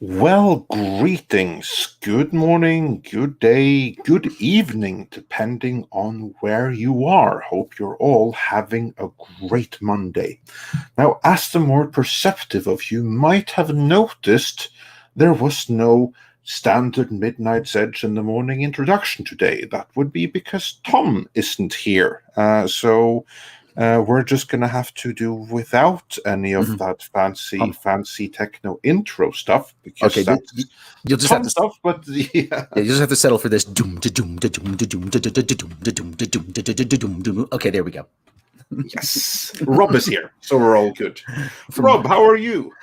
Well, greetings. Good morning, good day, good evening, depending on where you are. Hope you're all having a great Monday. Now, as the more perceptive of you might have noticed, there was no standard Midnight's Edge in the morning introduction today. That would be because Tom isn't here. We're just going to have to do without any of that fancy techno intro stuff because Okay, that's you'll just fun have to stuff. But yeah, you just have to settle for this. Doom, doom, doom, doom, doom, doom, doom, doom. Okay, there we go. Yes, Rob is here, so we're all good. Rob, how are you?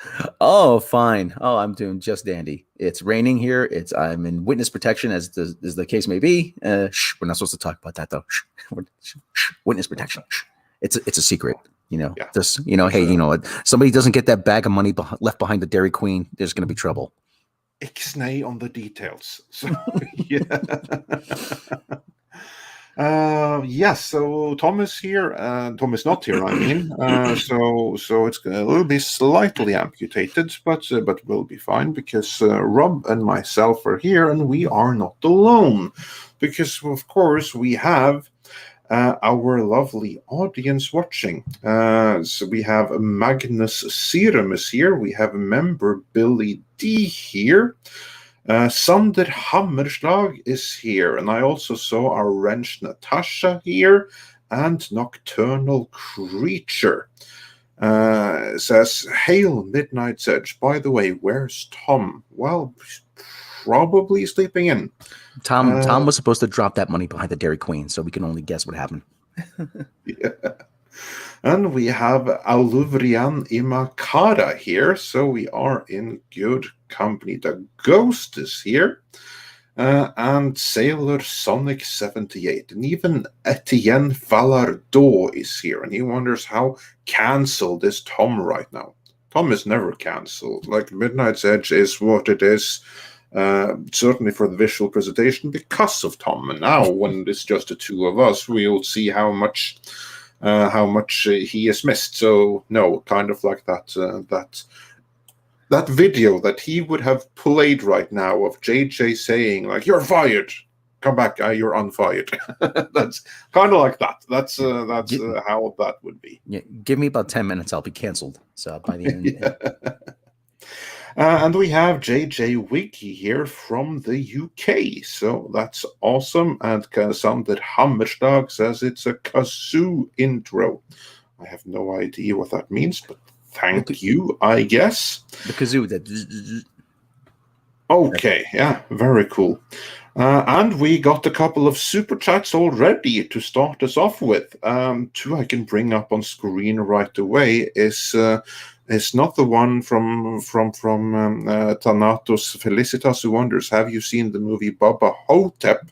Oh, fine. Oh, I'm doing just dandy. It's raining here. I'm in witness protection, as the case may be. We're not supposed to talk about that though. Witness protection. It's a secret. Yeah. Just hey, somebody doesn't get that bag of money left behind the Dairy Queen. There's going to be trouble. Ixnay on the details. So yeah. So Tom is here. Tom is not here. I mean, so it's a little bit slightly amputated, but we'll be fine because Rob and myself are here, and we are not alone, because of course we have our lovely audience watching. So we have Magnus Serum is here. We have member Billy D here. Sander Hammerslag is here. And I also saw our wrench Natasha here. And Nocturnal Creature says, "Hail Midnight's Edge. By the way, where's Tom?" Well, probably sleeping in. Tom was supposed to drop that money behind the Dairy Queen, so we can only guess what happened. Yeah. And we have Aluvrian Imakara here, so we are in good company. The Ghost is here, and Sailor Sonic 78, and even Etienne Falardeau is here, and he wonders how cancelled is Tom right now. Tom is never cancelled. Like, Midnight's Edge is what it is. Certainly for the visual presentation because of Tom, and now when it's just the two of us, we'll see how much he has missed. So no, kind of like that video that he would have played right now of JJ saying like, "You're fired, come back, you're unfired." That's kind of like that. That's how that would be. Yeah, give me about 10 minutes, I'll be canceled. So by the end. Yeah. And we have JJ Wiki here from the UK, so that's awesome. And Sander Hammerstag says it's a kazoo intro. I have no idea what that means, but thank you, I guess. The kazoo. Okay, yeah, very cool. And we got a couple of super chats already to start us off with. Two I can bring up on screen right away is not the one from Thanatos Felicitas, who wonders, have you seen the movie Bubba Hotep,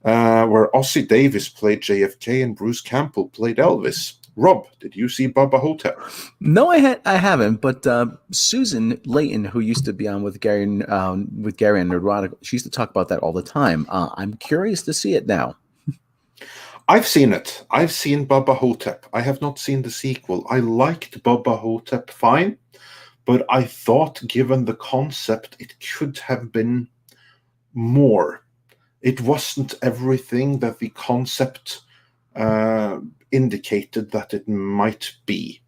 where Ossie Davis played JFK and Bruce Campbell played Elvis? Rob, did you see Bubba Hotep? No, I haven't. But Susan Layton, who used to be on with Gary and Neurotic, she used to talk about that all the time. I'm curious to see it now. I've seen it. I've seen Bubba Hotep. I have not seen the sequel. I liked Bubba Hotep fine, but I thought, given the concept, it could have been more. It wasn't everything that the concept indicated that it might be.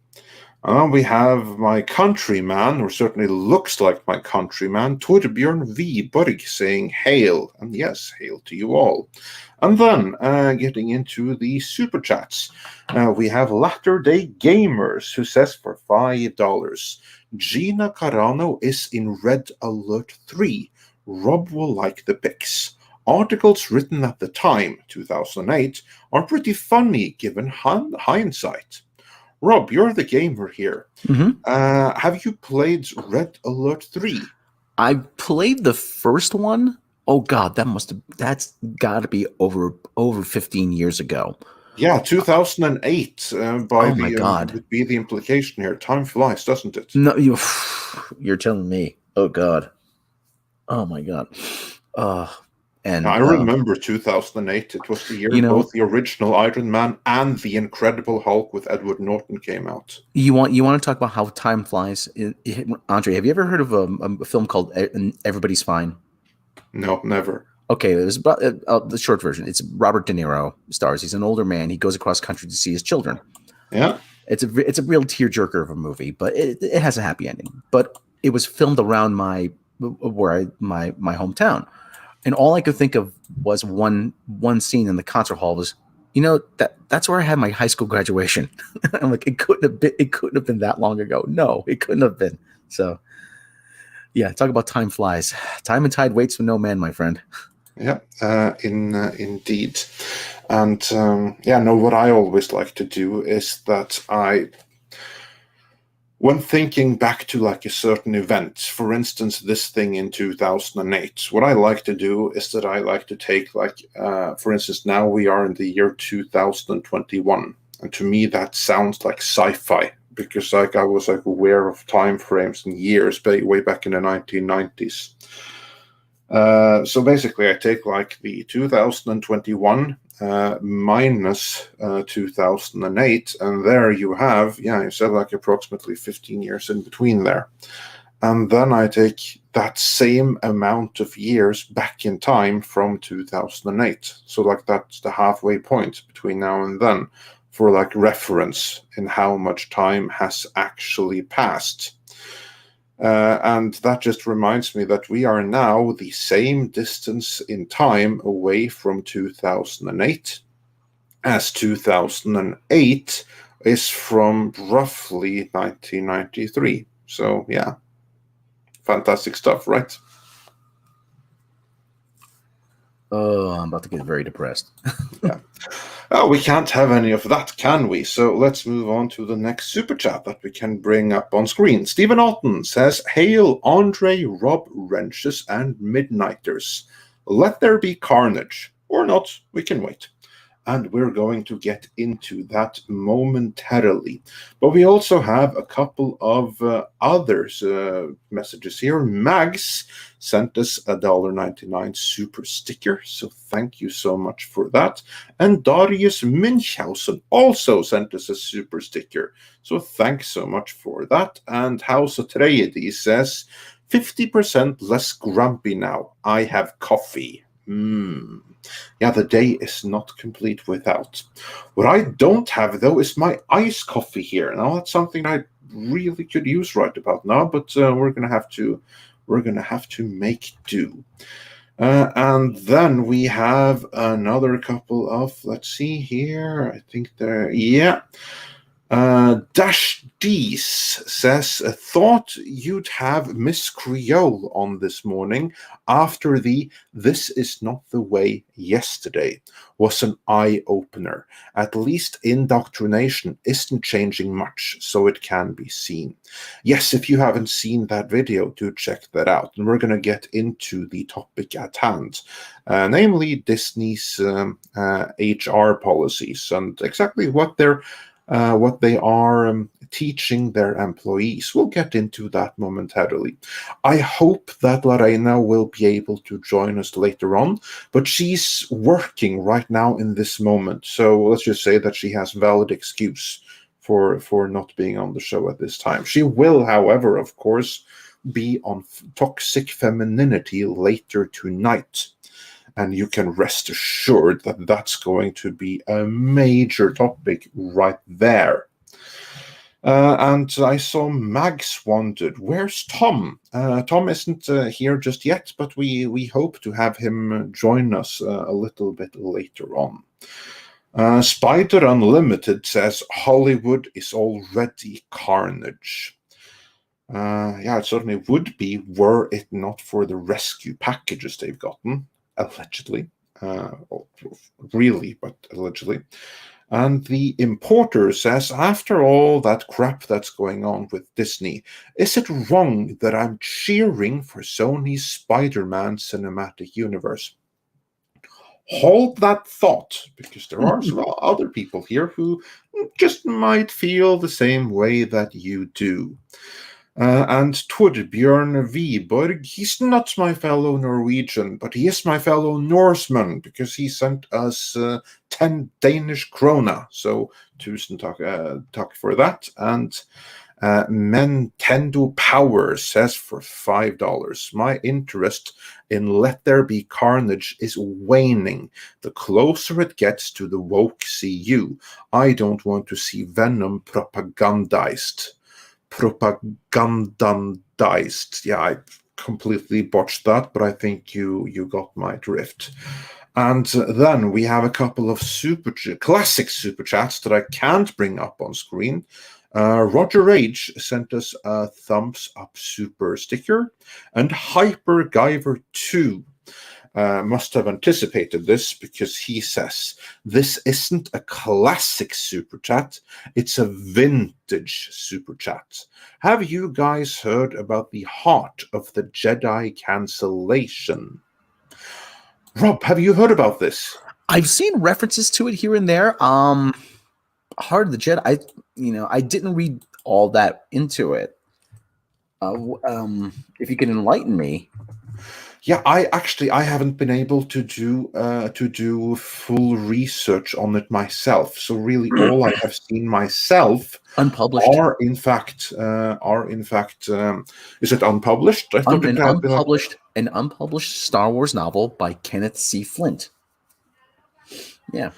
We have my countryman, or certainly looks like my countryman, Torbjörn V. Borg, saying hail. And yes, hail to you all. And then, getting into the super chats, we have Latter Day Gamers, who says for $5, Gina Carano is in Red Alert 3. Rob will like the pics. Articles written at the time, 2008, are pretty funny given hindsight. Rob, you're the gamer here. Mm-hmm. Have you played Red Alert 3? I played the first one. Oh God, that's got to be over 15 years ago. Yeah, 2008. My God, would be the implication here. Time flies, doesn't it? No, you're telling me. Oh God. Oh my God. And I remember 2008. It was the year both the original Iron Man and the Incredible Hulk with Edward Norton came out. You want to talk about how time flies? Andre, have you ever heard of a film called Everybody's Fine? No, never. Okay, it was about the short version. It's Robert De Niro stars. He's an older man. He goes across country to see his children. Yeah, it's a real tearjerker of a movie, but it has a happy ending. But it was filmed around my hometown, and all I could think of was one scene in the concert hall was, that's where I had my high school graduation. I'm like, it couldn't have been that long ago. No, it couldn't have been. So, yeah, talk about time flies. Time and tide waits for no man, my friend. Yeah, indeed. And what I always like to do is that when thinking back to like a certain event, for instance, this thing in 2008, what I like to do is that I like to take for instance, now we are in the year 2021. And to me, that sounds like sci-fi because I was aware of time frames and years way back in the 1990s. So basically, I take the 2021 minus 2008, and there you have, you said approximately 15 years in between there. And then I take that same amount of years back in time from 2008. So that's the halfway point between now and then for reference in how much time has actually passed. And that just reminds me that we are now the same distance in time away from 2008 as 2008 is from roughly 1993. So, yeah, fantastic stuff, right? Oh, I'm about to get very depressed. Yeah. Oh, we can't have any of that, can we? So let's move on to the next super chat that we can bring up on screen. Stephen Alton says, "Hail Andre, Rob, Wrenches, and Midnighters. Let there be carnage. Or not, we can wait." And we're going to get into that momentarily. But we also have a couple of others messages here. Mags sent us a $1.99 super sticker, so thank you so much for that. And Darius Münchhausen also sent us a super sticker, so thanks so much for that. And House Atreides says, 50% less grumpy now. I have coffee. Yeah, the day is not complete without. What I don't have, though, is my iced coffee here. Now, that's something I really could use right about now, but we're gonna have to make do. And then we have another couple of, let's see here. I think there, yeah. Dash Dees says, "Thought you'd have Miss Creole on this morning after the This Is Not the Way yesterday was an eye-opener. At least indoctrination isn't changing much, so it can be seen." Yes, if you haven't seen that video, do check that out. And we're going to get into the topic at hand, namely Disney's HR policies and exactly what they are teaching their employees. We'll get into that momentarily. I hope that Lorena will be able to join us later on, but she's working right now in this moment. So let's just say that she has valid excuse for not being on the show at this time. She will, however, of course, be on Toxic Femininity later tonight. And you can rest assured that that's going to be a major topic right there. And I saw Mags wondered, where's Tom? Tom isn't here just yet, but we hope to have him join us a little bit later on. Spider Unlimited says, "Hollywood is already carnage." Yeah, it certainly would be were it not for the rescue packages they've gotten. Allegedly, really, but allegedly. And the importer says, "After all that crap that's going on with Disney, is it wrong that I'm cheering for Sony's Spider-Man cinematic universe?" Hold that thought, because there are some other people here who just might feel the same way that you do. And Torbjørn Wiborg, he's not my fellow Norwegian, but he is my fellow Norseman because he sent us 10 Danish krona. So, tusen takk for that. And Nintendo Power says for $5, my interest in Let There Be Carnage is waning. The closer it gets to the woke CU, I don't want to see Venom propagandized. Yeah, I completely botched that, but I think you got my drift. And then we have a couple of classic super chats that I can't bring up on screen. Roger H sent us a thumbs up super sticker, and Hyper Guyver 2 must have anticipated this because he says, this isn't a classic super chat, it's a vintage super chat. Have you guys heard about the Heart of the Jedi cancellation? Rob, have you heard about this? I've seen references to it here and there. Heart of the Jedi, I didn't read all that into it. If you can enlighten me. Yeah, I haven't been able to do full research on it myself. So really, all I have seen myself unpublished are in fact is it unpublished? I thought it had an unpublished Star Wars novel by Kenneth C. Flint. Yeah.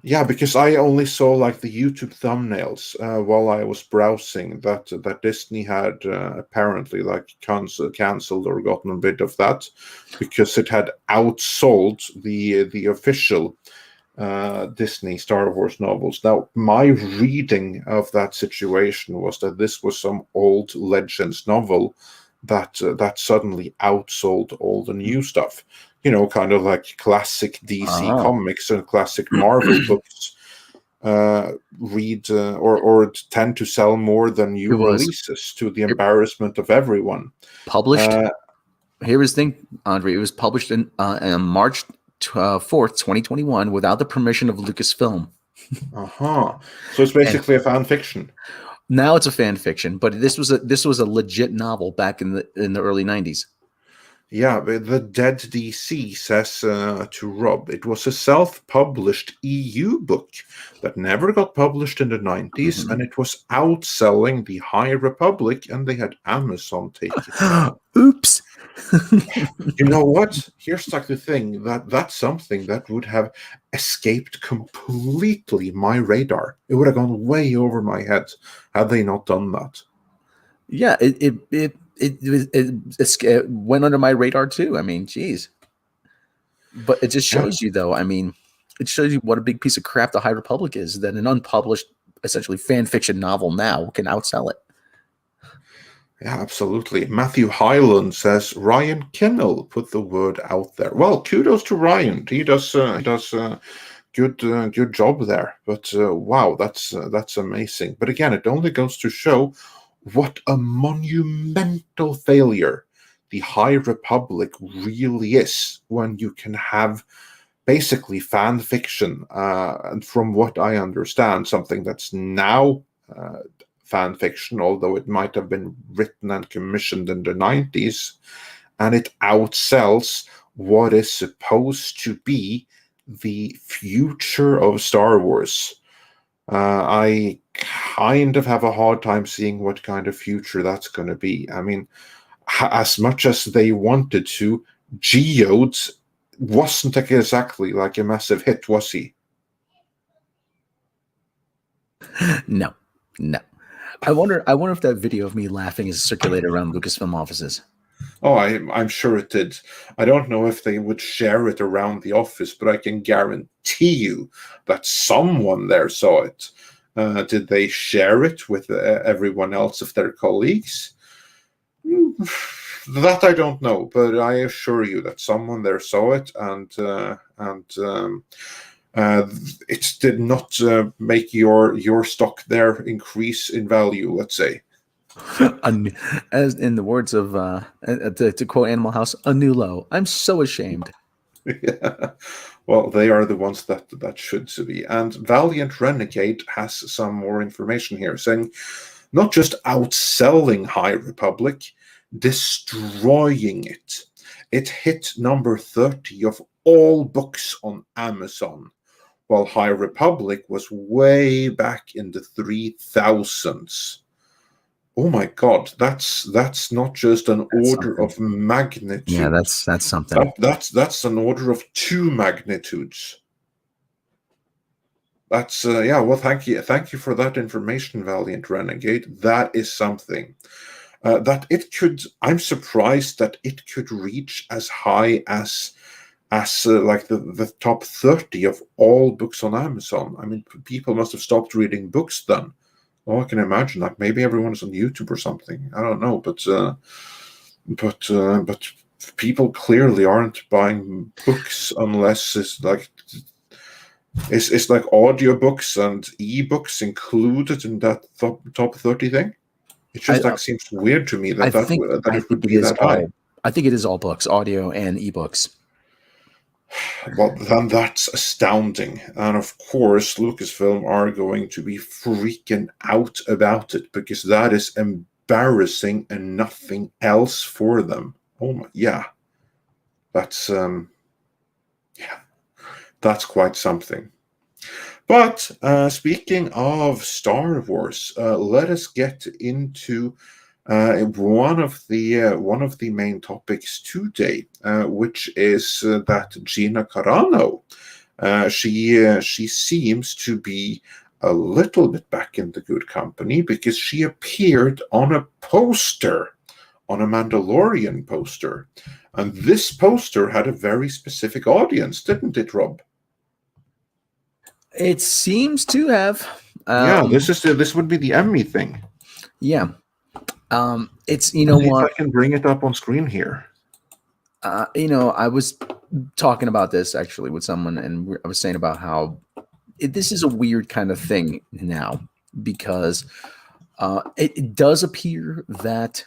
Yeah, because I only saw like the YouTube thumbnails while I was browsing that Disney had apparently like cancelled or gotten rid of that because it had outsold the official Disney Star Wars novels. Now, my reading of that situation was that this was some old Legends novel that suddenly outsold all the new stuff. Kind of like classic DC comics and classic Marvel books read or tend to sell more than new releases, to the embarrassment of everyone. Published. Here is the thing, Andre. It was published in March 4th, 2021, without the permission of Lucasfilm. So it's basically a fan fiction. Now it's a fan fiction, but this was a legit novel back in the early 90s. Yeah, the Dead DC says to Rob, it was a self-published EU book that never got published in the 90s, and it was outselling the High Republic, and they had Amazon take it. Oops. You know what? Here's like the thing, that's something that would have escaped completely my radar. It would have gone way over my head had they not done that. Yeah, it went under my radar too. I mean, geez. But it just shows you, though. I mean, it shows you what a big piece of crap the High Republic is. That an unpublished, essentially fan fiction novel now can outsell it. Yeah, absolutely. Matthew Hyland says Ryan Kinnell put the word out there. Well, kudos to Ryan. He does good job there. But wow, that's amazing. But again, it only goes to show what a monumental failure the High Republic really is when you can have basically fan fiction, and from what I understand, something that's now fan fiction, although it might have been written and commissioned in the 90s, and it outsells what is supposed to be the future of Star Wars. I kind of have a hard time seeing what kind of future that's going to be. I mean, as much as they wanted to, Geode wasn't exactly like a massive hit, was he? No. I wonder if that video of me laughing is circulated around Lucasfilm offices. Oh, I'm sure it did. I don't know if they would share it around the office, but I can guarantee you that someone there saw it. Did they share it with everyone else of their colleagues? That I don't know, but I assure you that someone there saw it, and it did not make your stock there increase in value, let's say. As in the words of to quote Animal House, a new low. I'm so ashamed. Yeah. Well, they are the ones that should be. And Valiant Renegade has some more information here, saying not just outselling High Republic, destroying it. It hit number 30 of all books on Amazon, while High Republic was way back in the 3000s. Oh my God, that's not just an order of magnitude. Yeah, that's something. That's an order of 2 magnitudes. That's yeah. Well, thank you for that information, Valiant Renegade. That is something. That it could. I'm surprised that it could reach as high as like the top 30 of all books on Amazon. I mean, people must have stopped reading books then. Oh, I can imagine that. Maybe everyone's on YouTube or something. I don't know, but people clearly aren't buying books unless it's like audiobooks and ebooks included in that top 30 thing. It just seems weird to me that it would be that high. I think it is all books, audio and ebooks. Well, then that's astounding. And of course, Lucasfilm are going to be freaking out about it because that is embarrassing and nothing else for them. Oh my, yeah. That's that's quite something. But speaking of Star Wars, let us get into one of the main topics today, which is that Gina Carano, she seems to be a little bit back in the good company because she appeared on a poster, on a Mandalorian poster, and this poster had a very specific audience, didn't it, Rob? It seems to have. Yeah, this would be the Emmy thing. Yeah. It's, you know what, I can bring it up on screen here. I was talking about this actually with someone, and I was saying about how this is a weird kind of thing now because it does appear that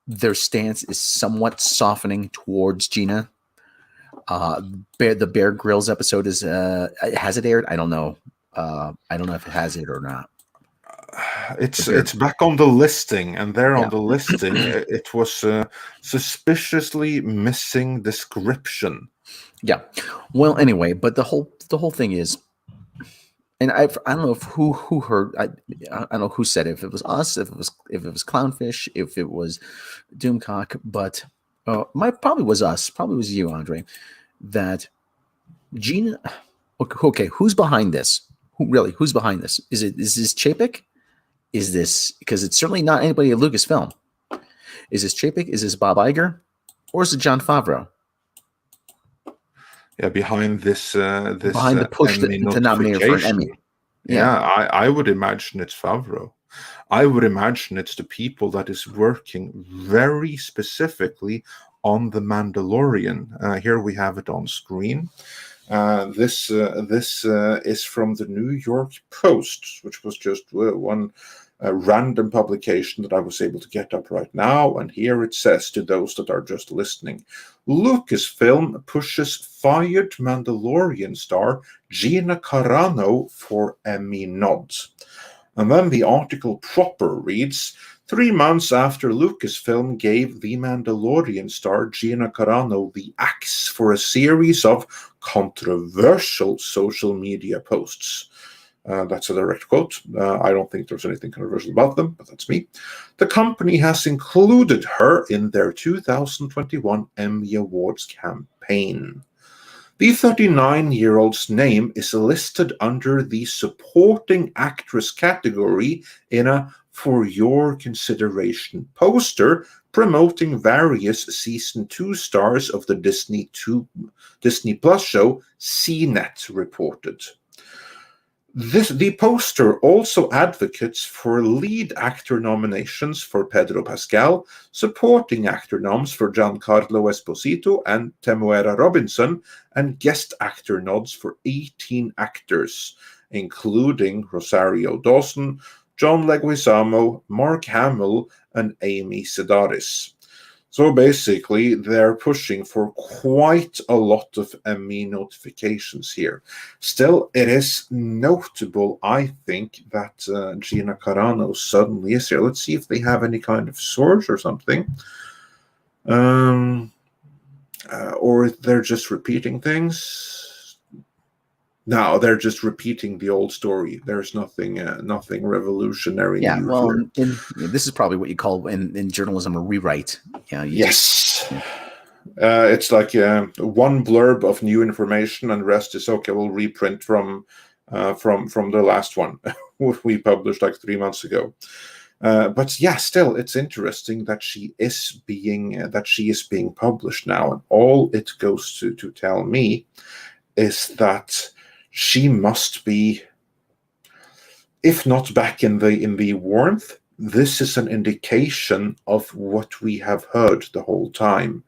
their stance is somewhat softening towards Gina. The Bear Grylls episode is has it aired? I don't know. I don't know if it has it or not. It's back on the listing, and there on the listing it was suspiciously missing description. Yeah. Well, anyway, but the whole thing is, and I don't know if who heard. I don't know who said it, if it was us, if it was Clownfish, if it was Doomcock, but probably was us, probably was you, Andre. That Gina. Okay, who's behind this? Who's behind this? Is this Chapek? Is this, because it's certainly not anybody at Lucasfilm? Is this Chapek? Is this Bob Iger? Or is it Jon Favreau? Yeah, behind this behind the push to nominate her for an Emmy. Yeah, I would imagine it's Favreau. I would imagine it's the people that is working very specifically on The Mandalorian. Here we have it on screen. This is from the New York Post, which was just one random publication that I was able to get up right now. And here it says, to those that are just listening, Lucasfilm pushes fired Mandalorian star Gina Carano for Emmy nods. And then the article proper reads, 3 months after Lucasfilm gave The Mandalorian star Gina Carano the axe for a series of controversial social media posts. That's a direct quote. I don't think there's anything controversial about them, but that's me. The company has included her in their 2021 Emmy Awards campaign. The 39-year-old's name is listed under the supporting actress category in a For Your Consideration poster promoting various season 2 stars of the Disney Plus show CNET reported. The poster also advocates for lead actor nominations for Pedro Pascal, supporting actor noms for Giancarlo Esposito and Temuera Robinson, and guest actor nods for 18 actors, including Rosario Dawson, John Leguizamo, Mark Hamill, and Amy Sedaris. So basically, they're pushing for quite a lot of Emmy notifications here. Still, it is notable, I think, that Gina Carano suddenly is here. Let's see if they have any kind of source or something. Or they're just repeating things. No, they're just repeating the old story. There's nothing revolutionary Yeah, new well, here. this is probably what you call in journalism a rewrite. Yeah, Yes. It's like one blurb of new information, and the rest is okay. We'll reprint from the last one we published like 3 months ago. But yeah, still, it's interesting that she is being published now, and all it goes to tell me is that she must be, if not back in the warmth. This is an indication of what we have heard the whole time,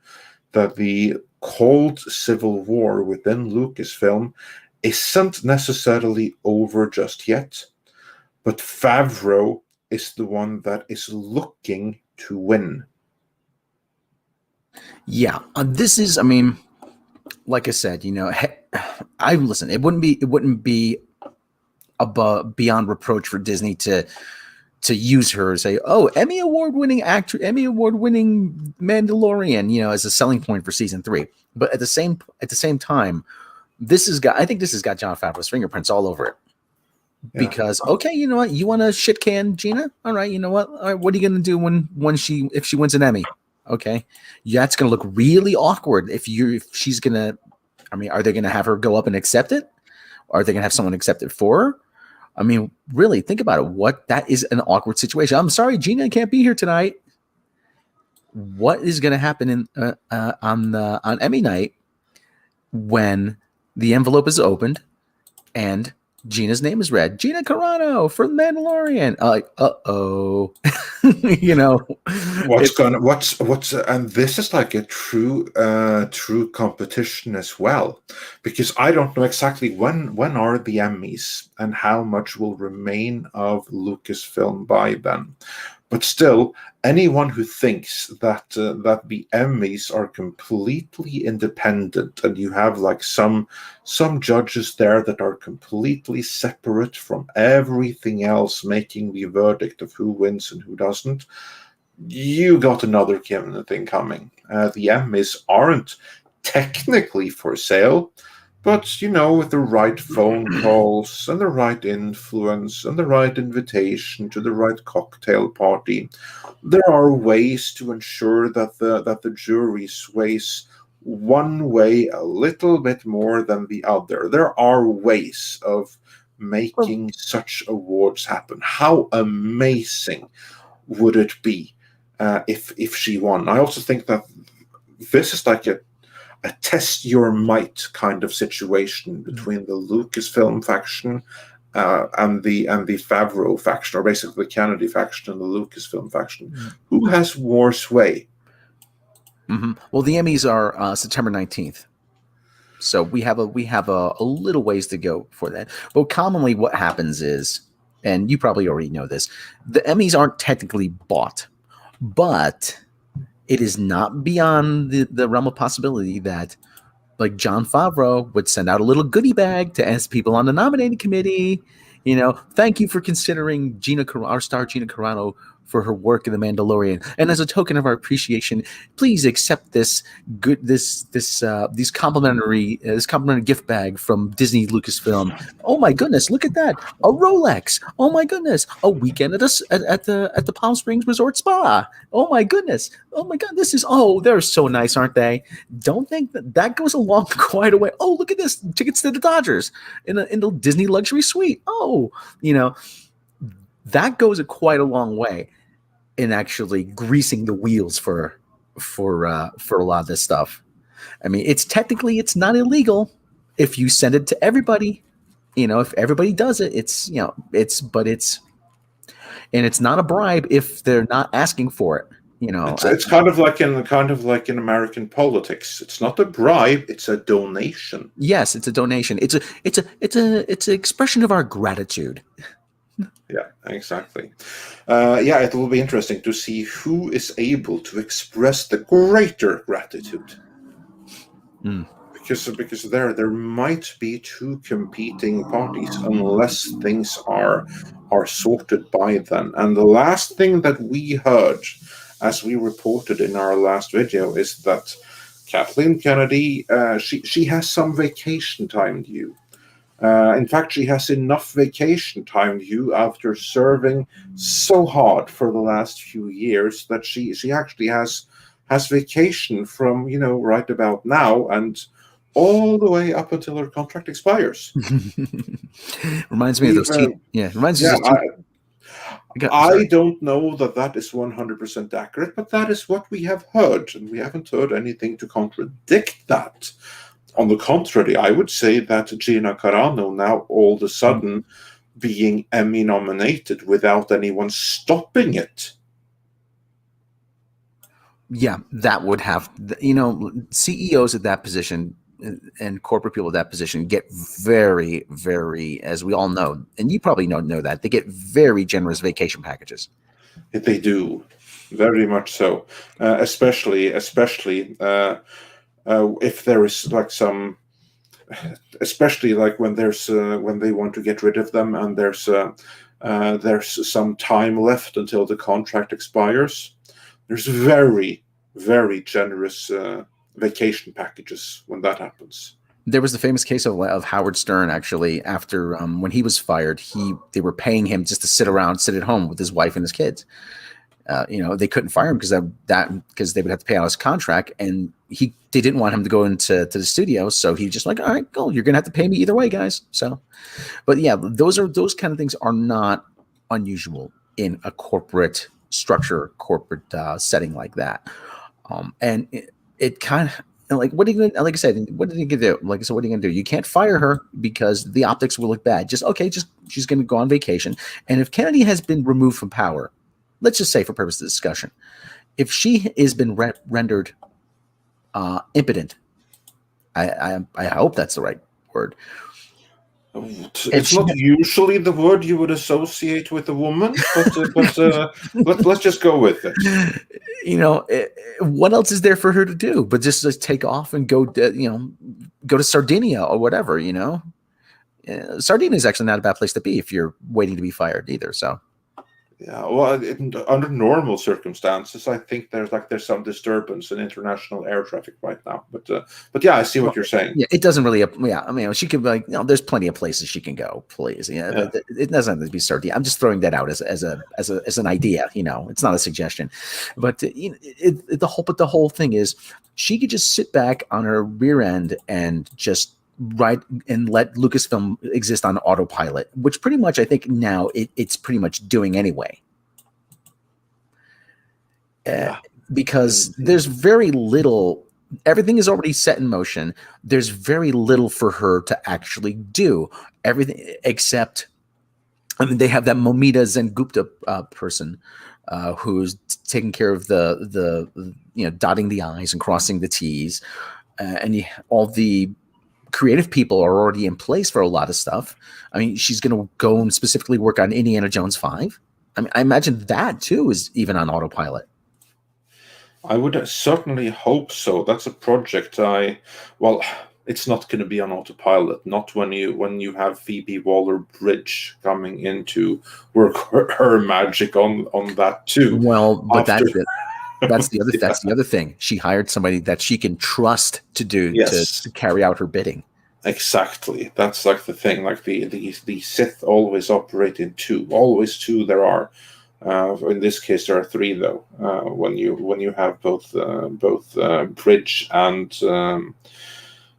that the cold civil war within Lucasfilm isn't necessarily over just yet, but Favreau is the one that is looking to win. Yeah, this is, I mean, like I said, I listen. It wouldn't be above beyond reproach for Disney to use her and say, "Oh, Emmy award-winning actor, Emmy award-winning Mandalorian," as a selling point for season 3. But at the same time, I think this has got Jon Favreau's fingerprints all over it. Yeah. Because okay, you know what? You want to shit can Gina? All right, you know what? All right, what are you gonna do if she wins an Emmy? Okay, that's gonna look really awkward if she's gonna. I mean, are they gonna have her go up and accept it? Or are they gonna have someone accept it for her? I mean, really, think about it. That is an awkward situation. I'm sorry, Gina can't be here tonight. What is going to happen on Emmy night when the envelope is opened and Gina's name is read? Gina Carano for The Mandalorian. Uh-oh. And this is like a true competition as well, because I don't know exactly when are the Emmys and how much will remain of Lucasfilm by then. But still, anyone who thinks that the Emmys are completely independent and you have like some judges there that are completely separate from everything else making the verdict of who wins and who doesn't, you got another thing coming. The Emmys aren't technically for sale, but, with the right phone calls and the right influence and the right invitation to the right cocktail party, there are ways to ensure that the jury sways one way a little bit more than the other. There are ways of making such awards happen. How amazing would it be if she won? I also think that this is like a test your might kind of situation between the Lucasfilm faction and the Favreau faction, or basically the Kennedy faction and the Lucasfilm faction. Who has more sway? Mm-hmm. Well, the Emmys are September 19th. So we have a little ways to go for that. But commonly what happens is, and you probably already know this, the Emmys aren't technically bought, but it is not beyond the realm of possibility that, like, Jon Favreau would send out a little goodie bag to ask people on the nominating committee, thank you for considering our star Gina Carano for her work in The Mandalorian, and as a token of our appreciation, please accept this complimentary gift bag from Disney Lucasfilm. Oh my goodness, look at that! A Rolex. Oh my goodness, a weekend at the Palm Springs Resort Spa. Oh my goodness. Oh my God, they're so nice, aren't they? Don't think that goes along quite a way. Oh, look at this, tickets to the Dodgers in the Disney luxury suite. Oh, that goes quite a long way in actually greasing the wheels for a lot of this stuff. I mean, it's not illegal if you send it to everybody. If everybody does it, it's not a bribe if they're not asking for it. It's kind of like in American politics. It's not a bribe; it's a donation. Yes, it's a donation. It's an expression of our gratitude. Yeah, exactly. It will be interesting to see who is able to express the greater gratitude. Mm. Because there might be two competing parties unless things are sorted by then. And the last thing that we heard, as we reported in our last video, is that Kathleen Kennedy she has some vacation time due. In fact, she has enough vacation time due after serving so hard for the last few years that she actually has vacation from right about now and all the way up until her contract expires. Reminds me of We've those two. Yeah, reminds me of yeah, those two. I Sorry. don't know that is 100% accurate, but that is what we have heard, and we haven't heard anything to contradict that. On the contrary, I would say that Gina Carano now all of a sudden being Emmy nominated without anyone stopping it. Yeah, that would have, CEOs at that position and corporate people at that position get very, very, as we all know, and you probably know that, they get very generous vacation packages. They do, very much so, especially if there is like some, especially like when there's when they want to get rid of them and there's some time left until the contract expires. There's very, very generous vacation packages when that happens. There was the famous case of Howard Stern, actually, after when he was fired, they were paying him just to sit at home with his wife and his kids. They couldn't fire him because they would have to pay out his contract, and they didn't want him to go into the studio, so he just like, all right, go, you're gonna have to pay me either way, guys. So, but yeah, those kind of things are not unusual in a corporate structure, corporate setting like that, and it kind of. Like, what are you gonna? Like I said, what are you gonna do? Like I said, what are you gonna do? You can't fire her because the optics will look bad. Just she's gonna go on vacation. And if Kennedy has been removed from power, let's just say for purpose of discussion, if she has been rendered impotent, I hope that's the right word. It's not usually the word you would associate with a woman, but let's just go with it. What else is there for her to do but just take off and go to Sardinia or whatever. Sardinia is actually not a bad place to be if you're waiting to be fired either. So yeah, well, under normal circumstances, I think there's some disturbance in international air traffic right now. But yeah, I see what you're saying. Yeah, it doesn't really. Yeah, I mean, she could be like, there's plenty of places she can go. Please, yeah. It doesn't have to be Sardinia. I'm just throwing that out as an idea. It's not a suggestion, but the whole thing is she could just sit back on her rear end and just write and let Lucasfilm exist on autopilot, which pretty much I think now it's pretty much doing anyway. Because there's very little, everything is already set in motion. There's very little for her to actually do. Everything except, I mean, they have that Momita Zengupta person who's taking care of the dotting the I's and crossing the T's, and all the creative people are already in place for a lot of stuff. I mean, she's going to go and specifically work on Indiana Jones 5. I mean, I imagine that too is even on autopilot. I would certainly hope so. That's a project it's not going to be on autopilot. Not when you have Phoebe Waller-Bridge coming in to work her magic on that too. Well, but that's it. That's the other. Yeah. That's the other thing. She hired somebody that she can trust to do to carry out her bidding. Exactly. That's like the thing. Like the Sith always operate in two. Always two. There are. In this case, there are three though. When you have both Bridge and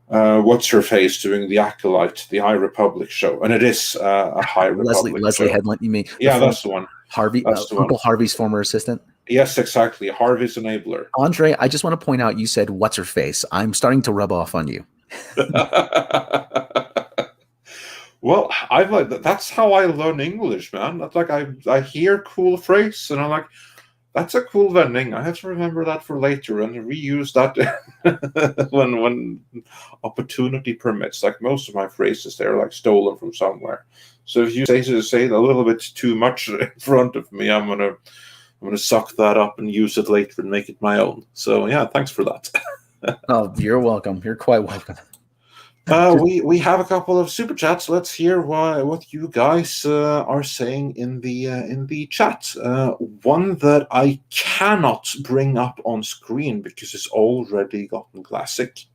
what's her face doing the Acolyte, the High Republic show, and it is a High Republic. Leslie Headland. You mean? Yeah, that's the one. Harvey, Uncle Harvey's former assistant. Yes, exactly. Harvey's enabler. Andre, I just want to point out you said, what's her face? I'm starting to rub off on you. Well, that's how I learn English, man. That's like I hear cool phrase and I'm like, That's a cool vending. I have to remember that for later and reuse that when opportunity permits. Like most of my phrases, they're like stolen from somewhere. So if you say a little bit too much in front of me, I'm gonna suck that up and use it later and make it my own. So yeah, thanks for that. Oh, you're welcome. You're quite welcome. We have a couple of super chats. Let's hear what you guys are saying in the chat. One that I cannot bring up on screen because it's already gotten classic.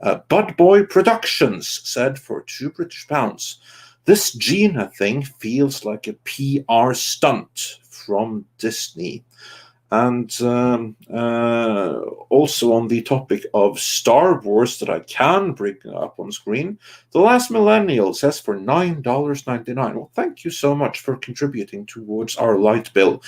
Bud Boy Productions said for £2 British, this Gina thing feels like a PR stunt from Disney. And also on the topic of Star Wars that I can bring up on screen, The Last Millennial says for $9.99. Well, thank you so much for contributing towards our light bill.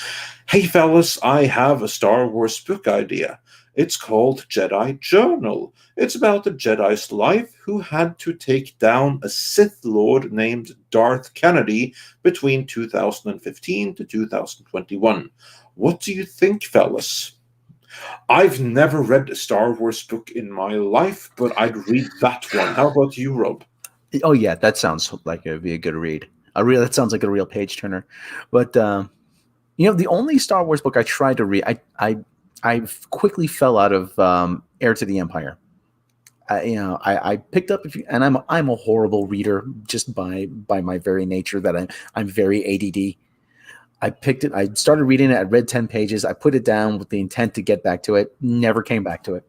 Hey, fellas, I have a Star Wars book idea. It's called Jedi Journal. It's about a Jedi's life who had to take down a Sith Lord named Darth Kennedy between 2015 to 2021. What do you think, fellas? I've never read a Star Wars book in my life, but I'd read that one. How about you, Rob? Oh yeah, that sounds like it would be a good read. That sounds like a real page turner. But the only Star Wars book I tried to read, I quickly fell out of Heir to the Empire. I picked up and I'm a horrible reader just by my very nature that I'm very ADD. I picked it. I started reading it. I read 10 pages. I put it down with the intent to get back to it. Never came back to it.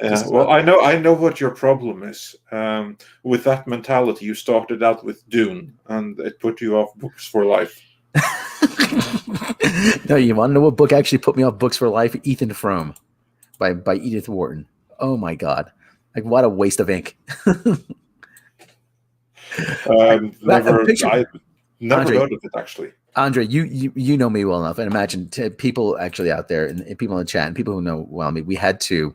Yeah, well, I know what your problem is. With that mentality, you started out with Dune, and it put you off books for life. No, you want to know what book actually put me off books for life? Ethan Frome by Edith Wharton. Oh my God. Like, what a waste of ink. I never Andre, heard of it, actually. Andre, you know me well enough, and imagine people actually out there and people in the chat and people who know well me. We had to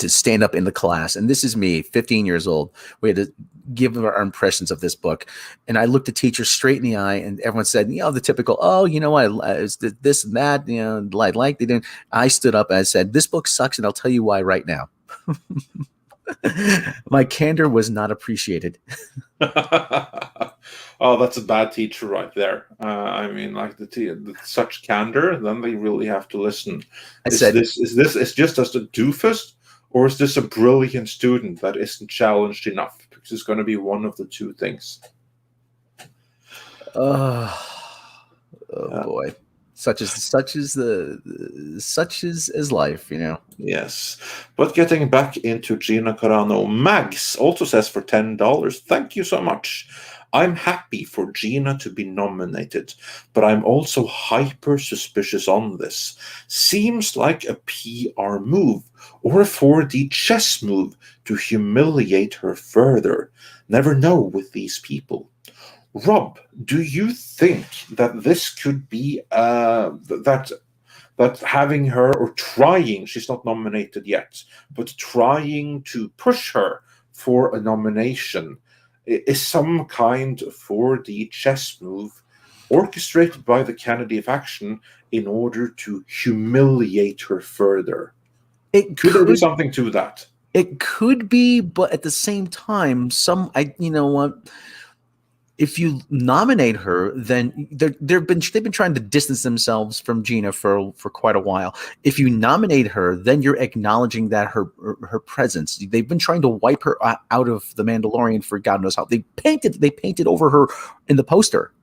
stand up in the class, and this is me, 15 years old. We had to give our impressions of this book, and I looked the teacher straight in the eye, and everyone said, the typical, oh, you know what, it's this and that, I liked it. I stood up and I said, this book sucks, and I'll tell you why right now. My candor was not appreciated. Oh, that's a bad teacher right there. I mean, like such candor, then they really have to listen. Is this just as a doofus, or is this a brilliant student that isn't challenged enough? Because it's going to be one of the two things. Boy. Such is life, Yes, but getting back into Gina Carano, Mags also says for $10. Thank you so much. I'm happy for Gina to be nominated, but I'm also hyper suspicious on this. Seems like a PR move or a 4D chess move to humiliate her further. Never know with these people. Rob, do you think that this could be that having her, or trying, she's not nominated yet, but trying to push her for a nomination is some kind of 4D chess move orchestrated by the Kennedy faction in order to humiliate her further? Could there be something to that? It could be, but at the same time, if you nominate her, then they've been trying to distance themselves from Gina for quite a while. If you nominate her, then you're acknowledging that her presence. They've been trying to wipe her out of The Mandalorian for God knows how. They painted over her in the poster.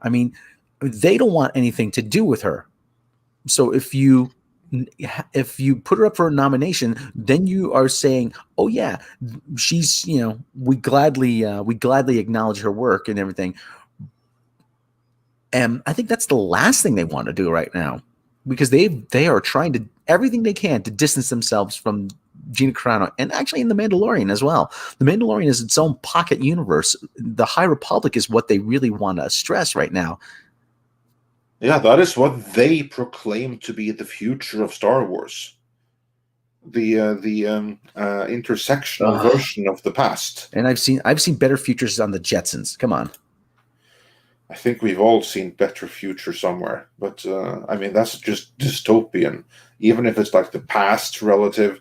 I mean, they don't want anything to do with her. So if you put her up for a nomination, then you are saying, oh yeah, she's, we gladly acknowledge her work and everything. And I think that's the last thing they want to do right now, because they are trying to everything they can to distance themselves from Gina Carano, and actually in The Mandalorian as well. The Mandalorian is its own pocket universe. The High Republic is what they really want to stress right now. Yeah, that is what they proclaim to be the future of Star Wars. The intersectional version of the past. And I've seen better futures on the Jetsons. Come on. I think we've all seen Better Future somewhere, but I mean that's just dystopian. Even if it's like the past relative,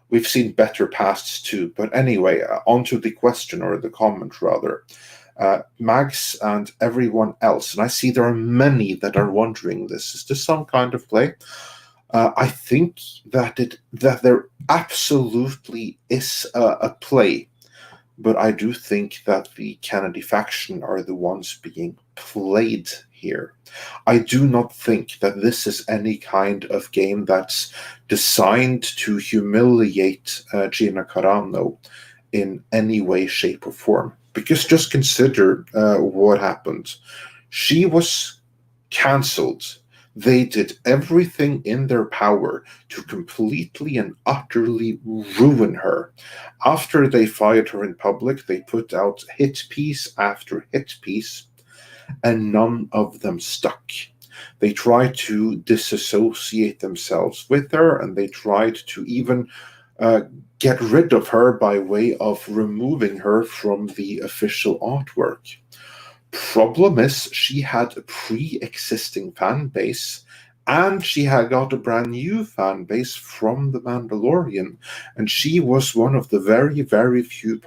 we've seen better pasts too. But anyway, onto the question or the comment rather. Mags and everyone else, and I see there are many that are wondering this. Is this some kind of play? I think that there absolutely is a play, but I do think that the Kennedy faction are the ones being played here. I do not think that this is any kind of game that's designed to humiliate Gina Carano in any way, shape, or form. Because just consider what happened. She was cancelled. They did everything in their power to completely and utterly ruin her. After they fired her in public, they put out hit piece after hit piece, and none of them stuck. They tried to disassociate themselves with her, and they tried to even get rid of her by way of removing her from the official artwork. Problem is, she had a pre-existing fan base, and she had got a brand new fan base from The Mandalorian, and she was one of the very, very few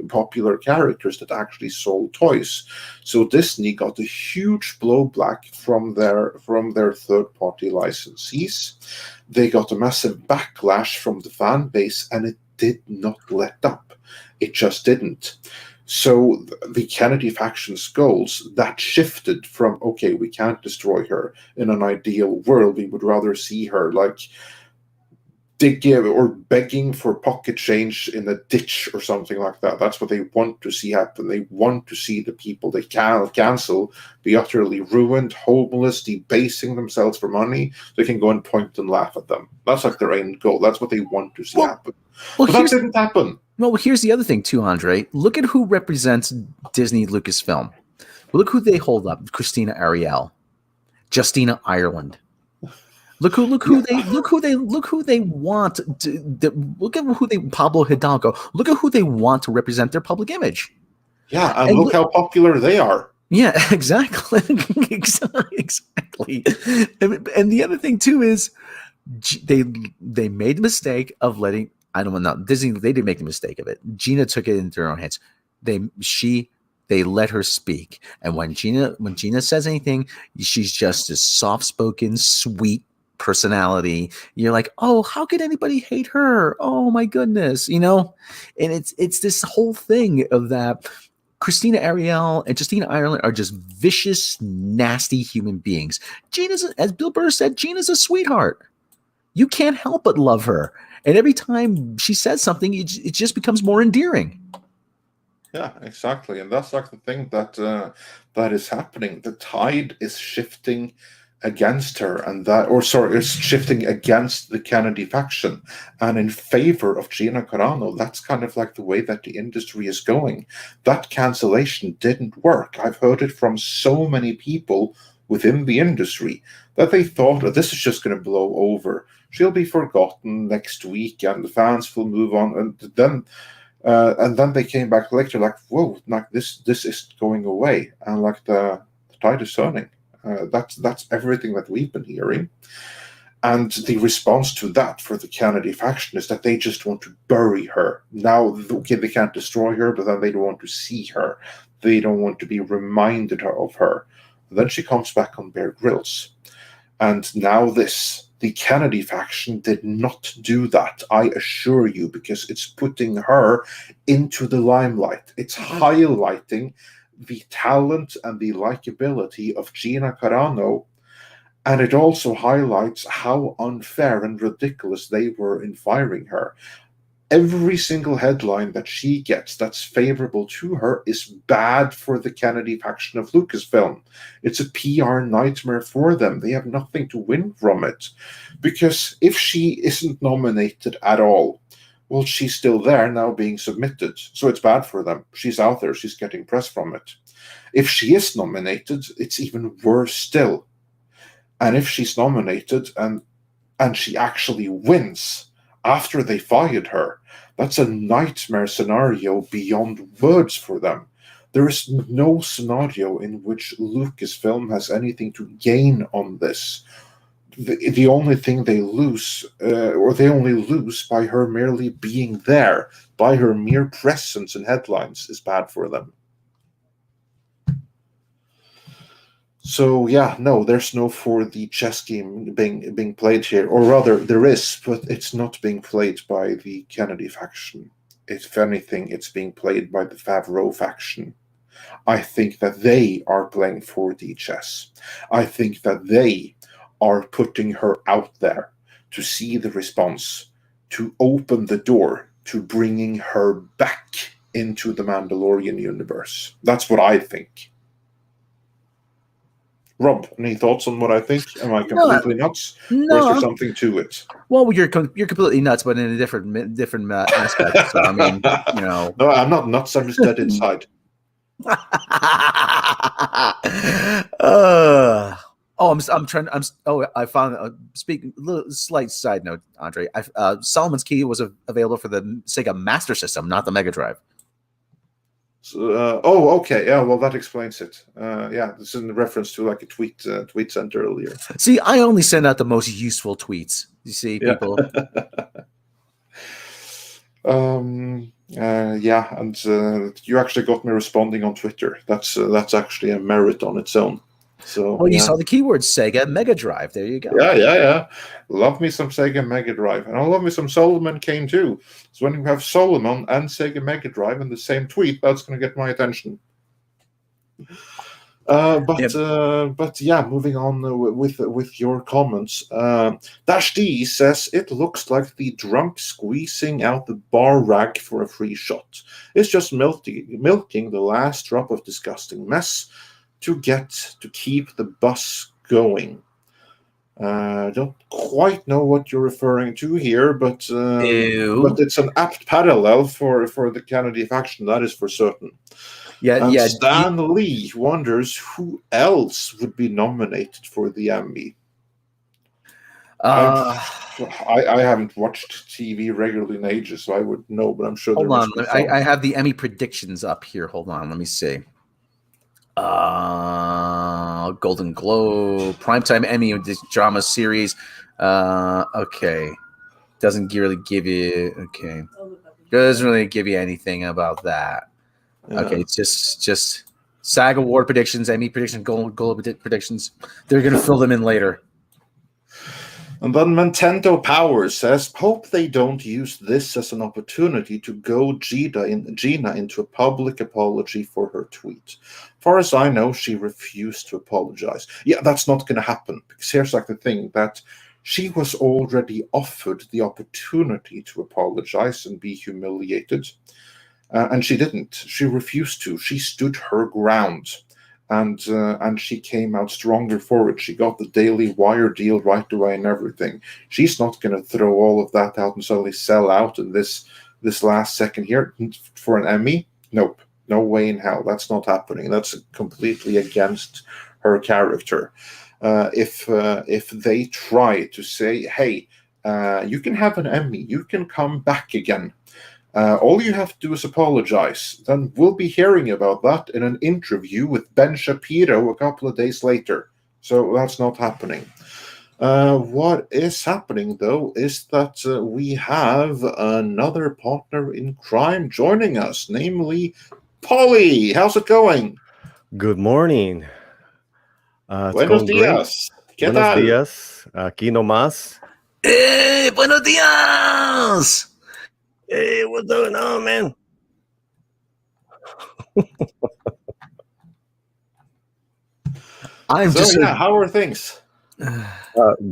popular characters that actually sold toys. So Disney got a huge blowback from their third-party licensees. They got a massive backlash from the fan base, and it did not let up. It just didn't. So the Kennedy faction's goals, that shifted from, okay, we can't destroy her. In an ideal world, we would rather see her like digging or begging for pocket change in a ditch or something like that. That's what they want to see happen. They want to see the people they can cancel be utterly ruined, homeless, debasing themselves for money. So they can go and point and laugh at them. That's like their end goal. That's what they want to see happen. But that didn't happen. Well, here's the other thing too, Andre. Look at who represents Disney Lucasfilm. Look who they hold up: Christina Ariel, Justina Ireland. Look who they want. Look at who they Pablo Hidalgo. Look at who they want to represent their public image. Yeah, and look how popular they are. Yeah, exactly, exactly. And the other thing too is they made the mistake of letting. I don't know. Disney, they didn't make the mistake of it. Gina took it into their own hands. They let her speak. And when Gina says anything, she's just a soft-spoken, sweet personality. You're like, oh, how could anybody hate her? Oh my goodness, And it's this whole thing of that. Christina Ariel and Justina Ireland are just vicious, nasty human beings. As Bill Burr said, Gina's a sweetheart. You can't help but love her. And every time she says something, it just becomes more endearing. Yeah, exactly. And that's like the thing that is happening. The tide is shifting against her, is shifting against the Kennedy faction and in favor of Gina Carano. That's kind of like the way that the industry is going. That cancellation didn't work. I've heard it from so many people within the industry that they thought, this is just going to blow over. She'll be forgotten next week, and the fans will move on. And then they came back later, like, whoa, like this is going away, and like the tide is turning. That's everything that we've been hearing. And the response to that for the Kennedy faction is that they just want to bury her. Now, okay, they can't destroy her, but then they don't want to see her. They don't want to be reminded of her. And then she comes back on Bear Grylls. And now the Kennedy faction did not do that, I assure you, because it's putting her into the limelight. It's highlighting the talent and the likability of Gina Carano, and it also highlights how unfair and ridiculous they were in firing her. Every single headline that she gets that's favorable to her is bad for the Kennedy faction of Lucasfilm. It's a PR nightmare for them. They have nothing to win from it. Because if she isn't nominated at all, well, she's still there now being submitted. So it's bad for them. She's out there. She's getting press from it. If she is nominated, it's even worse still. And if she's nominated and she actually wins after they fired her, that's a nightmare scenario beyond words for them. There is no scenario in which Lucasfilm has anything to gain on this. The only thing they lose, or they only lose by her merely being there, by her mere presence in headlines, is bad for them. So yeah, no, there's no 4D chess game being played here, or rather, there is, but it's not being played by the Kennedy faction. If anything, it's being played by the Favreau faction. I think that they are playing 4D chess. I think that they are putting her out there to see the response, to open the door to bringing her back into the Mandalorian universe. That's what I think. Rob, any thoughts on what I think? Am I completely nuts? No. Or is there something to it? Well, you're completely nuts, but in a different aspect. So I mean, you know. No, I'm not nuts. I'm just dead inside. I found slight side note, Andre. Solomon's Key was available for the Sega Master System, not the Mega Drive. Okay. Yeah, well, that explains it. Yeah, this is in reference to like a tweet sent earlier. See, I only send out the most useful tweets. You see, people. Yeah, and you actually got me responding on Twitter. That's actually a merit on its own. So, well, you saw the keyword Sega Mega Drive. There you go. Yeah. Love me some Sega Mega Drive, and I love me some Solomon Kane too. So when you have Solomon and Sega Mega Drive in the same tweet, that's going to get my attention. But yeah, moving on with your comments. Dash D says it looks like the drunk squeezing out the bar rag for a free shot. It's just milking the last drop of disgusting mess to keep the bus going. Don't quite know what you're referring to here, but it's an apt parallel for the Kennedy faction, that is for certain. Yeah. Stan Lee wonders who else would be nominated for the Emmy. I haven't watched TV regularly in ages, so I would know, but I'm sure. Hold on, I have the Emmy predictions up here. Hold on, let me see. Golden Globe, Primetime Emmy drama series. Okay, doesn't really give you. Okay, doesn't really give you anything about that. Yeah. Okay, it's just SAG Award predictions, Emmy predictions, Golden Globe predictions. They're gonna fill them in later. And then Nintendo Power says, hope they don't use this as an opportunity to goad Gina into a public apology for her tweet. Far as I know, she refused to apologize. Yeah, that's not going to happen. Because here's like the thing, that she was already offered the opportunity to apologize and be humiliated. And she didn't. She refused to. She stood her ground. And she came out stronger for it. She got the Daily Wire deal right away and everything. She's not going to throw all of that out and suddenly sell out in this last second here for an Emmy. Nope, no way in hell. That's not happening. That's completely against her character. If they try to say, hey, you can have an Emmy, you can come back again. All you have to do is apologize. Then we'll be hearing about that in an interview with Ben Shapiro a couple of days later. So that's not happening. What is happening, though, is that we have another partner in crime joining us, namely Polly. How's it going? Good morning. Buenos días. ¿Qué Buenos tal? días. Aquí nomás. Hey, buenos días. Hey, what's going on, man? How are things?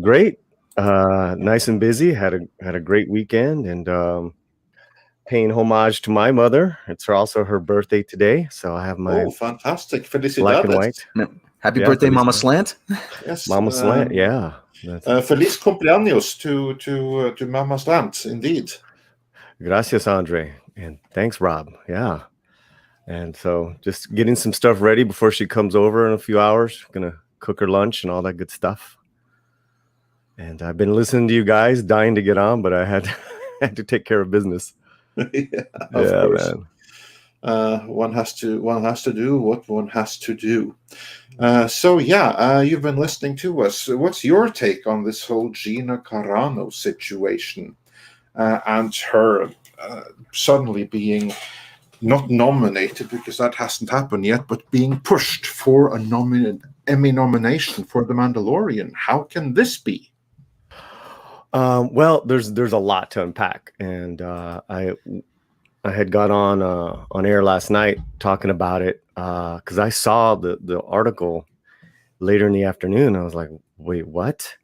Great. Nice and busy. Had a great weekend, and paying homage to my mother. It's also her birthday today, so I have my fantastic! Black and white. Happy birthday, Mama Slant. Yes, Mama Slant. Yeah. Feliz cumpleaños to Mama Slant, indeed. Gracias, Andre, and thanks, Rob. Yeah, and so just getting some stuff ready before she comes over in a few hours. Gonna cook her lunch and all that good stuff. And I've been listening to you guys, dying to get on, but I had to take care of business. Of course. Man. one has to do what one has to do. You've been listening to us. What's your take on this whole Gina Carano situation and her suddenly being not nominated, because that hasn't happened yet, but being pushed for a Emmy nomination for The Mandalorian? How can this be? Well, there's a lot to unpack, and I had got on air last night talking about it because I saw the article later in the afternoon. I was like, wait, what?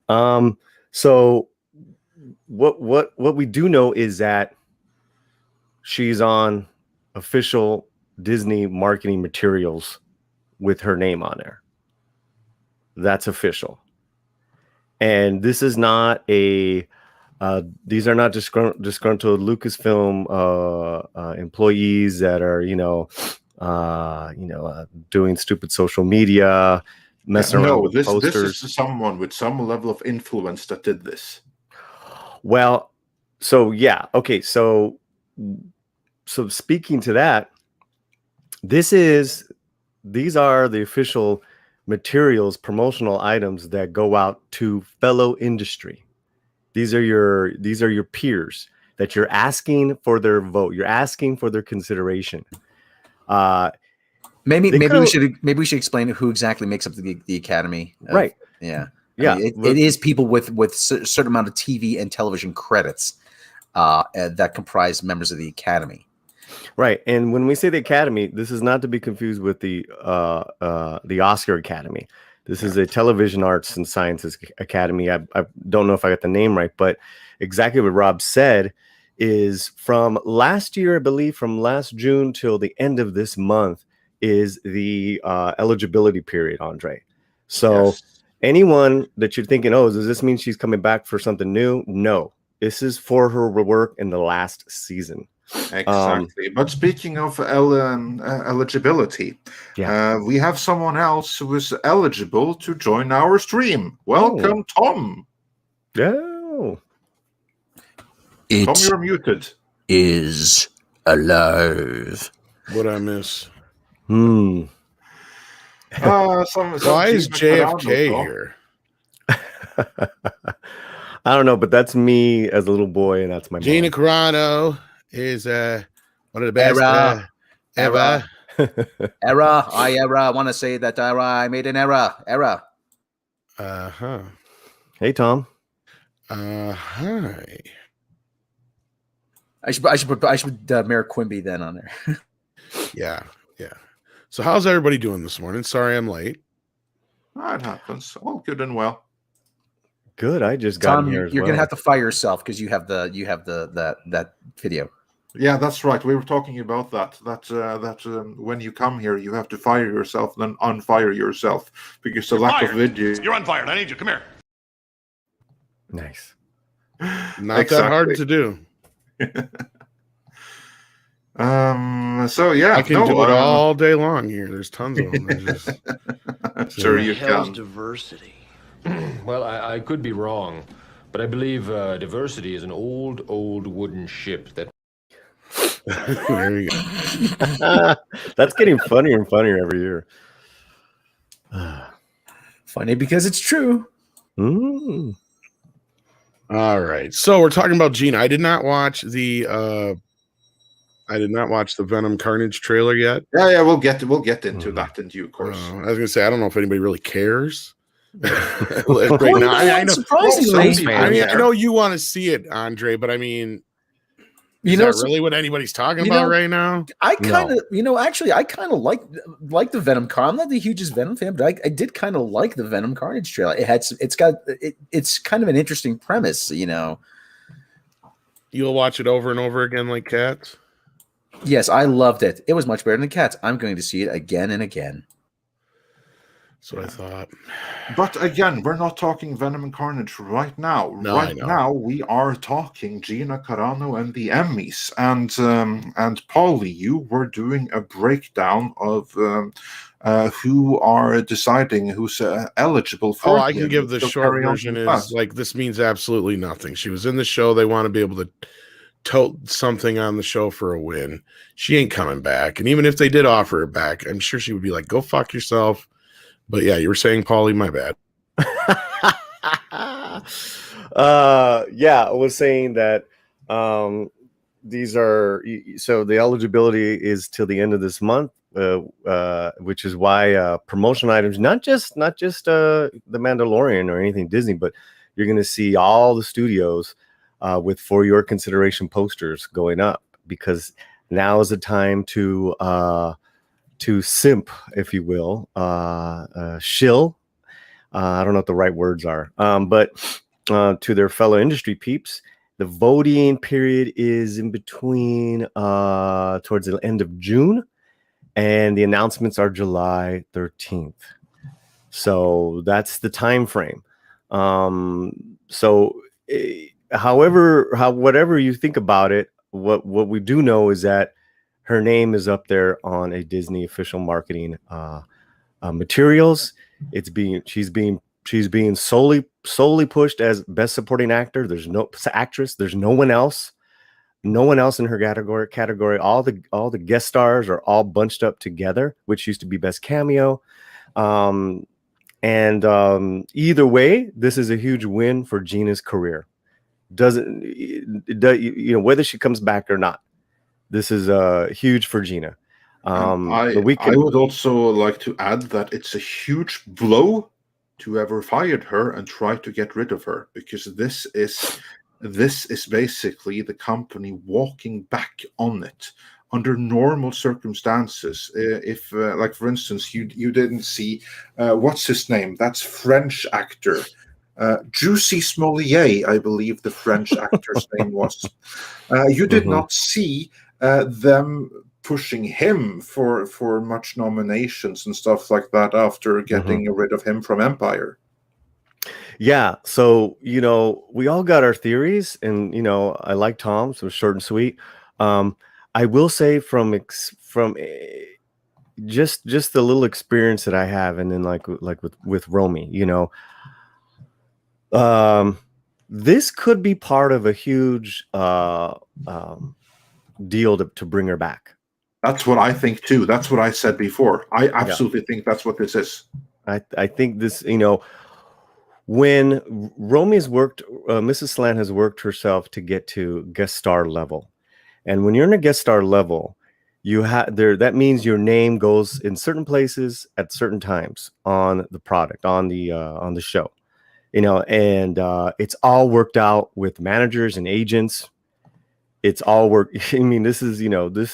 So what we do know is that she's on official Disney marketing materials with her name on there. That's official. And this is not these are not disgruntled Lucasfilm employees that are, doing stupid social media, messing around with posters. This is someone with some level of influence that did this. Well, so yeah, okay, so speaking to that, these are the official materials, promotional items that go out to fellow industry. These are your peers that you're asking for their vote. You're asking for their consideration. Maybe we should explain who exactly makes up the Academy. Right. Yeah. Yeah. I mean, it is people with a certain amount of TV and television credits that comprise members of the Academy. Right. And when we say the Academy, this is not to be confused with the Oscar Academy. This is a Television Arts and Sciences Academy. I don't know if I got the name right, but exactly what Rob said is from last year, I believe, from last June till the end of this month is the eligibility period, Andre. So yes. Anyone that you're thinking, oh, does this mean she's coming back for something new? No, this is for her work in the last season. Exactly. But speaking of eligibility, we have someone else who is eligible to join our stream. Welcome, Tom. Yeah. Tom, you're muted. Is alive. What I miss? Why is JFK here? I don't know, but that's me as a little boy, and that's my Gina mom. Carano is one of the best ever. Error. I want to say that I made an error. Hey, Tom. Hi. I should Mayor Quimby then on there. Yeah. So how's everybody doing this morning? Sorry I'm late. It happens. All good and well. Good. I just got here. You're gonna have to fire yourself because you have that video. Yeah, that's right. We were talking about that when you come here, you have to fire yourself, then unfire yourself because the lack of video. You're unfired. I need you. Come here. Nice. Not that hard to do. I can do it all day long here. There's tons of them. Sure you can. Diversity. Well, I could be wrong, but I believe diversity is an old wooden ship that. There you go. That's getting funnier and funnier every year. Funny because it's true. All right. So we're talking about Gina. I did not watch the Venom Carnage trailer yet. Yeah, we'll get into that in due course. I was gonna say I don't know if anybody really cares. Right now, I know you want to see it, Andre, but I mean, is that really what anybody's talking about right now? I kind of, actually, I kind of like the Venom Carnage. I'm not the hugest Venom fan, but I did kind of like the Venom Carnage trailer. It's kind of an interesting premise, You'll watch it over and over again like Cats? Yes, I loved it. It was much better than Cats. I'm going to see it again and again. That's what I thought. But again, we're not talking Venom and Carnage right now. No, right now, we are talking Gina Carano and the Emmys. And Paulie, you were doing a breakdown of who are deciding who's eligible for. I can give the short version is like this means absolutely nothing. She was in the show. They want to be able told something on the show for a win. She ain't coming back. And even if they did offer her back, I'm sure she would be like, go fuck yourself. But yeah, you were saying, Paulie, my bad. Yeah, I was saying that these are, so the eligibility is till the end of this month, which is why promotion items, not just the Mandalorian or anything Disney, but you're going to see all the studios with for your consideration posters going up, because now is the time to simp, if you will, shill. I don't know what the right words are, but to their fellow industry peeps. The voting period is in between towards the end of June, and the announcements are July 13th. So that's the time frame. Whatever you think about it, what we do know is that her name is up there on a Disney official marketing materials. She's being solely pushed as best supporting actor. There's no actress. There's no one else in her category. All the guest stars are all bunched up together, which used to be best cameo. Either way, this is a huge win for Gina's career. Whether she comes back or not, this is huge for Gina. I would also like to add that it's a huge blow to whoever fired her and tried to get rid of her, because this is basically the company walking back on it under normal circumstances. If like, for instance, you didn't see what's his name? That's French actor. Juicy Smollier, I believe the French actor's name was. You did not see them pushing him for much nominations and stuff like that after getting rid of him from Empire. Yeah, so we all got our theories, and I like Tom, so short and sweet. I will say from just the little experience that I have, and then like with Romy, this could be part of a huge deal to bring her back. That's what I think too. That's what I said before. I absolutely think that's what this is. I think this, when Romy's worked, Mrs. Slant has worked herself to get to guest star level. And when you're in a guest star level, that means your name goes in certain places at certain times on the product, on the show, and it's all worked out with managers and agents. It's all work. I mean, this is,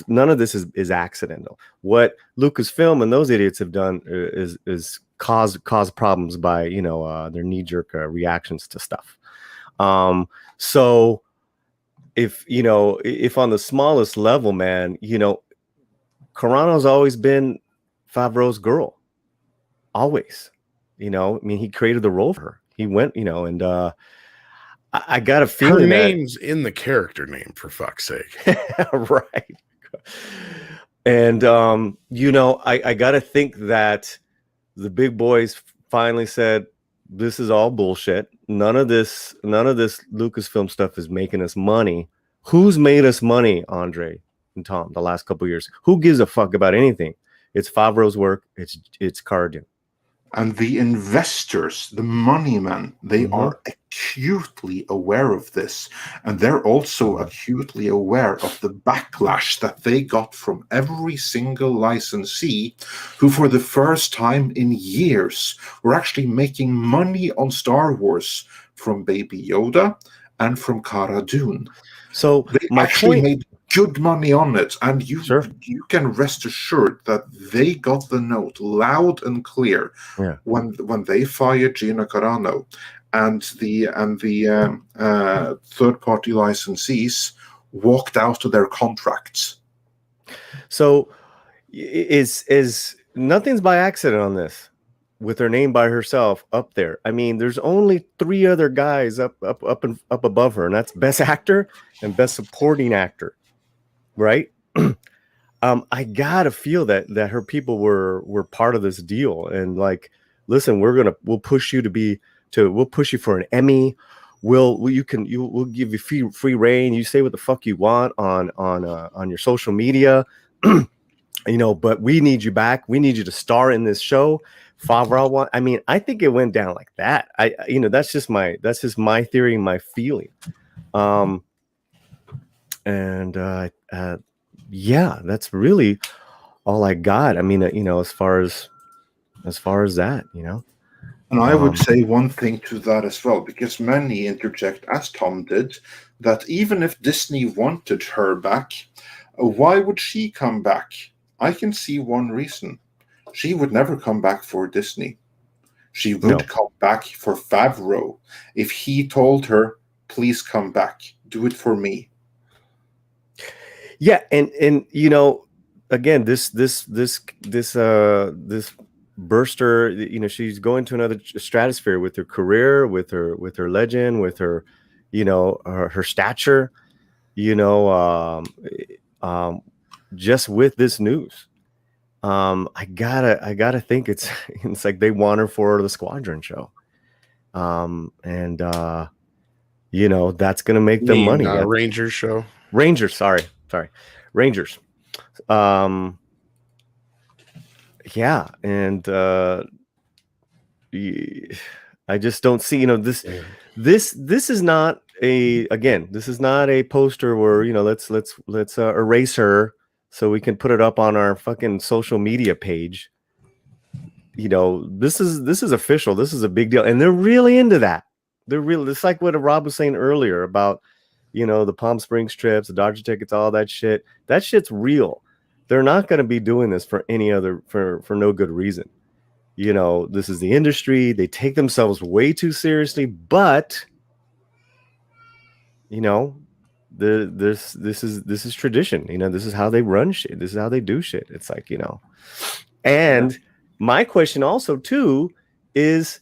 none of this is accidental. What Lucasfilm and those idiots have done is cause problems by, their knee-jerk reactions to stuff. So if on the smallest level, man, Carano's always been Favreau's girl. Always. He created the role for her. He went, and I got a feeling her name's in the character name, for fuck's sake. Right. And I got to think that the big boys finally said, this is all bullshit. None of this Lucasfilm stuff is making us money. Who's made us money, Andre and Tom, the last couple of years? Who gives a fuck about anything? It's Favreau's work. It's Carradine. And the investors, the money men, they are acutely aware of this. And they're also acutely aware of the backlash that they got from every single licensee who, for the first time in years, were actually making money on Star Wars from Baby Yoda and from Cara Dune. So they actually made good money on it, and you can rest assured that they got the note loud and clear when they fired Gina Carano, and the third-party licensees walked out of their contracts. So is nothing's by accident on this, with her name by herself up there. I mean, there's only 3 other guys up above her, and that's Best Actor and Best Supporting Actor. Right. I gotta feel that her people were part of this deal, and like, listen, we'll push you we'll push you for an Emmy. we'll give you free reign. You say what the fuck you want on your social media, but we need you back. We need you to star in this show. Favreau I think it went down like that. That's just my theory, my feeling. That's really all I got. As far as that, And I would say one thing to that as well, because many interject, as Tom did, that even if Disney wanted her back, why would she come back? I can see one reason. She would never come back for Disney. She would come back for Favreau. If he told her, please come back, do it for me. Yeah, and again, this burster, she's going to another stratosphere with her career, with her legend, with her, her stature, just with this news. I gotta think it's like they want her for the Squadron show. That's gonna make them money. Rangers show. Rangers, sorry. Rangers. Yeah, and I just don't see, this is not a poster where, let's erase her so we can put it up on our fucking social media page. This is official. This is a big deal, and they're really into that. It's like what Rob was saying earlier about, the Palm Springs trips, the Dodger tickets, all that shit. That shit's real. They're not going to be doing this for no good reason. This is the industry. They take themselves way too seriously, but this is tradition. This is how they run shit. This is how they do shit. It's like, and my question also too is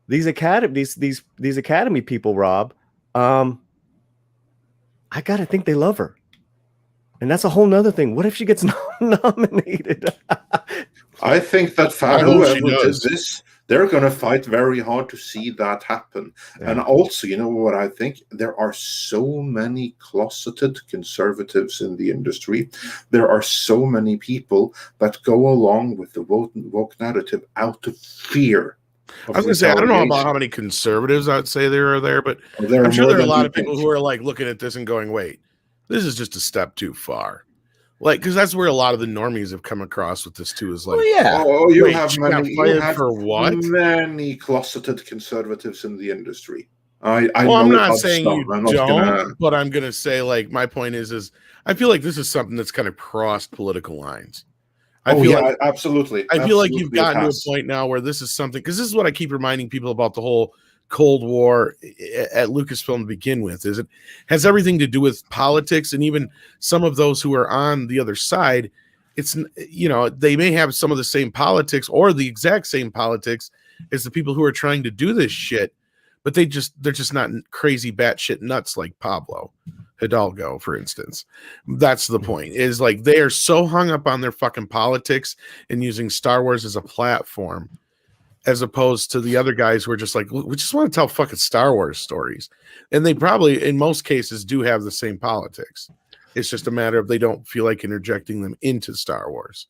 these academy people, Rob, I gotta think they love her. And that's a whole nother thing. What if she gets nominated? I think that whoever does this, they're going to fight very hard to see that happen. Yeah. And also, what I think? There are so many closeted conservatives in the industry. There are so many people that go along with the woke narrative out of fear. I was going to say, I don't know about how many conservatives I'd say there are there, but I'm sure there are a lot of people who are like looking at this and going, wait, this is just a step too far. Like, because that's where a lot of the normies have come across with this too, is like, you have many closeted conservatives in the industry. I'm not saying you don't, but I'm going to say, like, my point is I feel like this is something that's kind of crossed political lines. Absolutely. I feel like you've gotten to a point now where this is something, because this is what I keep reminding people about the whole Cold War at Lucasfilm to begin with, is it has everything to do with politics, and even some of those who are on the other side, it's, they may have some of the same politics or the exact same politics as the people who are trying to do this shit, but they're just not crazy batshit nuts like Pablo Hidalgo, for instance. That's the point, is like they are so hung up on their fucking politics and using Star Wars as a platform, as opposed to the other guys who are just like, we just want to tell fucking Star Wars stories. And they probably, in most cases, do have the same politics. It's just a matter of they don't feel like interjecting them into Star Wars.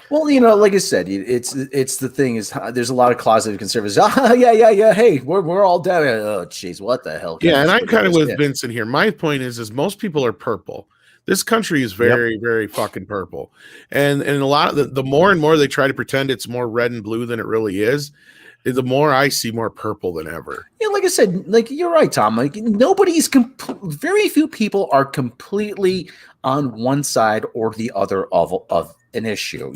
Well, like I said, it's the thing is there's a lot of closeted conservatives. Yeah. Hey, we're all down. Oh, jeez, what the hell? Yeah, and I'm kind of with Vincent here. My point is most people are purple. This country is very, very fucking purple. And a lot of the more and more they try to pretend it's more red and blue than it really is, the more I see more purple than ever. Yeah, like I said, like you're right, Tom. Like very few people are completely on one side or the other of an issue.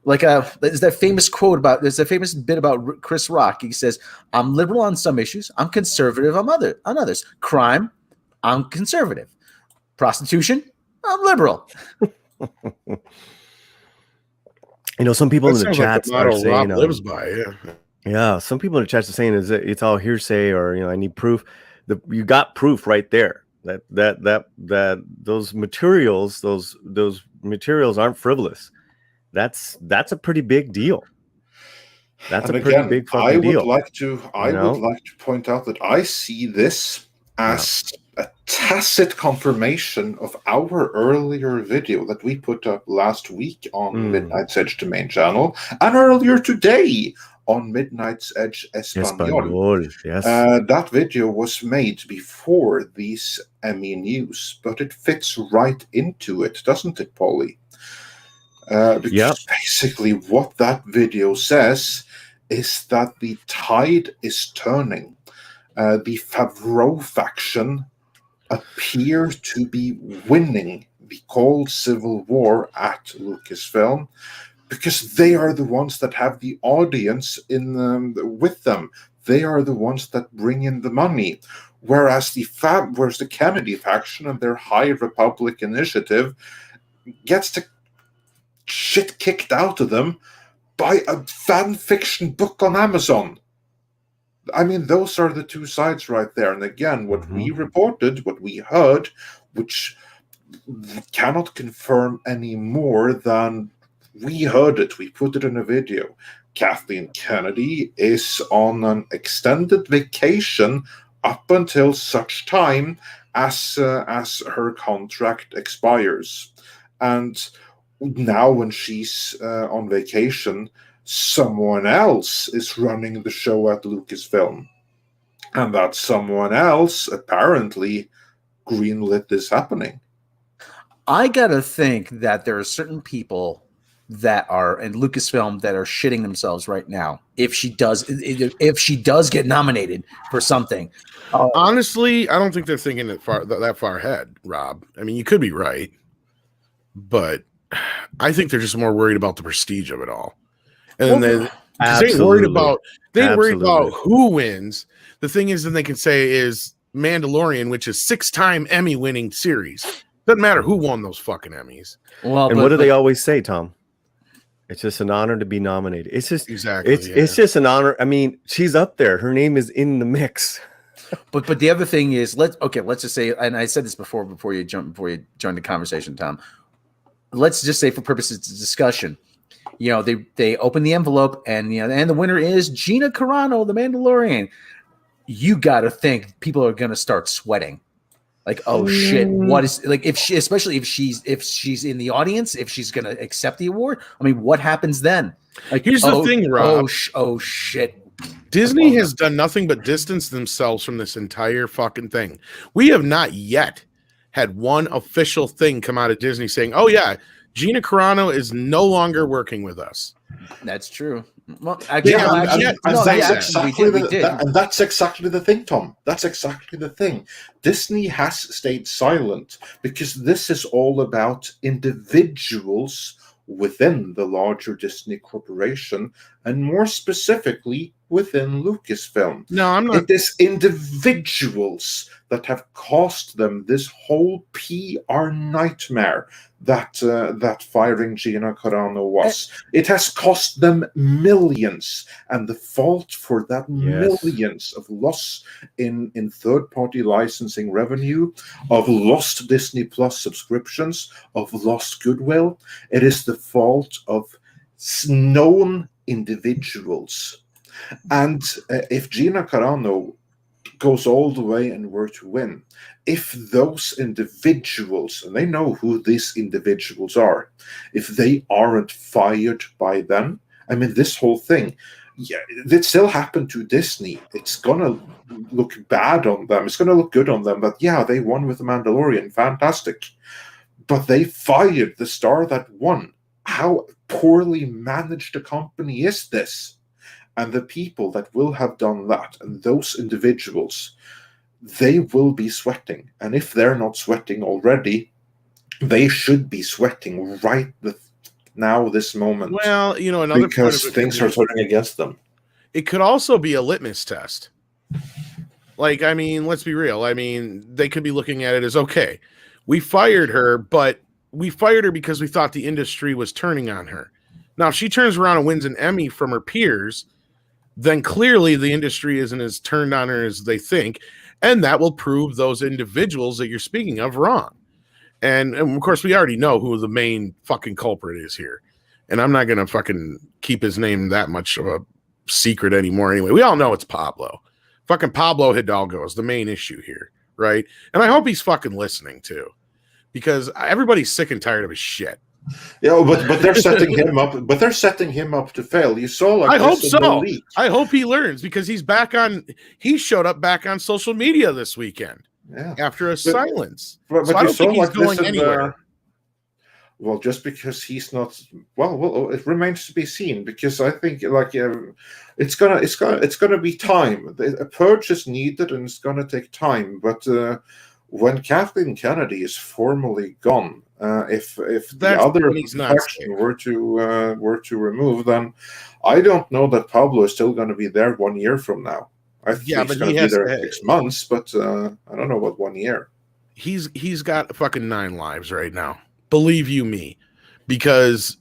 Like there's that famous quote there's a famous bit about Chris Rock. He says, "I'm liberal on some issues. I'm conservative on others. Crime, I'm conservative. Prostitution, I'm liberal." Some people in the chat are saying, Rob lives by, yeah. Some people in the chat are saying is it's all hearsay, or I need proof. You got proof right there that those materials aren't frivolous. That's a pretty big deal. That's And a pretty again, big I fucking would deal. like to point out that I see this as a tacit confirmation of our earlier video that we put up last week on Midnight's Edge, the main channel, and earlier today on Midnight's Edge Espanol. Yes. That video was made before these Emmy news, but it fits right into it, doesn't it, Polly? Because basically what that video says is that the tide is turning. The Favreau faction appear to be winning the cold civil war at Lucasfilm because they are the ones that have the audience with them. They are the ones that bring in the money. Whereas the Kennedy faction and their High Republic initiative gets the shit kicked out of them by a fan fiction book on Amazon. I mean, those are the two sides right there. And again, what we reported, what we heard, which we cannot confirm any more than we heard it. We put it in a video. Kathleen Kennedy is on an extended vacation up until such time as her contract expires. And now when she's on vacation, someone else is running the show at Lucasfilm. And that someone else apparently greenlit this happening. I gotta think that there are certain people that are in Lucasfilm that are shitting themselves right now if she does get nominated for something. Honestly, I don't think they're thinking that far ahead, Rob. I mean, you could be right, but I think they're just more worried about the prestige of it all. And then they ain't worried about who wins. The thing is, then they can say is Mandalorian, which is 6-time Emmy winning series. Doesn't matter who won those fucking Emmys. Well, and what do they always say, Tom? It's just an honor to be nominated. It's just it's just an honor. I mean, she's up there. Her name is in the mix. But the other thing is, let's just say, and I said this before you joined the conversation, Tom. Let's just say, for purposes of discussion, they open the envelope, and and the winner is Gina Carano, the Mandalorian. You got to think people are going to start sweating. Like, oh shit, what is, like, especially if she's in the audience, if she's going to accept the award. I mean, what happens then? Like, here's the thing, Rob. Oh shit. Disney has done nothing but distance themselves from this entire fucking thing. We have not yet had one official thing come out of Disney saying, oh yeah, Gina Carano is no longer working with us. That's true. Well, that's exactly the thing, Tom. That's exactly the thing. Disney has stayed silent because this is all about individuals within the larger Disney corporation, and more specifically within Lucasfilm. No, I'm not. It is individuals that have cost them this whole PR nightmare that firing Gina Carano was. It has cost them millions, and the fault for that millions of loss in third-party licensing revenue, of lost Disney Plus subscriptions, of lost goodwill, it is the fault of known individuals. And if Gina Carano goes all the way and were to win, if those individuals, and they know who these individuals are, if they aren't fired by them, I mean, this whole thing, it still happened to Disney. It's going to look bad on them. It's going to look good on them, but yeah, they won with The Mandalorian. Fantastic. But they fired the star that won. How poorly managed a company is this? And the people that will have done that, and those individuals, they will be sweating. And if they're not sweating already, they should be sweating right now, this moment. Well, another because point of things are turning against them. It could also be a litmus test. Like, I mean, let's be real. I mean, they could be looking at it as, okay, we fired her, but we fired her because we thought the industry was turning on her. Now, if she turns around and wins an Emmy from her peers, then clearly the industry isn't as turned on her as they think, and that will prove those individuals that you're speaking of wrong. And of course, we already know who the main fucking culprit is here, and I'm not going to fucking keep his name that much of a secret anymore anyway. We all know it's Pablo. Fucking Pablo Hidalgo is the main issue here, right? And I hope he's fucking listening too, because everybody's sick and tired of his shit. Yeah, but they're setting him up. But they're setting him up to fail. You saw, like, I hope so. Elite. I hope he learns, because he's back on. He showed up back on social media this weekend after a silence. But so I don't think he's going anywhere. Well, just because he's not, well, it remains to be seen. Because I think, like, it's gonna be time. A purge is needed, and it's gonna take time. But when Kathleen Kennedy is formally gone, if the other faction were to remove, then I don't know that Pablo is still going to be there 1 year from now. I think he's going to be there 6 months, but I don't know about 1 year. He's got fucking 9 lives right now. Believe you me, because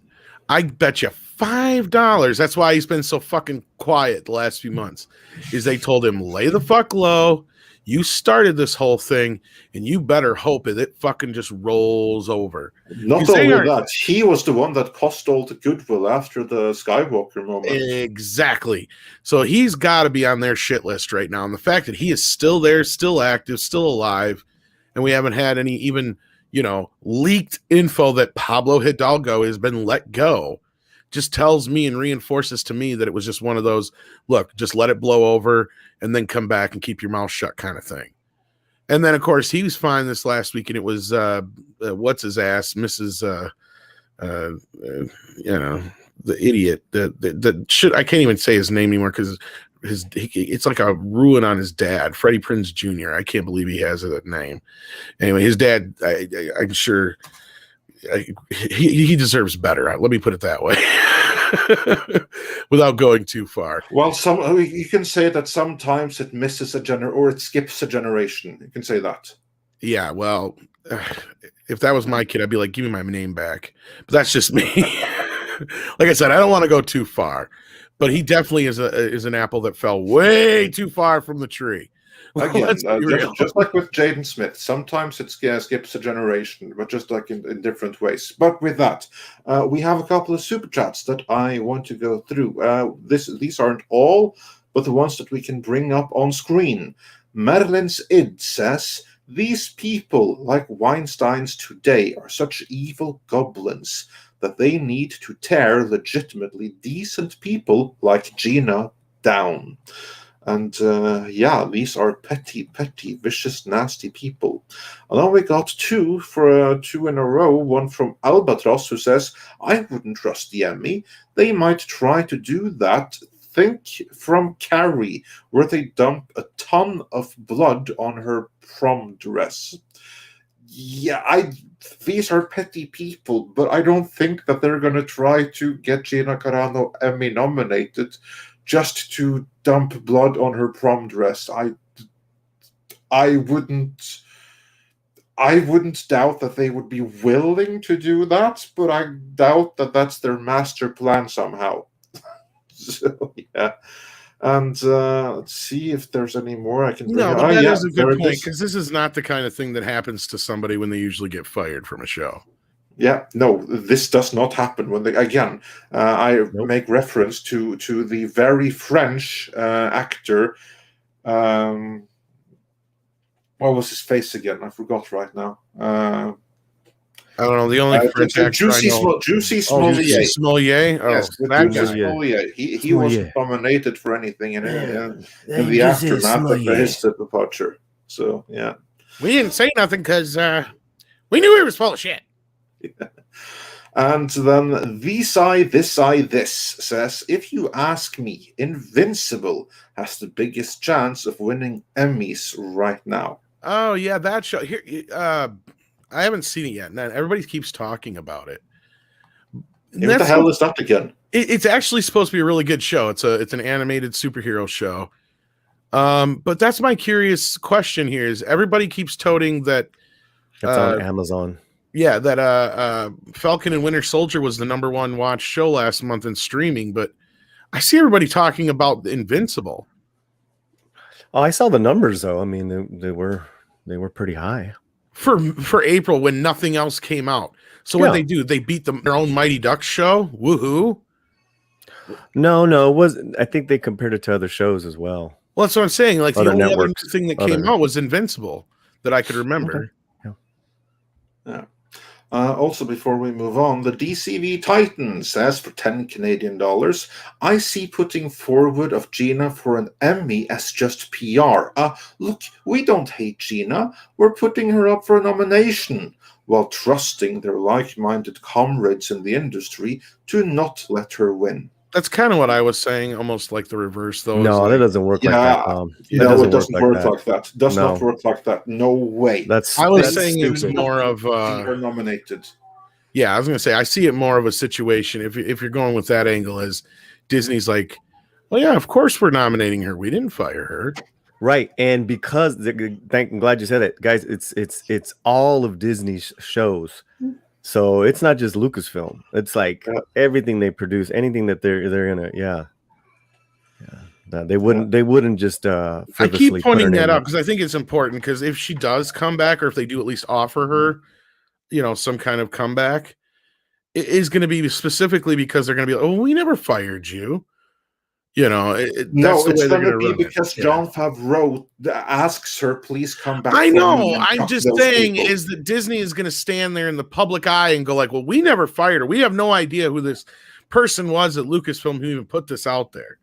I bet you $5. That's why he's been so fucking quiet the last few months. Is they told him, lay the fuck low. You started this whole thing, and you better hope it fucking just rolls over. Not only that, he was the one that cost all the goodwill after the Skywalker moment. Exactly. So he's got to be on their shit list right now. And the fact that he is still there, still active, still alive, and we haven't had any even, leaked info that Pablo Hidalgo has been let go, just tells me and reinforces to me that it was just one of those, look, just let it blow over and then come back and keep your mouth shut kind of thing. And then, of course, he was fine this last week, and it was, what's his ass, Mrs. The idiot that should, I can't even say his name anymore because it's like a ruin on his dad, Freddie Prinze Jr. I can't believe he has that name. Anyway, his dad, I'm sure he deserves better. Let me put it that way. Without going too far. Well, you can say that sometimes it misses or it skips a generation. You can say that. Yeah, well, if that was my kid, I'd be like, give me my name back. But that's just me. Like I said, I don't want to go too far, but he definitely is an apple that fell way too far from the tree. Again, just like with Jaden Smith, sometimes it skips a generation, but just like in different ways. But with that, we have a couple of super chats that I want to go through. These aren't all, but the ones that we can bring up on screen. Merlin's Id says, these people, like Weinstein's today, are such evil goblins that they need to tear legitimately decent people like Gina down. And these are petty, vicious, nasty people. And then we got two in a row. One from Albatross, who says, I wouldn't trust the Emmy. They might try to do that. Think from Carrie, where they dump a ton of blood on her prom dress. Yeah, these are petty people, but I don't think that they're going to try to get Gina Carano Emmy nominated just to dump blood on her prom dress. I wouldn't doubt that they would be willing to do that, but I doubt that that's their master plan somehow. So yeah. And let's see if there's any more I can bring up. That is a good point, because this is not the kind of thing that happens to somebody when they usually get fired from a show. Yeah, no, this does not happen when they, again, make reference to the very French actor. What was his face again? I forgot right now. I don't know. The only French actor Juicy Smollier. Smollier? Oh, yes, Smollier. He wasn't nominated for anything in the aftermath of his departure. So, yeah. We didn't say nothing because we knew he was full of shit. Yeah. And then this says, if you ask me, Invincible has the biggest chance of winning Emmys right now. Oh yeah, that show. Here, I haven't seen it yet. And everybody keeps talking about it. What the hell is that again? It's actually supposed to be a really good show. It's an animated superhero show. But that's my curious question here. Is everybody keeps toting that it's on Amazon. Yeah, that Falcon and Winter Soldier was the #1 watched show last month in streaming, but I see everybody talking about Invincible. Oh, I saw the numbers though. I mean, they were pretty high for April when nothing else came out. So what they do? They beat their own Mighty Ducks show. Woohoo! No, it was. I think they compared it to other shows as well. Well, that's what I'm saying. Like the Other only other networks, thing that came other- out was Invincible that I could remember. Okay. Yeah. Also, before we move on, the DCV Titan says for 10 Canadian dollars, I see putting forward of Gina for an Emmy as just PR. Look, we don't hate Gina. We're putting her up for a nomination while trusting their like-minded comrades in the industry to not let her win. That's kind of what I was saying, almost like the reverse, though. No, is that like, doesn't work like that, Tom. No, That it doesn't work like that. Does No. not work like that. No way. I was that's saying it's stupid. more of You're nominated. yeah, I was gonna say I see it more of a situation if you're going with that angle as Disney's like, well, yeah, of course we're nominating her. We didn't fire her. Right, and because I'm glad you said it, guys. It's all of Disney's shows, so it's not just Lucasfilm. It's like everything they produce, anything that they're gonna, yeah. No, they wouldn't just. I frivolously keep put pointing her that name out up. because I think it's important. Because if she does come back, or if they do at least offer her, some kind of comeback, it is going to be specifically because they're going to be like, oh, we never fired you. No, that's it's going to be run it. because Jon Favreau asks her, please come back. I for know. me and I'm fuck just those saying people. is that Disney is going to stand there in the public eye and go like, well, we never fired her. We have no idea who this person was at Lucasfilm who even put this out there.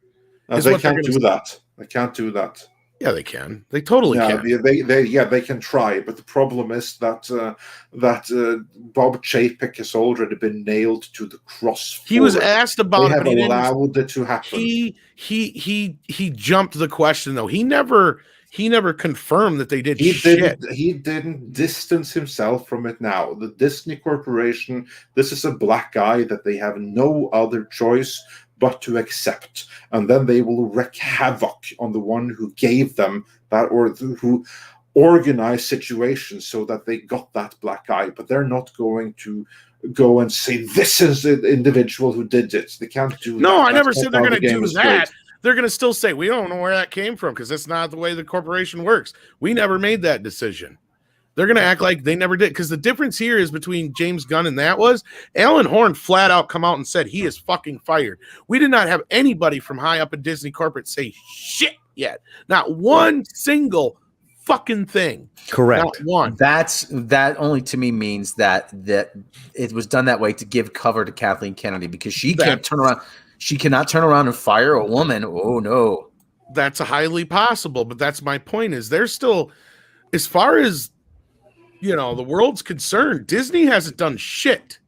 They can't do that. They can't do that. Yeah, they can. They totally can. They can try, but the problem is that Bob Chapek has already been nailed to the cross. He was asked about they it, have but he allowed it to happen. He jumped the question though. He never confirmed that they did shit. He didn't distance himself from it now. The Disney Corporation, this is a black eye that they have no other choice but to accept. And then they will wreak havoc on the one who gave them that, or who organized situations so that they got that black eye. But they're not going to go and say, this is the individual who did it. They can't do that. No, I That's never not said they're how going the to game do is that. played. They're going to still say, we don't know where that came from because that's not the way the corporation works. We never made that decision. They're going to act like they never did. Because the difference here is between James Gunn and that was Alan Horn flat out come out and said he is fucking fired. We did not have anybody from high up in Disney corporate say shit yet. Not one single fucking thing. Correct. Not one. That only to me means that it was done that way to give cover to Kathleen Kennedy because she can't turn around. She cannot turn around and fire a woman. Oh no. That's highly possible, but that's my point is they're still, as far as the world's concerned, Disney hasn't done shit.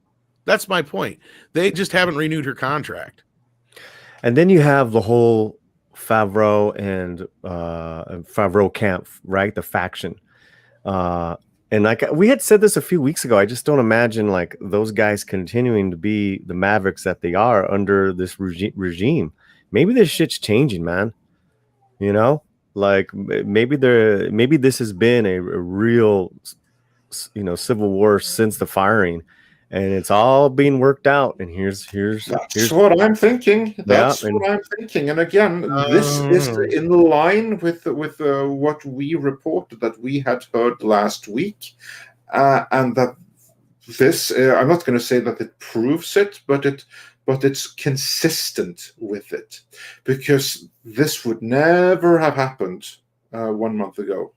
That's my point. They just haven't renewed her contract. And then you have the whole Favreau and Favreau camp, right? The faction. And like we had said this a few weeks ago, I just don't imagine like those guys continuing to be the mavericks that they are under this regime. Maybe this shit's changing, man. Like maybe this has been a real civil war since the firing, and it's all being worked out. And here's what I'm thinking. That's and what I'm thinking. And again, this is in line with what we reported that we had heard last week, and that this I'm not going to say that it proves it, but it's consistent with it, because this would never have happened 1 month ago.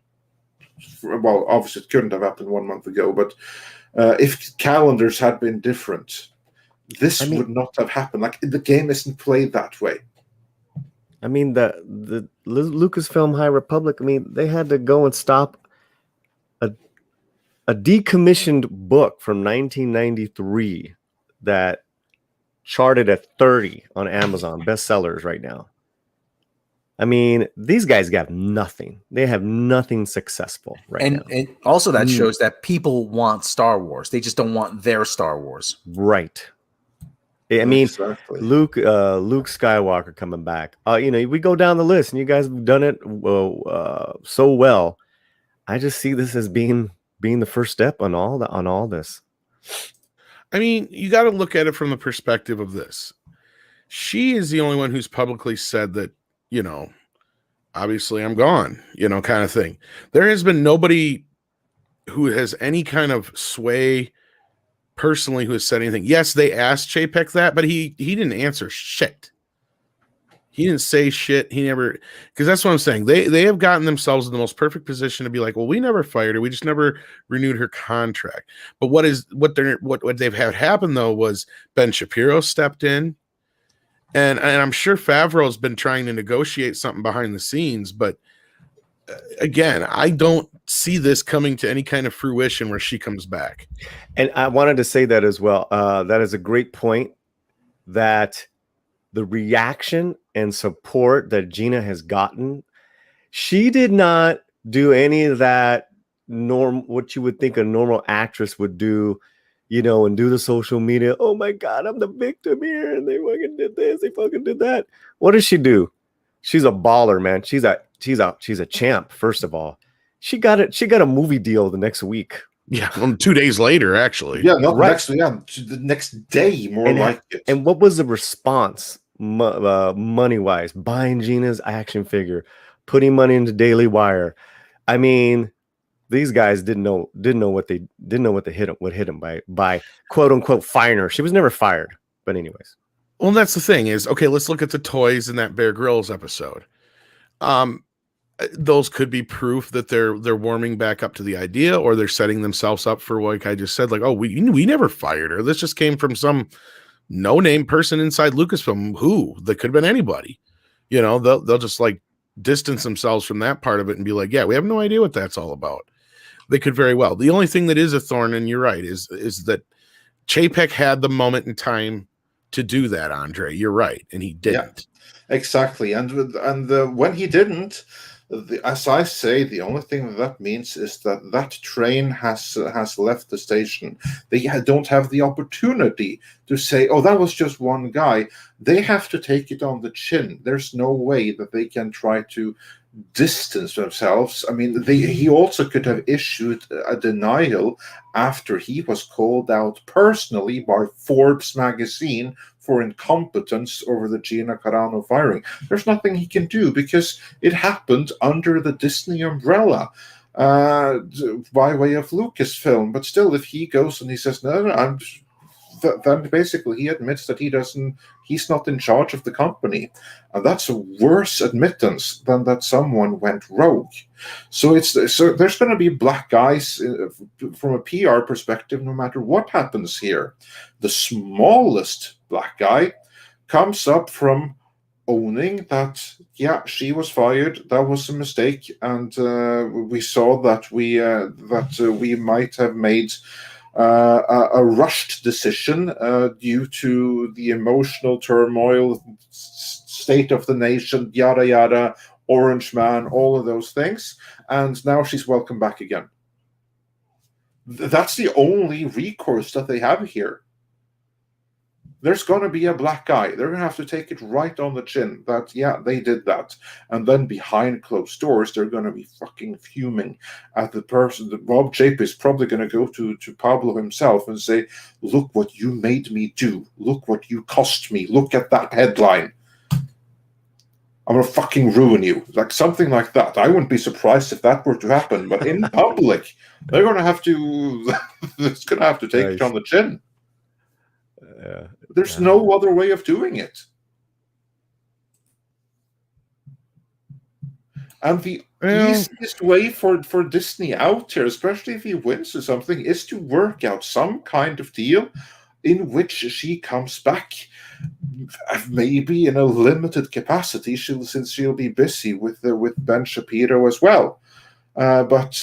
Well, obviously it couldn't have happened 1 month ago, but if calendars had been different, this would not have happened. Like, the game isn't played that way. I mean, the Lucasfilm High Republic, I mean, they had to go and stop a decommissioned book from 1993 that charted at 30 on Amazon bestsellers right now. I mean, these guys got nothing. They have nothing successful right now. And also that shows that people want Star Wars. They just don't want their Star Wars. Right. I mean, exactly. Luke Skywalker coming back. We go down the list, and you guys have done it so well. I just see this as being the first step on all this. I mean, you got to look at it from the perspective of this. She is the only one who's publicly said that, obviously I'm gone, kind of thing. There has been nobody who has any kind of sway personally who has said anything. Yes, they asked Chapek that, but he didn't answer shit. He didn't say shit. He never, because that's what I'm saying. They have gotten themselves in the most perfect position to be like, well, we never fired her. We just never renewed her contract. But what they've had happen though was Ben Shapiro stepped in, and I'm sure Favreau's been trying to negotiate something behind the scenes, but again, I don't see this coming to any kind of fruition where she comes back. And I wanted to say that as well. That is a great point, that the reaction and support that Gina has gotten, she did not do any of that what you would think a normal actress would do, and do the social media. Oh my God, I'm the victim here. And they fucking did this. They fucking did that. What does she do? She's a baller, man. She's a champ. First of all, she got a movie deal the next week. Yeah, 2 days later, actually. Yeah, not right. The next day, more like it. And what was the response, money wise? Buying Gina's action figure, putting money into Daily Wire. I mean, these guys didn't know what hit them by quote unquote firing her. She was never fired, but anyways. Well, that's the thing is, okay, let's look at the toys in that Bear Grylls episode. Those could be proof that they're warming back up to the idea, or they're setting themselves up for, like I just said, like, oh, we never fired her. This just came from some no-name person inside Lucasfilm. Who? That could have been anybody. They'll just like distance themselves from that part of it and be like, yeah, we have no idea what that's all about. They could very well. The only thing that is a thorn, and you're right, is that Chapek had the moment in time to do that, Andre. You're right, and he didn't. Yeah, exactly. And when he didn't, as I say, the only thing that means is that train has left the station. They don't have the opportunity to say, oh, that was just one guy. They have to take it on the chin. There's no way that they can try to distance themselves. I mean, he also could have issued a denial after he was called out personally by Forbes magazine for incompetence over the Gina Carano firing. There's nothing he can do because it happened under the Disney umbrella by way of Lucasfilm. But still, if he goes and he says, no, then basically he admits that he's not in charge of the company. And that's a worse admittance than that someone went rogue. So there's going to be black guys from a PR perspective, no matter what happens here. The smallest black guy comes up from owning that, yeah, she was fired. That was a mistake. And we saw that we might have made a rushed decision due to the emotional turmoil, state of the nation, yada yada, Orange Man, all of those things, and now she's welcome back again. That's the only recourse that they have here. There's going to be a black guy. They're going to have to take it right on the chin that, yeah, they did that. And then behind closed doors, they're going to be fucking fuming at the person. Bob Chapek is probably going to go to Pablo himself and say, look what you made me do. Look what you cost me. Look at that headline. I'm going to fucking ruin you. Like something like that. I wouldn't be surprised if that were to happen. But in public, they're going to have to, it's going to have to take it on the chin. There's no other way of doing it. And the easiest way for Disney out here, especially if he wins or something, is to work out some kind of deal in which she comes back, maybe in a limited capacity, since she'll be busy with Ben Shapiro as well. But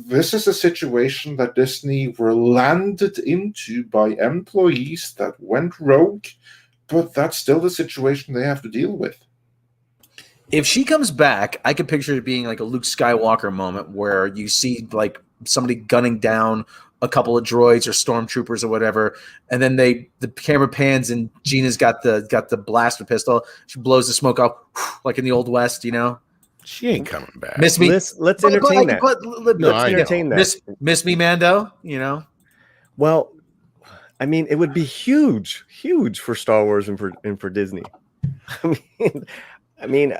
this is a situation that Disney were landed into by employees that went rogue, but that's still the situation they have to deal with. If she comes back, I could picture it being like a Luke Skywalker moment where you see like somebody gunning down a couple of droids or stormtroopers or whatever, and then the camera pans and Gina's got the blaster pistol. She blows the smoke off like in the Old West, She ain't coming back. Miss me. Let's entertain that. Let's entertain that. Miss me, Mando. Well, I mean, it would be huge for Star Wars and for Disney. I mean,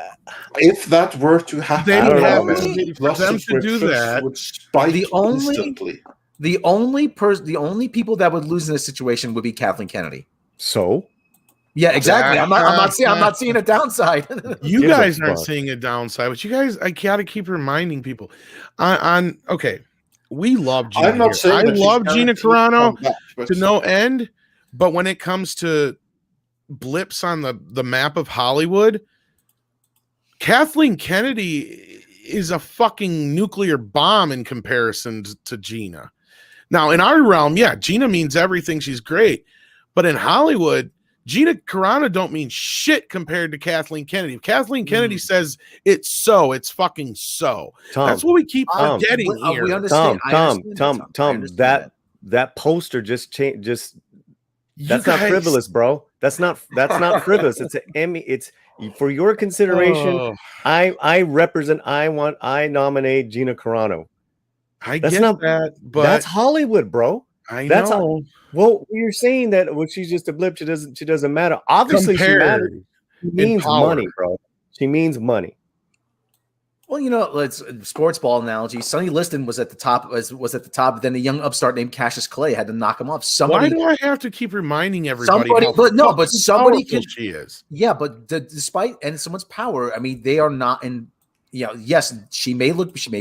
if that were to happen, they don't have know, for them to do that. Would spike instantly. The only people that would lose in this situation would be Kathleen Kennedy. So Yeah, exactly. I'm not seeing a downside. You Gives a guys aren't fuck. seeing a downside, but you guys, I gotta keep reminding people. Okay, we love Gina. I'm not here. saying I that she's love Gina guaranteed to Carano come back, but to no end, but when it comes to blips on the map of Hollywood, Kathleen Kennedy is a fucking nuclear bomb in comparison to Gina. Now, in our realm, yeah, Gina means everything. She's great. But in Hollywood, Gina Carano don't mean shit compared to Kathleen Kennedy. If Kathleen Kennedy says it's so, it's fucking so. Tom, That's what we keep forgetting we here. understand. Tom, that poster just changed. That's not guys- frivolous, bro. That's not frivolous. It's an Emmy. It's for your consideration. Oh, I nominate Gina Carano. I That's get not- that, but That's Hollywood, bro. I that's know. Well, you're saying that she's just a blip. She doesn't matter. Obviously, she matters. Compared She means power. money, bro. She means money. Well, let's sports ball analogy. Sonny Liston was at the top. Was at the top. Then a young upstart named Cassius Clay had to knock him off. Why do I have to keep reminding everybody? Somebody, how but fucking somebody powerful can. She is. Yeah, but despite and someone's power, I mean, they are not in. Yes, she may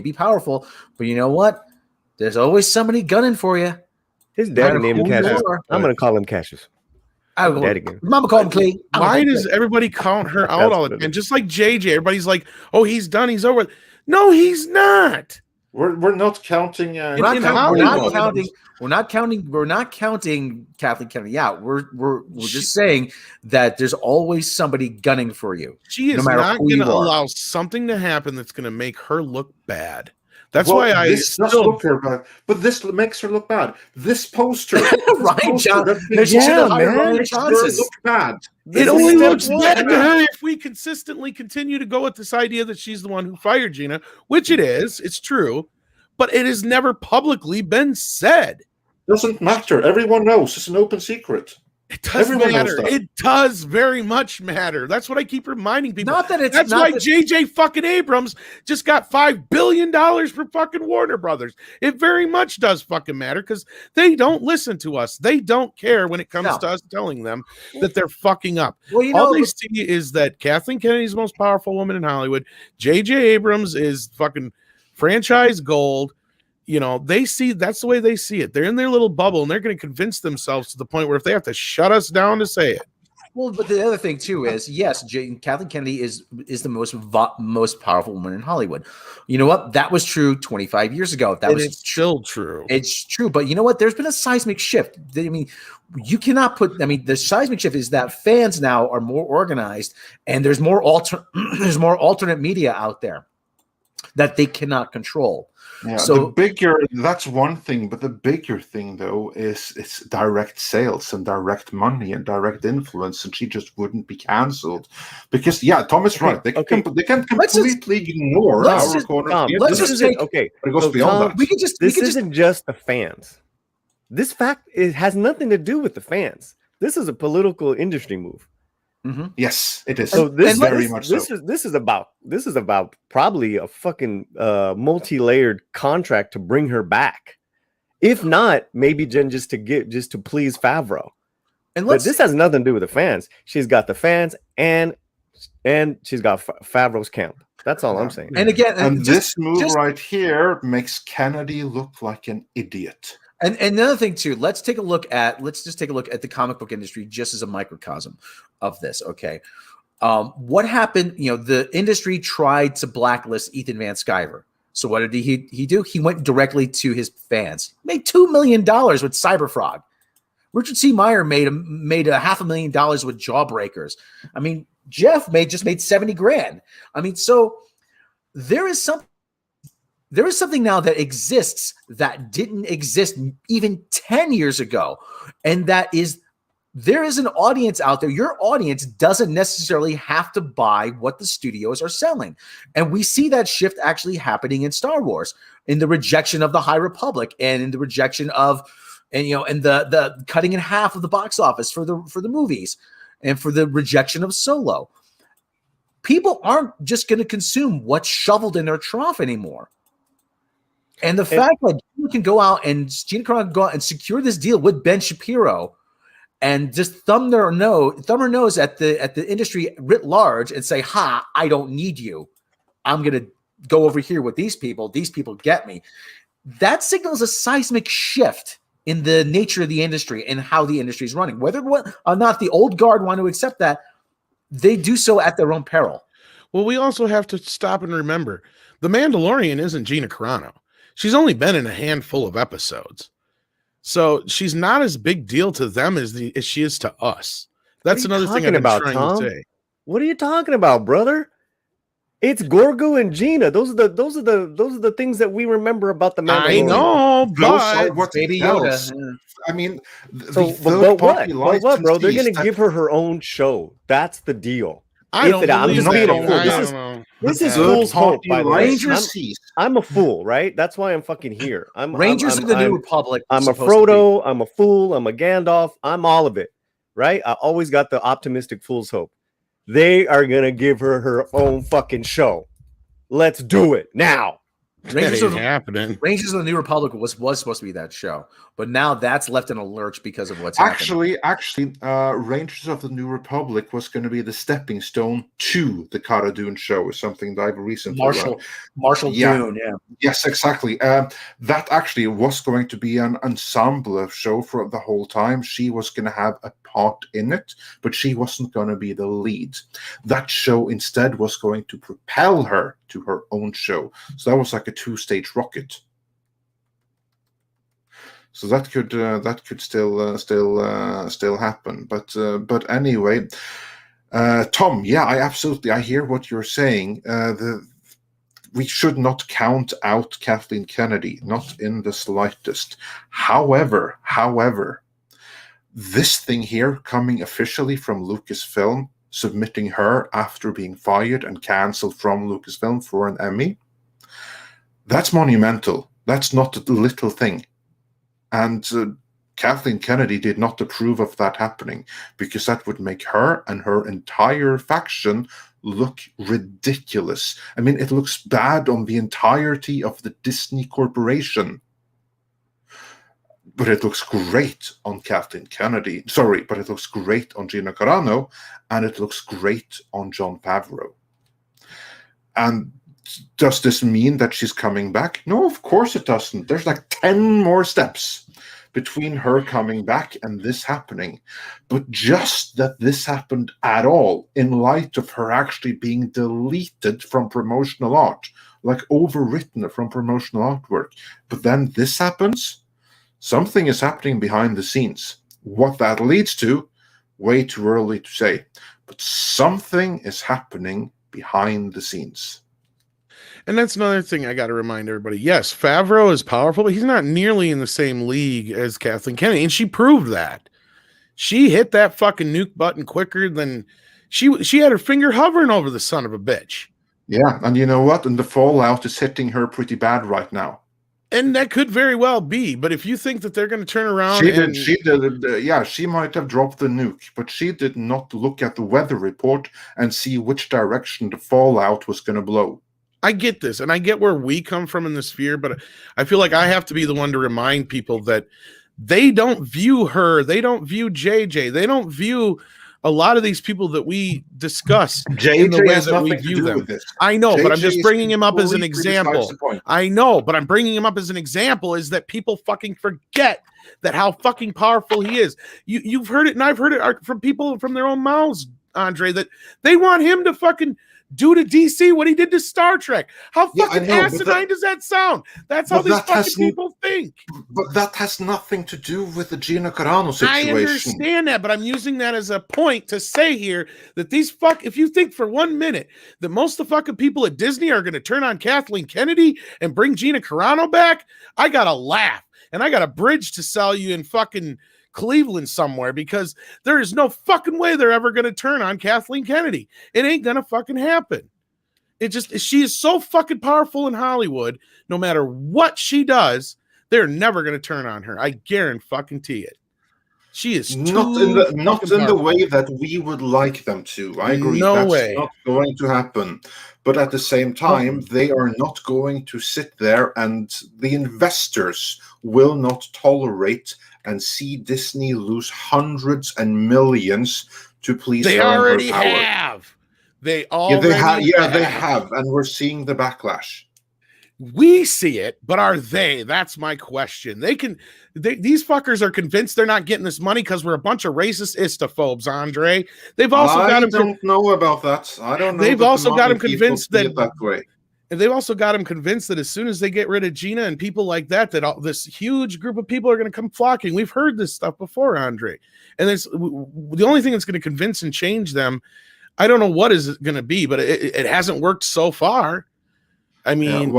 be powerful, but you know what? There's always somebody gunning for you. His daddy named him who you Cassius. are. I'm gonna call him Cassius. Daddy game. Mama called him Clay. Why does everybody count her out That's all what the it time? Just like JJ, everybody's like, "Oh, he's done. He's over." No, he's not. we're not counting. We're In not Hollywood. counting. We're not counting Kathleen Kennedy out. We're just saying that there's always somebody gunning for you. She is no matter not who going to you are. allow something to happen that's going to make her look bad. That's Well, why I this does still look her bad, but this makes her look bad. This poster, Ryan Johnson. that She should have Yeah, hired man. Ryan makes her Johnson. look bad. it only step looks one. bad to her if we consistently continue to go with this idea that she's the one who fired Gina, which it is. It's true, but it has never publicly been said. Doesn't matter. Everyone knows. It's an open secret. It does Everyone knows matter. that. It does very much matter. That's what I keep reminding people. Not that it's That's not why that- JJ fucking Abrams just got $5 billion for fucking Warner Brothers. It very much does fucking matter because they don't listen to us. They don't care when it comes No. to us telling them that they're fucking up. Well, All they see is that Kathleen Kennedy is the most powerful woman in Hollywood. JJ Abrams is fucking franchise gold. They see that's the way they see it. They're in their little bubble and they're going to convince themselves to the point where if they have to shut us down to say it. Well, but the other thing too is yes, Kathleen Kennedy is the most powerful woman in Hollywood. You know what? That was true 25 years ago. It's still true. It's true, but you know what? There's been a seismic shift. I mean, you cannot put. I mean, the seismic shift is that fans now are more organized, and there's more alternate media out there that they cannot control. Yeah, So that's one thing, but the bigger thing though is it's direct sales and direct money and direct influence, and she just wouldn't be cancelled because Tom is right. They can completely ignore our corner. Tom, let's just take- but it goes beyond that. This isn't just the fans. This fact has nothing to do with the fans. This is a political industry move. Mm-hmm. Yes, it is. So this is about probably a fucking multi-layered contract to bring her back. If not, maybe just to please Favreau. But this has nothing to do with the fans. She's got the fans and she's got Favreau's camp. That's all I'm saying. And again, this move right here makes Kennedy look like an idiot. And another thing too, let's just take a look at the comic book industry just as a microcosm of this. Okay. What happened? The industry tried to blacklist Ethan Van Sciver. So what did he do? He went directly to his fans. Made $2 million with Cyberfrog. Richard C. Meyer made $500,000 with Jawbreakers. I mean, Jeff just made 70 grand. I mean, so there is something now that exists that didn't exist even 10 years ago. And that is, there is an audience out there. Your audience doesn't necessarily have to buy what the studios are selling. And we see that shift actually happening in Star Wars, in the rejection of the High Republic and in the rejection of, and the cutting in half of the box office for the movies and for the rejection of Solo. People aren't just going to consume what's shoveled in their trough anymore. And the fact that Gina Carano can go out and secure this deal with Ben Shapiro and just thumb her nose at the industry writ large and say, "Ha, I don't need you. I'm gonna go over here with these people. These people get me." That signals a seismic shift in the nature of the industry and how the industry is running. Whether or not the old guard want to accept that, they do so at their own peril. Well, we also have to stop and remember the Mandalorian isn't Gina Carano. She's only been in a handful of episodes. So she's not as big deal to them as she is to us. That's another thing I've been trying to say. What are you talking about, brother? It's Gorgo and Gina. Those are the things that we remember about the Mandalorian. I know, but what Baby Yoda. Yeah. I mean, but what, bro? They're gonna give her own show. That's the deal. I don't believe that. This is fool's hope, by the way. I'm a fool, right? That's why I'm fucking here. Rangers of the New Republic. I'm a Frodo. I'm a fool. I'm a Gandalf. I'm all of it, right? I always got the optimistic fool's hope. They are gonna give her own fucking show. Let's do it now. Rangers of the New Republic was supposed to be that show, but now that's left in a lurch because of what's happening. Actually, Rangers of the New Republic was going to be the stepping stone to the Cara Dune show, is something that I've recently Marshall Dune, yeah. Yes, exactly. That actually was going to be an ensemble show for the whole time. She was going to have a part in it, but she wasn't going to be the lead. That show instead was going to propel her to her own show. So that was like a 2-stage rocket. So that could still happen. But anyway, Tom, yeah, I hear what you're saying. We should not count out Kathleen Kennedy, not in the slightest. However, this thing here coming officially from Lucasfilm, submitting her after being fired and cancelled from Lucasfilm for an Emmy, that's monumental. That's not a little thing. And Kathleen Kennedy did not approve of that happening, because that would make her and her entire faction look ridiculous. I mean, it looks bad on the entirety of the Disney Corporation. But it looks great on Kathleen Kennedy. Sorry, but it looks great on Gina Carano, and it looks great on Jon Favreau. And does this mean that she's coming back? No, of course it doesn't. There's like 10 more steps between her coming back and this happening. But just that this happened at all, in light of her actually being deleted from promotional art, like overwritten from promotional artwork. But then this happens. Something is happening behind the scenes. What that leads to, way too early to say. But something is happening behind the scenes. And that's another thing I got to remind everybody. Yes, Favreau is powerful, but he's not nearly in the same league as Kathleen Kennedy. And she proved that. She hit that fucking nuke button quicker than she had her finger hovering over the son of a bitch. Yeah, and you know what? And the fallout is hitting her pretty bad right now. And that could very well be, but if you think that they're going to turn around, she might have dropped the nuke, but she did not look at the weather report and see which direction the fallout was going to blow. I get this, and I get where we come from in the sphere, but I feel like I have to be the one to remind people that they don't view her, they don't view JJ, they don't view a lot of these people that we discuss in the way that we view them. I know, but I'm just bringing him up as an example. I know, but I'm bringing him up as an example is that people fucking forget that how fucking powerful he is. You've heard it, and I've heard it from people from their own mouths, Andre, that they want him to fucking do to DC what he did to Star Trek. How fucking asinine does that sound? That's how these fucking people think. But that has nothing to do with the Gina Carano situation. I understand that, but I'm using that as a point to say here that if you think for 1 minute that most of the fucking people at Disney are going to turn on Kathleen Kennedy and bring Gina Carano back, I got to laugh. And I got a bridge to sell you in fucking Cleveland somewhere, because there is no fucking way they're ever going to turn on Kathleen Kennedy. It ain't going to fucking happen. She is so fucking powerful in Hollywood. No matter what she does, they're never going to turn on her. I guarantee it. She is not in the way that we would like them to. I agree. That's not going to happen. But at the same time, they are not going to sit there, and the investors will not tolerate and see Disney lose hundreds and millions to please They her and her already power. have. They already They have, and we're seeing the backlash. We see it, but are they? That's my question. These fuckers are convinced they're not getting this money because we're a bunch of racist istophobes, Andre. They've also got him. I don't know about that. I don't know. They've also got him convinced that way. And they've also got him convinced that as soon as they get rid of Gina and people like that, this huge group of people are going to come flocking. We've heard this stuff before, Andre. And the only thing that's going to convince and change them, I don't know what is it going to be, but it hasn't worked so far. I mean,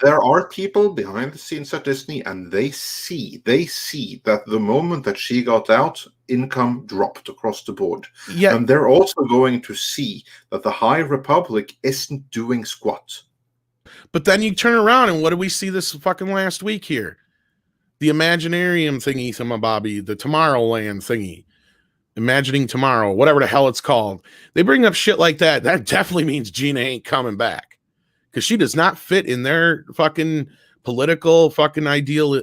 there are people behind the scenes at Disney, and they see that the moment that she got out, income dropped across the board. Yeah. And they're also going to see that the High Republic isn't doing squat. But then you turn around and what do we see this fucking last week here? The Imaginarium thingy, Bobby, the Tomorrowland thingy, Imagining Tomorrow, whatever the hell it's called. They bring up shit like that. That definitely means Gina ain't coming back. Because she does not fit in their fucking political fucking ideals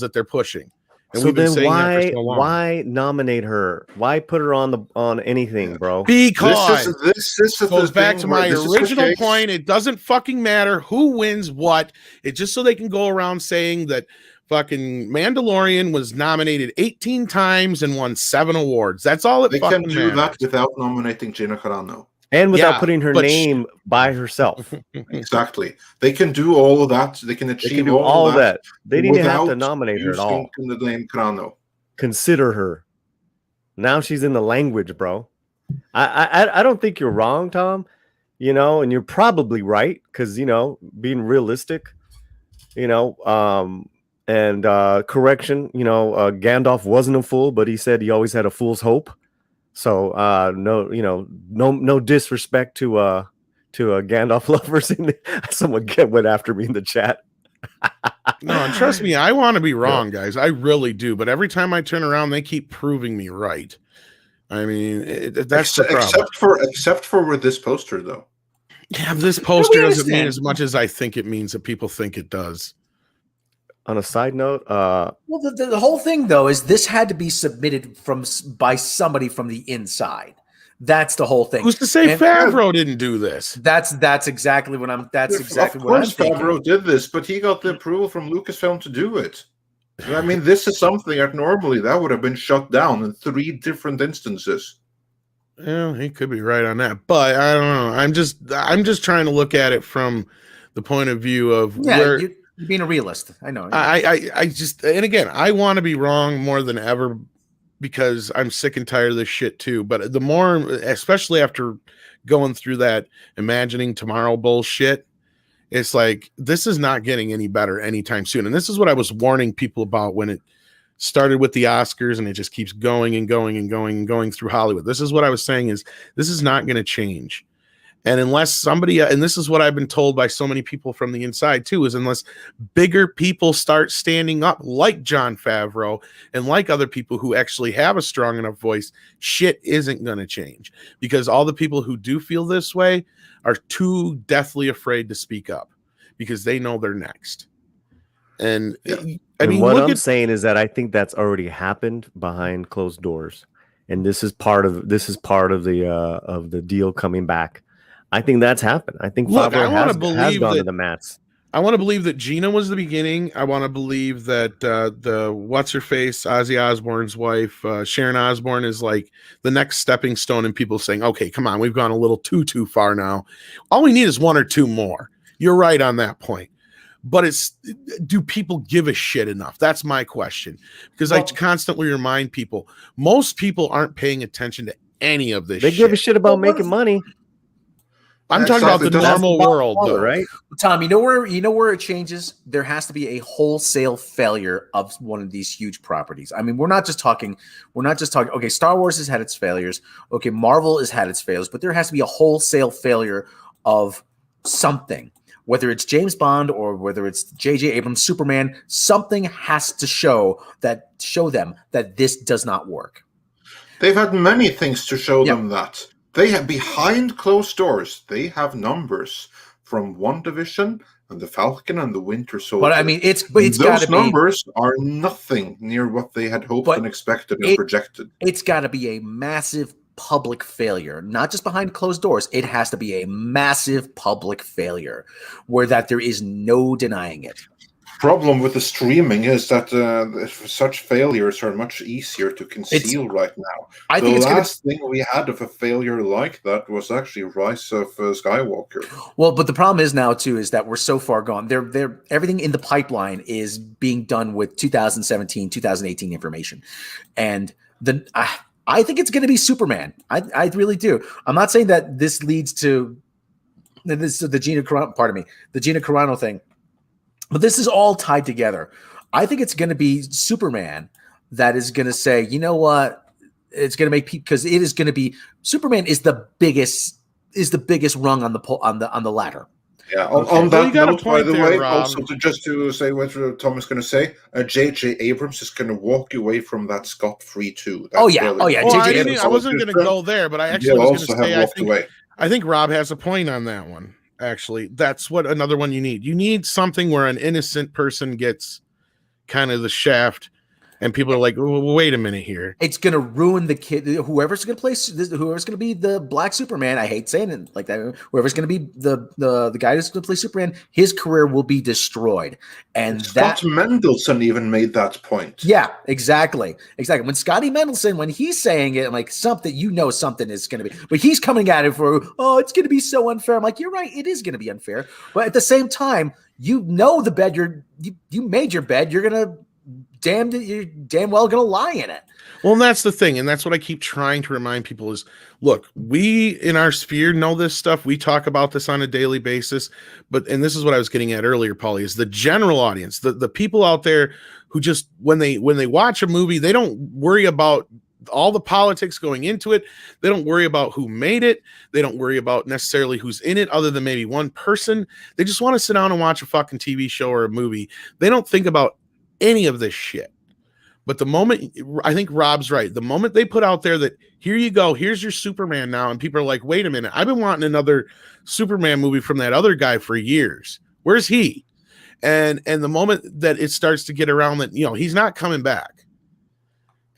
that they're pushing. And so then why nominate her? Why put her on anything, bro? Because this goes back to my original point. It doesn't fucking matter who wins what. It's just so they can go around saying that fucking Mandalorian was nominated 18 times and won 7 awards. That's all they fucking can do matters. that without nominating Gina Carano. And without putting her name by herself. Exactly. They can do all of that. They can achieve all of that. They didn't have to nominate her at all. Using the name Carano. Consider her. Now she's in the language, bro. I don't think you're wrong, Tom. And you're probably right because, being realistic, and correction, Gandalf wasn't a fool, but he said he always had a fool's hope. So no disrespect to Gandalf lovers. Someone went after me in the chat. No, and trust me, I want to be wrong, guys. I really do. But every time I turn around, they keep proving me right. I mean, that's the problem. Except for with this poster, though. Yeah, this poster doesn't mean as much as I think it means that people think it does. On a side note, well, the whole thing though is this had to be submitted by somebody from the inside. That's the whole thing. Who's to say Favreau didn't do this? That's exactly what I'm. That's exactly what I'm thinking. Favreau did this, but he got the approval from Lucasfilm to do it. I mean, this is something that normally that would have been shut down in 3 different instances. Yeah, he could be right on that, but I don't know. I'm just trying to look at it from the point of view of where. You're being a realist. I know. I just, and again, I want to be wrong more than ever because I'm sick and tired of this shit too. But the more, especially after going through that Imagining Tomorrow bullshit, it's like, this is not getting any better anytime soon. And this is what I was warning people about when it started with the Oscars and it just keeps going and going and going and going through Hollywood. This is what I was saying is this is not going to change. And unless somebody, and this is what I've been told by so many people from the inside too, is unless bigger people start standing up like Jon Favreau and like other people who actually have a strong enough voice, shit isn't going to change. Because all the people who do feel this way are too deathly afraid to speak up because they know they're next. And I mean, what I'm saying is that I think that's already happened behind closed doors. And this is part of the deal coming back. I think that's happened. I think Favreau has gone to the mats. I want to believe that Gina was the beginning. I want to believe that the what's-her-face, Ozzy Osbourne's wife, Sharon Osbourne, is like the next stepping stone and people saying, okay, come on, we've gone a little too far now. All we need is 1 or 2 more. You're right on that point. But do people give a shit enough? That's my question. Because I constantly remind people, most people aren't paying attention to any of this shit. They give a shit about making money. I'm talking about the normal world, though, right? Tom, you know where it changes? There has to be a wholesale failure of one of these huge properties. I mean, we're not just talking. Okay, Star Wars has had its failures. Okay, Marvel has had its failures, but there has to be a wholesale failure of something. Whether it's James Bond or whether it's J.J. Abrams' Superman, something has to show them that this does not work. They've had many things to show them that. They have behind closed doors. They have numbers from WandaVision and the Falcon and the Winter Soldier. But I mean, it's those got to be numbers are nothing near what they had hoped and expected and projected. It's got to be a massive public failure, not just behind closed doors. It has to be a massive public failure where that there is no denying it. Problem with the streaming is that such failures are much easier to conceal right now. I think the last thing we had of a failure like that was actually Rise of Skywalker. Well, but the problem is now too is that we're so far gone. They're everything in the pipeline is being done with 2017, 2018 information, and I think it's going to be Superman. I really do. I'm not saying that this leads to the Gina Carano thing. But this is all tied together. I think it's going to be Superman that is going to say, you know what? It's going to make people, because it is going to be Superman is the biggest rung on the ladder. Yeah. On that note, by the way, also to say what Tom is going to say, J.J. Abrams is going to walk away from that scot-free too. Oh yeah. Well, I wasn't going to go there, but I actually was going to say I think Rob has a point on that one. Actually, that's what another one you need. You need something where an innocent person gets kind of the shaft, and people are like, "Wait a minute here." It's going to ruin the kid. Whoever's going to be the Black Superman. I hate saying it like that. Whoever's going to be the guy who's going to play Superman, his career will be destroyed. And Scott Mendelson even made that point. Yeah, exactly. When Scotty Mendelson, when he's saying it, I'm like, something is going to be, but he's coming at it for, it's going to be so unfair. I'm like, you're right, it is going to be unfair. But at the same time, you know the bed you made your bed. You're gonna you're damn well gonna lie in it. Well, and that's the thing, and that's what I keep trying to remind people is, look, we in our sphere know this stuff. We talk about this on a daily basis, and this is what I was getting at earlier, Paulie, is the general audience, the people out there who just when they watch a movie, they don't worry about all the politics going into it. They don't worry about who made it. They don't worry about necessarily who's in it, other than maybe one person. They just want to sit down and watch a fucking TV show or a movie. They don't think about any of this shit. But the moment, I think Rob's right, the moment they put out there that here you go, here's your Superman now, and people are like, wait a minute, I've been wanting another Superman movie from that other guy for years. Where's he? And the moment that it starts to get around that, he's not coming back.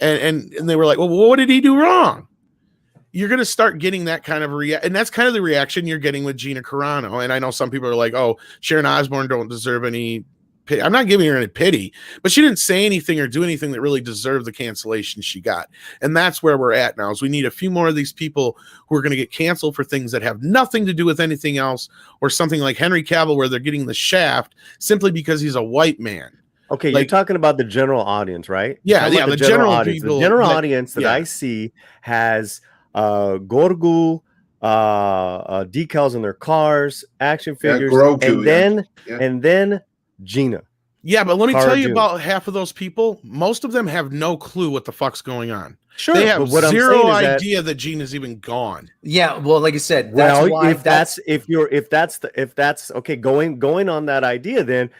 And they were like, well, what did he do wrong? You're going to start getting that kind of and that's kind of the reaction you're getting with Gina Carano. And I know some people are like, oh, Sharon Osbourne don't deserve any pity. I'm not giving her any pity, but she didn't say anything or do anything that really deserved the cancellation she got. And that's where we're at now, is we need a few more of these people who are going to get canceled for things that have nothing to do with anything else, or something like Henry Cavill where they're getting the shaft simply because he's a white man. Okay, you're talking about the general audience, right? Yeah, the general audience. The general audience that I see has Gorgu decals on their cars, action figures, Grogu, and then Gina. Yeah, but let me tell you about half of those people. Most of them have no clue what the fuck's going on. Sure, they have zero idea that Gina's even gone. Yeah, well, like I said, if that's okay, going on that idea, then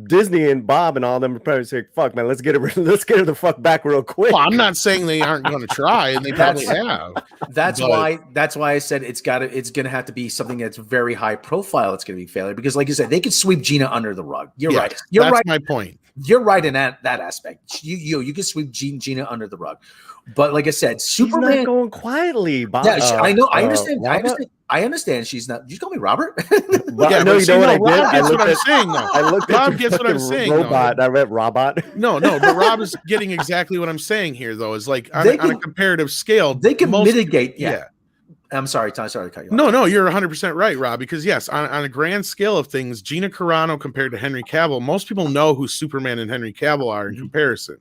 Disney and Bob and all of them are probably saying, "Fuck, man, let's get her the fuck back real quick." Well, I'm not saying they aren't going to try, and they probably have. That's why I said it's going to have to be something that's very high profile. It's going to be failure, because, like you said, they could sweep Gina under the rug. You're right. You're right. My point. You're right in that aspect. You can sweep Gina under the rug, but like I said, Superman, she's not going quietly. Bob. Yeah, I know. I understand. I understand. She's not. Did you call me Robert? Yeah, no, you know what I did? Rob gets what I'm saying, though. I looked Rob at gets what I'm saying. Robot. I read robot. No, but Rob is getting exactly what I'm saying here, though. Is like on a comparative scale, they can mitigate. Yeah. I'm sorry, Tom. Sorry to cut you off. No, you're 100% right, Rob. Because yes, on a grand scale of things, Gina Carano compared to Henry Cavill, most people know who Superman and Henry Cavill are in comparison.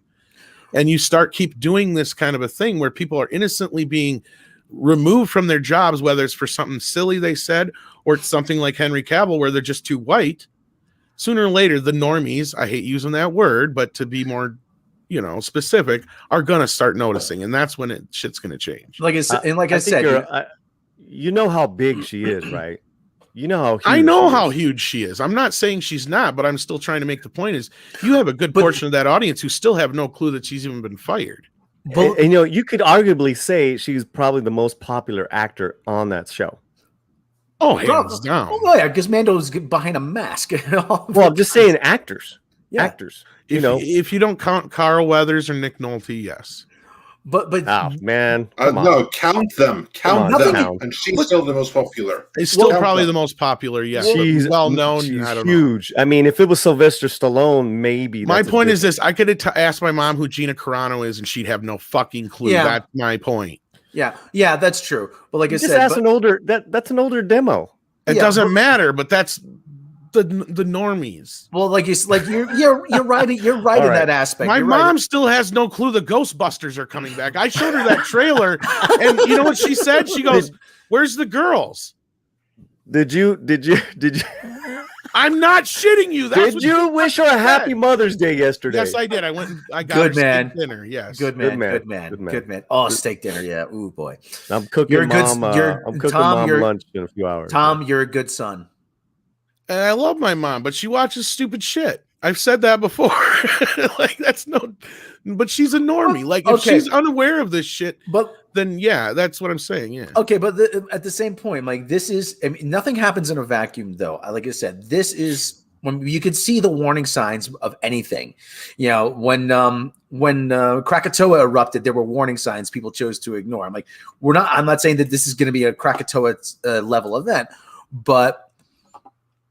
And you keep doing this kind of a thing where people are innocently being removed from their jobs, whether it's for something silly they said, or it's something like Henry Cavill where they're just too white. Sooner or later, the normies, I hate using that word, but to be more specific, are going to start noticing, and that's when shit's going to change. Like I said, I said, you know how big she is, right? You know how huge I know how huge she is. I'm not saying she's not, but I'm still trying to make the point is you have a good portion of that audience who still have no clue that she's even been fired. And you could arguably say she's probably the most popular actor on that show. Oh, hands down. Oh yeah, because Mando's behind a mask. Well, I'm just saying actors. Yeah. Actors. You know. If you don't count Carl Weathers or Nick Nolte, yes. But Oh man, come on. No, count them. Count on, them. count. And she's still the most popular. It's still Count probably them. the most popular, yes. She's well known. She's I don't know. huge. I mean, if it was Sylvester Stallone, maybe. My that's a point is different- this: I could have asked my mom who Gina Carano is, and she'd have no fucking clue. Yeah. That's my point. yeah, that's true. But like I just said, ask an older. That's an older demo. It Yeah, doesn't but- matter, but that's the normies. well, you're right. You're right All in right. that aspect. My You're mom right. still has no clue the Ghostbusters are coming back. I showed her that trailer, and you know what she said? She goes, "Where's the girls?" Did you? I'm not shitting you. That's Did what you wish her a happy Mother's Day yesterday? Yes, I did. I went and I got Good her man. steak dinner. Yes. Good man. man. Good man. Good man. Good man. Oh, steak dinner. Yeah. Ooh, boy. I'm cooking You're a good- mom. you're- I'm cooking Tom, mom you're- lunch in a few hours. Tom, you're a good son. And I love my mom, but she watches stupid shit. I've said that before. Like that's no, but she's a normie. Like if Okay. she's unaware of this shit, But then yeah, that's what I'm saying. Yeah. okay, but at the same point, like this is, I mean, nothing happens in a vacuum, though. Like I said, this is when you could see the warning signs of anything. You know, when Krakatoa erupted, there were warning signs people chose to ignore. I'm not saying that this is going to be a Krakatoa level event, but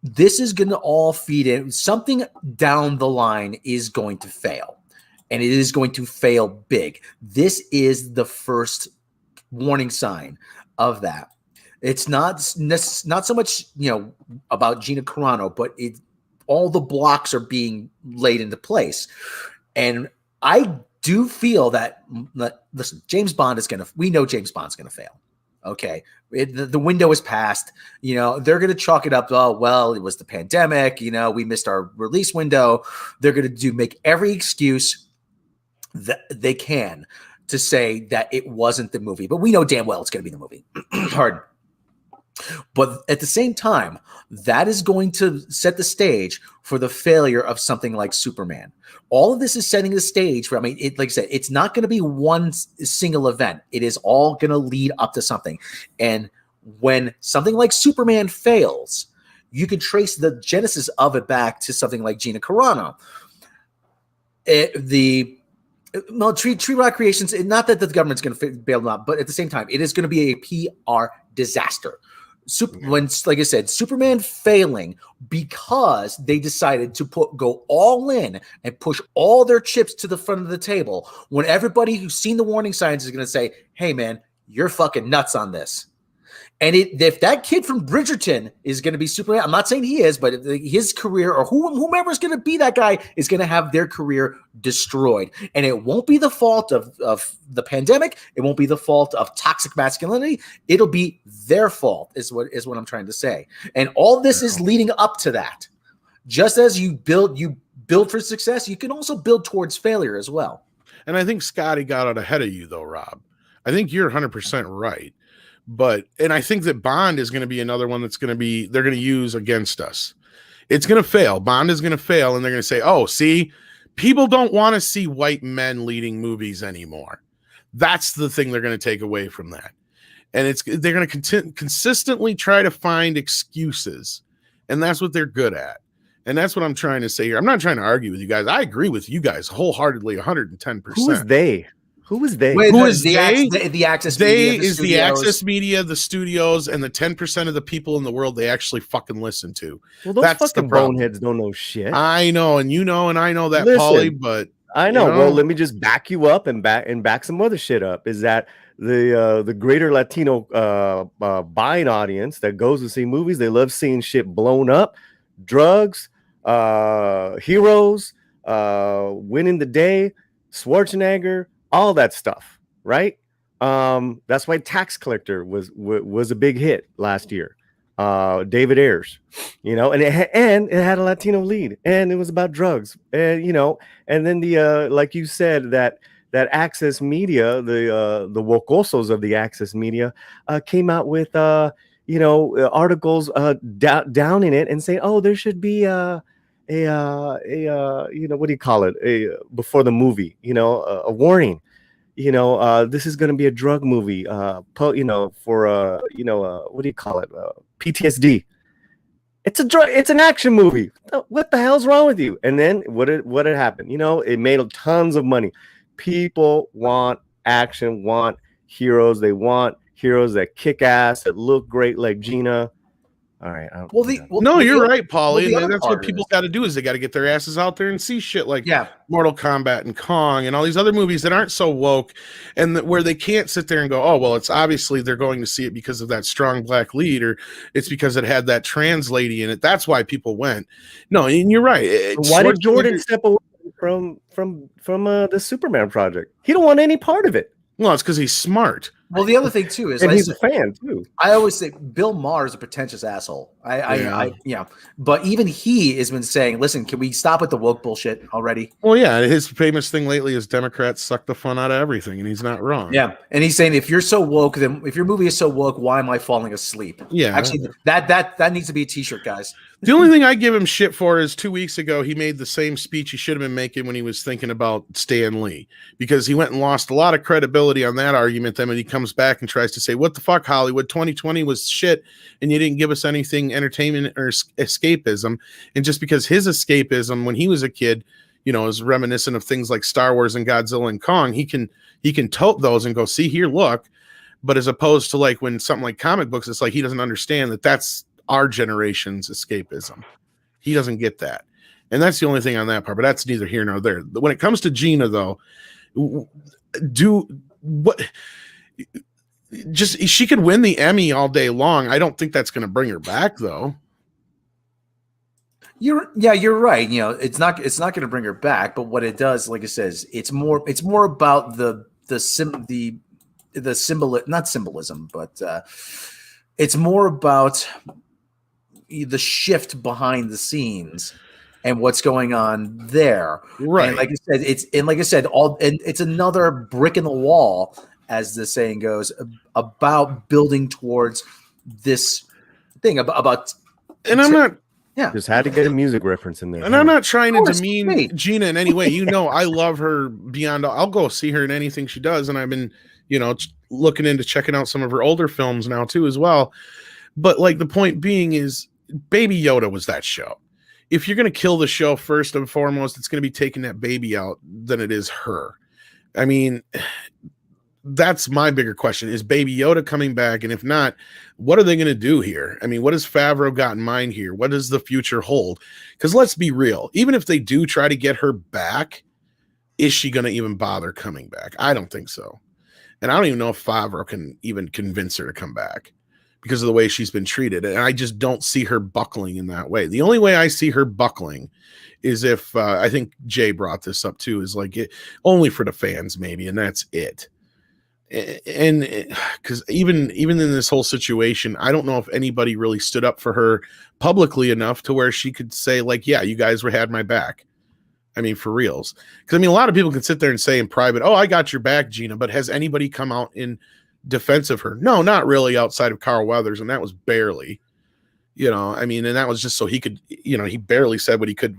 this is going to all feed in. Something down the line is going to fail, and it is going to fail big. This is the first warning sign of that. It's not so much, about Gina Carano, but all the blocks are being laid into place. And I do feel that, listen, we know James Bond's going to fail. Okay. The window is passed. They're going to chalk it up. Oh, well, it was the pandemic. We missed our release window. They're going to make every excuse that they can to say that it wasn't the movie. But we know damn well it's going to be the movie. Pardon. But at the same time, that is going to set the stage for the failure of something like Superman. All of this is setting the stage for, like I said, it's not going to be one single event. It is all going to lead up to something. And when something like Superman fails, you can trace the genesis of it back to something like Gina Carano. Tree Rock Creations, not that the government's going to bail them out, but at the same time, it is going to be a PR disaster. When, like I said, Superman failing because they decided to go all in and push all their chips to the front of the table, when everybody who's seen the warning signs is going to say, hey, man, you're fucking nuts on this. And if that kid from Bridgerton is going to be Superman, I'm not saying he is, but his career or whomever is going to be that guy is going to have their career destroyed. And it won't be the fault of the pandemic. It won't be the fault of toxic masculinity. It'll be their fault is what I'm trying to say. And all this is leading up to that. Just as you build for success, you can also build towards failure as well. And I think Scotty got out ahead of you though, Rob. I think you're 100% right. And I think that Bond is going to be another one they're going to use against us. It's going to fail. Bond is going to fail. And they're going to say, oh, see, people don't want to see white men leading movies anymore. That's the thing they're going to take away from that. And they're going to consistently try to find excuses. And that's what they're good at. And that's what I'm trying to say here. I'm not trying to argue with you guys. I agree with you guys wholeheartedly, 110%. Who is they? Who is they? Wait, Who is they? The Access They Media, is the Access Media, the studios, and the 10% of the people in the world they actually fucking listen to. Well, those That's the fucking problem. boneheads don't know shit. I know, and you know, and I know that, Listen, Paulie, but I know. you know. Well, let me just back you up and back some other shit up. Is that the greater Latino buying audience that goes to see movies? They love seeing shit blown up, drugs, heroes, winning the day, Schwarzenegger, all that stuff. Right. That's why Tax Collector was a big hit last year. David Ayers, and it had a Latino lead, and it was about drugs, and and then the like you said, that Access Media, the wokosos of the Access Media, came out with articles downing it and saying, oh, there should be what do you call it, before the movie, a warning. This is going to be a drug movie, for what do you call it? PTSD. It's an action movie. What the hell's wrong with you? And then what had happened? It made tons of money. People want action, want heroes. They want heroes that kick ass, that look great like Gina. All right. No, you're right, Paulie. And that's what people got to do is they got to get their asses out there and see shit like Mortal Kombat and Kong and all these other movies that aren't so woke and where they can't sit there and go, oh, well, it's obviously they're going to see it because of that strong black lead or it's because it had that trans lady in it. That's why people went. No, and you're right. Why did Jordan step away from the Superman project? He don't want any part of it. Well, it's because he's smart. Well, the other thing too is he's a fan too. I always say Bill Maher is a pretentious asshole. But even he has been saying, "Listen, can we stop with the woke bullshit already?" Well, yeah, his famous thing lately is Democrats suck the fun out of everything, and he's not wrong. Yeah, and he's saying if you're so woke, then if your movie is so woke, why am I falling asleep? Yeah, actually, that needs to be a T-shirt, guys. The only thing I give him shit for is 2 weeks ago he made the same speech he should have been making when he was thinking about Stan Lee, because he went and lost a lot of credibility on that argument. Then when he comes back and tries to say, "What the fuck, Hollywood? 2020 was shit, and you didn't give us anything entertainment or escapism." And just because his escapism when he was a kid, is reminiscent of things like Star Wars and Godzilla and Kong, he can tote those and go, "See here, look." But as opposed to like when something like comic books, it's like he doesn't understand that that's our generation's escapism. He doesn't get that. And that's the only thing on that part, but that's neither here nor there. When it comes to Gina, though, she could win the Emmy all day long. I don't think that's going to bring her back, though. You're right. It's not going to bring her back, but what it does, like it says, it's more about the symbol, not symbolism, but it's more about the shift behind the scenes and what's going on there. Right. And like I said, it's another brick in the wall, as the saying goes, about building towards this thing about. And I'm not. Yeah. Just had to get a music reference in there. And I'm not trying to demean Gina in any way. I love her beyond. I'll go see her in anything she does. And I've been, looking into checking out some of her older films now too, as well. But like the point being is Baby Yoda was that show. If you're going to kill the show first and foremost, it's going to be taking that baby out than it is her. I mean, that's my bigger question. Is Baby Yoda coming back? And if not, what are they going to do here? I mean, what has Favreau got in mind here? What does the future hold? Because let's be real. Even if they do try to get her back, is she going to even bother coming back? I don't think so. And I don't even know if Favreau can even convince her to come back because of the way she's been treated. And I just don't see her buckling in that way. The only way I see her buckling is if, I think Jay brought this up too, is like only for the fans maybe, and that's it. And because even in this whole situation, I don't know if anybody really stood up for her publicly enough to where she could say like, yeah, you guys had my back. I mean, for reals. Because I mean, a lot of people can sit there and say in private, "Oh, I got your back, Gina," but has anybody come out in defense of her? No, not really, outside of Carl Weathers, and that was barely. I mean, and that was just so he could, he barely said what he could,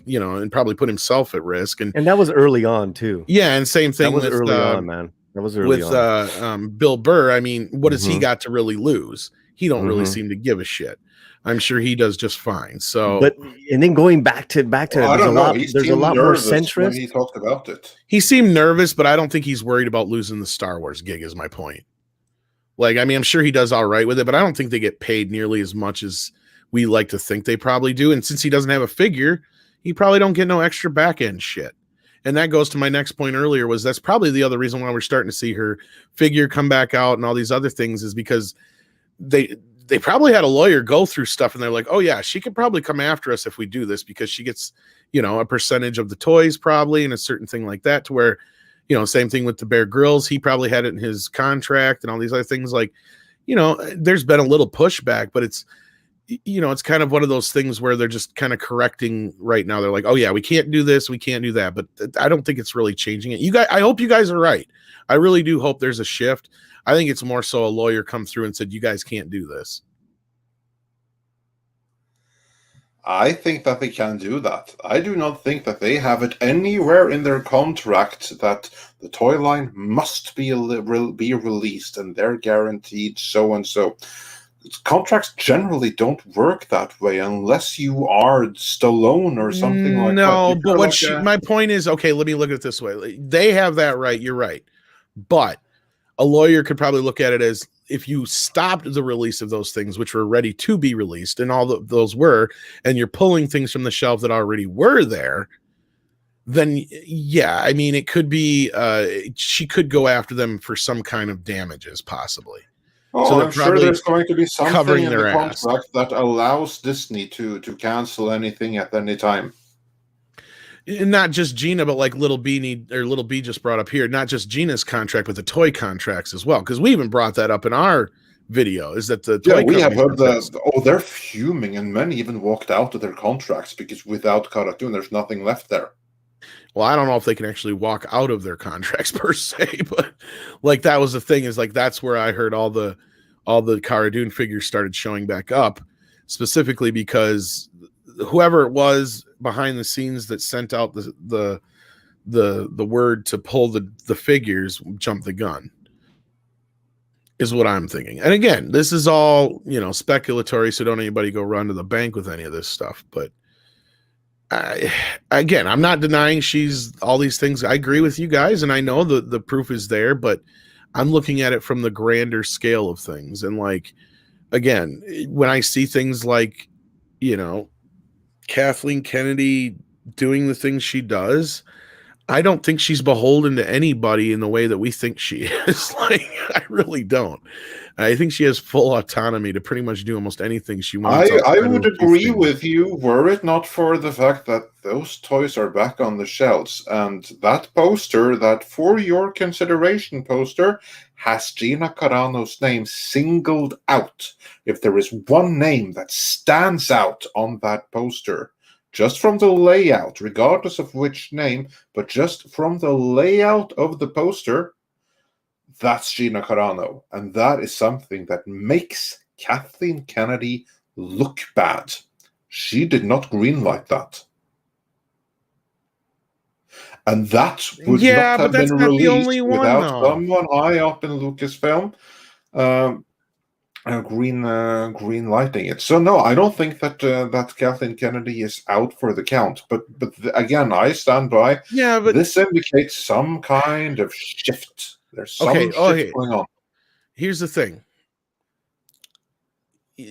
and probably put himself at risk. And that was early on too. Yeah, and same thing with early on, man. That was early on. Bill Burr. I mean, what has he got to really lose? He don't really seem to give a shit. I'm sure he does just fine. So, and then going back to there's a lot more centrist. He talked about it. He seemed nervous, but I don't think he's worried about losing the Star Wars gig. Is my point. Like, I mean, I'm sure he does all right with it, but I don't think they get paid nearly as much as we like to think they probably do. And since he doesn't have a figure, he probably don't get no extra back end shit. And that goes to my next point earlier, was that's probably the other reason why we're starting to see her figure come back out and all these other things, is because they probably had a lawyer go through stuff and they're like, oh yeah, she could probably come after us if we do this, because she gets, a percentage of the toys probably, and a certain thing like that, to where, same thing with the Bear Grylls. He probably had it in his contract and all these other things. Like, there's been a little pushback, but it's kind of one of those things where they're just kind of correcting right now. They're like, oh yeah, we can't do this, we can't do that. But I don't think it's really changing it. I hope you guys are right. I really do hope there's a shift. I think it's more so a lawyer come through and said, you guys can't do this. I think that they can do that. I do not think that they have it anywhere in their contract that the toy line must be released and they're guaranteed so and so. contracts generally don't work that way unless you are Stallone or something like that. No, but my point is, okay, let me look at it this way. They have that right. You're right. But a lawyer could probably look at it as if you stopped the release of those things, which were ready to be released, and all those were, and you're pulling things from the shelf that already were there, then yeah, I mean, it could be, she could go after them for some kind of damages, possibly. Oh, So I'm sure there's going to be something covering in the their ass. contract that allows Disney to cancel anything at any time. And not just Gina, but like Little B just brought up here, not just Gina's contract, but the toy contracts as well. Because we even brought that up in our video, is that the toy we have heard they're fuming, and many even walked out of their contracts because without Caratoon, there's nothing left there. Well, I don't know if they can actually walk out of their contracts per se, but like that was the thing, is like that's where I heard all the Cara Dune figures started showing back up, specifically because whoever it was behind the scenes that sent out the word to pull the figures jumped the gun, is what I'm thinking. And again, this is all, speculatory, so don't anybody go run to the bank with any of this stuff. But I'm not denying she's all these things. I agree with you guys, and I know the proof is there, but I'm looking at it from the grander scale of things. And like, again, when I see things like, Kathleen Kennedy doing the things she does, I don't think she's beholden to anybody in the way that we think she is. Like, I really don't. I think she has full autonomy to pretty much do almost anything she wants. I would agree with you, were it not for the fact that those toys are back on the shelves, and that poster, that For Your Consideration poster, has Gina Carano's name singled out. If there is one name that stands out on that poster, just from the layout, regardless of which name, but just from the layout of the poster, that's Gina Carano. And that is something that makes Kathleen Kennedy look bad. She did not greenlight that. And that would not have been released without someone high up in Lucasfilm green lighting it. So no, I don't think that that Kathleen Kennedy is out for the count. But again, I stand by. Yeah, but this indicates some kind of shift. There's some shift going on. Here's the thing.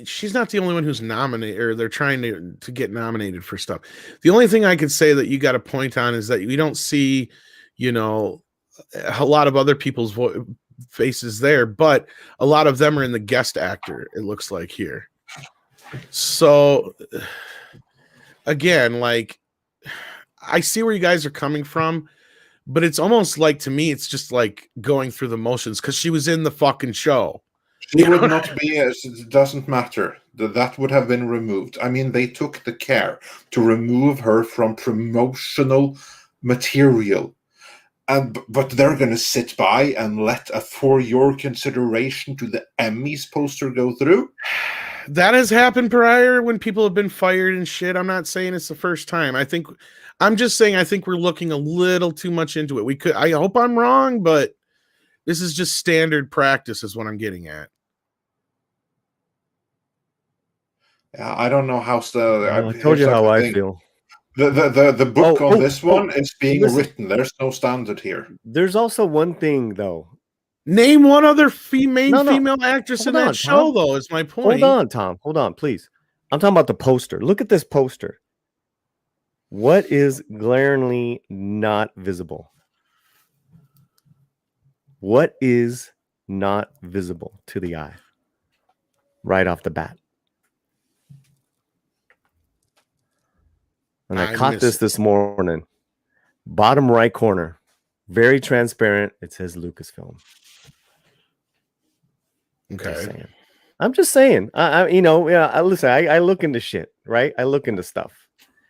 She's not the only one who's nominated, or they're trying to get nominated for stuff. The only thing I could say that you got to point on is that we don't see, a lot of other people's faces there, but a lot of them are in the guest actor, it looks like here. So again, like, I see where you guys are coming from, but it's almost like, to me, it's just like going through the motions, because she was in the fucking show. She would not be, it doesn't matter. That would have been removed. I mean, they took the care to remove her from promotional material. But they're going to sit by and let a For Your Consideration to the Emmys poster go through? That has happened prior when people have been fired and shit. I'm not saying it's the first time. I'm just saying I think we're looking a little too much into it. I hope I'm wrong, but this is just standard practice is what I'm getting at. Yeah, I don't know how. I told you how I feel. The book on this one is being written. There's no standard here. There's also one thing, though. Name one other female actress in that show, though, is my point. Hold on, Tom. Hold on, please. I'm talking about the poster. Look at this poster. What is glaringly not visible? What is not visible to the eye right off the bat? And I caught this morning. Bottom right corner, very transparent. It says Lucasfilm. Okay. I'm just saying. Listen. I look into shit, right? I look into stuff.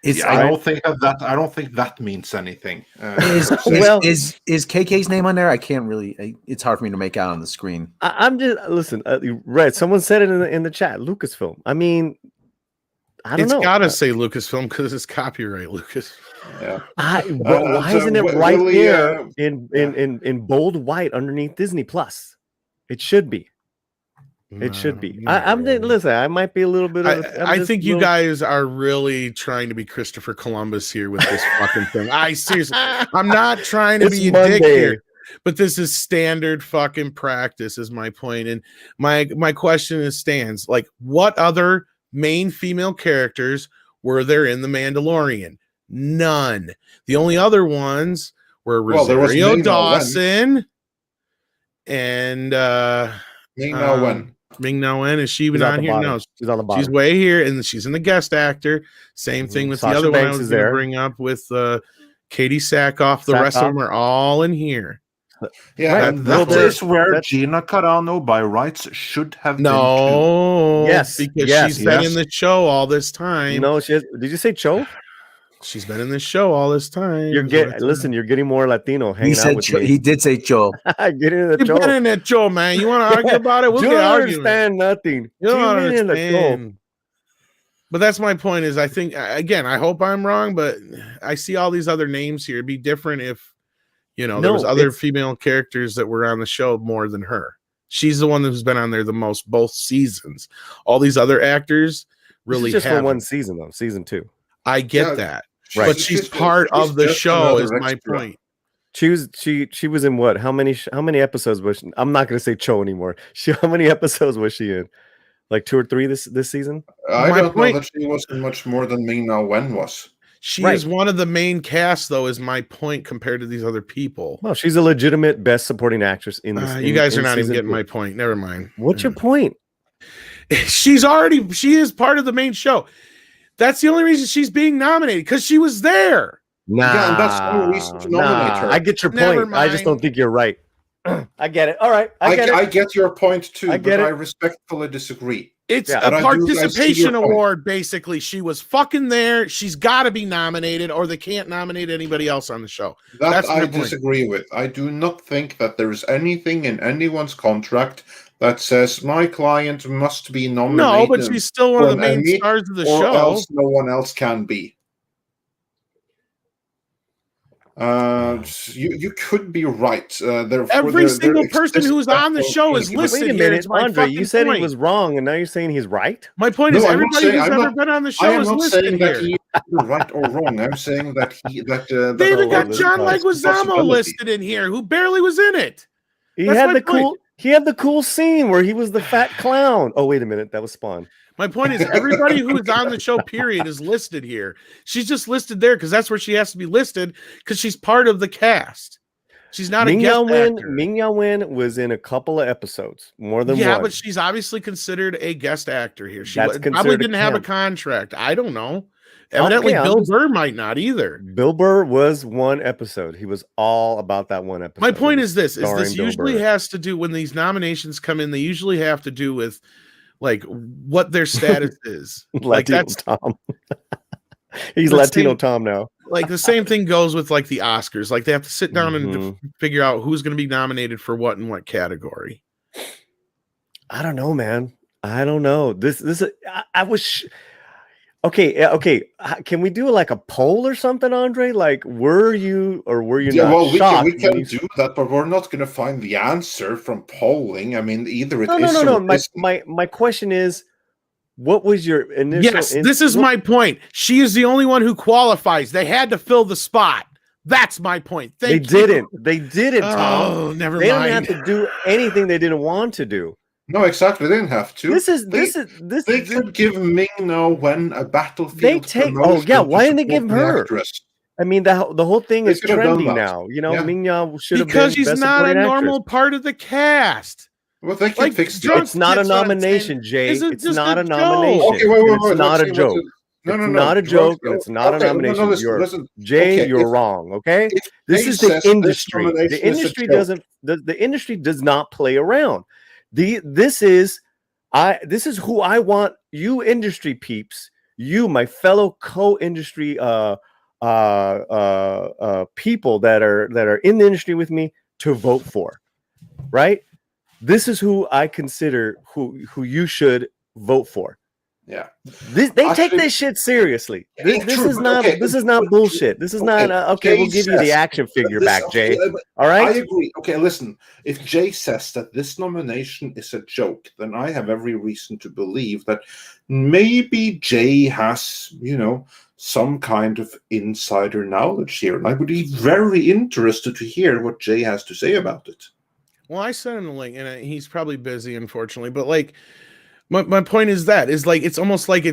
I don't think that means anything. Is KK's name on there? I can't really. It's hard for me to make out on the screen. I'm just listen. Right? Someone said it in the chat. Lucasfilm. I mean, I don't know. It's got to say Lucasfilm because it's copyright Lucas. Yeah. Why isn't it right there in bold white underneath Disney Plus? It should be. It should be. Listen. I might be a little bit. I think you guys are really trying to be Christopher Columbus here with this fucking thing. Seriously, I'm not trying to be a dick here, but this is standard fucking practice. Is my point, and my question stands. Like, what other main female characters were there in The Mandalorian? None. The only other ones were Rosario Dawson and Ming-Na Wen. Ming-Na Wen, is she even on here? No, she's on the bottom. She's way here, and she's in the guest actor. Same thing with Sasha the other Banks one I was is going to there. bring up with Katie Sackhoff. The rest of them are all in here. Yeah, Right. and that is where Gina Carano, by rights, should have been too. No, Yes, because yes, she's been in the show all this time. No, did you say Cho? She's been in this show all this time. You're getting more Latino hanging out with me. He did say Joe. Get into the You've Cho. been in that Joe, man. You want to argue about it? We'll You get don't arguing. understand nothing. You don't Tune in to understand. But that's my point. Is I think again. I hope I'm wrong, but I see all these other names here. It'd be different if there was other female characters that were on the show more than her. She's the one who's been on there the most, both seasons. All these other actors really just haven't. for one season though, season 2. I get that. Right. But she's part of the show, is my point. She was in what? How many episodes was she? I'm not going to say Cho anymore. How many episodes was she in? Like 2 or 3 this season? I don't know that she was in much more than Ming-Na Wen was. She is one of the main cast, though, is my point compared to these other people. Well, she's a legitimate best supporting actress in this. You guys are not even getting my point. Never mind. What's your point? She is part of the main show. That's the only reason she's being nominated, because she was there. Yeah, and that's no reason to nominate her. I get your point. I just don't think you're right. I get it. All right. I get your point too, I but I respectfully disagree. It's a participation award, basically. She was fucking there. She's got to be nominated, or they can't nominate anybody else on the show. That I disagree with. I do not think that there is anything in anyone's contract that says my client must be nominated. No, but she's still one of the main stars of the show. Else no one else can be. You could be right. Every single person who's on the show is listed. Wait a minute, Andre. You said he was wrong, and now you're saying he's right. My point is, everybody who's ever been on the show is listed here. He's right or wrong. I'm saying that they even got John Leguizamo listed in here, who barely was in it. He had the cool scene where he was the fat clown. Oh, wait a minute, that was Spawn. My point is, everybody who is on the show, period, is listed here. She's just listed there because that's where she has to be listed, because she's part of the cast. She's not a guest actor. Ming-Na Wen was in a couple of episodes, more than one. Yeah, but she's obviously considered a guest actor here. She probably didn't have a contract. I don't know. Evidently, Bill Burr might not either. Bill Burr was one episode. He was all about that one episode. My point is this usually has to do, when these nominations come in, they usually have to do with like what their status is. Latino Tom. He's Latino Tom now. Like the same thing goes with like the Oscars. Like they have to sit down and figure out who's going to be nominated for what in what category. I don't know, man. I don't know. I was okay. Can we do like a poll or something, Andre? Like, were you or were you not? Well, shocked we can do that, but we're not going to find the answer from polling. I mean, either it is. No. My question is, what was your initial? Yes, this is my point. She is the only one who qualifies. They had to fill the spot. That's my point. They didn't, Tom. Oh, never mind. They mind. didn't have to do anything they didn't want to do. No, exactly. They didn't have to. They could give Ming-Na Wen a battlefield. Why didn't they give her? Actress. I mean, the whole thing is trendy now. You know, Ming-Na should have been because she's not a normal part of the cast. Well, they can fix it. It's not a nomination, Jay. It's not a nomination. Okay, wait. It's not a joke. No. Not a joke. It's not a nomination. You're wrong. Okay, this is the industry. The industry doesn't. The industry does not play around. This is who I want you, industry peeps. You, my fellow co-industry people that are in the industry with me, to vote for. Right. This is who I consider who you should vote for. Yeah. They take this shit seriously. This is not bullshit. This is not okay. We'll give you the action figure back, Jay. All right. I agree. Okay, listen. If Jay says that this nomination is a joke, then I have every reason to believe that maybe Jay has, some kind of insider knowledge here, and I would be very interested to hear what Jay has to say about it. Well, I sent him the link, and he's probably busy, unfortunately. But like. My point is it's almost like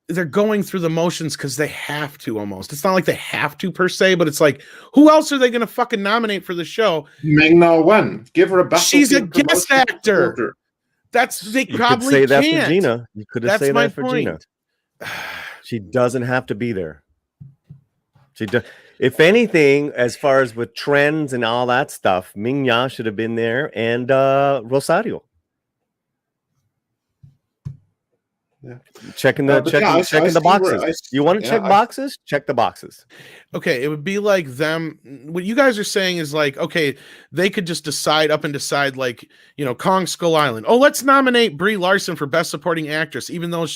they're going through the motions because they have to almost. It's not like they have to per se, but it's like, who else are they going to fucking nominate for the show? Ming-Na Wen. Give her a battle. She's a guest actor. They probably say that can't. for Gina. You could have said that for Gina. She doesn't have to be there. If anything, as far as with trends and all that stuff, Ming-Na should have been there, and Rosario. Yeah. Checking the boxes. You want to check boxes? Check the boxes. Okay, it would be like them. What you guys are saying is like, okay, they could just decide like, Kong Skull Island. Oh, let's nominate Brie Larson for Best Supporting Actress, even though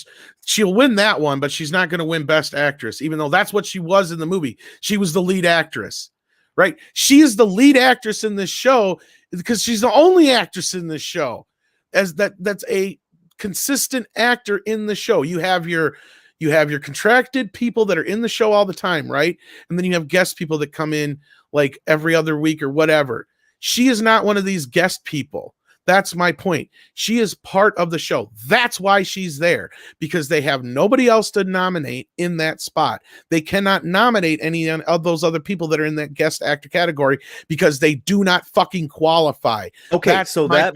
she'll win that one, but she's not going to win Best Actress, even though that's what she was in the movie. She was the lead actress, right? She is the lead actress in this show because she's the only actress in this show. That's a consistent actor in the show. You have your contracted people that are in the show all the time, right? And then you have guest people that come in like every other week or whatever. She is not one of these guest people. That's my point. She is part of the show. That's why she's there, because they have nobody else to nominate in that spot. They cannot nominate any of those other people that are in that guest actor category because they do not fucking qualify. Okay, that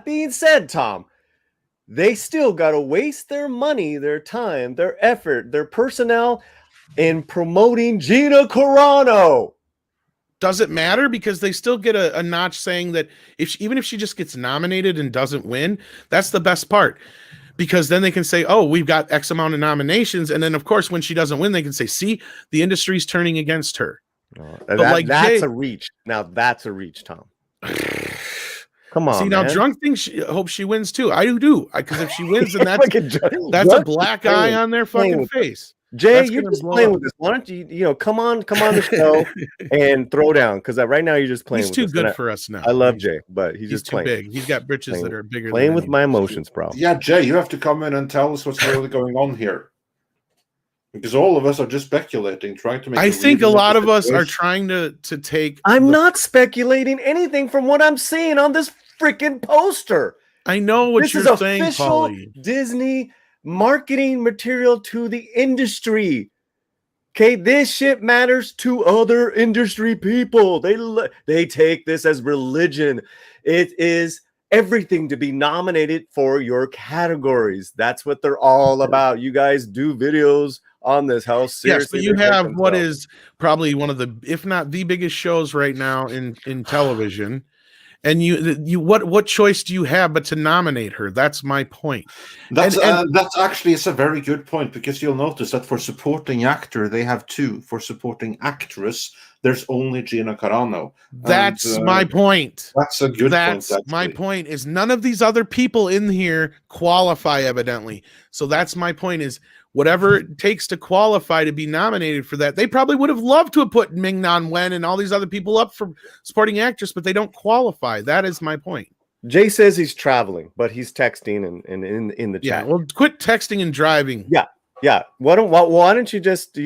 being said, Tom, they still got to waste their money, their time, their effort, their personnel in promoting Gina Carano. Does it matter? Because they still get a notch saying that even if she just gets nominated and doesn't win, that's the best part. Because then they can say, oh, we've got X amount of nominations. And then, of course, when she doesn't win, they can say, see, the industry's turning against her. That's a reach. Now, that's a reach, Tom. Come on. See, now man. Drunk thinks hope she wins too. I do. Because if she wins, then that's a black eye on their fucking face. Jay, you're just playing with this. Why don't you, come on the show and throw down? Because right now you're just playing with this. He's too good for us now. I love Jay, but he's just too playing. big. He's got britches that are bigger. Playing with my emotions, bro. Yeah, Jay, you have to come in and tell us what's really going on here. Because all of us are just speculating, trying to make. I think a lot of us are trying to take. I'm not speculating anything from what I'm seeing on this freaking poster. I know what you're saying, official Paulie. Disney marketing material to the industry. Okay, this shit matters to other industry people. They take this as religion. It is everything to be nominated for your categories. That's what they're all about. You guys do videos on this house. Seriously, yes, but you have what is probably one of the, if not the biggest shows right now in television. And you what choice do you have but to nominate her? That's my point. That's actually, it's a very good point, because you'll notice that for supporting actor they have two. For supporting actress, there's only Gina Carano. That's my point. That's a good point. That's my point. Is none of these other people in here qualify, evidently. So that's my point. Is whatever it takes to qualify to be nominated for that. They probably would have loved to have put Ming-Na Wen and all these other people up for supporting actress, but they don't qualify. That is my point. Jay says he's traveling, but he's texting and in the chat. Yeah, well, quit texting and driving. Yeah. Why don't you just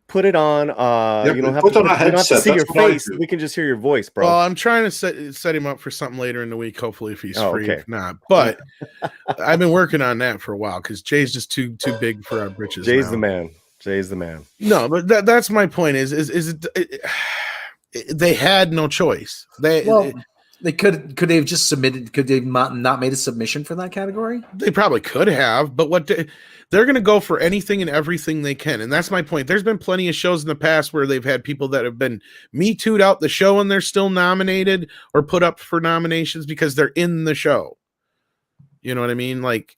put it on? You don't have to see your face. We can just hear your voice, bro. Well, I'm trying to set him up for something later in the week. Hopefully, if he's free. Okay. If not, but I've been working on that for a while because Jay's just too big for our britches. Jay's the man. No, but that's my point. Is it they had no choice. They could they have just submitted? Could they not made a submission for that category? They probably could have, but they're going to go for anything and everything they can, and that's my point. There's been plenty of shows in the past where they've had people that have been Me Too'd out the show and they're still nominated or put up for nominations because they're in the show. You know what I mean? Like,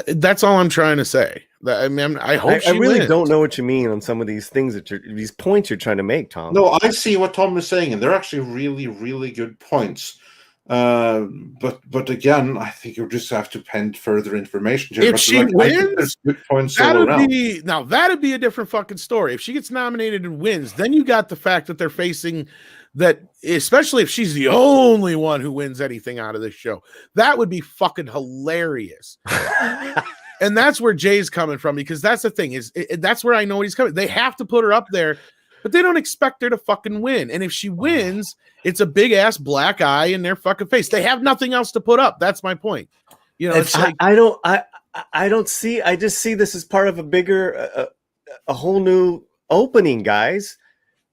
that's all I'm trying to say. I mean, I hope I really don't know what you mean on some of these things these points you're trying to make, Tom. No, I see what Tom is saying, and they're actually really, really good points. But again, I think you just have to pen further information here. If But she I think wins, there's good points all around. that'd be a different fucking story. If she gets nominated and wins, then you got the fact that they're facing that, especially if she's the only one who wins anything out of this show. That would be fucking hilarious. And that's where Jay's coming from, because that's the thing that's where I know he's coming. They have to put her up there, but they don't expect her to fucking win. And if she wins, it's a big ass black eye in their fucking face. They have nothing else to put up. That's my point. You know, it's like, I don't see. I just see this as part of a bigger, a whole new opening, guys.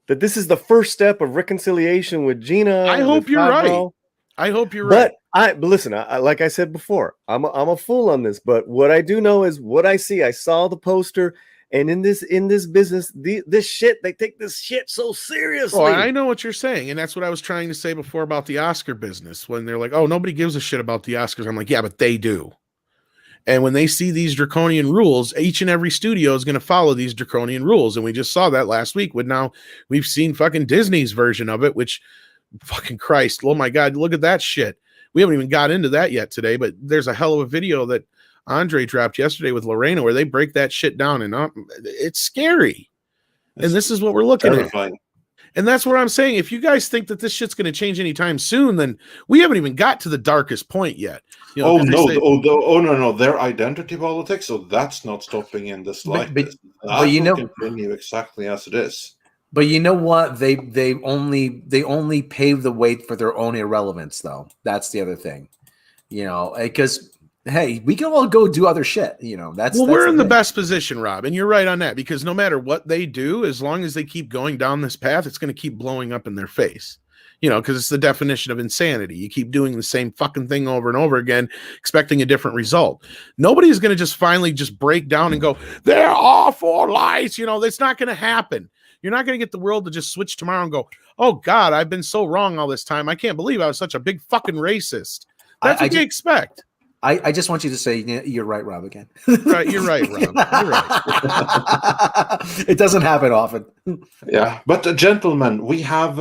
That this is the first step of reconciliation with Gina. I hope you're right. I hope you're right. But listen, like I said before, I'm a fool on this. But what I do know is what I see. I saw the poster. And in this business, this shit, they take this shit so seriously. Oh, I know what you're saying. And that's what I was trying to say before about the Oscar business. When they're like, oh, nobody gives a shit about the Oscars. I'm like, yeah, but they do. And when they see these draconian rules, each and every studio is going to follow these draconian rules. And we just saw that last week. We've seen fucking Disney's version of it, which fucking Christ. Oh my God, look at that shit. We haven't even got into that yet today, but there's a hell of a video that Andre dropped yesterday with Lorena where they break that shit down, and it's scary. And this is what we're looking at. And that's what I'm saying. If you guys think that this shit's going to change anytime soon, then we haven't even got to the darkest point yet. You know, no. Their identity politics, so that's not stopping in the slightest. But you know, continue exactly as it is. But you know what? They only pave the way for their own irrelevance, though. That's the other thing. You know, because hey, we can all go do other shit. You know, we're in the best position, Rob, and you're right on that, because no matter what they do, as long as they keep going down this path, it's going to keep blowing up in their face. You know, because it's the definition of insanity. You keep doing the same fucking thing over and over again, expecting a different result. Nobody's going to just finally just break down and go, they're all for lies. You know, that's not going to happen. You're not going to get the world to just switch tomorrow and go, oh God, I've been so wrong all this time. I can't believe I was such a big fucking racist. That's what you expect. I just want you to say you're right, Rob, again. Right, you're right, Rob. You're right. It doesn't happen often. Yeah, but gentlemen, we have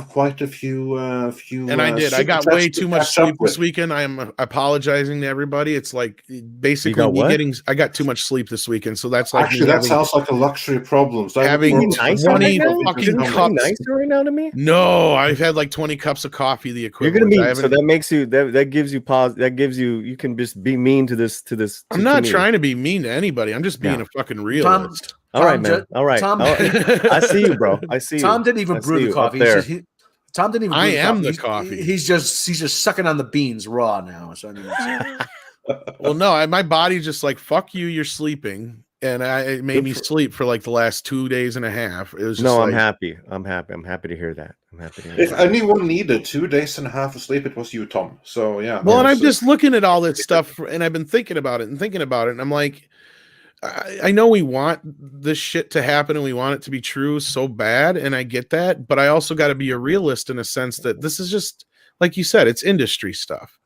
quite a few. And I did. I got way too much sleep this weekend. I am apologizing to everybody. It's like basically I got too much sleep this weekend, so that's like actually that sounds like a luxury problem. So having 20 fucking cups. Nicer right now to me? No, I've had like 20 cups of coffee. The equivalent. You're gonna be so that makes you that gives you pause. That gives you. You can just be mean to this. I'm not trying to be mean to anybody. I'm just being a fucking realist. All right, man. All right. Tom, I see you, bro. I see you. Tom didn't even brew the coffee. Tom didn't even. I am the coffee. He's just sucking on the beans raw now. So I mean, well, no, my body just like fuck you. You're sleeping, and it made me sleep for like the last 2 days and a half. It was just I'm happy. I'm happy to hear that. If anyone needed 2 days and a half of sleep, it was you, Tom. So yeah. Well, and I'm just looking at all that stuff, and I've been thinking about it, and I'm like, I know we want this shit to happen and we want it to be true so bad, and I get that, but I also got to be a realist in a sense that this is just, like you said, it's industry stuff.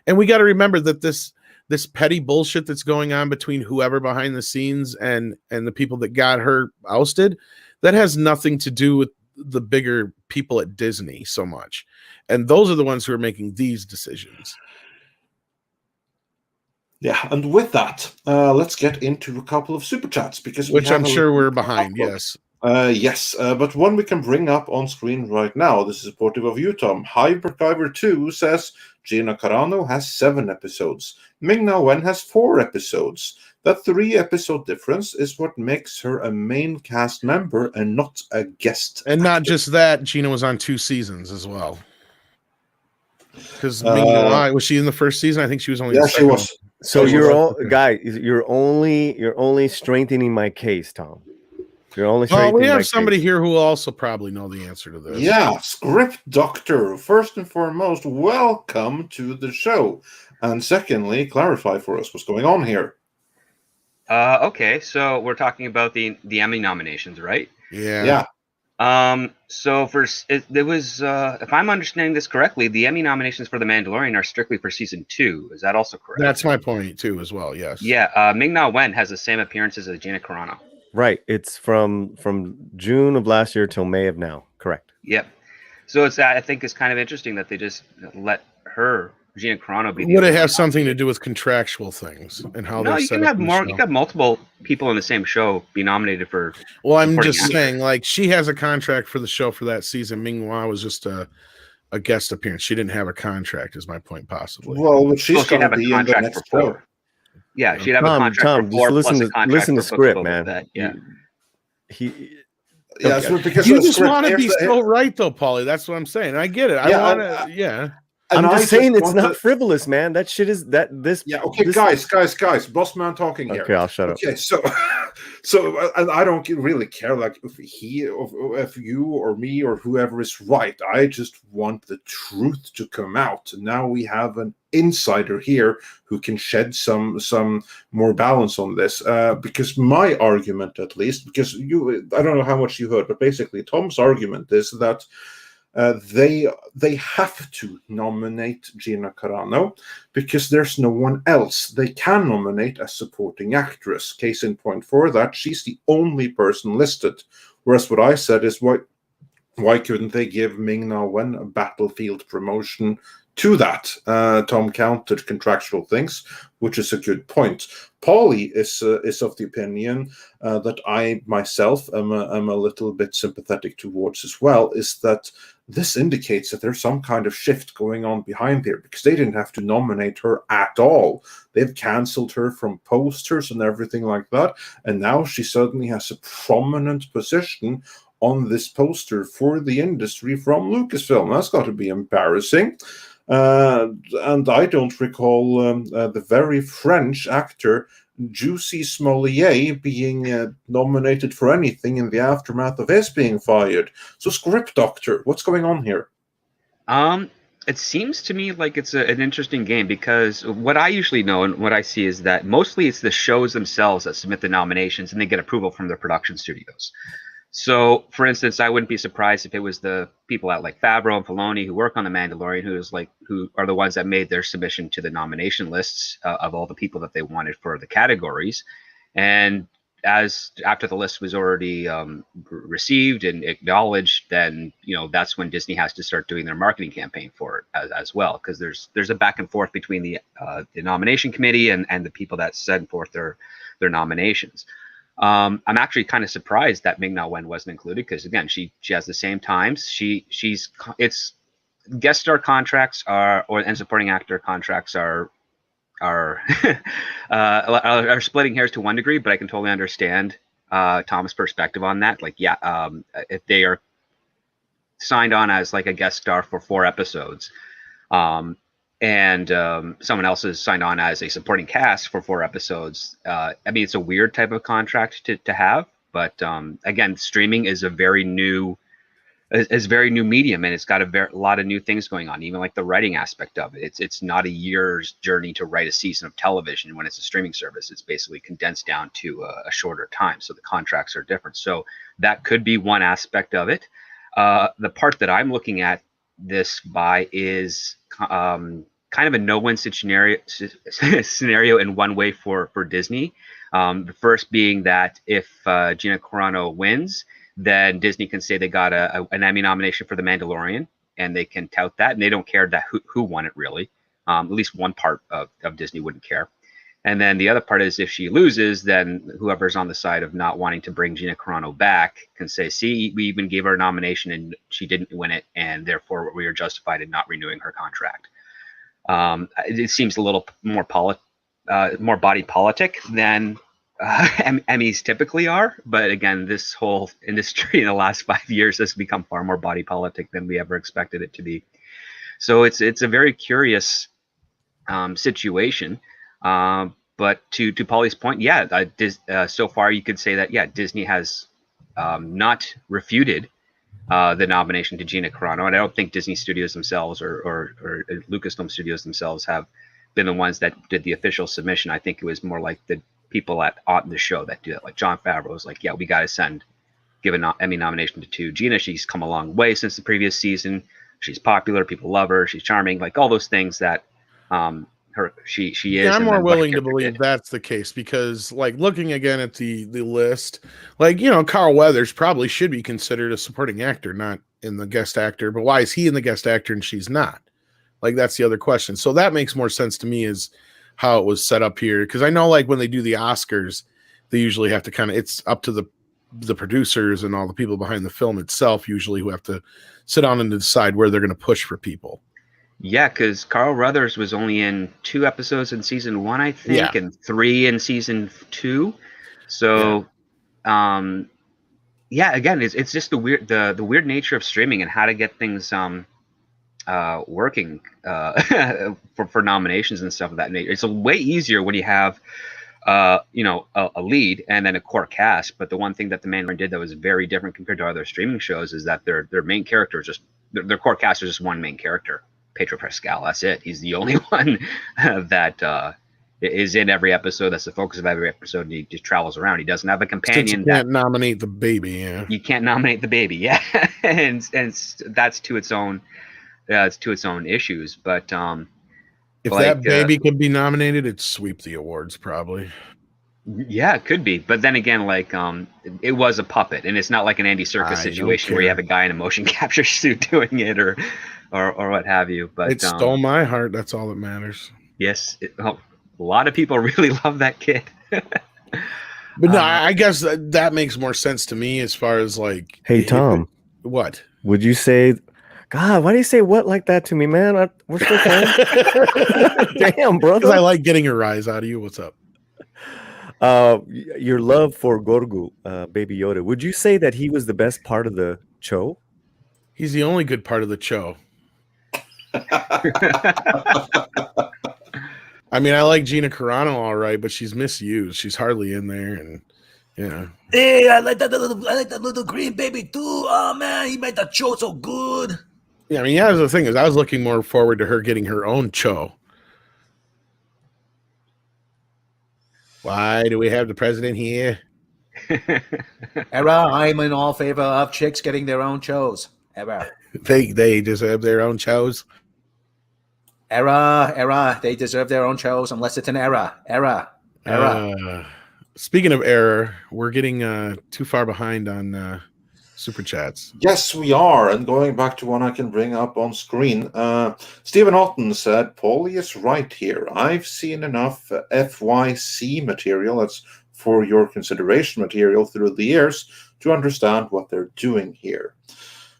And we got to remember that this petty bullshit that's going on between whoever behind the scenes and the people that got her ousted, that has nothing to do with the bigger people at Disney so much. And those are the ones who are making these decisions. Yeah, and with that, let's get into a couple of super chats, because I'm sure we're behind. Yes. Yes, but one we can bring up on screen right now. This is supportive of you, Tom. Hyperkyver2 says Gina Carano has 7 episodes. Ming-Na Wen has 4 episodes. That 3-episode difference is what makes her a main cast member and not a guest. And not just that, Gina was on 2 seasons as well. Because was she in the first season? I think she was only. Yeah, she was. So you're only strengthening my case, Tom. You're only. We have somebody here who will also probably know the answer to this. Yeah, Script Doctor. First and foremost, welcome to the show, and secondly, clarify for us what's going on here. Okay, so we're talking about the Emmy nominations, right? Yeah. So there was, if I'm understanding this correctly, the Emmy nominations for The Mandalorian are strictly for season 2. Is that also correct? That's my point too, as well. Yes. Yeah. Ming-Na Wen has the same appearances as Gina Carano. Right. It's from June of last year till May of now. Correct. Yep. So I think it's kind of interesting that they just let her, Gina Carano, be the. Would it only have something to nominated. do with contractual things and how No, they're you set can up have in the more. show? You can have multiple people in the same show be nominated for. Well, I'm supporting just actor. saying, like, she has a contract for the show for that season. Ming-Hua was just a guest appearance. She didn't have a contract, is my point, possibly. Well, she's Well, she'd going to have a be in the contract for next show. 4. Yeah, she'd have a Tom, contract for 4 just plus a contract listen for to Book script, of Boba man. Fett. Yeah. Yeah, Okay. so because You of the just script, want to here's be the- so right, though, Paulie. That's what I'm saying. I get it. I Yeah, want to. Yeah. and I'm I just saying it's want not to- frivolous, man. That shit is that this. Yeah, okay, this, guys, boss man talking here. Okay, I'll shut up. Okay, so and I don't really care like if you or me or whoever is right. I just want the truth to come out. And now we have an insider here who can shed some more balance on this. Because my argument, at least, because I don't know how much you heard, but basically Tom's argument is that they have to nominate Gina Carano because there's no one else they can nominate as supporting actress. Case in point for that, she's the only person listed. Whereas what I said is why couldn't they give Ming-Na Wen a Battlefield promotion to that? Tom countered contractual things, which is a good point. Paulie is of the opinion that I myself am a little bit sympathetic towards as well, is that this indicates that there's some kind of shift going on behind there, because they didn't have to nominate her at all. They've cancelled her from posters and everything like that, and now she suddenly has a prominent position on this poster for the industry from Lucasfilm. That's got to be embarrassing. And I don't recall the very French actor Juicy Smollier being nominated for anything in the aftermath of his being fired. So, Script Doctor, what's going on here? It seems to me like it's an interesting game, because what I usually know and what I see is that mostly it's the shows themselves that submit the nominations and they get approval from their production studios. So, for instance, I wouldn't be surprised if it was the people at like Favreau and Filoni who work on The Mandalorian who are the ones that made their submission to the nomination lists of all the people that they wanted for the categories. And after the list was already received and acknowledged, then that's when Disney has to start doing their marketing campaign for it as well, because there's a back and forth between the nomination committee and the people that send forth their nominations. I'm actually kind of surprised that Ming-Na Wen wasn't included, because again, she has the same times. It's guest star contracts and supporting actor contracts are splitting hairs to one degree, but I can totally understand Tom's perspective on that. Like, yeah, if they are signed on as like a guest star for 4 episodes, and someone else is signed on as a supporting cast for 4 episodes. I mean, it's a weird type of contract to have, but again, streaming is a very new medium, and it's got a lot of new things going on, even like the writing aspect of it. It's not a year's journey to write a season of television when it's a streaming service. It's basically condensed down to a shorter time, so the contracts are different. So that could be one aspect of it. The part that I'm looking at this by is kind of a no-win scenario in one way for Disney. The first being that if Gina Carano wins, then Disney can say they got an Emmy nomination for The Mandalorian, and they can tout that, and they don't care that who won it, really. At least one part of Disney wouldn't care. And then the other part is, if she loses, then whoever's on the side of not wanting to bring Gina Carano back can say, see, we even gave her a nomination and she didn't win it, and therefore we are justified in not renewing her contract. It seems a little more body politic than Emmys typically are. But again, this whole industry in the last 5 years has become far more body politic than we ever expected it to be. So it's a very curious situation. But to Paulie's point, yeah, so far you could say that, yeah, Disney has not refuted the nomination to Gina Carano, and I don't think Disney Studios themselves or Lucasfilm Studios themselves have been the ones that did the official submission. I think it was more like the people on the show that do that. Like Jon Favreau was like, yeah, we got to give an Emmy nomination to Gina. She's come a long way since the previous season. She's popular. People love her. She's charming. Like all those things that she is. Yeah, I'm and more then what her willing to character believe did. that's the case because, like, looking again at the list, like, Carl Weathers probably should be considered a supporting actor, not in the guest actor. But why is he in the guest actor and she's not? Like, that's the other question. So that makes more sense to me is how it was set up here. Because I know, like, when they do the Oscars, they usually have to kind of, it's up to the producers and all the people behind the film itself usually who have to sit down and decide where they're going to push for people. Yeah, because Carl Weathers was only in 2 episodes in season 1, I think, and 3 in season 2. So, again, it's just the weird nature of streaming and how to get things working for nominations and stuff of that nature. It's way easier when you have a lead and then a core cast. But the one thing that the Mandalorian did that was very different compared to other streaming shows is that their main character is just their core cast is just one main character. Pedro Pascal, that's it. He's the only one that is in every episode. That's the focus of every episode. And he just travels around. He doesn't have a companion. You can't nominate the baby. Yeah, you can't nominate the baby. Yeah, and that's to its own. It's to its own issues. But if that baby could be nominated, it'd sweep the awards probably. Yeah, it could be. But then again, like it was a puppet, and it's not like an Andy Serkis situation where you have a guy in a motion capture suit doing it, or what have you. But it stole my heart. That's all that matters. Yes, a lot of people really love that kid. But no, I guess that makes more sense to me as far as like. Hey, Tom. What would you say? God, why do you say what like that to me, man? We're still friends. Damn, brother. Because I like getting a rise out of you. What's up? Your love for Grogu, Baby Yoda. Would you say that he was the best part of the show? He's the only good part of the show. I mean, I like Gina Carano all right, but she's misused. She's hardly in there, and yeah. Hey, I like that little green baby too. Oh man, he made that show so good. Yeah, I mean, yeah. The thing is, I was looking more forward to her getting her own show. Why do we have the president here? Era, I'm in all favor of chicks getting their own shows. Era. They deserve their own shows. Era, they deserve their own shows unless it's an era. Speaking of error, we're getting too far behind on super chats. Yes, we are. And going back to one I can bring up on screen, Stephen Otten said, Paulie is right here. I've seen enough FYC material, that's for your consideration material, through the years to understand what they're doing here.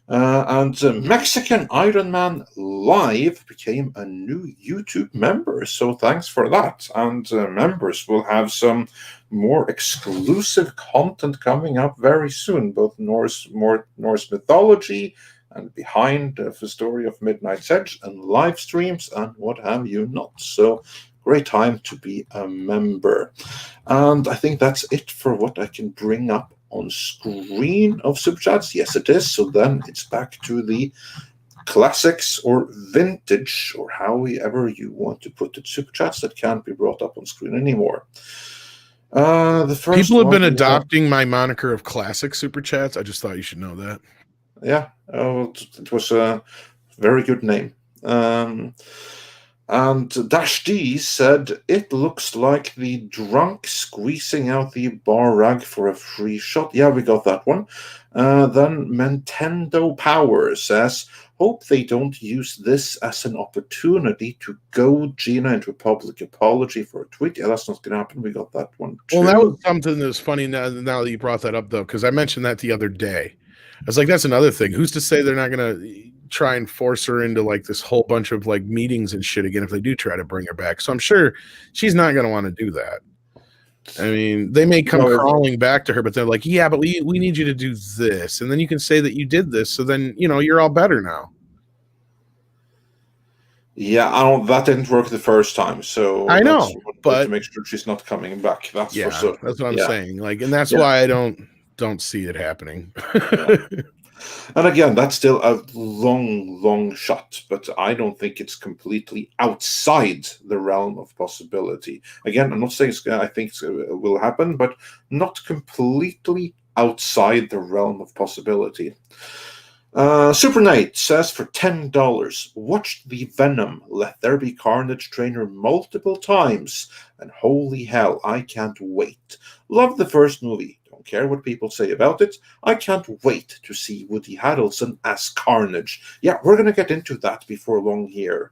And Mexican Iron Man Live became a new YouTube member, so thanks for that. And members will have some more exclusive content coming up very soon, both Norse mythology and behind the story of Midnight's Edge and live streams and what have you not. So great time to be a member. And I think that's it for what I can bring up on screen of super chats. Yes, it is. So then it's back to the classics or vintage or however you want to put it, super chats that can't be brought up on screen anymore. The first people have been adopting my moniker of classic super chats. I just thought you should know that. Yeah, it was a very good name. And Dash D said, it looks like the drunk squeezing out the bar rag for a free shot. Yeah, we got that one. Then Nintendo Power says, hope they don't use this as an opportunity to goad Gina into a public apology for a tweet. Yeah, that's not going to happen. We got that one too. Well, that was something that's funny now that you brought that up, though, because I mentioned that the other day. I was like, that's another thing. Who's to say they're not going to try and force her into like this whole bunch of like meetings and shit again if they do try to bring her back? So I'm sure she's not going to want to do that. I mean, they may come crawling back to her, but they're like, yeah, but we need you to do this. And then you can say that you did this. So then, you're all better now. Yeah, that didn't work the first time. So I know, but to make sure she's not coming back. That's for certain. That's what I'm saying. Like, and that's why I don't see it happening. And again, that's still a long shot, but I don't think it's completely outside the realm of possibility. Again, I'm not saying I think it will happen, but not completely outside the realm of possibility. Super Knight says for $10, watched the Venom Let There Be Carnage trailer multiple times, and holy hell, I can't wait. Love the first movie. Don't care what people say about it. I can't wait to see Woody Harrelson as Carnage. Yeah, we're going to get into that before long here.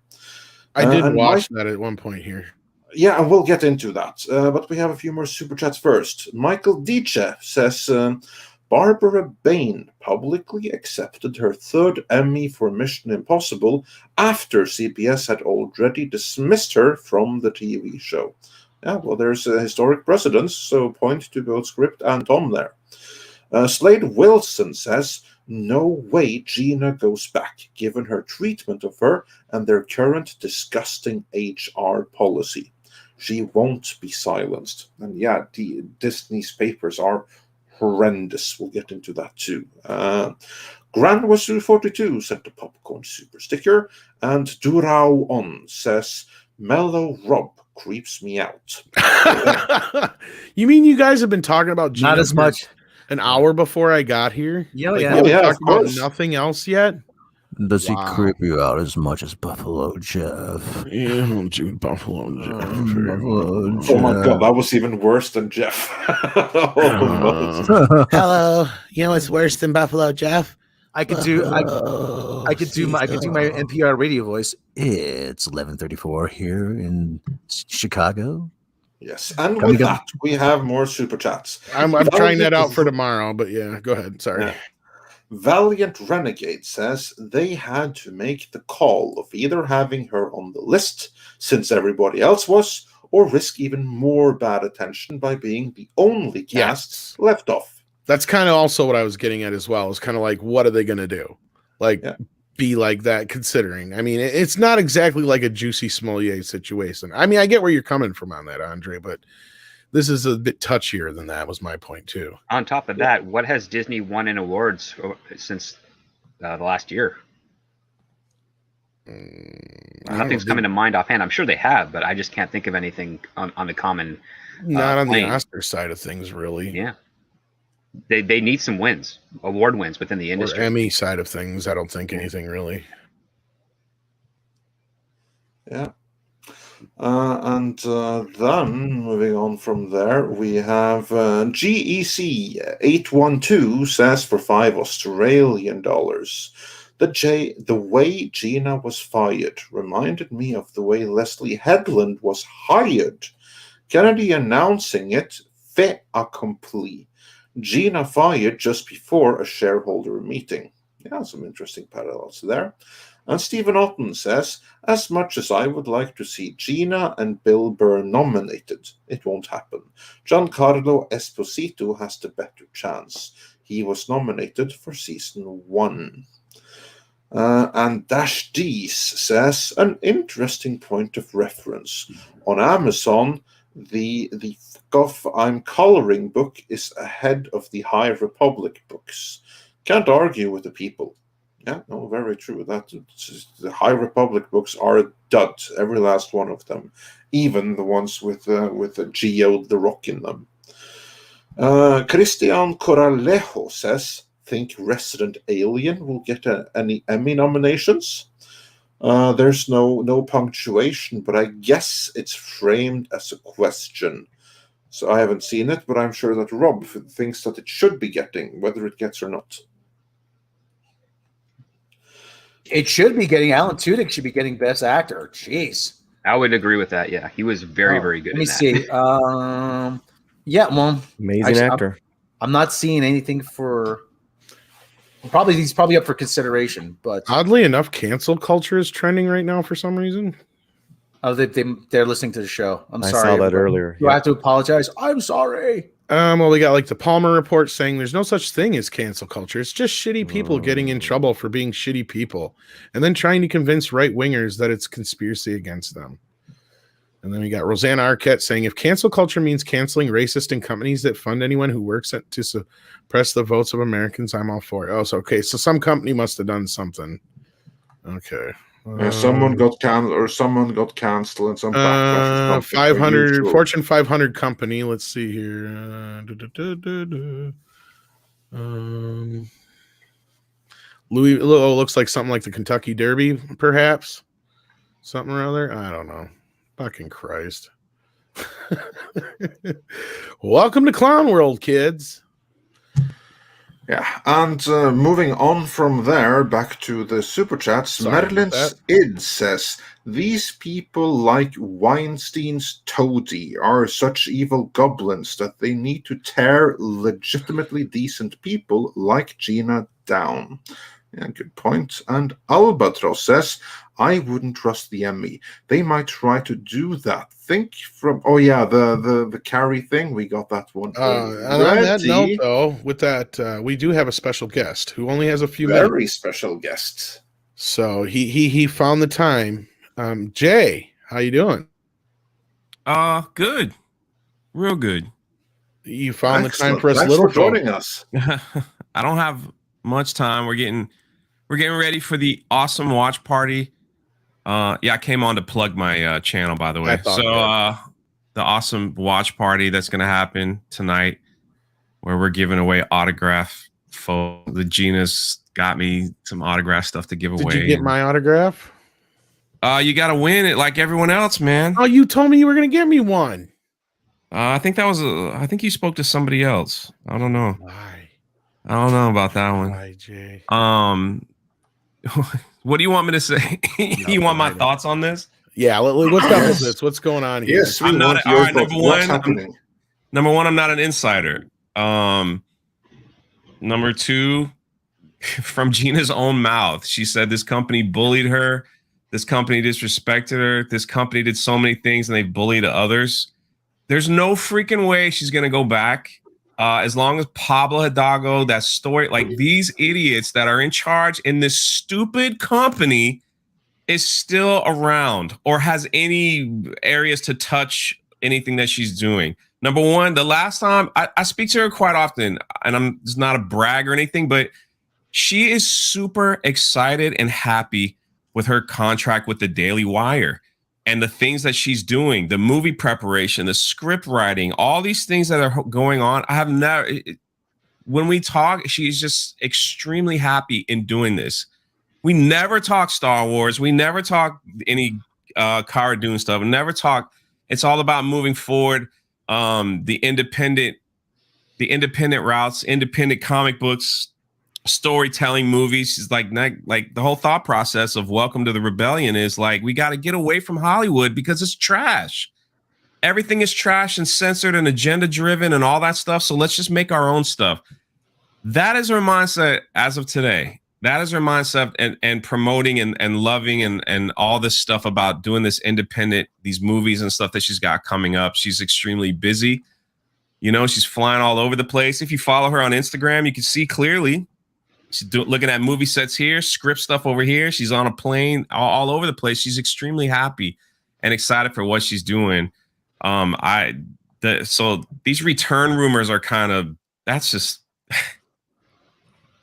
I did watch that at one point here. Yeah, and we'll get into that. But we have a few more super chats first. Michael Dice says, Barbara Bain publicly accepted her third Emmy for Mission Impossible after CBS had already dismissed her from the TV show. Yeah, well, there's a historic precedence, so point to both script and Tom there. Slade Wilson says, no way Gina goes back, given her treatment of her and their current disgusting HR policy. She won't be silenced. And yeah, Disney's papers are horrendous. We'll get into that too. Grand Wasu 42 sent a popcorn super sticker, and Durao On says, Mellow Rob creeps me out. You mean you guys have been talking about Gina Not as much. An hour before I got here? Yeah, like, yeah. We Yeah, talked of about course. nothing else yet? Does Wow. he creep you out as much as Buffalo Jeff? Yeah, Buffalo Jeff. Oh my god, that was even worse than Jeff. Almost. Hello. You know it's worse than Buffalo Jeff? I could do my NPR radio voice. It's 11:34 here in Chicago. Yes, and with that, we have more super chats. I'm trying that out for tomorrow, but yeah, go ahead. Sorry. Yeah. Valiant Renegade says they had to make the call of either having her on the list, since everybody else was, or risk even more bad attention by being the only cast left off. That's kind of also what I was getting at as well. It's kind of like, what are they going to do? Like, be like that, considering. I mean, it's not exactly like a Juicy Smollett situation. I mean, I get where you're coming from on that, Andre, but this is a bit touchier than that was my point, too. On top of that, what has Disney won in awards since the last year? Nothing's coming to mind offhand. I'm sure they have, but I just can't think of anything on the common. Not on plane. the Oscar side of things, really. Yeah. They need some wins, award wins within the industry. Or Emmy side of things, I don't think anything really. Yeah. And then moving on from there, we have GEC 812 says for $5 Australian. The way Gina was fired reminded me of the way Leslie Headland was hired. Kennedy announcing it fait accompli. Gina fired just before a shareholder meeting. Yeah, some interesting parallels there. And Stephen Otten says, as much as I would like to see Gina and Bill Burr nominated, it won't happen. Giancarlo Esposito has the better chance. He was nominated for season 1. And Dash D's says, an interesting point of reference. On Amazon, the Fuck Off I'm Coloring book is ahead of the High Republic books. Can't argue with the people. Yeah, no, very true. The High Republic books are a dud, every last one of them, even the ones with Geo the Rock in them. Christian Coralejo says, think Resident Alien will get any Emmy nominations? There's no punctuation, but I guess it's framed as a question. So I haven't seen it, but I'm sure that Rob thinks that it should be getting, whether it gets or not. It should be getting. Alan Tudyk should be getting Best Actor. Jeez. I would agree with that. Yeah, he was very, very good. Let me see. Yeah, well, amazing actor. I'm not seeing anything for. He's probably up for consideration, but oddly enough, cancel culture is trending right now for some reason. Oh, they're listening to the show. I saw that everybody. earlier. Do I have to apologize? I'm sorry. Well, we got like the Palmer report saying there's no such thing as cancel culture. It's just shitty people getting in trouble for being shitty people and then trying to convince right wingers that it's conspiracy against them. And then we got Rosanna Arquette saying if cancel culture means canceling racist and companies that fund anyone who works to suppress the votes of Americans, I'm all for it. Oh, so okay. So some company must have done something. Okay. Someone got canceled, or someone got canceled, and some 500 Fortune 500 company. Let's see here. Louis looks like something like the Kentucky Derby, perhaps. Something or other. I don't know. Fucking Christ. Welcome to Clown World, kids. Yeah, and moving on from there, back to the super chats, Sorry about Merlin's Id says, these people like Weinstein's Toady are such evil goblins that they need to tear legitimately decent people like Gina down. Yeah, good point. And Albatross says, I wouldn't trust the Emmy. They might try to do that. Think from the Carrie thing. We got that one. And on that note, though, with that, we do have a special guest who only has a few minutes. Very special guest. So he found the time. Jay, how you doing? Good. Real good. You found Excellent. the time for us. Thanks little for joining us. I don't have much time. We're getting ready for the awesome watch party. I came on to plug my channel, by the way. So the awesome watch party that's going to happen tonight, where we're giving away autograph photos. The Gina's got me some autograph stuff to give away. Did you get my autograph? You got to win it like everyone else, man. Oh, you told me you were going to give me one. I think I think you spoke to somebody else. I don't know. Why? I don't know about that one. Why, Jay? What do you want me to say? You want my thoughts on this? Yeah, what's up with this? What's going on here? Yes, I'm not. All right, number one, I'm not an insider. Number two, from Gina's own mouth, she said this company bullied her. This company disrespected her. This company did so many things, and they bullied others. There's no freaking way she's gonna go back. As long as Pablo Hidalgo, that story, like these idiots that are in charge in this stupid company is still around or has any areas to touch anything that she's doing. Number one, the last time I speak to her quite often, and it's not a brag or anything, but she is super excited and happy with her contract with the Daily Wire. And the things that she's doing, the movie preparation, the script writing, all these things that are going on. I have never, when we talk, she's just extremely happy in doing this. We never talk Star Wars. We never talk any Cara Dune stuff. We never talk. It's all about moving forward. The independent routes, independent comic books, storytelling movies is like the whole thought process of Welcome to the Rebellion is like, we got to get away from Hollywood because it's trash. Everything is trash and censored and agenda driven and all that stuff. So let's just make our own stuff. That is her mindset as of today. That is her mindset and promoting and loving and all this stuff about doing this independent, these movies and stuff that she's got coming up. She's extremely busy. You know, she's flying all over the place. If you follow her on Instagram, you can see clearly. She's looking at movie sets here, script stuff over here. She's on a plane all over the place. She's extremely happy and excited for what she's doing. So these return rumors are kind of, that's just,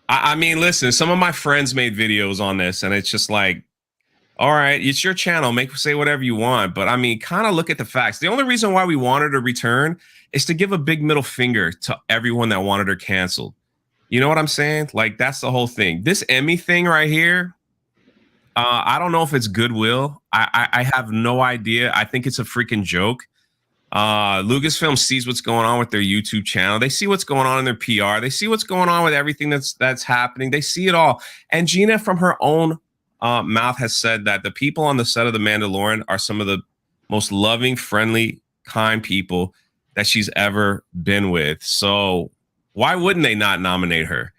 I mean, listen, some of my friends made videos on this and it's just like, all right, it's your channel. Say whatever you want. But I mean, kind of look at the facts. The only reason why we wanted her to return is to give a big middle finger to everyone that wanted her canceled. You know what I'm saying? Like, that's the whole thing. This Emmy thing right here, I don't know if it's goodwill. I have no idea. I think it's a freaking joke. Lucasfilm sees what's going on with their YouTube channel. They see what's going on in their PR. They see what's going on with everything that's happening. They see it all. And Gina, from her own mouth, has said that the people on the set of The Mandalorian are some of the most loving, friendly, kind people that she's ever been with. So why wouldn't they not nominate her?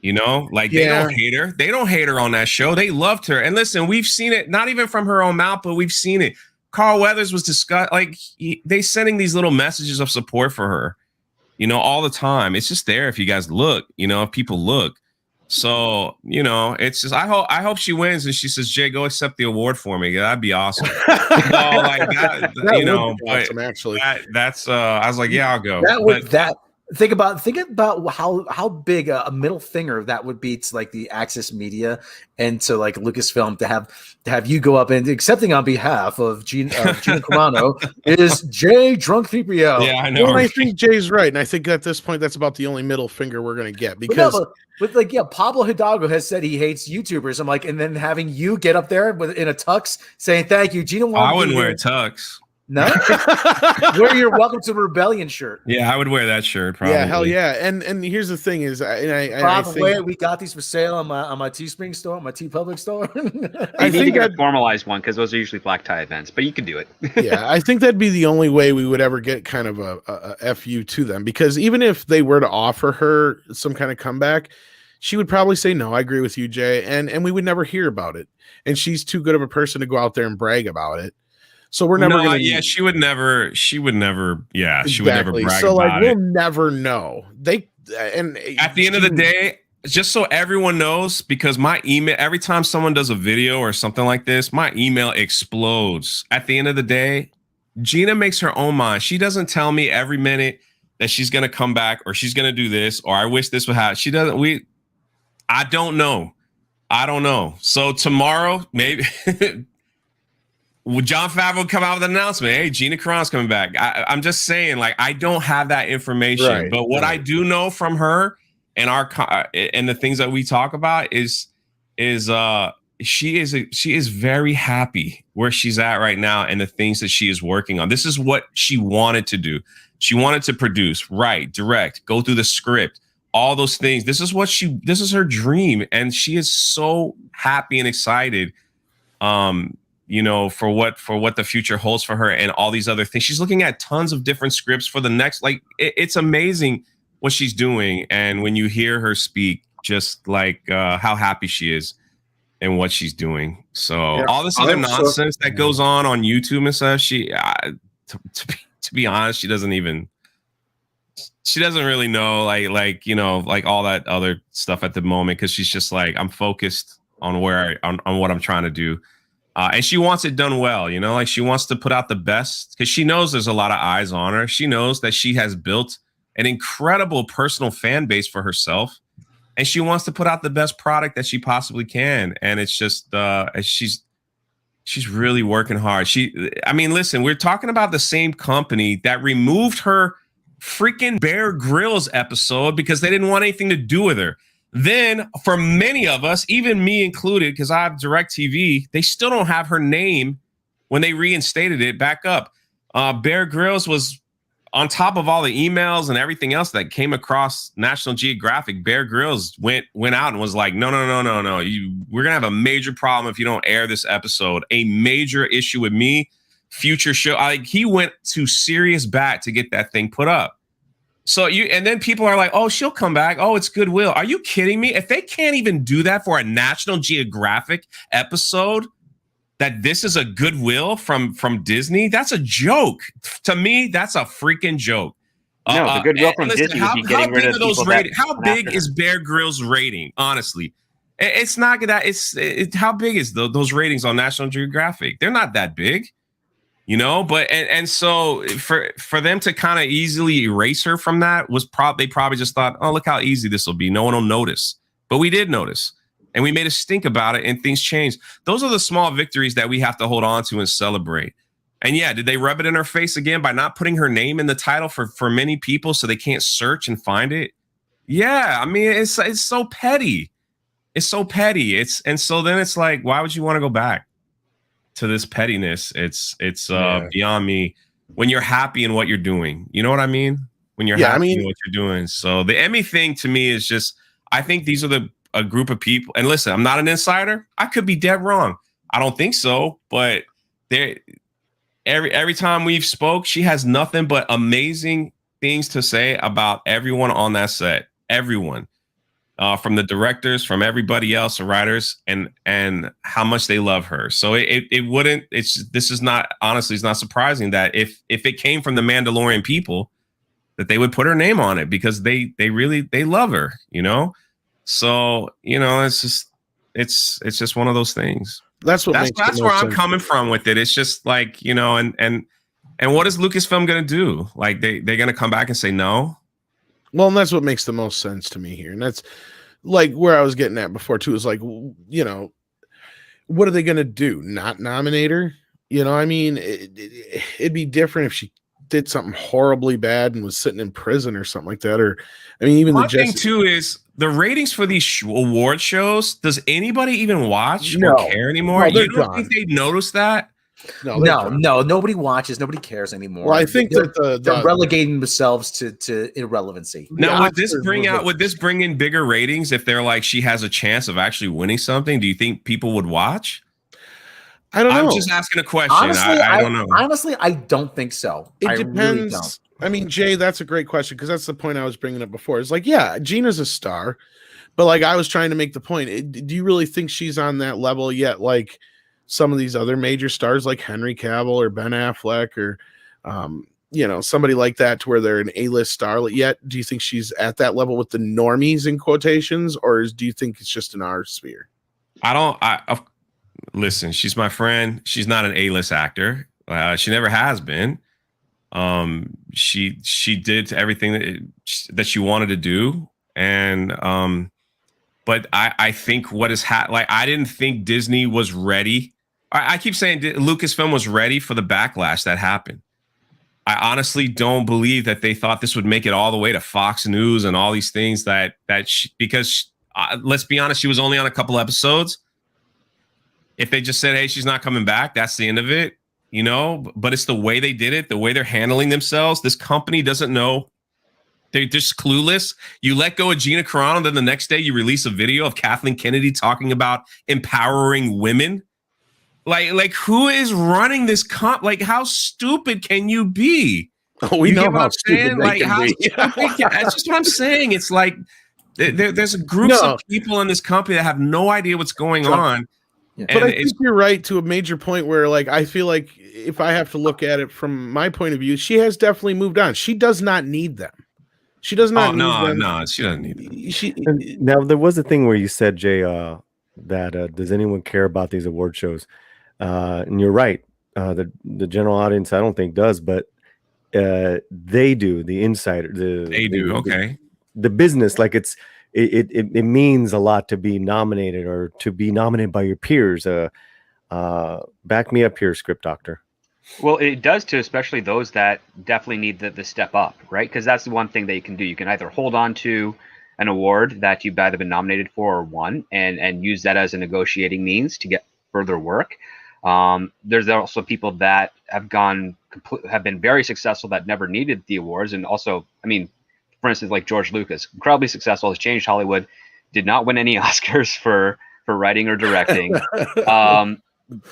You know, like they don't hate her. They don't hate her on that show. They loved her. And listen, we've seen it, not even from her own mouth, but we've seen it. Carl Weathers was discussed, like they sending these little messages of support for her, you know, all the time. It's just there if you guys look, you know, if people look. So, you know, it's just, I hope she wins and she says, Jay, go accept the award for me. That'd be awesome. Like that you know, awesome, actually. That's I was like, yeah, I'll go. Think about how big a middle finger that would be to like the Access Media and to like Lucasfilm to have you go up and accepting on behalf of Gina Carano is Jay Drunk 3PO. Yeah, I know. Well, I think Jay's right, and I think at this point that's about the only middle finger we're going to get because. But like, yeah, Pablo Hidalgo has said he hates YouTubers. I'm like, and then having you get up there in a tux saying thank you, Gina. I wouldn't wear a tux. No, wear your Welcome to Rebellion shirt. Yeah, I would wear that shirt. Probably. Yeah, hell yeah. And here's the thing is, By the way, we got these for sale on my Teespring store, my TeePublic store. I need to get a formalized one because those are usually black tie events, but you can do it. Yeah, I think that'd be the only way we would ever get kind of a FU to them, because even if they were to offer her some kind of comeback, she would probably say no. I agree with you, Jay, and we would never hear about it. And she's too good of a person to go out there and brag about it. So we're never going to. Yeah, she would never. Yeah, exactly. She would never brag so about we'll never know. And at the end of the day, just so everyone knows, because my email, every time someone does a video or something like this, my email explodes. At the end of the day, Gina makes her own mind. She doesn't tell me every minute that she's going to come back or she's going to do this or I wish this would happen. She doesn't. I don't know. So tomorrow, maybe. Would Jon Favreau come out with an announcement? Hey, Gina Carano's coming back. I'm just saying, like, I don't have that information. Right, but what I do know from her and the things that we talk about is she is very happy where she's at right now and the things that she is working on. This is what she wanted to do. She wanted to produce, write, direct, go through the script, all those things. This is her dream, and she is so happy and excited. For what the future holds for her and all these other things. She's looking at tons of different scripts for the next, it's amazing what she's doing. And when you hear her speak, just like how happy she is and what she's doing. So yeah, all this other nonsense that goes on YouTube and stuff, to be honest, she doesn't really know like all that other stuff at the moment. Cause she's just like, I'm focused on on what I'm trying to do. And she wants it done well, like she wants to put out the best because she knows there's a lot of eyes on her. She knows that she has built an incredible personal fan base for herself, and she wants to put out the best product that she possibly can. And it's just she's really working hard. Listen, we're talking about the same company that removed her freaking Bear Grylls episode because they didn't want anything to do with her. Then for many of us, even me included, because I have DirecTV, they still don't have her name when they reinstated it back up. Bear Grylls was on top of all the emails and everything else that came across National Geographic. Bear Grylls went out and was like, no. We're going to have a major problem if you don't air this episode. A major issue with me, future show. He went to serious bat to get that thing put up. So and then people are like, oh, she'll come back. Oh, it's goodwill. Are you kidding me? If they can't even do that for a National Geographic episode, that this is a goodwill from Disney, that's a joke. To me, that's a freaking joke. No, the goodwill from Disney would be getting rid of those ratings. How big is Bear Grylls' rating? Honestly, it's not that. How big is those ratings on National Geographic? They're not that big. But and so for them to kind of easily erase her from that they probably just thought, oh, look how easy this will be. No one will notice. But we did notice, and we made a stink about it, and things changed. Those are the small victories that we have to hold on to and celebrate. And yeah, did they rub it in her face again by not putting her name in the title for many people so they can't search and find it? Yeah, it's so petty. It's so petty. And so then it's like, why would you want to go back to this pettiness? It's beyond me. When you're happy in what you're doing, you know what I mean? When you're happy in what you're doing. So the Emmy thing to me is just, I think these are a group of people. And listen, I'm not an insider. I could be dead wrong. I don't think so. But every time we've spoke, she has nothing but amazing things to say about everyone on that set. Everyone. From the directors, from everybody else, the writers, and how much they love her. So this is not surprising that if it came from the Mandalorian people, that they would put her name on it because they love her, So, it's just one of those things. That's where I'm coming from with it. It's just like, and what is Lucasfilm going to do? Like they're going to come back and say no? Well, and that's what makes the most sense to me here. And that's like where I was getting at before too, is like, you know, what are they going to do? Not nominate her? You know, I mean, it'd be different if she did something horribly bad and was sitting in prison or something like that. Or, I mean, even One thing too is the ratings for these award shows. Does anybody even watch or care anymore? No, you don't think they notice that? No, nobody watches, nobody cares anymore. Well, I think they're relegating themselves to irrelevancy. Now, would this bring in bigger ratings if they're like she has a chance of actually winning something? Do you think people would watch? I don't know. I'm just asking a question. Honestly, I don't know. Honestly, I don't think so. It depends. Really don't. I mean, Jay, that's a great question because that's the point I was bringing up before. It's like, yeah, Gina's a star, but like I was trying to make the point. Do you really think she's on that level yet? Like some of these other major stars like Henry Cavill or Ben Affleck or, you know, somebody like that to where they're an A-list starlet yet? Do you think she's at that level with the normies in quotations, or do you think it's just in our sphere? Listen, she's my friend. She's not an A-list actor. She never has been. She did everything that she wanted to do. And, but I think what is like, I didn't think Disney was ready. I keep saying Lucasfilm was ready for the backlash that happened. I honestly don't believe that they thought this would make it all the way to Fox News and all these things because let's be honest, she was only on a couple episodes. If they just said, hey, she's not coming back, that's the end of it, you know, but it's the way they did it, the way they're handling themselves. This company doesn't know. They're just clueless. You let go of Gina Carano, then the next day you release a video of Kathleen Kennedy talking about empowering women. Like who is running this like how stupid can you be? Oh, we know how stupid they can be. That's just what I'm saying. It's like there's groups of people in this company that have no idea what's going on. Yeah. But I think you're right to a major point where, like, I feel like if I have to look at it from my point of view, she has definitely moved on. She does not need them. She does not need them. No, she doesn't need them. Now, there was a thing where you said, Jay, that does anyone care about these award shows? And you're right. The general audience, I don't think does, but they do. The insider, they do. Okay. The business, like it means a lot to be nominated or to be nominated by your peers. Back me up here, script doctor. Well, it does to especially those that definitely need the step up, right? Because that's the one thing that you can do. You can either hold on to an award that you've either been nominated for or won and use that as a negotiating means to get further work. There's also people that have been very successful that never needed the awards. And also, I mean, for instance, like George Lucas, incredibly successful, has changed Hollywood, did not win any Oscars for writing or directing.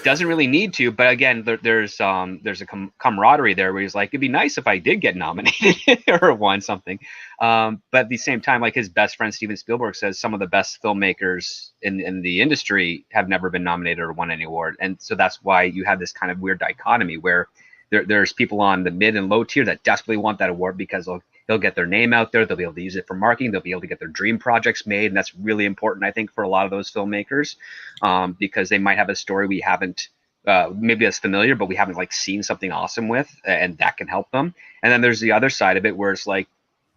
Doesn't really need to, but again, there's a camaraderie there where he's like, it'd be nice if I did get nominated or won something. But at the same time, like his best friend Steven Spielberg says, some of the best filmmakers in the industry have never been nominated or won any award, and so that's why you have this kind of weird dichotomy where there's people on the mid and low tier that desperately want that award because they'll get their name out there, they'll be able to use it for marketing, they'll be able to get their dream projects made, and that's really important, I think, for a lot of those filmmakers, because they might have a story we haven't, maybe that's familiar, but we haven't like seen something awesome with, and that can help them. And then there's the other side of it where it's like,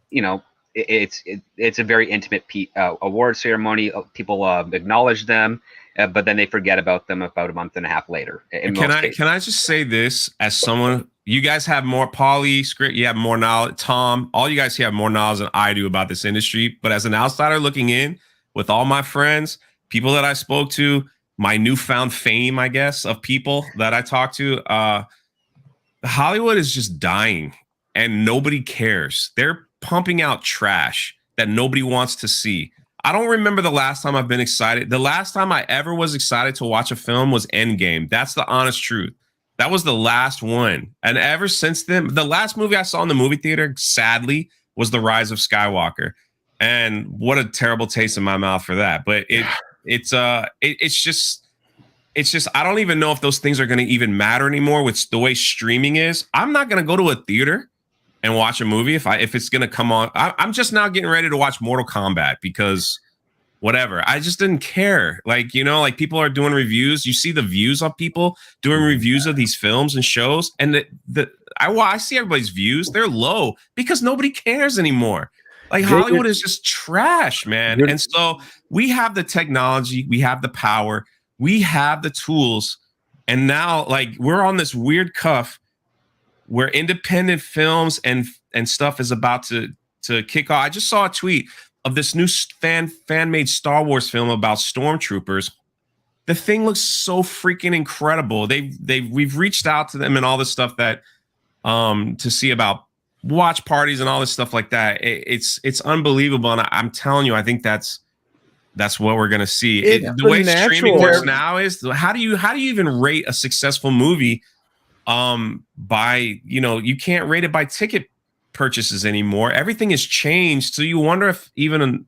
you know, it's a very intimate award ceremony. People acknowledge them, but then they forget about them about a month and a half later. Can I just say this as someone? You guys have more script. You have more knowledge. Tom, all you guys have more knowledge than I do about this industry. But as an outsider looking in, with all my friends, people that I spoke to, my newfound fame, I guess, of people that I talk to, Hollywood is just dying, and nobody cares. They're pumping out trash that nobody wants to see. I don't remember the last time I've been excited. The last time I ever was excited to watch a film was Endgame. That's the honest truth. That was the last one. And ever since then, the last movie I saw in the movie theater, sadly, was The Rise of Skywalker. And what a terrible taste in my mouth for that. But it's just I don't even know if those things are going to even matter anymore with the way streaming is. I'm not going to go to a theater and watch a movie if it's going to come on. I'm just now getting ready to watch Mortal Kombat because whatever. I just didn't care. Like, you know, like people are doing reviews. You see the views of people doing reviews of these films and shows. And I see everybody's views. They're low because nobody cares anymore. Like Hollywood is just trash, man. And so we have the technology, we have the power, we have the tools, and now like we're on this weird cuff where independent films and stuff is about to kick off. I just saw a tweet of this new fan-made Star Wars film about stormtroopers. The thing looks so freaking incredible. We've reached out to them and all this stuff that to see about watch parties and all this stuff like that. It's unbelievable, and I'm telling you, I think that's what we're gonna see. The way streaming works now is how do you even rate a successful movie? By you can't rate it by ticket purchases anymore. Everything has changed, so you wonder if even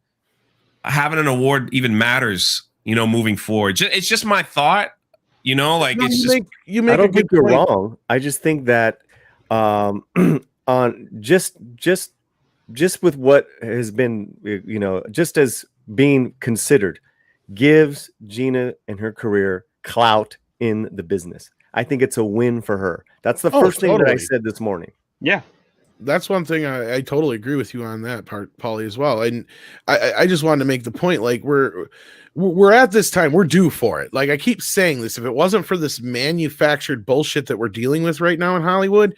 having an award even matters. Moving forward. It's just my thought. Like no, it's you make. I don't think you're wrong. I just think that on just with what has been just as being considered gives Gina and her career clout in the business. I think it's a win for her. That's the first thing that I said this morning. Yeah. That's one thing I totally agree with you on that part, Paulie, as well. And I just wanted to make the point, like we're at this time, we're due for it. Like I keep saying this, if it wasn't for this manufactured bullshit that we're dealing with right now in Hollywood,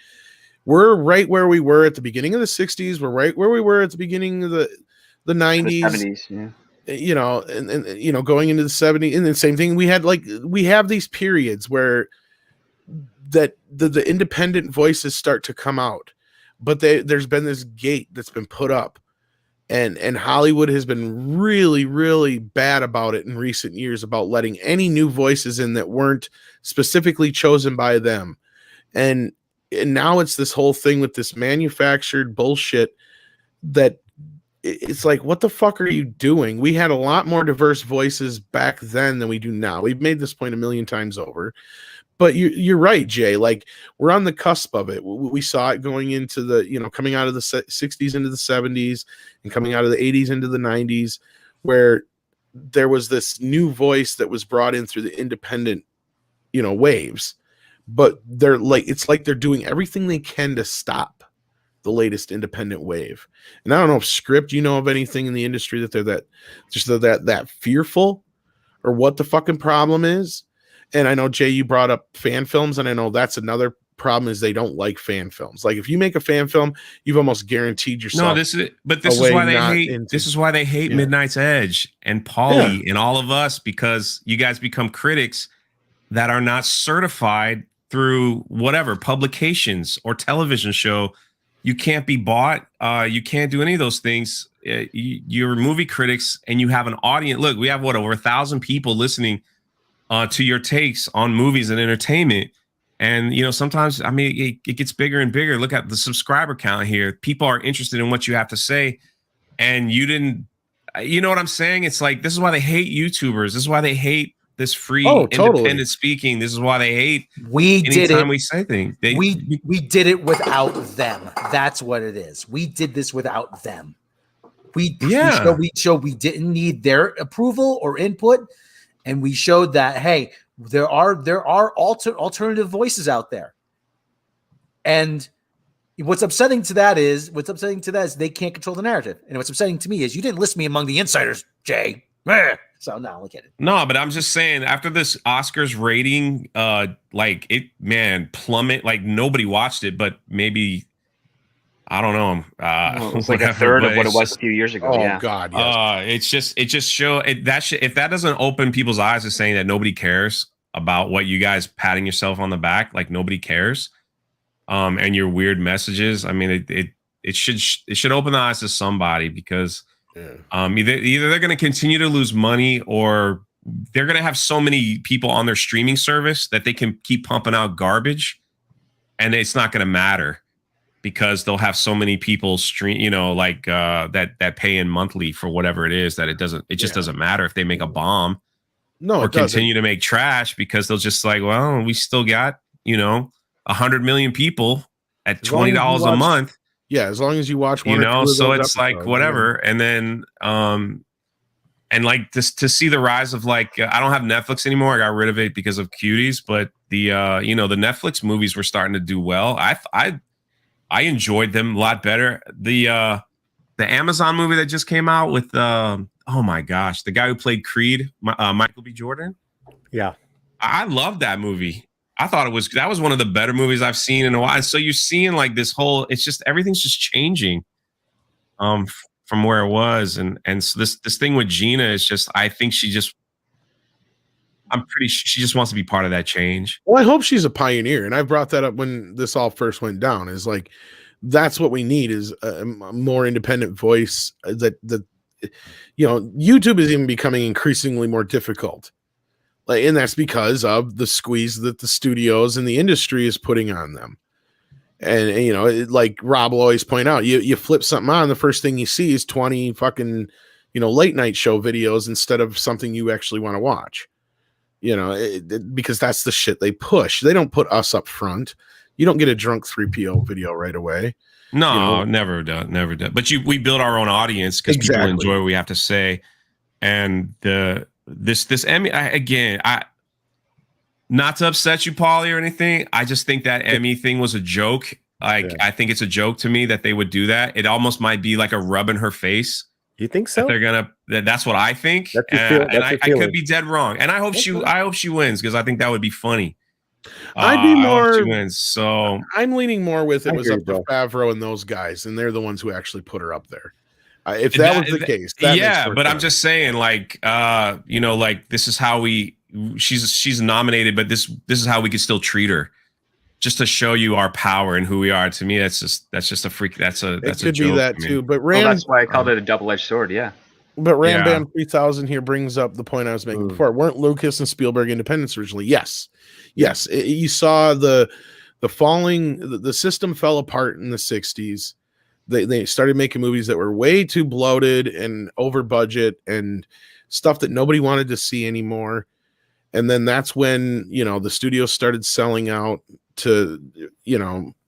we're right where we were at the beginning of the 60s. We're right where we were at the beginning of the 90s. The 70s, yeah. And going into the 70s, and the same thing we have these periods where that the independent voices start to come out, but there's been this gate that's been put up, and Hollywood has been really, really bad about it in recent years about letting any new voices in that weren't specifically chosen by them. And now it's this whole thing with this manufactured bullshit that it's like, what the fuck are you doing? We had a lot more diverse voices back then than we do now. We've made this point a million times over. But you're right, Jay. Like we're on the cusp of it. We saw it going into the, coming out of the 60s into the 70s and coming out of the 80s into the 90s, where there was this new voice that was brought in through the independent, waves. But it's like they're doing everything they can to stop the latest independent wave. And I don't know if Script, of anything in the industry that they're that fearful, or what the fucking problem is. And I know, Jay, you brought up fan films, and I know that's another problem is they don't like fan films. Like if you make a fan film, you've almost guaranteed yourself. No, this is why they hate Midnight's Edge and Paulie and all of us, because you guys become critics that are not certified through whatever publications or television show. You can't be bought. You can't do any of those things. You're movie critics, and you have an audience. Look, we have over 1,000 people listening to your takes on movies and entertainment. And, sometimes, it gets bigger and bigger. Look at the subscriber count here. People are interested in what you have to say. And you didn't, what I'm saying? It's like, this is why they hate YouTubers. This is why they hate this free independent speaking. This is why they hate anytime we say things. We did it without them. That's what it is. We did this without them. We showed we didn't need their approval or input. And we showed that, hey, there are alternative voices out there. And what's upsetting to that is they can't control the narrative. And what's upsetting to me is you didn't list me among the insiders, Jay. So now look at it. No, but I'm just saying, after this Oscars rating, plummet. Like nobody watched it, but maybe, I don't know. It was like a third of what it was a few years ago. Oh God! Yes. It just show that if that doesn't open people's eyes to saying that nobody cares about what you guys patting yourself on the back, like nobody cares, and your weird messages. It should open the eyes to somebody, because either they're going to continue to lose money, or they're going to have so many people on their streaming service that they can keep pumping out garbage, and it's not going to matter, because they'll have so many people stream, that pay in monthly for whatever it is, that it just doesn't matter if they make a bomb or continue to make trash, because they'll just like, well, we still got, 100 million people at $20 a month. Yeah. As long as you watch one, so it's like whatever. And then, and like to see the rise of I don't have Netflix anymore. I got rid of it because of Cuties, but the Netflix movies were starting to do well. I enjoyed them a lot better. The the Amazon movie that just came out with oh my gosh, the guy who played Creed, Michael B. Jordan. Yeah. I love that movie. I thought that was one of the better movies I've seen in a while. So you're seeing like this whole, it's just everything's just changing from where it was. And so this thing with Gina is just, I think she just wants to be part of that change. Well, I hope she's a pioneer. And I brought that up when this all first went down, is like, that's what we need, is a more independent voice. That YouTube is even becoming increasingly more difficult. And that's because of the squeeze that the studios and the industry is putting on them. And like Rob will always point out, you flip something on, the first thing you see is 20 fucking, late night show videos instead of something you actually want to watch. Because that's the shit they push. They don't put us up front. You don't get a drunk 3PO video right away. No, never done. But we build our own audience because people enjoy what we have to say. And this Emmy, not to upset you, Paulie, or anything. I just think that Emmy thing was a joke. I think it's a joke to me that they would do that. It almost might be like a rub in her face. You think so? That's what I think. I could be dead wrong. And I hope she wins, because I think that would be funny. I'd be more. I hope she wins. So I'm leaning more with it was up to Favreau and those guys, and they're the ones who actually put her up there. If that was the case, but I'm just saying, like, like this is how she's nominated, but this is how we could still treat her, just to show you our power and who we are. To me, that's just a freak. That's a could joke be that too. But that's why I called it a double-edged sword. Yeah. But Bam 3000 here brings up the point I was making before. Weren't Lucas and Spielberg independents originally? Yes. You saw the falling. The system fell apart in the 60s. They started making movies that were way too bloated and over budget and stuff that nobody wanted to see anymore. And then that's when, the studios started selling out to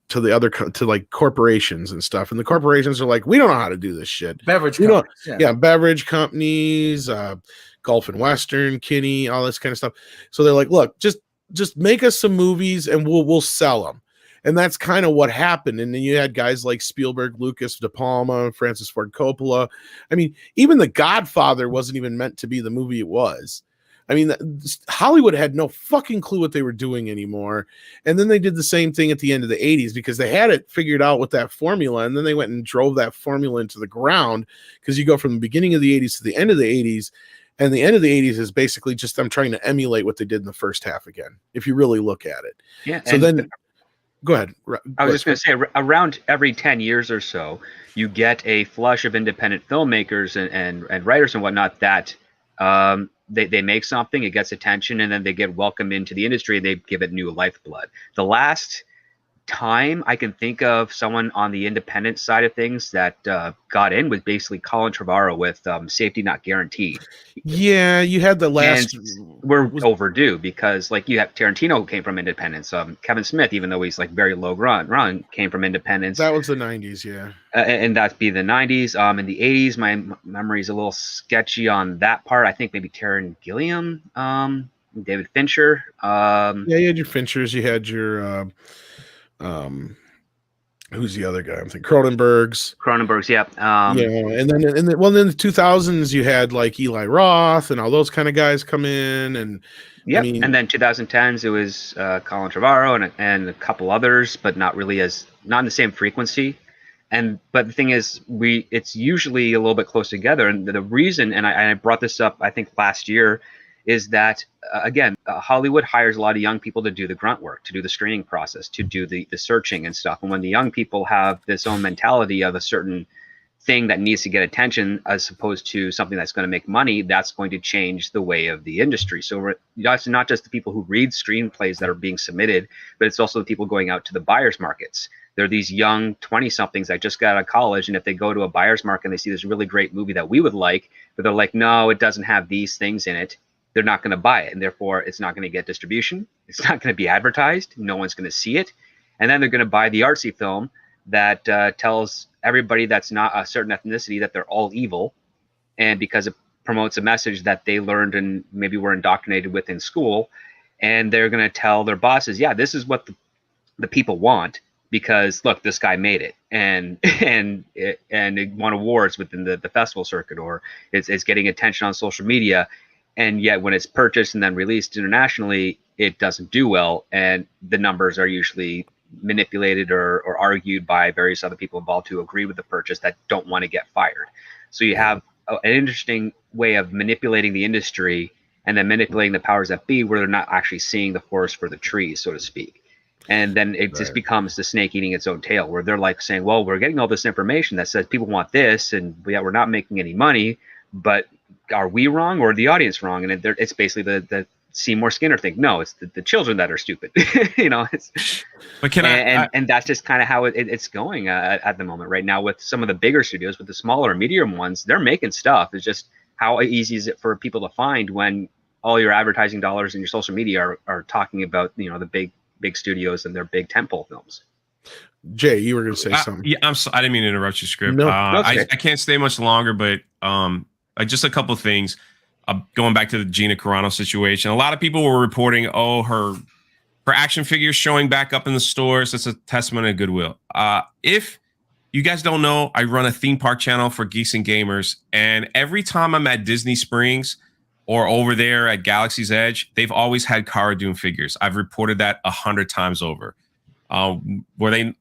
the other, to like corporations and stuff. And the corporations are like, we don't know how to do this shit. Beverage companies. Beverage companies, Gulf and Western, Kinney, all this kind of stuff. So they're like, look, just make us some movies and we'll sell them. And that's kind of what happened. And then you had guys like Spielberg, Lucas, De Palma, Francis Ford Coppola. I mean, even The Godfather wasn't even meant to be the movie it was. I mean, Hollywood had no fucking clue what they were doing anymore. And then they did the same thing at the end of the 80s because they had it figured out with that formula. And then they went and drove that formula into the ground, because you go from the beginning of the 80s to the end of the 80s. And the end of the 80s is basically just them trying to emulate what they did in the first half again, if you really look at it. Yeah. So then go ahead. I was just going to say, around every 10 years or so, you get a flush of independent filmmakers and writers and whatnot that they make something, it gets attention, and then they get welcomed into the industry. They give it new lifeblood. The last time I can think of someone on the independent side of things that got in was basically Colin Trevorrow with Safety Not Guaranteed. Yeah, you had the last. We're overdue, because like you have Tarantino, who came from independence. Kevin Smith, even though he's like very low run, came from independence. That was the 90s, yeah. And that'd be the 90s. In the 80s, my memory is a little sketchy on that part. I think maybe Taron Gilliam, David Fincher. Yeah, you had your Finchers. You had your. Who's the other guy? I'm thinking Cronenberg's, yeah. And then in the 2000s you had like Eli Roth and all those kind of guys come in, and yeah. And then 2010s it was Colin Trevorrow and a couple others, but not really not in the same frequency. But the thing is, it's usually a little bit close together. And the reason, and I brought this up I think last year, is that again, Hollywood hires a lot of young people to do the grunt work, to do the screening process, to do the searching and stuff. And when the young people have this own mentality of a certain thing that needs to get attention as opposed to something that's going to make money, that's going to change the way of the industry. So it's not just the people who read screenplays that are being submitted, but it's also the people going out to the buyer's markets. They're these young 20-somethings that just got out of college, and if they go to a buyer's market and they see this really great movie that we would like, but they're like, no, it doesn't have these things in it, they're not going to buy it, and therefore it's not going to get distribution. It's not going to be advertised. No one's going to see it. And then they're going to buy the artsy film that tells everybody that's not a certain ethnicity that they're all evil, and because it promotes a message that they learned and maybe were indoctrinated with in school, and they're going to tell their bosses, yeah, this is what the people want. because look, this guy made it, and it won awards within the festival circuit, or it's getting attention on social media, and yet when it's purchased and then released internationally, it doesn't do well, and the numbers are usually manipulated or argued by various other people involved who agree with the purchase that don't want to get fired. So you have an interesting way of manipulating the industry and then manipulating the powers that be, where they're not actually seeing the forest for the trees, so to speak. And then it just becomes the snake eating its own tail, where they're like saying, well, we're getting all this information that says people want this, and yet we're not making any money, but are we wrong or the audience wrong? And it's basically the Seymour Skinner thing. No, it's the children that are stupid. But and that's just kind of how it's going at the moment right now with some of the bigger studios. With the smaller medium ones, they're making stuff. It's just how easy is it for people to find when all your advertising dollars and your social media are talking about the big studios and their big tentpole films. Jay, you were going to say something. Yeah, I didn't mean to interrupt your script. No, I can't stay much longer, but just a couple of things. Going back to the Gina Carano situation, a lot of people were reporting, her action figures showing back up in the stores. That's a testament of goodwill. If you guys don't know, I run a theme park channel for Geeks and Gamers, and every time I'm at Disney Springs or over there at Galaxy's Edge, they've always had Cara Dune figures. I've reported that 100 times over. Were they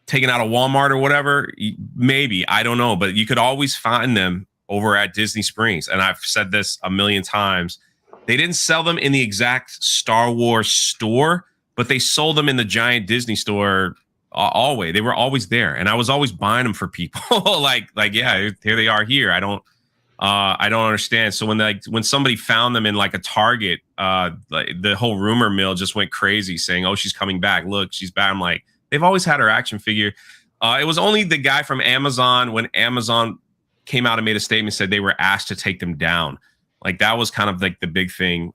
taken out of Walmart or whatever? Maybe, I don't know, but you could always find them over at Disney Springs. And I've said this a million times. They didn't sell them in the exact Star Wars store, but they sold them in the giant Disney store always. They were always there. And I was always buying them for people. like, yeah, here they are here. I don't understand. So when somebody found them in like a Target, the whole rumor mill just went crazy saying, oh, she's coming back. Look, she's back. I'm like, they've always had her action figure. It was only the guy from Amazon, when Amazon came out and made a statement, said they were asked to take them down. Like that was kind of like the big thing.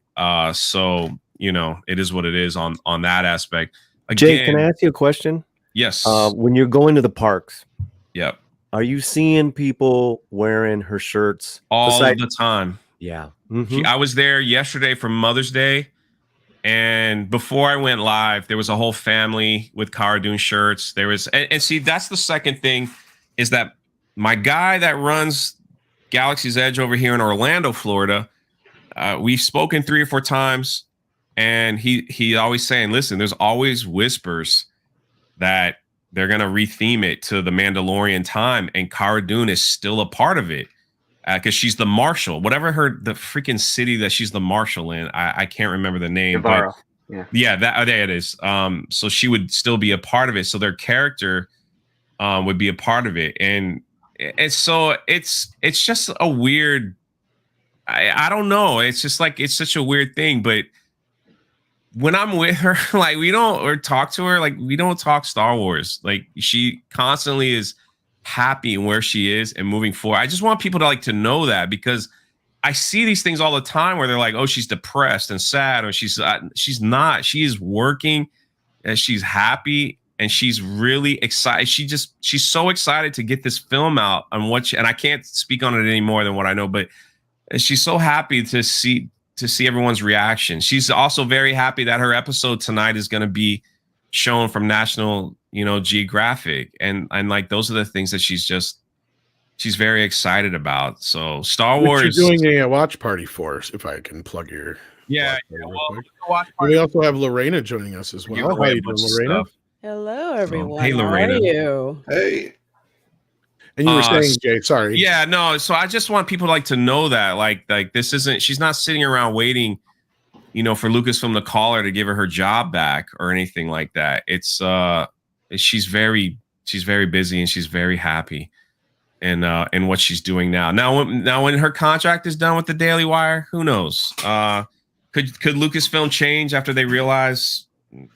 So, it is what it is on that aspect. Again, Jay, can I ask you a question? Yes. When you're going to the parks, yep. Are you seeing people wearing her shirts all the time? Yeah. I was there yesterday for Mother's Day. And before I went live, there was a whole family with Cara Dune shirts. There was, and see, that's the second thing, is that my guy that runs Galaxy's Edge over here in Orlando, Florida, we've spoken 3 or 4 times, and he always saying, listen, there's always whispers that they're going to retheme it to the Mandalorian time, and Cara Dune is still a part of it because she's the marshal, whatever the freaking city that she's the marshal in. I can't remember the name, Navarro. but yeah, there it is. So she would still be a part of it. So their character would be a part of it. And so it's just a weird, I don't know. It's just like, it's such a weird thing, but when I'm with her, like we don't talk Star Wars. Like she constantly is happy in where she is and moving forward. I just want people to know that, because I see these things all the time where they're like, oh, she's depressed and sad, or she's not. She is working and she's happy and she's really excited. She's so excited to get this film out on and I can't speak on it any more than what I know, but she's so happy to see everyone's reaction. She's also very happy that her episode tonight is going to be shown from National, Geographic. And like, those are the things that she's very excited about. So Star Wars. You're doing a watch party for us, if I can plug your. Yeah. We also have Lorena joining us as well. How are you doing, Lorena? Hello, everyone. Hey, Lorena. How are you? Hey. And you were saying, Jay, sorry. Yeah, no. So I just want people to know that like this isn't, she's not sitting around waiting, for Lucasfilm to call her to give her job back or anything like that. It's she's very busy and she's very happy in what she's doing now. Now when her contract is done with the Daily Wire, who knows? Could Lucasfilm change after they realize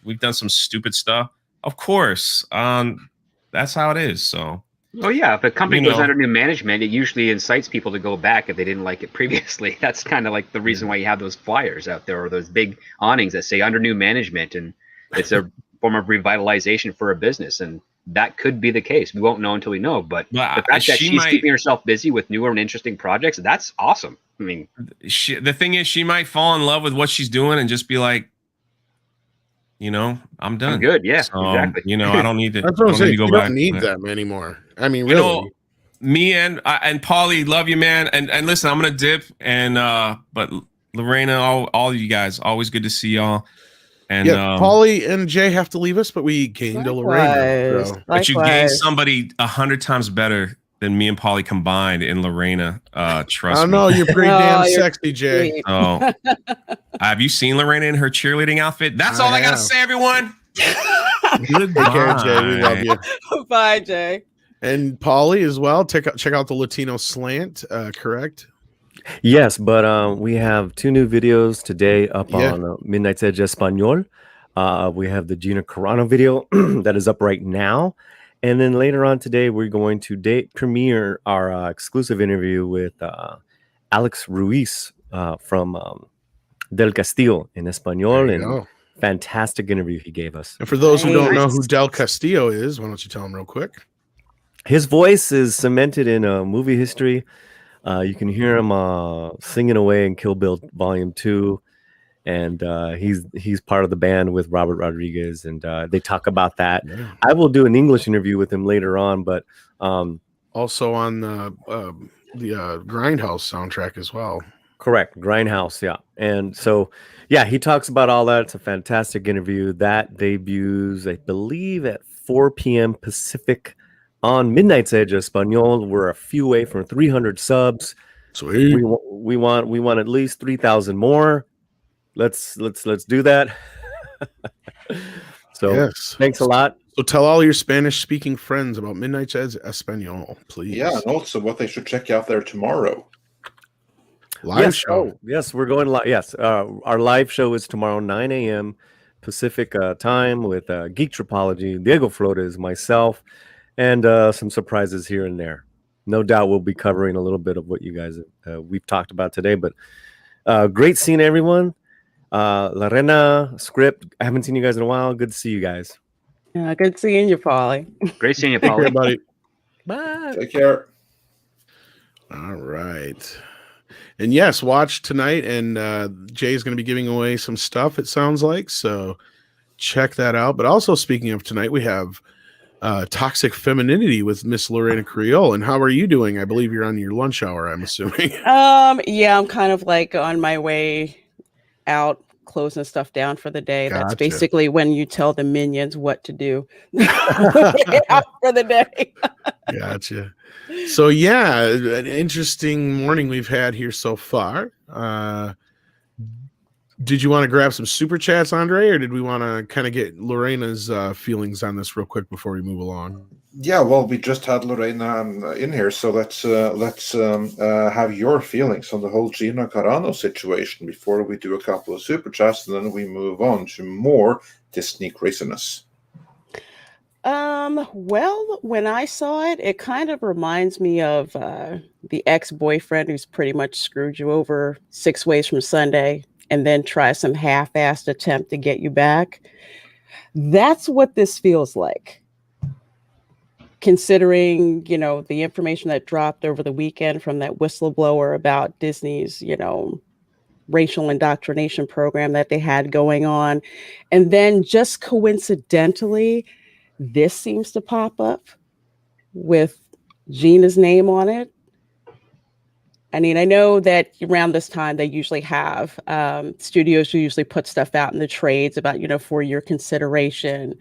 we've done some stupid stuff? Of course. That's how it is. So. Oh yeah, if a company goes under new management, it usually incites people to go back if they didn't like it previously. That's kind of like the reason why you have those flyers out there, or those big awnings that say under new management, and it's a form of revitalization for a business. And that could be the case. We won't know until we know. But the fact that she's keeping herself busy with newer and interesting projects, that's awesome. I mean, the thing is, she might fall in love with what she's doing and just be like, you know, I'm done. I'm good. Yeah, So, exactly. you know, I don't need to. That's what I I'm don't need saying. to go You back. don't need but- them anymore. I mean, I know really. me and Paulie, love you, man. And listen, I'm gonna dip. And but Lorena, all of you guys, always good to see y'all. And Yeah, Paulie and Jay have to leave us, but we gained a Lorena. So. But you gained somebody 100 times better than me and Paulie combined in Lorena. Trust me. I know you're pretty damn sexy, Jay. So, have you seen Lorena in her cheerleading outfit? That's all I gotta say, everyone. Take care, Jay. We love you. Bye, Jay. And Paulie as well. Check out the Latino slant. Correct. Yes, but we have 2 new videos today up on Midnight's Edge Espanol. We have the Gina Carano video that is up right now. And then later on today, we're going to premiere our exclusive interview with Alex Ruiz from Del Castillo in Espanol. And fantastic interview he gave us. And for those who don't know who Del Castillo is, why don't you tell them real quick? His voice is cemented in movie history. You can hear him singing away in Kill Bill Volume 2. And he's part of the band with Robert Rodriguez, and they talk about that. Yeah. I will do an English interview with him later on, but also on the Grindhouse soundtrack as well. Correct, Grindhouse, yeah. And so, yeah, he talks about all that. It's a fantastic interview that debuts, I believe, at 4 p.m. Pacific on Midnight's Edge Espanol. We're a few away from 300 subs. Sweet. We want at least 3,000 more. Let's do that. So thanks a lot. So tell all your Spanish speaking friends about Midnight's Edge Espanol, please. Yeah, and also what they should check out there tomorrow. Live show. Oh, yes, we're going live. Yes, our live show is tomorrow 9 a.m. Pacific time with Geek Tropology, Diego Flores, myself, and some surprises here and there. No doubt we'll be covering a little bit of what you guys we've talked about today. But great seeing everyone. Lorena, Script, I haven't seen you guys in a while. Good to see you guys. Yeah, good seeing you, Paulie. Great seeing you, Paulie. Take care, buddy. Bye. Take care. All right. And yes, watch tonight. And Jay's going to be giving away some stuff, it sounds like. So check that out. But also, speaking of tonight, we have Toxic Femininity with Miss Lorena Creole. And how are you doing? I believe you're on your lunch hour, I'm assuming. Yeah, I'm kind of like on my way out, closing stuff down for the day. Gotcha. That's basically when you tell the minions what to do out for the day. Gotcha. So yeah, an interesting morning we've had here so far. Did you want to grab some super chats, Andre, or did we want to kind of get Lorena's feelings on this real quick before we move along? Yeah, well, we just had Lorena in here, so let's have your feelings on the whole Gina Carano situation before we do a couple of super chats, and then we move on to more Disney craziness. Well, when I saw it, it kind of reminds me of the ex-boyfriend who's pretty much screwed you over 6 ways from Sunday and then try some half-assed attempt to get you back. That's what this feels like. Considering, the information that dropped over the weekend from that whistleblower about Disney's, racial indoctrination program that they had going on. And then just coincidentally, this seems to pop up with Gina's name on it. I mean, I know that around this time they usually have studios who usually put stuff out in the trades about, for your consideration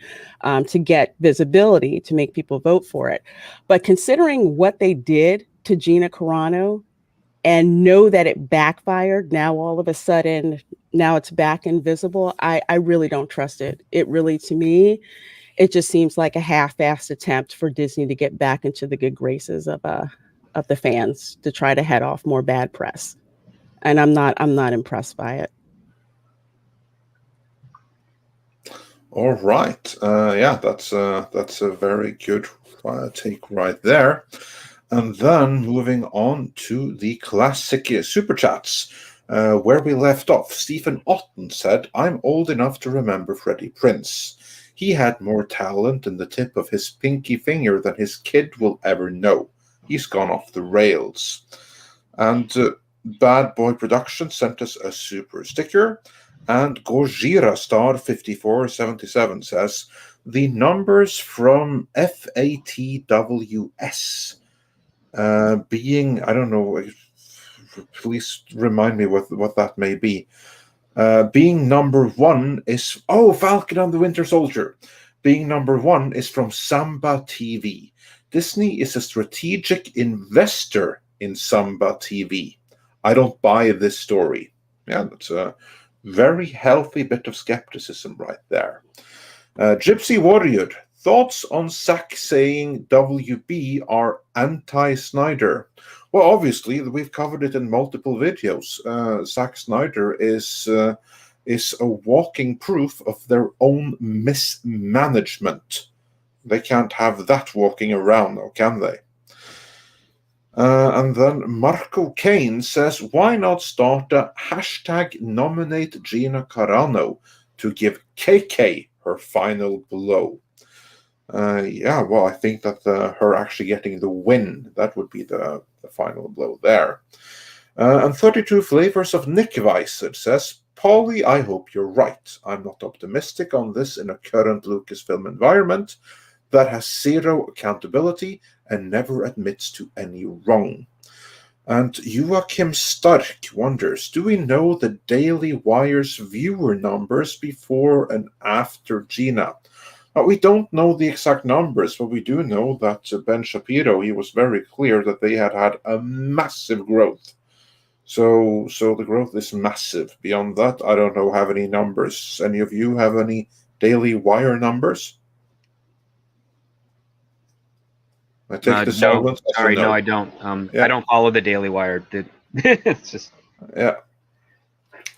to get visibility, to make people vote for it. But considering what they did to Gina Carano and know that it backfired, now all of a sudden, now it's back invisible, I really don't trust it. It really, to me, it just seems like a half-assed attempt for Disney to get back into the good graces of the fans, to try to head off more bad press. And I'm not impressed by it. All right. Yeah, that's a very good take right there. And then moving on to the classic super chats, where we left off. Stephen Otten said, "I'm old enough to remember Freddie Prinze. He had more talent in the tip of his pinky finger than his kid will ever know. He's gone off the rails." And Bad Boy Productions sent us a super sticker. And Gojira Star 5477 says, the numbers from FATWS being, I don't know, please remind me what that may be. Being number 1 is, Falcon and the Winter Soldier. Being number 1 is from Samba TV. Disney is a strategic investor in Samba TV. I don't buy this story. Yeah, that's a very healthy bit of skepticism right there. Gypsy Warrior, thoughts on Zack saying WB are anti-Snyder? Well, obviously, we've covered it in multiple videos. Zack Snyder is a walking proof of their own mismanagement. They can't have that walking around, now, can they? And then Marco Kane says, why not start a hashtag nominate Gina Carano to give KK her final blow? Well, I think that her actually getting the win, that would be the final blow there. And 32 Flavors of Nick Weiss, it says, Paulie, I hope you're right. I'm not optimistic on this in a current Lucasfilm environment that has zero accountability and never admits to any wrong. And Joachim Stark wonders, do we know the Daily Wire's viewer numbers before and after Gina? We don't know the exact numbers, but we do know that Ben Shapiro, he was very clear that they had a massive growth. So the growth is massive. Beyond that, I don't have any numbers. Any of you have any Daily Wire numbers? I take the silence. Sorry, no, I don't. I don't follow the Daily Wire. It's just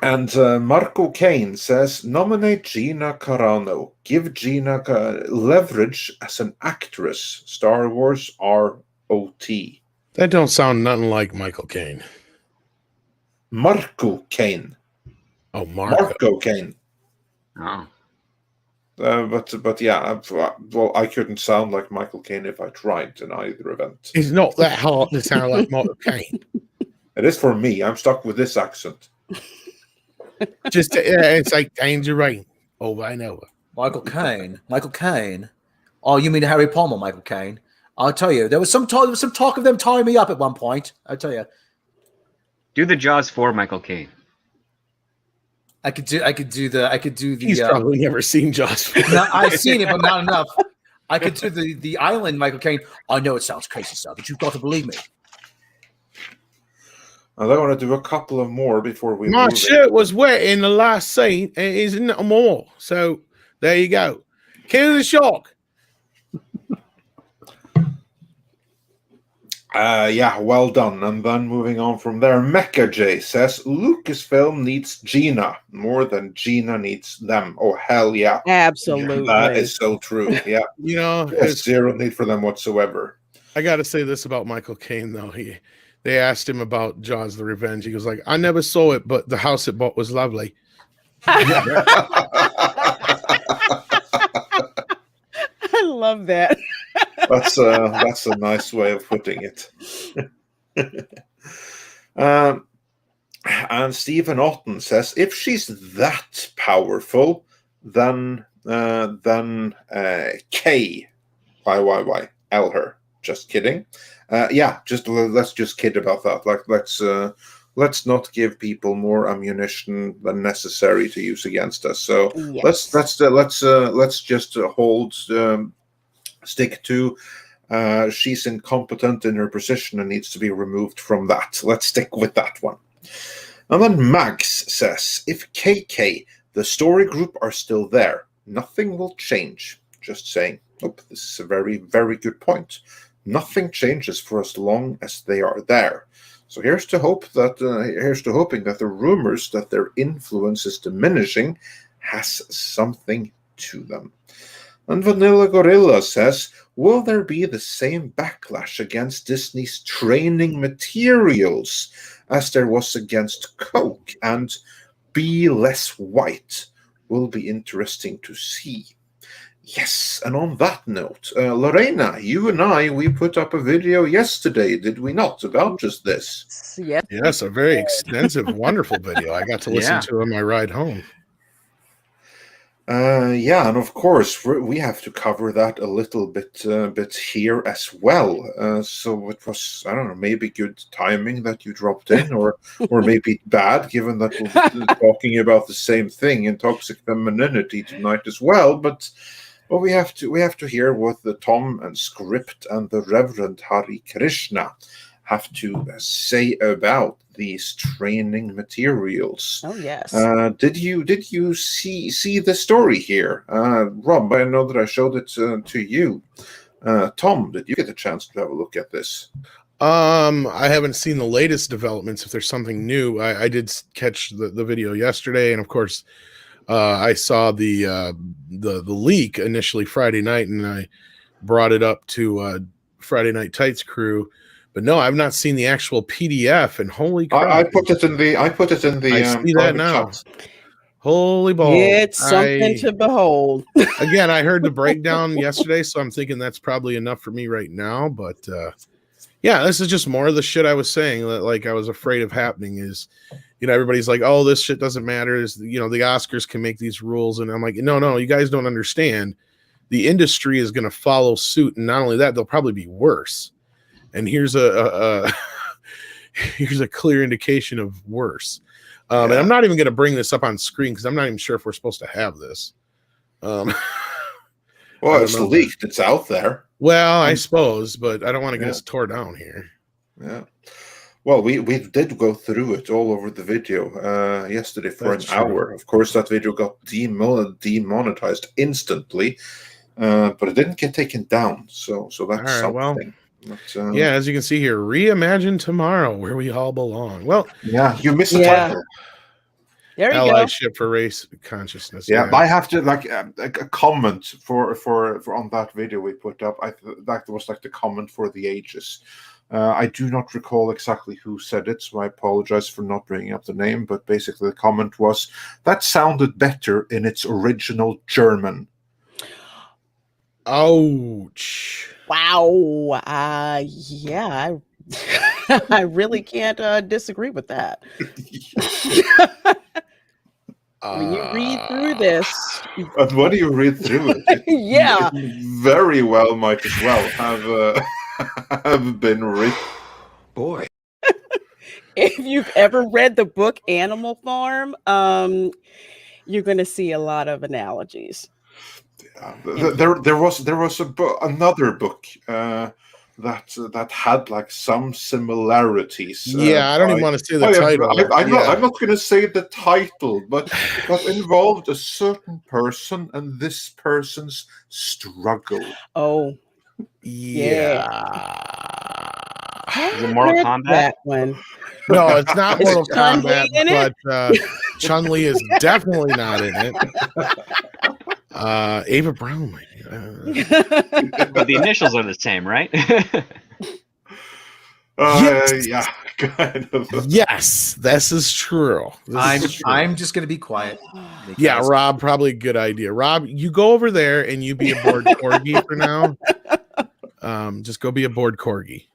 And Marco Kane says, nominate Gina Carano. Give Gina leverage as an actress. Star Wars ROT. That don't sound nothing like Michael Caine. Marco Kane. Oh, Marco Kane. Oh. But yeah, well, I couldn't sound like Michael Caine if I tried in either event. It's not that hard to sound like Michael Caine. It is for me. I'm stuck with this accent. Just it's like Danger Rain. Oh, I know. Michael Caine. Oh, you mean Harry Palmer, Michael Caine? I'll tell you, there was some talk of them tying me up at one point. I'll tell you. Do the Jaws 4 Michael Caine. I could do the. He's probably never seen Jaws. No, I've seen it, but not enough. I could do the Island Michael Caine. I know it sounds crazy stuff, but you've got to believe me. I want to do a couple of more before we. My shirt was wet in the last scene. It isn't more. So there you go. Kill the shark. Yeah, well done. And then moving on from there, Mecha J says Lucasfilm needs Gina more than Gina needs them. Oh, hell yeah. Absolutely. That is so true. Yeah. There's zero need for them whatsoever. I got to say this about Michael Caine, though. They asked him about Jaws the Revenge. He goes like, I never saw it, but the house it bought was lovely. I love that. That's a nice way of putting it. And Stephen Otten says, if she's that powerful, then K, YYYL her. Just kidding. Yeah, let's just kid about that. Like let's not give people more ammunition than necessary to use against us. So yes. let's just stick to she's incompetent in her position and needs to be removed from that. Let's stick with that one. And then Max says, if KK, the story group, are still there, nothing will change. Just saying. This is a very, very good point. Nothing changes for as long as they are there. So here's to hoping that the rumors that their influence is diminishing has something to them. And Vanilla Gorilla says, will there be the same backlash against Disney's training materials as there was against Coke? And be less white will be interesting to see. Yes, and on that note, Lorena, you and I, we put up a video yesterday, did we not, about just this? Yes. Yes, a very extensive, wonderful video. I got to listen Yeah. to on my ride home. Yeah, and of course we have to cover that a little bit here as well. So it was, I don't know, maybe good timing that you dropped in, or maybe bad, given that we'll be talking about the same thing in toxic femininity tonight as well. But we have to hear what the Tom and Script and the Reverend Hari Krishna have to say about these training materials. Oh yes. Did you see the story here, Rob? I know that I showed it to you. Tom, did you get a chance to have a look at this? I haven't seen the latest developments. If there's something new, I did catch the video yesterday, and of course, I saw the leak initially Friday night, and I brought it up to Friday Night Tights crew. But no, I've not seen the actual PDF, and holy crap! I put it in the. I see that now. Chat. Holy balls! It's something to behold. Again, I heard the breakdown yesterday, so I'm thinking that's probably enough for me right now. But yeah, this is just more of the shit I was saying that like I was afraid of happening. Is, you know, everybody's like, oh, this shit doesn't matter. You know, the Oscars can make these rules, and I'm like, no, you guys don't understand. The industry is going to follow suit, and not only that, they'll probably be worse. And here's a here's a clear indication of worse. And I'm not even going to bring this up on screen because I'm not even sure if we're supposed to have this. Well, it's leaked. It's out there. Well, I suppose, but I don't want to get us tore down here. Yeah. Well, we did go through it all over the video yesterday for an hour. Of course, that video got demonetized instantly, but it didn't get taken down. So that's something. Well, yeah, as you can see here, Reimagine Tomorrow, where we all belong. Well, yeah, you missed the title. There you Allyship for race consciousness. Yeah, I have to like a comment for on that video we put up. That was like the comment for the ages. I do not recall exactly who said it, so I apologize for not bringing up the name. But basically, the comment was that sounded better in its original German. Ouch. Wow. Yeah, I really can't disagree with that. When you read through this, and when you read through it, yeah, it very well might as well have been written. Boy, if you've ever read the book Animal Farm, you're going to see a lot of analogies. There was another book that had like some similarities. Yeah, I don't even want to say the title. I'm not going to say the title, but that involved a certain person and this person's struggle. Oh, yeah. Is it Mortal Kombat? That one. No, it's not Mortal Kombat, but Chun-Li is definitely not in it. Ava Brown, but the initials are the same, right? Yeah, kind of. Yes, this is true. I'm just going to be quiet. Yeah, Rob, probably a good idea. Rob, you go over there and you be a bored corgi for now. Just go be a bored corgi.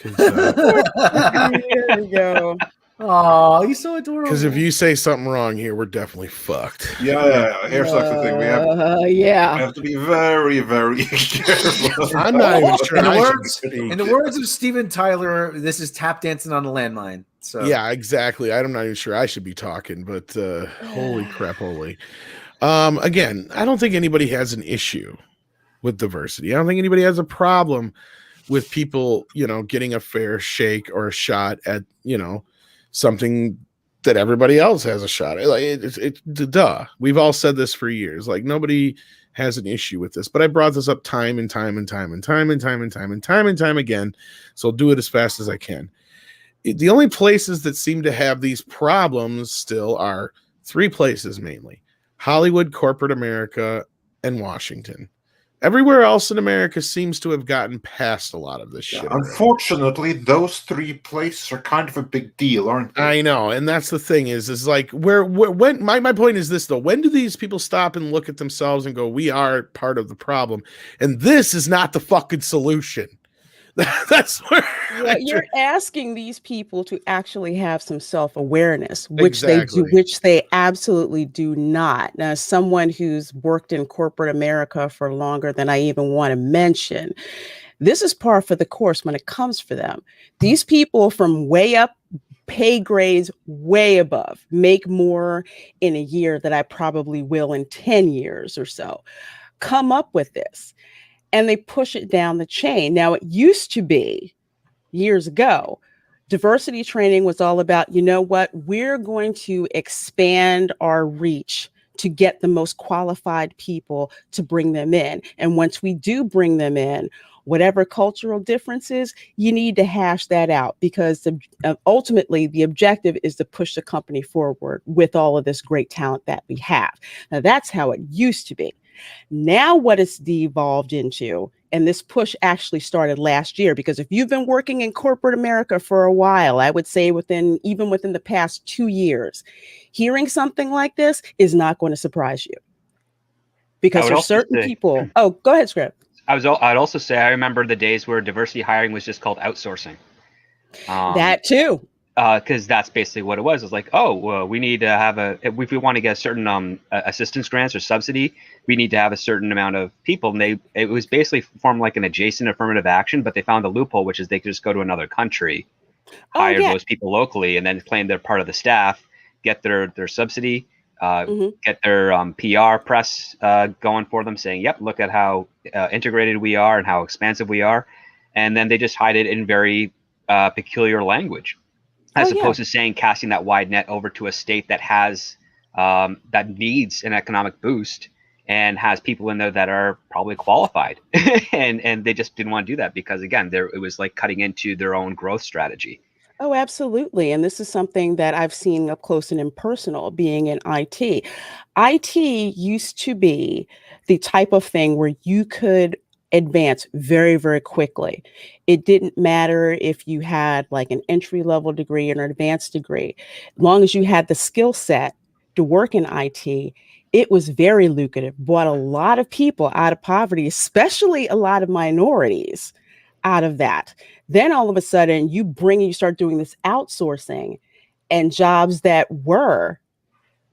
There you go. Oh, he's so adorable. Because if you say something wrong here, we're definitely fucked. Yeah. Here's like the thing: we have to be very, very careful. I'm not even sure. In the words of Steven Tyler, this is tap dancing on a landmine. So yeah, exactly. I'm not even sure I should be talking, but holy crap, holy. Again, I don't think anybody has an issue with diversity. I don't think anybody has a problem with people, getting a fair shake or a shot at, something that everybody else has a shot at. Like it's duh. We've all said this for years. Like nobody has an issue with this, but I brought this up time and time again. So I'll do it as fast as I can. The only places that seem to have these problems still are three places mainly: Hollywood, corporate America, and Washington. Everywhere else in America seems to have gotten past a lot of this shit. Unfortunately, those 3 places are kind of a big deal, aren't they? I know, and that's the thing is like when my point is this though, when do these people stop and look at themselves and go, we are part of the problem, and this is not the fucking solution. That's where you're asking these people to actually have some self-awareness, which they do, which they absolutely do not. Now, as someone who's worked in corporate America for longer than I even want to mention, this is par for the course when it comes for them. These people from way up, pay grades way above, make more in a year than I probably will in 10 years or so, come up with this. And they push it down the chain. Now, it used to be years ago, diversity training was all about, you know what, we're going to expand our reach to get the most qualified people to bring them in. And once we do bring them in, whatever cultural differences, you need to hash that out, because ultimately the objective is to push the company forward with all of this great talent that we have. Now, that's how it used to be. Now what it's devolved into, and this push actually started last year, because if you've been working in corporate America for a while, I would say within the past 2 years, hearing something like this is not going to surprise you. Because there's certain people. Oh, go ahead, Script. I'd also say I remember the days where diversity hiring was just called outsourcing. That too. Because that's basically what it was. It's like, oh, well, we need to have if we want to get a certain assistance grants or subsidy, we need to have a certain amount of people. And it was basically formed like an adjacent affirmative action, but they found a loophole, which is they could just go to another country, hire those people locally, and then claim they're part of the staff, get their subsidy, get their PR press going for them, saying, yep, look at how integrated we are and how expansive we are. And then they just hide it in very peculiar language. As opposed to saying, casting that wide net over to a state that has that needs an economic boost and has people in there that are probably qualified, and they just didn't want to do that because, again, it was like cutting into their own growth strategy. Oh, absolutely. And this is something that I've seen up close and impersonal, being in IT. IT used to be the type of thing where you could advance very, very quickly. It didn't matter if you had like an entry-level degree or an advanced degree. As long as you had the skill set to work in IT, it was very lucrative, brought a lot of people out of poverty, especially a lot of minorities out of that. Then all of a sudden you start doing this outsourcing, and jobs that were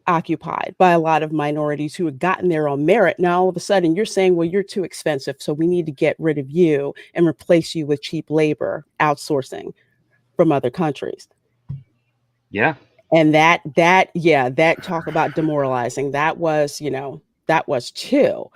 occupied by a lot of minorities who had gotten there on merit. Now, all of a sudden you're saying, well, you're too expensive, so we need to get rid of you and replace you with cheap labor, outsourcing from other countries. Yeah. And that talk about demoralizing, that was too.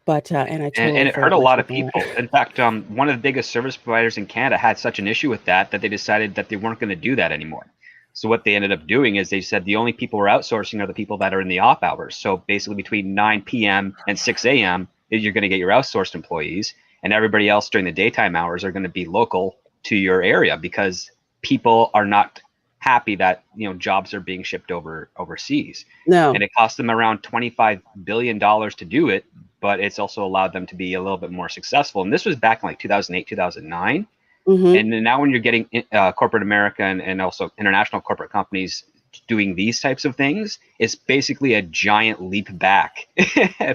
But and it hurt a lot of people. In fact, one of the biggest service providers in Canada had such an issue with that they decided that they weren't going to do that anymore. So what they ended up doing is they said the only people we're outsourcing are the people that are in the off hours. So basically between 9 p.m. and 6 a.m. you're going to get your outsourced employees, and everybody else during the daytime hours are going to be local to your area, because people are not happy that jobs are being shipped overseas. No. And it cost them around $25 billion to do it, but it's also allowed them to be a little bit more successful. And this was back in like 2008, 2009. And now when you're getting corporate America and also international corporate companies doing these types of things, it's basically a giant leap back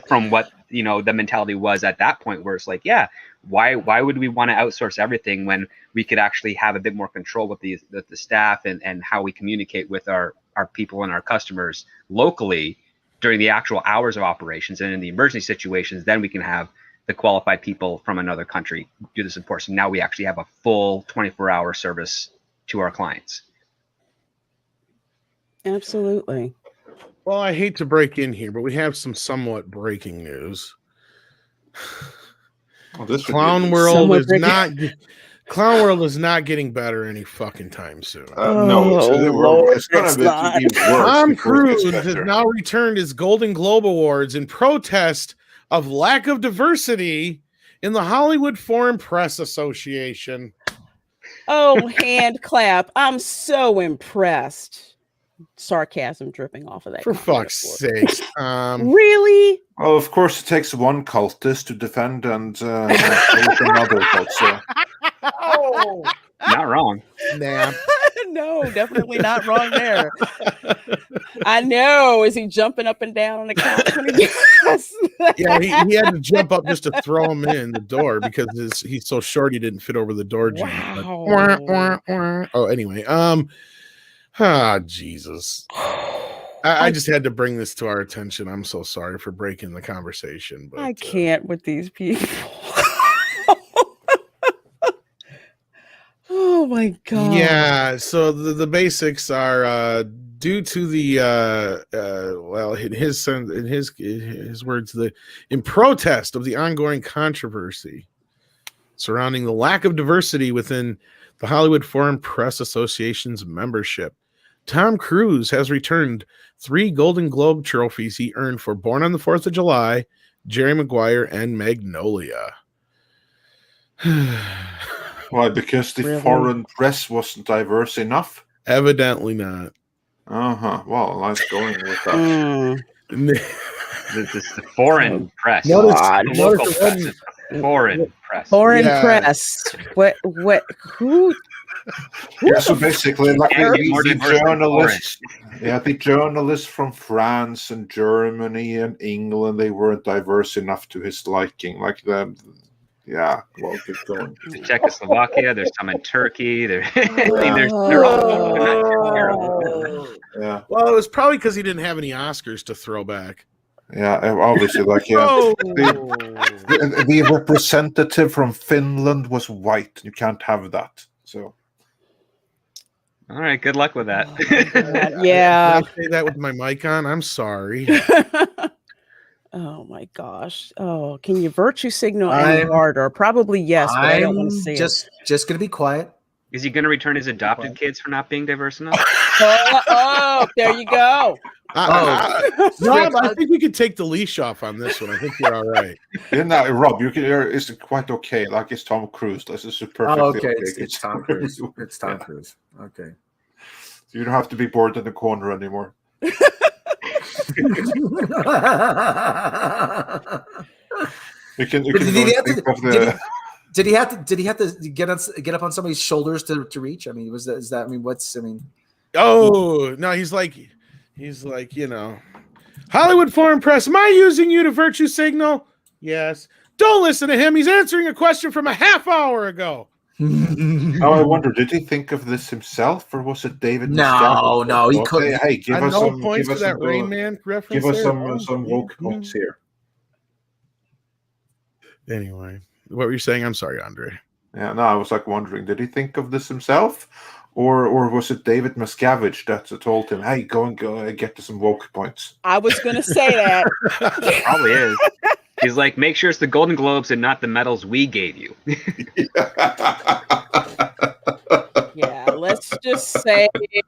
from what the mentality was at that point, where it's like, yeah, why would we want to outsource everything when we could actually have a bit more control with the staff and how we communicate with our people and our customers locally during the actual hours of operations, and in the emergency situations, then we can have the qualified people from another country do the support. So now we actually have a full 24-hour service to our clients. Absolutely. Well, I hate to break in here, but we have some somewhat breaking news. Clown World is not getting better any fucking time soon. It's going to be worse. Tom Cruise has now returned his Golden Globe Awards in protest of lack of diversity in the Hollywood Foreign Press Association. Oh, hand clap. I'm so impressed sarcasm dripping off of that. For fuck's sakes. Really? Well, of course, it takes one cultist to defend and another cult. So. Oh, Not wrong. Nah. no, definitely not wrong there. I know. Is he jumping up and down on the couch when he gets? Yeah, he had to jump up just to throw him in the door because he's so short he didn't fit over the door jam. Wow. Oh, anyway. Jesus. I just had to bring this to our attention. I'm so sorry for breaking the conversation, but I can't with these people. Oh my god. Yeah, so the basics are due to the well, in his words, in protest of the ongoing controversy surrounding the lack of diversity within the Hollywood Foreign Press Association's membership, Tom Cruise has returned 3 Golden Globe trophies he earned for Born on the 4th of July, Jerry Maguire, and Magnolia. Why? Because the foreign press wasn't diverse enough? Evidently not. Well, nice going with that. This is the foreign press. Notice Local press. It's the foreign press. Foreign press. What? Who? Yeah, so basically, like the journalists from France and Germany and England, they weren't diverse enough to his liking. Like them. Yeah, well, keep going. Czechoslovakia, there's some in Turkey. They're all. Yeah. Well, it was probably because he didn't have any Oscars to throw back. Yeah, obviously, like the representative from Finland was white. You can't have that. So. All right, good luck with that. Yeah. Did I say that with my mic on? I'm sorry. Oh my gosh. Oh, can you virtue signal any harder? Probably yes, but I don't want to see just gonna be quiet. Is he going to return his adopted kids for not being diverse enough? There you go. Rob, I think we could take the leash off on this one. I think you're all right. Yeah, no, Rob, it's quite okay. Like it's Tom Cruise. This is perfectly okay. It's Tom Cruise. It's Tom Cruise. Okay. So you don't have to be bored in the corner anymore. Did he have to get up on somebody's shoulders to reach? I mean, Oh no, he's like, Hollywood Foreign Press, am I using you to virtue signal? Yes. Don't listen to him. He's answering a question from a half hour ago. Oh, I wonder, did he think of this himself, or was it David? No, he couldn't. Hey, give us some points for that Rain Man reference. Give us some woke points here. Anyway, what were you saying? I'm sorry, Andre. Yeah, no, I was like wondering, did he think of this himself, or was it David Miscavige that told him, "Hey, go and get to some woke points"? I was going to say that. Probably is. He's like, make sure it's the Golden Globes and not the medals we gave you. Yeah, let's just say, the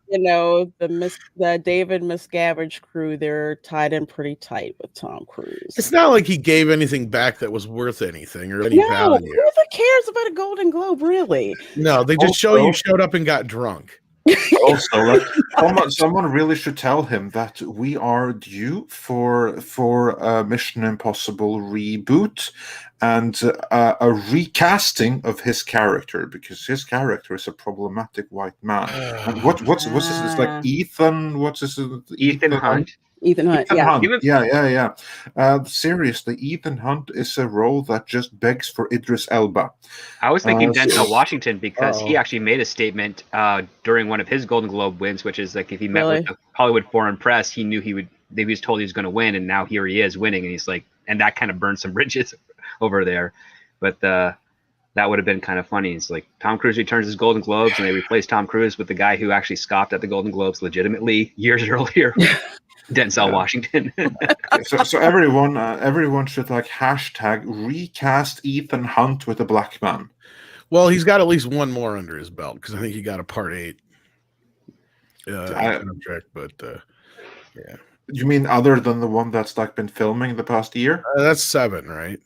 David Miscavige crew, they're tied in pretty tight with Tom Cruise. It's not like he gave anything back that was worth anything or any value. Who cares about a Golden Globe, really? No, they just show you showed up and got drunk. Also, someone really should tell him that we are due for a Mission Impossible reboot and a recasting of his character, because his character is a problematic white man. And what's his? It's like Ethan. What's his? Ethan Hunt. Ethan Hunt. Yeah. Seriously, Ethan Hunt is a role that just begs for Idris Elba. I was thinking Denzel Washington, because he actually made a statement during one of his Golden Globe wins, which is like, if he met with the Hollywood Foreign Press, he knew he was told he was going to win, and now here he is winning, and he's like, and that kind of burned some bridges over there. But that would have been kind of funny. It's like Tom Cruise returns his Golden Globes, and they replace Tom Cruise with the guy who actually scoffed at the Golden Globes legitimately years earlier. Denzel Washington. so everyone should like hashtag recast Ethan Hunt with a black man. Well, he's got at least one more under his belt, because I think he got a Part 8 contract. But yeah, you mean other than the one that's like been filming the past year? That's 7, right?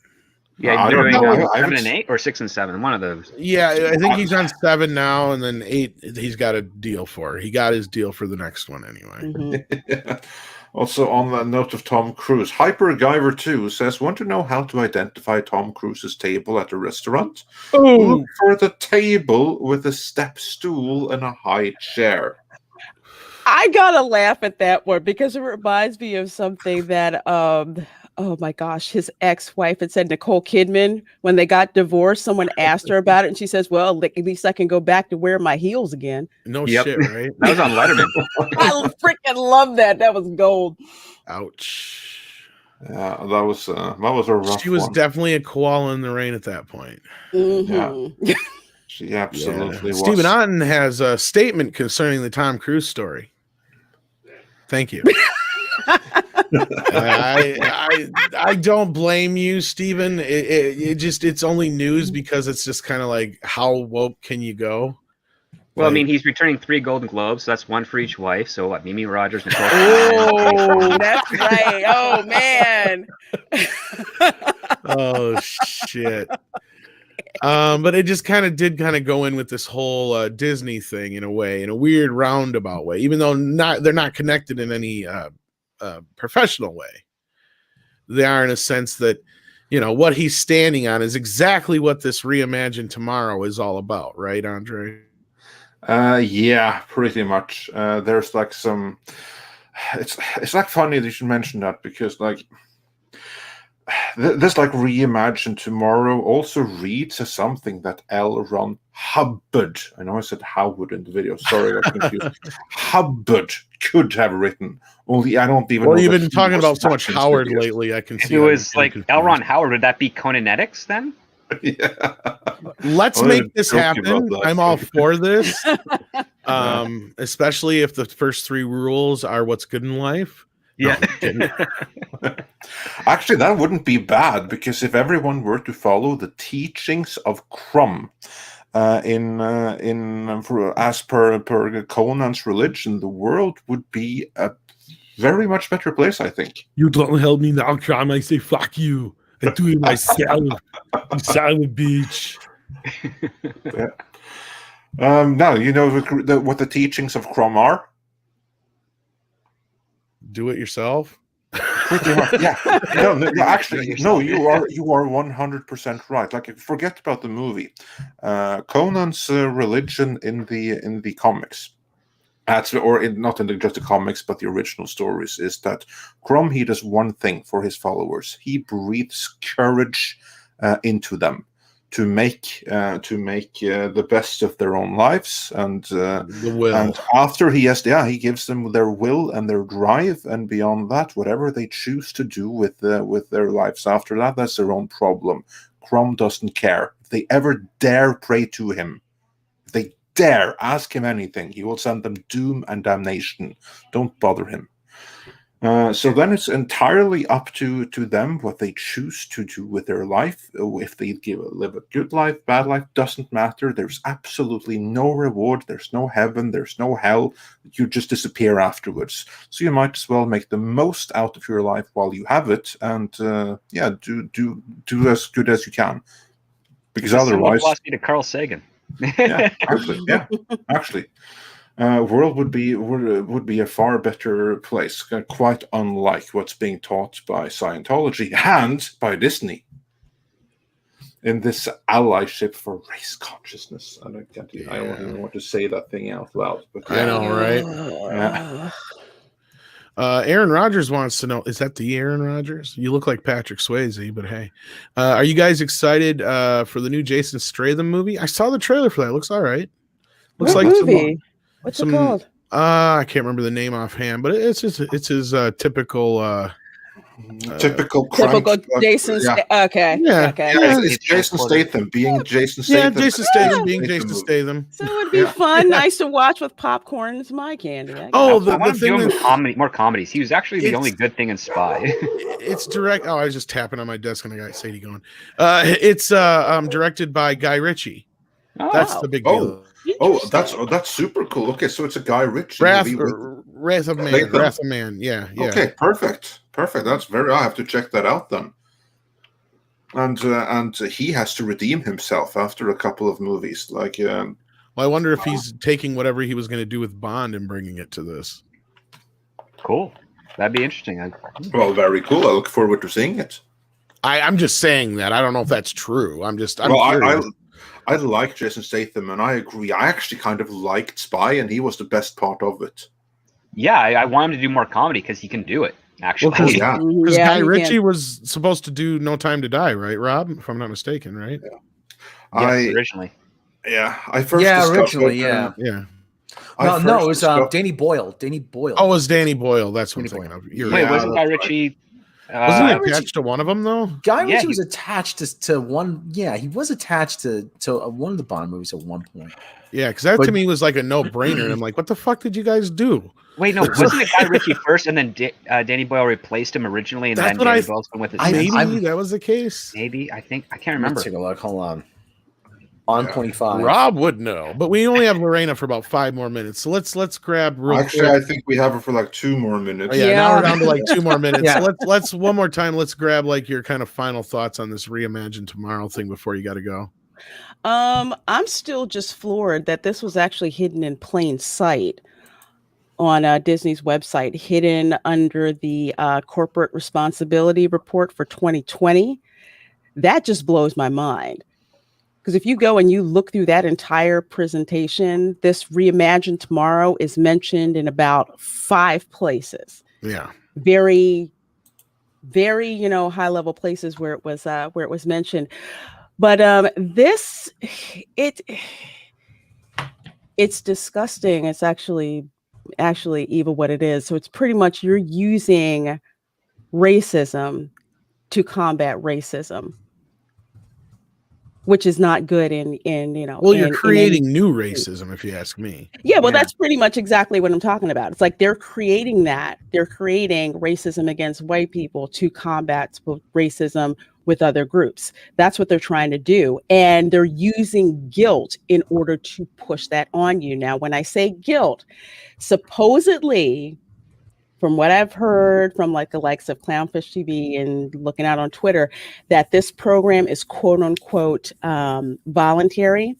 Yeah, I they're don't doing know. 7 and 8 or 6 and 7. One of those. Yeah, I think he's on 7 now, and then 8. He's got a deal for. He got his deal for the next one anyway. Mhm. Also, on the note of Tom Cruise, Hypergiver 2 says, want to know how to identify Tom Cruise's table at a restaurant? Look for the table with a step stool and a high chair. I gotta laugh at that one because it reminds me of something that oh my gosh, his ex-wife had said, Nicole Kidman, when they got divorced, someone asked her about it, and she says, well, at least I can go back to wear my heels again. No Yep. shit, right? That was on Letterman. I freaking love that. That was gold. Ouch. Yeah, that was a rough She was one. definitely a koala in the rain at that point. Mhm. She absolutely was. Stephen Otten has a statement concerning the Tom Cruise story. Thank you. I don't blame you, Stephen. It's only news because it's just kind of like, how woke can you go? Well, I Like- mean, he's returning 3 Golden Globes, so that's 1 for each wife. So what? Mimi Rogers, Nicole. Oh, that's right. Oh man. Oh shit. But it just kind of did go in with this whole Disney thing in a way, in a weird roundabout way, even though they're not connected in any professional way. They are, in a sense that, what he's standing on is exactly what this Reimagined Tomorrow is all about, right, Andre? Yeah, pretty much. There's like some. It's like funny that you should mention that because like this like Reimagined Tomorrow also reads as something that L. Ron Hubbard, I know I said Howard in the video, sorry, I got confused. Hubbard could have written. Only I don't even. Well, know you've that been he talking was about so much back in Howard studios. lately. I can If see. it I'm was getting like confused. L. Ron Howard, would that be Conanetics then? Yeah. Let's I was make this joking about happen. that. I'm all for this. Especially if the first 3 rules are what's good in life. No, I'm kidding. Actually, that wouldn't be bad because if everyone were to follow the teachings of Crumb, as per Conan's religion, the world would be a very much better place, I think. You don't help me now, Cram. I say fuck you. I do it myself. You son of a bitch. Yeah. Now you know what the teachings of Crumb are. Do it yourself. Pretty much, yeah. No, actually, no. You are 100% right. Like, forget about the movie. Conan's religion in the comics, not in just the comics, but the original stories, is that Crumb, he does one thing for his followers. He breathes courage into them to make the best of their own lives, and The will. and after he gives them their will and their drive, and beyond that, whatever they choose to do with their lives after that, that's their own problem. Crumb doesn't care. If they ever dare pray to him, if they dare ask him anything, he will send them doom and damnation. Don't bother him. So then it's entirely up to them what they choose to do with their life. If they live a good life, bad life, doesn't matter. There's absolutely no reward. There's no heaven. There's no hell. You just disappear afterwards. So you might as well make the most out of your life while you have it, and do as good as you can. Because otherwise, philosophy to Carl Sagan. actually. World would be a far better place, quite unlike what's being taught by Scientology and by Disney in this allyship for race consciousness. I don't even want to say that thing out loud, but I know, right? Yeah. Aaron Rodgers wants to know, is that the Aaron Rodgers? You look like Patrick Swayze, but hey. Are you guys excited for the new Jason Statham movie? I saw the trailer for that. It looks all right. Looks What like movie? What's it called? I can't remember the name offhand, but it's his typical typical Jason. yeah. Okay. Yeah. Okay. Yeah, it's Jason Statham being Jason Statham. Yeah, Jason Statham being Jason Statham. So it would be fun, nice to watch with popcorn. It's my candy. Oh, I want the to do thing him that with comedy, more comedies. He was actually the only good thing in Spy. it's direct. Oh, I was just tapping on my desk and I got Sadie going. It's directed by Guy Ritchie. That's the big deal. That's super cool. Okay, so it's a Guy Ritchie Wrath movie of Man. Wrath of Man. Yeah. Okay, perfect. That's I have to check that out then. and he has to redeem himself after a couple of movies. Like, well, I wonder if he's taking whatever he was going to do with Bond and bringing it to this. Cool. That'd be interesting. Well, very cool. I look forward to seeing it. I'm just saying that. I don't know if that's true. I'm I like Jason Statham, and I agree. I actually kind of liked Spy, and he was the best part of it. Yeah, I want him to do more comedy because he can do it. Actually, because Guy Ritchie was supposed to do No Time to Die, right, Rob? If I'm not mistaken, right? Yeah. Originally. Yeah, I first originally, yeah. No, it was Danny Boyle. Danny Boyle. Oh, it was Danny Boyle. That's what I'm thinking of. Wait, wasn't Guy Ritchie? Wasn't he attached to one of them though? Guy Ritchie was attached to one. Yeah, he was attached to one of the Bond movies at one point. Yeah, because that to me was like a no-brainer. And I'm like, what the fuck did you guys do? Wait, no, wasn't it Guy Ritchie first, and then Danny Boyle replaced him originally, and then Danny Boyle's been with his maybe that was the case. Maybe I can't remember. Let's take a look. Hold on. On 25. Rob would know, but we only have Lorena for about 5 more minutes. So let's grab real quick. I think we have her for like 2 more minutes. Oh, now we're down to like 2 more minutes. So let's one more time. Let's grab like your kind of final thoughts on this Reimagine Tomorrow thing before you got to go. I'm still just floored that this was actually hidden in plain sight on Disney's website, hidden under the corporate responsibility report for 2020. That just blows my mind. Because if you go and you look through that entire presentation, this Reimagine Tomorrow is mentioned in about 5 places. Yeah. Very, very, high level places where it was mentioned. But it's disgusting. It's actually evil what it is. So it's pretty much you're using racism to combat racism, which is not good in well, you're creating new racism, if you ask me. Yeah, well, that's pretty much exactly what I'm talking about. It's like they're creating racism against white people to combat racism with other groups. That's what they're trying to do. And they're using guilt in order to push that on you. Now, when I say guilt, supposedly, from what I've heard from like the likes of Clownfish TV and looking out on Twitter, that this program is quote unquote voluntary.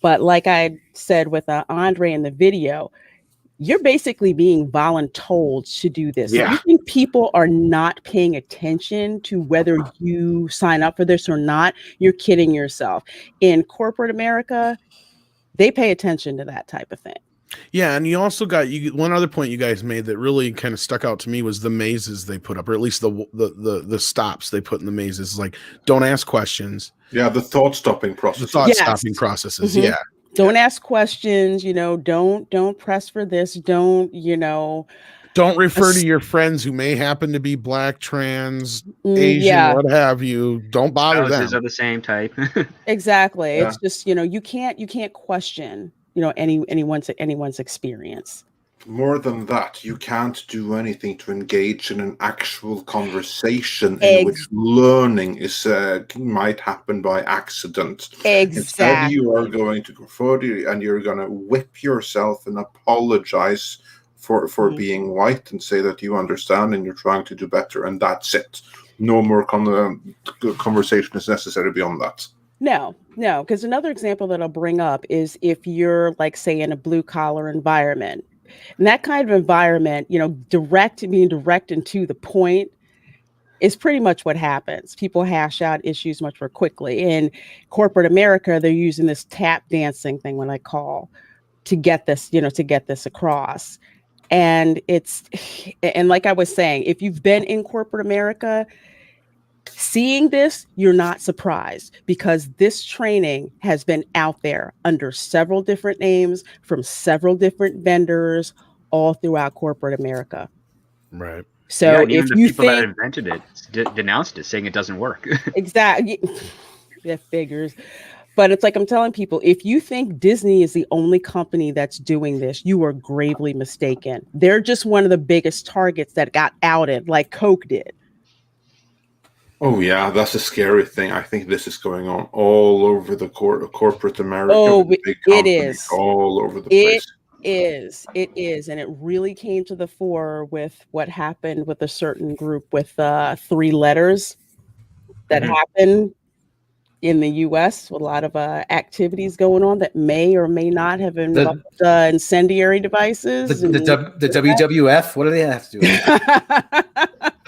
But like I said with Andre in the video, you're basically being voluntold to do this. Yeah. If you think people are not paying attention to whether you sign up for this or not, you're kidding yourself. In corporate America, they pay attention to that type of thing. Yeah, and you also got one other point you guys made that really kind of stuck out to me was the mazes they put up, or at least the stops they put in the mazes. Like, don't ask questions. Yeah, the thought-stopping process. Stopping processes. Mm-hmm. Yeah. Don't ask questions. Don't press for this. Don't refer to your friends who may happen to be Black, trans, Asian, what have you. Don't bother them. Are the same type. Exactly. Yeah. It's just you can't question anyone's experience. More than that, you can't do anything to engage in an actual conversation in which learning might happen by accident. Exactly. Instead, you are going to go further and you're going to whip yourself and apologize for being white and say that you understand and you're trying to do better, and that's it. No more conversation is necessary beyond that. No, because another example that I'll bring up is if you're like, say, in a blue collar environment. In that kind of environment, being direct and to the point is pretty much what happens. People hash out issues much more quickly. In corporate America, they're using this tap dancing thing, what I call, to get this across. And and like I was saying, if you've been in corporate America, seeing this, you're not surprised, because this training has been out there under several different names from several different vendors all throughout corporate America. Right. So even if the you people think that invented it denounced it, saying it doesn't work. Exactly. That figures. But it's like I'm telling people, if you think Disney is the only company that's doing this, you are gravely mistaken. They're just one of the biggest targets that got outed, like Coke did. Oh, yeah, that's a scary thing. I think this is going on all over the corporate America. Oh, big it is. All over the place. It is. And it really came to the fore with what happened with a certain group with 3 letters. that happen in the U.S. with a lot of activities going on that may or may not have involved incendiary devices. The WWF. What do they have to do?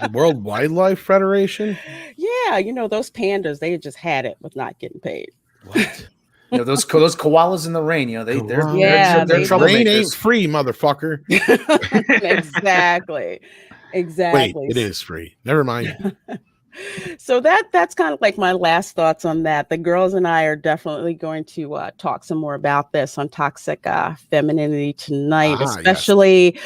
The World Wildlife Federation. Yeah, those pandas, they just had it with not getting paid. What? Those koalas in the rain. They're troublemakers. Rain ain't free, motherfucker. Exactly. Wait, it is free. Never mind. So that's kind of like my last thoughts on that. The girls and I are definitely going to talk some more about this on toxic femininity tonight, especially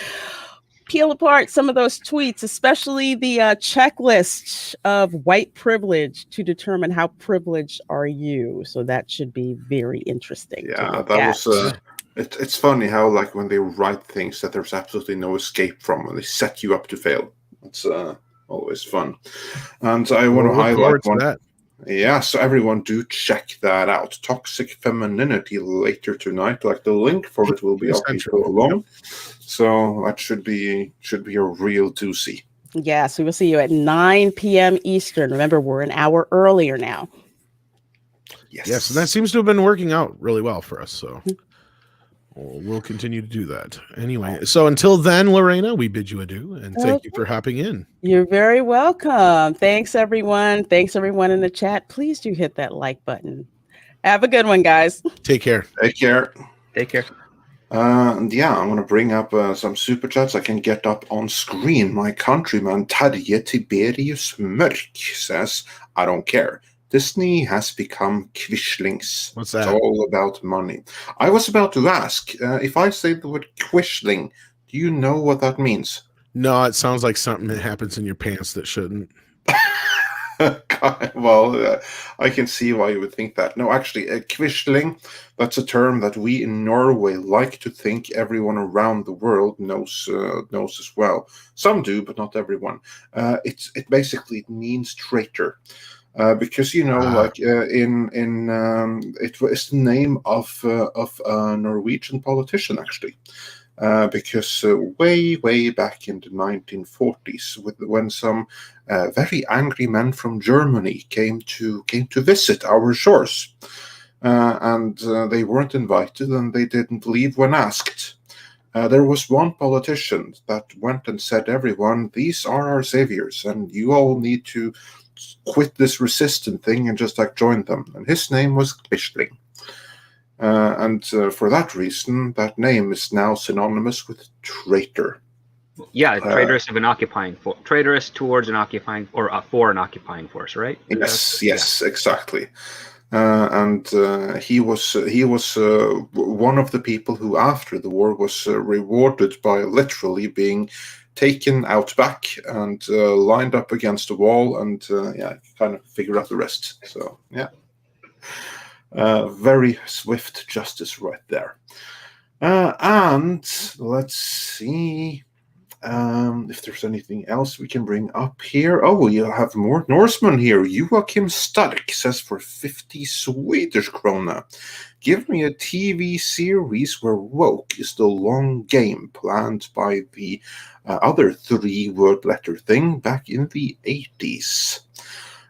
peel apart some of those tweets, especially the checklist of white privilege to determine how privileged are you. So that should be very interesting. Yeah, that was. It's funny how when they write things that there's absolutely no escape from, and they set you up to fail. It's always fun. And I want to highlight one. That. Yeah, so everyone do check that out. Toxic Femininity later tonight. The link for it will be up before long. So that should be a real doozy. Yes, we will see you at 9 p.m. Eastern. Remember, we're an hour earlier now. Yes, and that seems to have been working out really well for us. So we'll continue to do that. Anyway, so until then, Lorena, we bid you adieu, and thank you for hopping in. You're very welcome. Thanks, everyone. Thanks, everyone in the chat. Please do hit that like button. Have a good one, guys. Take care. Take care. I'm going to bring up some super chats I can get up on screen. My countryman Terje Tiberius Mörk says, I don't care. Disney has become Quislings. What's that? It's all about money. I was about to ask, if I say the word Quisling, do you know what that means? No, it sounds like something that happens in your pants that shouldn't. Well, I can see why you would think that. No, actually, Quisling, that's a term that we in Norway like to think everyone around the world knows as well. Some do, but not everyone. It basically means traitor. Because it was the name of a Norwegian politician actually, because way back in the 1940s, when some very angry men from Germany came to visit our shores, and they weren't invited and they didn't leave when asked. There was one politician that went and said, "Everyone, these are our saviors, and you all need to quit this resistant thing and just join them." And his name was Quisling. And for that reason, that name is now synonymous with traitor. Yeah, traitorous traitorous towards an occupying or for an occupying force, right? Yes, exactly. And he was one of the people who, after the war, was rewarded by literally being taken out back and lined up against a wall and kind of figure out the rest. So very swift justice right there. And let's see if there's anything else we can bring up here. Oh, you have more Norsemen here. Joachim Stark says, for 50 Swedish krona, give me a TV series where woke is the long game planned by the other 3-word letter thing back in the 80s.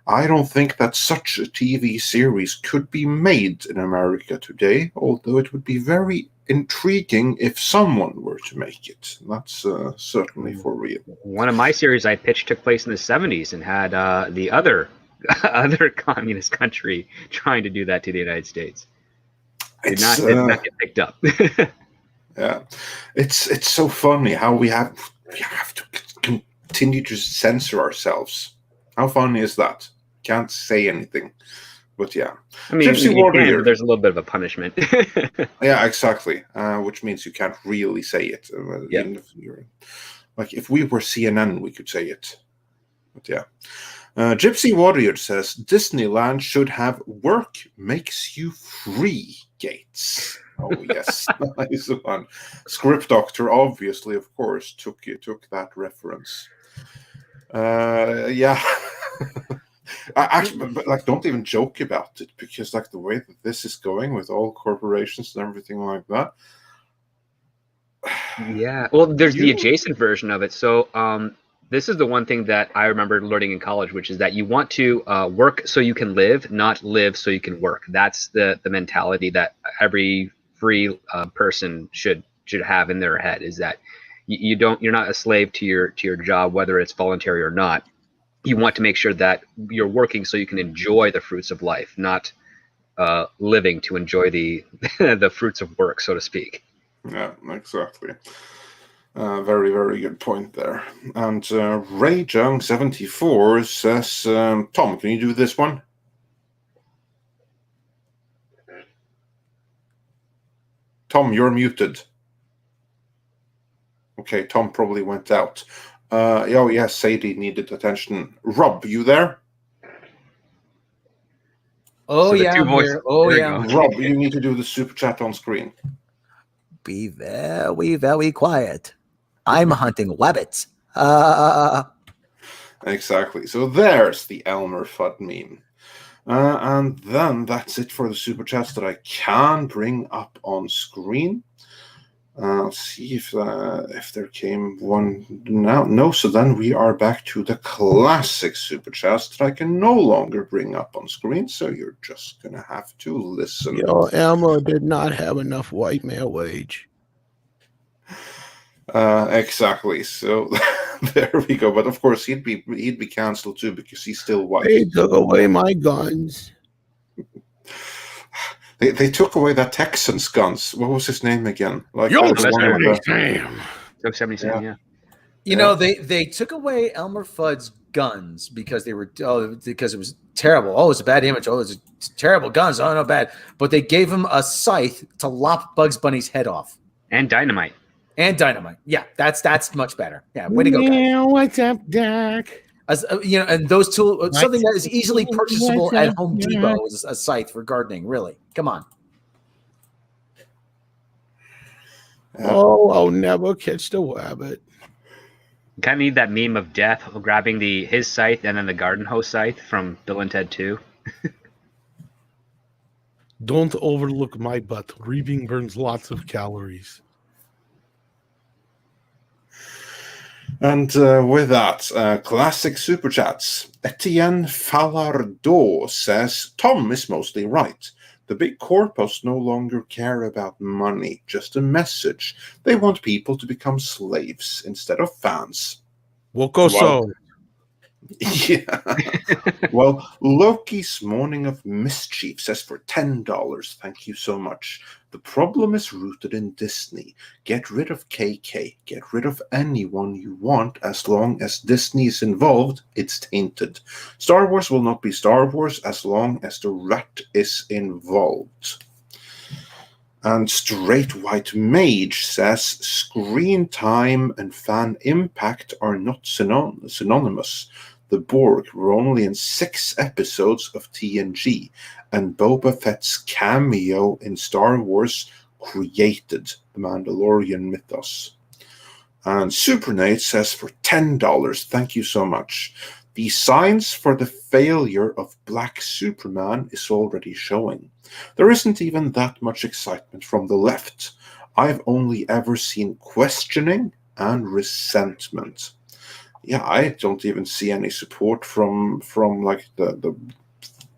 I don't think that such a TV series could be made in America today, although it would be very intriguing if someone were to make it. That's certainly for real. One of my series I pitched took place in the 70s and had the other communist country trying to do that to the United States. Did not get picked up. Yeah, it's so funny how we have to continue to censor ourselves. How funny is that? Can't say anything. But yeah, I mean, Gypsy Warrior, but there's a little bit of a punishment. Yeah, exactly. Which means you can't really say it. Even if you're, if we were CNN, we could say it. But yeah, Gypsy Warrior says Disneyland should have work makes you free gates. Oh yes, nice one. Script Doctor, obviously, of course, took that reference. Yeah. Actually, but don't even joke about it, because the way that this is going with all corporations and everything like that. Yeah, well, there's the adjacent version of it. So this is the one thing that I remember learning in college, which is that you want to work so you can live, not live so you can work. That's the mentality that every free person should have in their head, is that you're not a slave to your job, whether it's voluntary or not. You want to make sure that you're working so you can enjoy the fruits of life, not living to enjoy the the fruits of work, so to speak. Yeah, exactly. Very, very good point there. And Ray Jung 74 says, Tom, can you do this one? Tom, you're muted. Okay, Tom probably went out. Oh, yes, Sadie needed attention. Rob, you there? Oh, So the yeah, two I'm voices- here. Oh, there you yeah. go. Rob, you need to do the super chat on screen. Be very, very quiet. I'm hunting rabbits. Exactly. So there's the Elmer Fudd meme. And then that's it for the super chats that I can bring up on screen. Let's see if there came one now. No, so then we are back to the classic super chats that I can no longer bring up on screen. So you're just gonna have to listen. Elmer did not have enough white male wage. Exactly. So there we go. But of course, he'd be cancelled too because he's still white. They took away my guns. They took away that Texan's guns. What was his name again? Like Yosemite Sam. Yosemite Sam, yeah. You know, they took away Elmer Fudd's guns because because it was terrible. Oh, it's a bad image. Oh, it's terrible guns. Oh, no, bad. But they gave him a scythe to lop Bugs Bunny's head off. And dynamite. Yeah, that's much better. Yeah, way to go, guys. Yeah, what's up, Doc? As and those tools, something that is easily purchasable at Home Depot is a scythe for gardening. Really, come on. Oh, I'll never catch the rabbit. Kind of need that meme of Death grabbing his scythe and then the garden hose scythe from Bill and Ted 2. Don't overlook my butt. Reaping burns lots of calories. And with that, classic super chats. Etienne Falardeau says, Tom is mostly right. The big corpos no longer care about money, just a message. They want people to become slaves instead of fans. Wokoso. Yeah. Well, Loki's Morning of Mischief says for $10. Thank you so much. The problem is rooted in Disney. Get rid of KK. Get rid of anyone you want. As long as Disney is involved, it's tainted. Star Wars will not be Star Wars as long as the rat is involved. And Straight White Mage says screen time and fan impact are not synonymous. The Borg were only in 6 episodes of TNG, and Boba Fett's cameo in Star Wars created the Mandalorian mythos. And Supernate says for $10, thank you so much. The signs for the failure of Black Superman is already showing. There isn't even that much excitement from the left. I've only ever seen questioning and resentment. Yeah, I don't even see any support from like the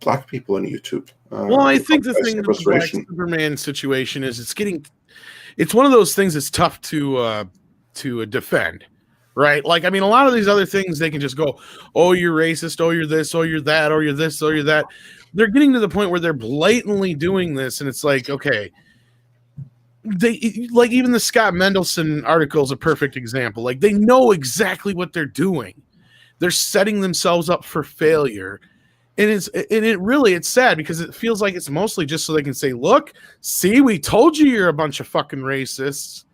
black people on YouTube. Well, I think the thing with the Black Superman situation is it's one of those things that's tough to defend, right? Like, I mean, a lot of these other things they can just go, oh, you're racist, oh, you're this, oh, you're that, oh, you're this, oh, you're that. They're getting to the point where they're blatantly doing this, and it's like, okay. They like even the Scott Mendelson article is a perfect example. Like they know exactly what they're doing. They're setting themselves up for failure. And it's sad because it feels like it's mostly just so they can say, look, see, we told you you're a bunch of fucking racists.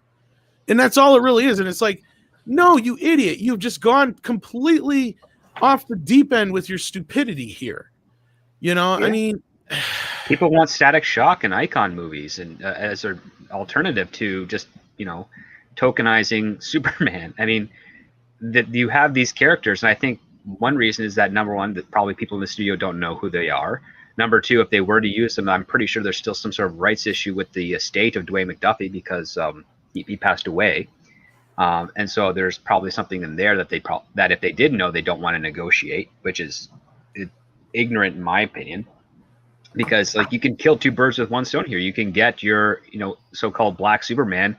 And that's all it really is. And it's like, no, you idiot. You've just gone completely off the deep end with your stupidity here. You know, yeah. I mean, people want Static Shock and Icon movies and as their alternative to just, tokenizing Superman. I mean, that you have these characters, and I think one reason is that, number one, that probably people in the studio don't know who they are. Number two, if they were to use them, I'm pretty sure there's still some sort of rights issue with the estate of Dwayne McDuffie because he passed away. And so there's probably something in there that that if they did know, they don't want to negotiate, which is ignorant in my opinion. Because like you can kill two birds with one stone here. You can get your so-called Black Superman,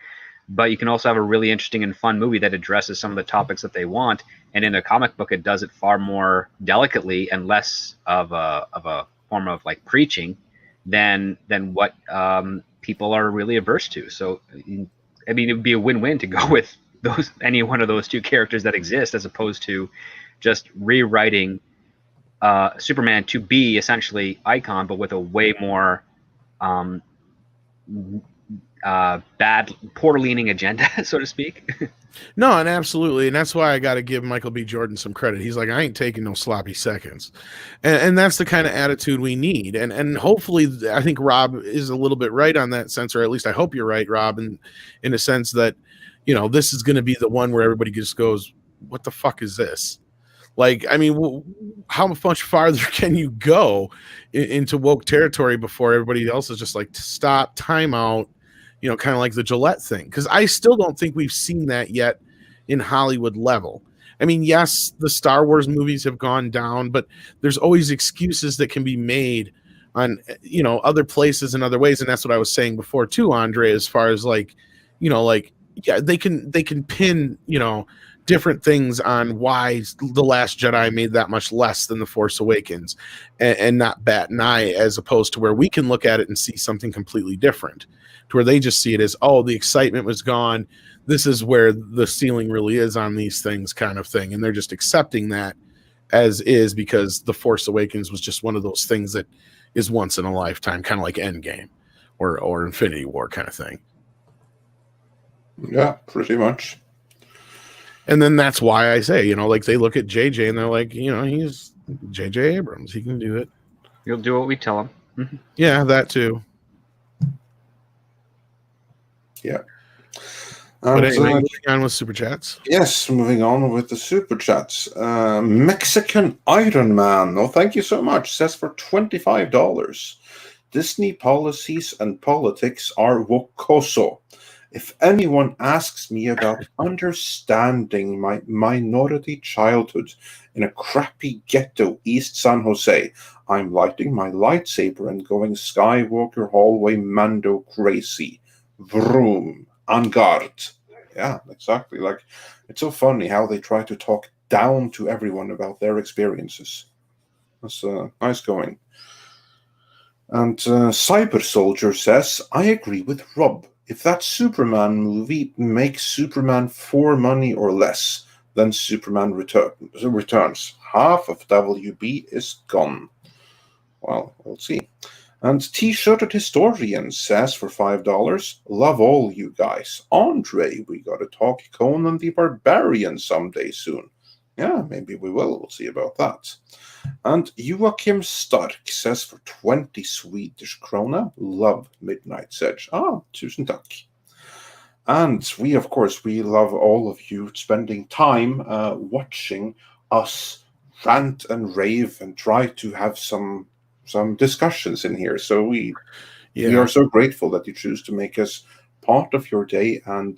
but you can also have a really interesting and fun movie that addresses some of the topics that they want. And in a comic book, it does it far more delicately and less of a form of like preaching than what people are really averse to. So I mean, it would be a win-win to go with any one of those two characters that exist, as opposed to just rewriting Superman to be essentially Icon, but with a way more poor leaning agenda, so to speak. No, and absolutely, and that's why I got to give Michael B. Jordan some credit. He's like, I ain't taking no sloppy seconds, and that's the kind of attitude we need. And hopefully, I think Rob is a little bit right on that sense, or at least I hope you're right, Rob, in a sense that this is going to be the one where everybody just goes, "What the fuck is this?" Like, I mean, how much farther can you go into woke territory before everybody else is just like, stop, time out, kind of like the Gillette thing? Because I still don't think we've seen that yet in Hollywood level. I mean, yes, the Star Wars movies have gone down, but there's always excuses that can be made on, other places and other ways. And that's what I was saying before too, Andre, as far as like, yeah, they can pin, different things on why The Last Jedi made that much less than The Force Awakens and not bat an eye, as opposed to where we can look at it and see something completely different, to where they just see it as, oh, the excitement was gone. This is where the ceiling really is on these things, kind of thing. And they're just accepting that as is, because The Force Awakens was just one of those things that is once in a lifetime, kind of like Endgame or Infinity War kind of thing. Yeah, pretty much. And then that's why I say, like they look at JJ and they're like, he's JJ Abrams. He can do it. He'll do what we tell him. Mm-hmm. Yeah, that too. Yeah. But anyway, moving on with Super Chats. Yes, moving on with the Super Chats. Mexican Iron Man. Oh, thank you so much. Says for $25. Disney policies and politics are wocoso. If anyone asks me about understanding my minority childhood in a crappy ghetto East San Jose, I'm lighting my lightsaber and going Skywalker hallway Mando crazy. Vroom. En garde. Yeah, exactly. Like, it's so funny how they try to talk down to everyone about their experiences. That's nice going. And Cyber Soldier says, I agree with Rob. If that Superman movie makes Superman 4 money or less, then Superman returns. Half of WB is gone. Well, we'll see. And T-shirted Historian says for $5, love all you guys. Andre, we gotta talk Conan the Barbarian someday soon. Yeah, maybe we will. We'll see about that. And Joachim Stark says for 20 Swedish krona, love Midnight's Edge. Tusen tack. And we, of course, we love all of you spending time watching us rant and rave and try to have some discussions in here. So we are so grateful that you choose to make us part of your day and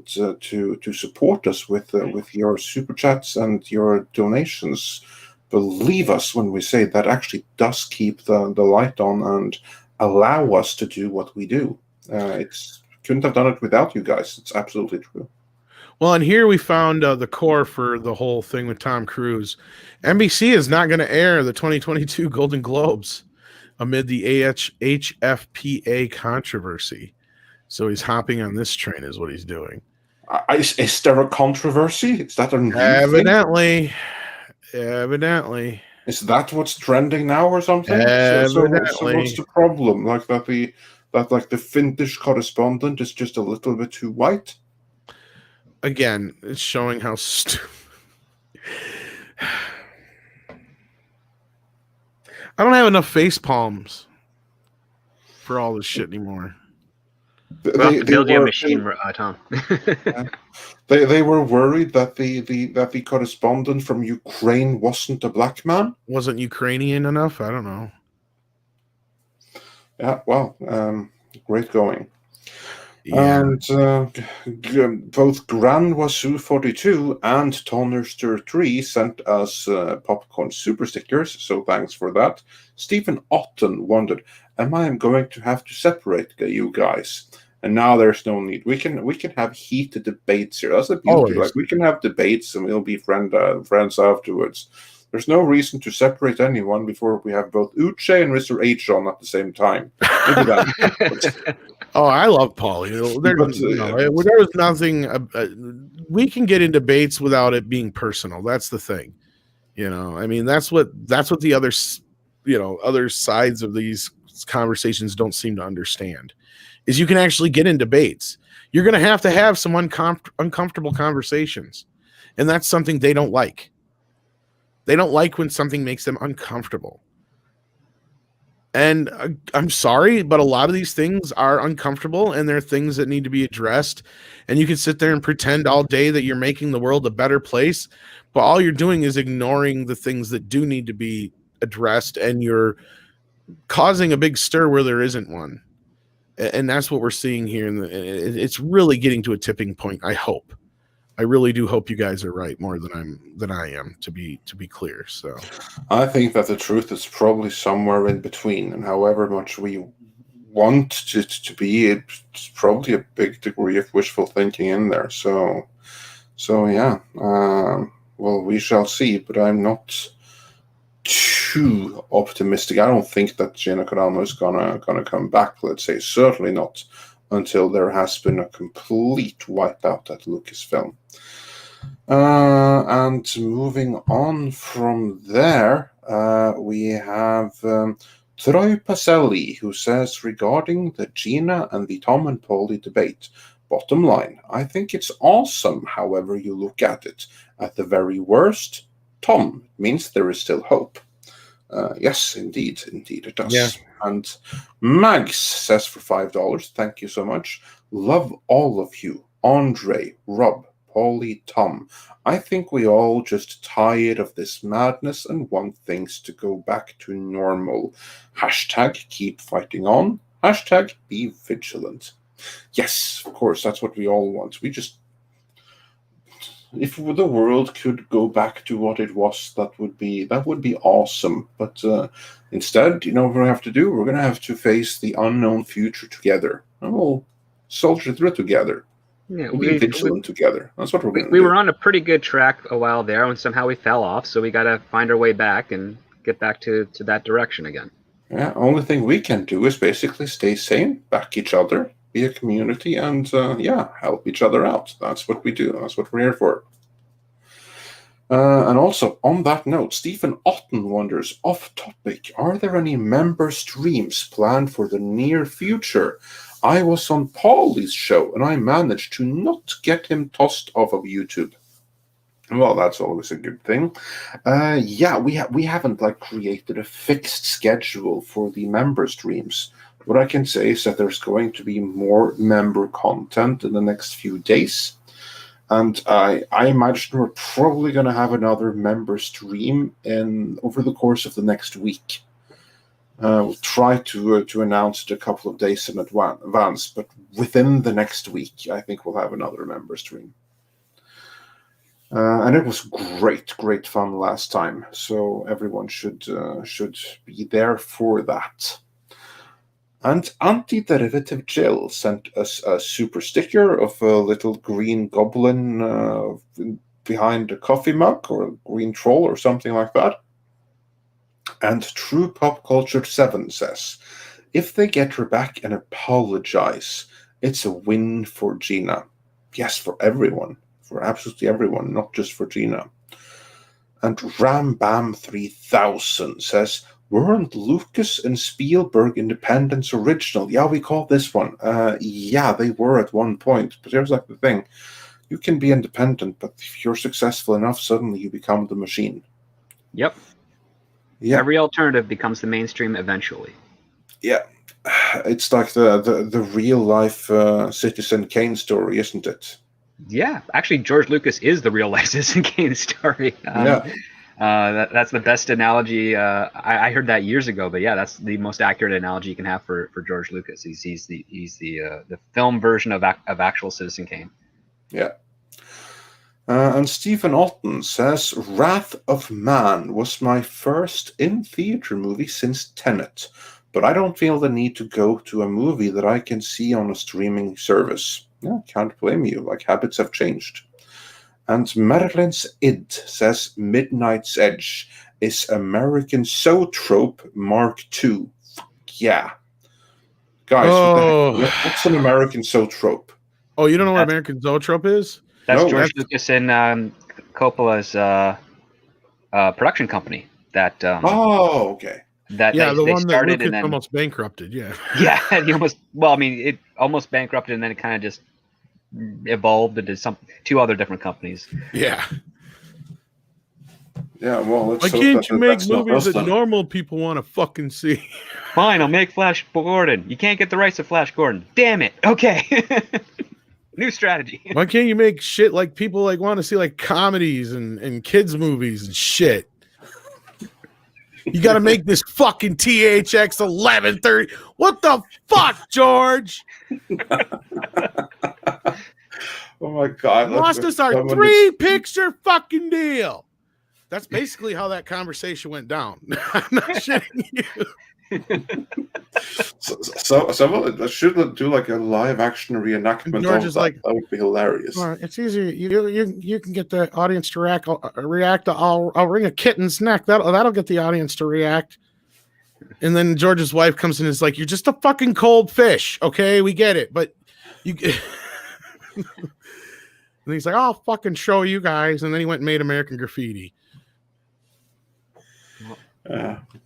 to support us with your super chats and your donations. Believe us when we say that actually does keep the light on and allow us to do what we do. Couldn't have done it without you guys. It's absolutely true. Well, and here we found the core for the whole thing with Tom Cruise. NBC is not going to air the 2022 Golden Globes amid the HFPA controversy. So he's hopping on this train is what he's doing. Is there a controversy? Is that a new thing? Evidently. Is that what's trending now or something? So what's the problem? Like that the Finnish correspondent is just a little bit too white? Again, it's showing how stupid. I don't have enough face palms for all this shit anymore. Build your machine, Tom. They were worried that the correspondent from Ukraine wasn't a black man. Wasn't Ukrainian enough? I don't know. Yeah, well, great going. Yeah. And both Gran Wasu 42 and Tonerster3 sent us popcorn super stickers, so thanks for that. Stephen Otten wondered, am I going to have to separate you guys? And now there's no need. We can have heated debates here. That's the beauty. Always. Like, we can have debates and we'll be friends afterwards. There's no reason to separate anyone before we have both Uche and Mr. H on at the same time. Maybe that. Oh, I love Paul. There was nothing. We can get in debates without it being personal. That's the thing. I mean, that's what the other sides of these conversations don't seem to understand. Is you can actually get in debates. You're going to have some uncomfortable conversations. And that's something they don't like. They don't like when something makes them uncomfortable. And I'm sorry, but a lot of these things are uncomfortable and they're things that need to be addressed. And you can sit there and pretend all day that you're making the world a better place, but all you're doing is ignoring the things that do need to be addressed, and you're causing a big stir where there isn't one. And that's what we're seeing here. And it's really getting to a tipping point. I really do hope you guys are right more than I am, to be clear. So I think that the truth is probably somewhere in between, and however much we want it to be, it's probably a big degree of wishful thinking in there. So yeah. Well, we shall see, but I'm not too optimistic. I don't think that Gina Carano is gonna come back. Let's say certainly not until there has been a complete wipeout at Lucasfilm. And moving on from there, we have Troy Pacelli, who says, regarding the Gina and the Tom and Paulie debate, bottom line, I think it's awesome however you look at it. At the very worst, Tom, it means there is still hope. Yes, indeed it does. Yeah. And Mags says for $5, thank you so much. Love all of you. Andre, Rob, Paulie, Tom. I think we all just tired of this madness and want things to go back to normal. Hashtag keep fighting on. Hashtag be vigilant. Yes, of course, that's what we all want. If the world could go back to what it was, that would be awesome. But instead, what we have to do? We're going to have to face the unknown future together. And we'll soldier through it together. Yeah, we'll be vigilant together. That's what we're going to do. We were on a pretty good track a while there, and somehow we fell off. So we got to find our way back and get back to that direction again. Yeah, only thing we can do is basically stay sane, back each other, be a community, and help each other out. That's what we do. That's what we're here for. And also, on that note, Stephen Otten wonders, off topic, are there any member streams planned for the near future? I was on Paulie's show, and I managed to not get him tossed off of YouTube. Well, that's always a good thing. We haven't created a fixed schedule for the member streams. What I can say is that there's going to be more member content in the next few days. And I imagine we're probably going to have another member stream over the course of the next week. We'll try to announce it a couple of days in advance, but within the next week, I think we'll have another member stream. And it was great fun last time, so everyone should be there for that. And Anti-Derivative Jill sent us a super sticker of a little green goblin behind a coffee mug, or a green troll, or something like that. And True Pop Culture 7 says, if they get her back and apologize, it's a win for Gina. Yes, for everyone. For absolutely everyone, not just for Gina. And Ram Bam 3000 says, weren't Lucas and Spielberg Independence original? Yeah, we call this one. Yeah, they were at one point. But here's the thing. You can be independent, but if you're successful enough, suddenly you become the machine. Yep. Yeah. Every alternative becomes the mainstream eventually. Yeah. It's like the real life Citizen Kane story, isn't it? Yeah, actually, George Lucas is the real life Citizen Kane story. That's the best analogy. I heard that years ago, but yeah, that's the most accurate analogy you can have for George Lucas. He's the film version of actual Citizen Kane. Yeah. And Stephen Otten says, Wrath of Man was my first in-theater movie since Tenet, but I don't feel the need to go to a movie that I can see on a streaming service. Yeah, can't blame you, like habits have changed. And Marilyn's Id says, Midnight's Edge is American Zoetrope Mark II. Fuck yeah. Guys, what the heck? What's an American Zoetrope? Oh, you don't know what American Zoetrope is? That's George Lucas and Coppola's production company. That okay. That the they one started that and then almost bankrupted. Yeah. Yeah, it almost bankrupted and then it kind of just evolved into two other different companies. Yeah. Yeah, well, why can't you make movies that normal people want to fucking see? Fine, I'll make Flash Gordon. You can't get the rights to Flash Gordon. Damn it. Okay. New strategy. Why can't you make shit like people like want to see like comedies and kids movies and shit? You got to make this fucking THX 1130. What the fuck, George? Oh my God. Lost us our 3-picture fucking deal. That's basically how that conversation went down. I'm not shitting you. So someone should do like a live action reenactment. George is like, that would be hilarious. It's easy. You can get the audience to react. I'll wring a kitten's neck. That'll get the audience to react. And then George's wife comes in and is like, "You're just a fucking cold fish, okay? We get it, but you." And he's like, "I'll fucking show you guys." And then he went and made American Graffiti.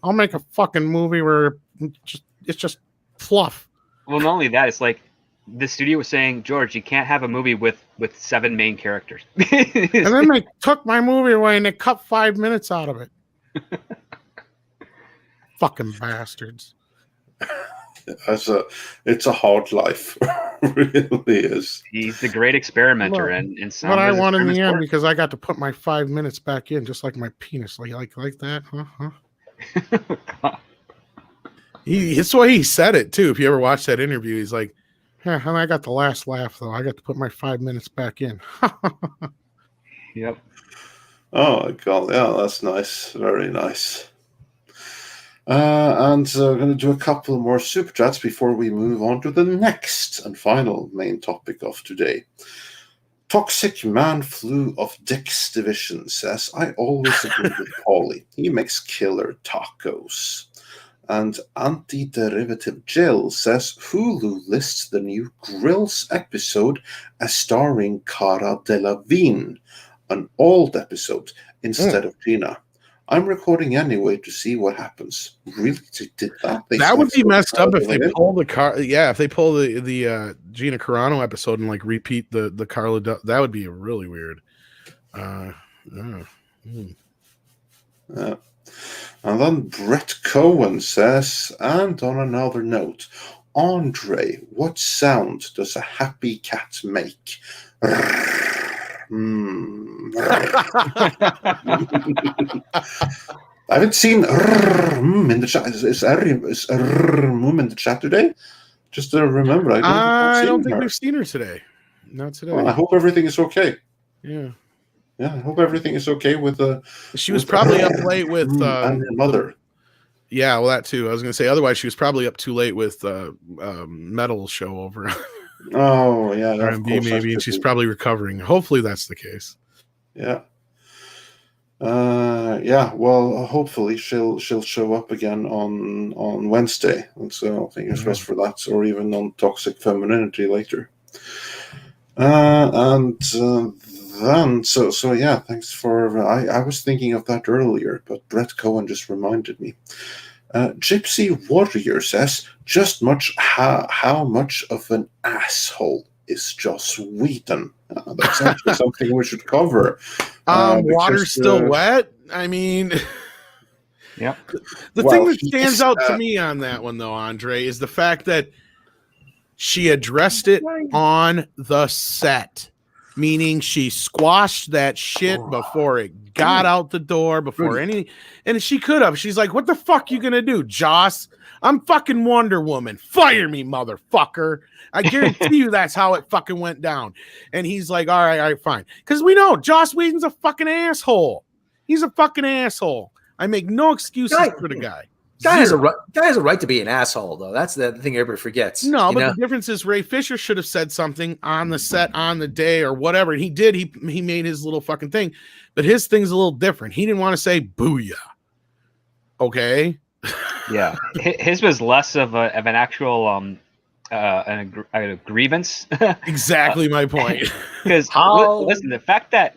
I'll make a fucking movie where it's just fluff. Well, not only that, it's like the studio was saying, George, you can't have a movie with 7 main characters. And then they took my movie away and they cut 5 minutes out of it. Fucking bastards. It's a hard life. It really is. He's the great experimenter, and some what I want in the end, because I got to put my 5 minutes back in, just like my penis, like that, huh? It's the way he said it too. If you ever watch that interview, he's like, "Yeah, and I got the last laugh though. I got to put my 5 minutes back in." Yep. Oh my God, yeah, that's nice, very nice. And we're going to do a couple more super chats before we move on to the next and final main topic of today. Toxic Man Flew of Dick's Division says, I always agree with Paulie. He makes killer tacos. And Anti-Derivative Jill says, Hulu lists the new Grills episode as starring Cara Delevingne, an old episode instead of Gina. I'm recording anyway to see what happens. Really, they did that? That would be messed up if they pull if they pull the Gina Carano episode and like repeat the Carla. That would be really weird. And then Brett Cohen says, and on another note, Andre, what sound does a happy cat make? I haven't seen in the chat. Is in the chat today? Just to remember, I don't think we've seen her today. Not today. Well, I hope everything is okay. Yeah. I hope everything is okay with She was probably up late with and her mother. Yeah, well, that too. I was going to say, otherwise, she was probably up too late with metal show over. Oh yeah, R&B maybe, and she's probably recovering. Hopefully, that's the case. Yeah. Well, hopefully she'll show up again on Wednesday, and so fingers crossed for that, or even on Toxic Femininity later. Then thanks for. I was thinking of that earlier, but Brett Cohen just reminded me. Gypsy Warrior says, just how much of an asshole is Joss Whedon? That's actually something we should cover. Water's still wet? I mean... Yep. The thing that stands out to me on that one, though, Andre, is the fact that she addressed it on the set. Meaning she squashed that shit before it got out the door before and she could have. She's like, what the fuck you gonna do, Joss? I'm fucking Wonder Woman. Fire me, motherfucker. I guarantee you that's how it fucking went down. And he's like, all right, fine. Because we know Joss Whedon's a fucking asshole. He's a fucking asshole. I make no excuses for the guy. Guy has a right to be an asshole, though. That's the thing everybody forgets. No, but the difference is Ray Fisher should have said something on the set, on the day, or whatever. And he did. He made his little fucking thing. But his thing's a little different. He didn't want to say booyah. Okay? Yeah. His was less of an actual a grievance. Exactly my point. Because listen, the fact that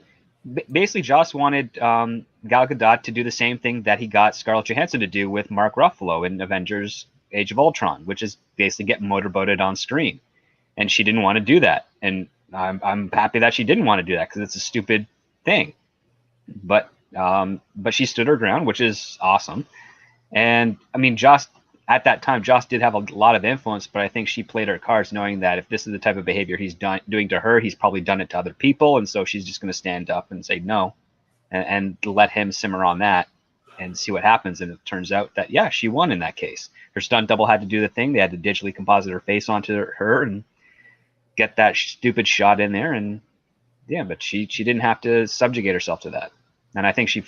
basically Joss wanted Gal Gadot to do the same thing that he got Scarlett Johansson to do with Mark Ruffalo in Avengers Age of Ultron, which is basically get motorboated on screen. And she didn't want to do that. And I'm happy that she didn't want to do that because it's a stupid thing. But she stood her ground, which is awesome. And I mean, Joss did have a lot of influence, but I think she played her cards knowing that if this is the type of behavior he's doing to her, he's probably done it to other people. And so she's just going to stand up and say no and let him simmer on that and see what happens. And it turns out that, yeah, she won in that case. Her stunt double had to do the thing. They had to digitally composite her face onto her and get that stupid shot in there. And yeah, but she didn't have to subjugate herself to that. And I think she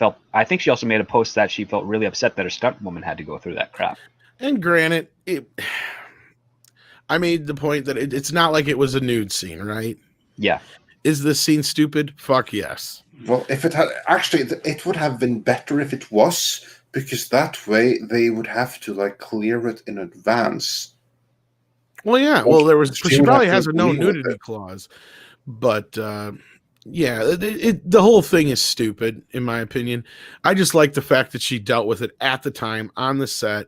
also made a post that she felt really upset that her stunt woman had to go through that crap. And granted, I made the point that it's not like it was a nude scene, right? Yeah. Is this scene stupid? Fuck yes. Well, if it had it would have been better if it was, because that way they would have to like clear it in advance. Well, yeah. Well, she probably has a no nudity clause, but yeah, the whole thing is stupid in my opinion. I just like the fact that she dealt with it at the time on the set.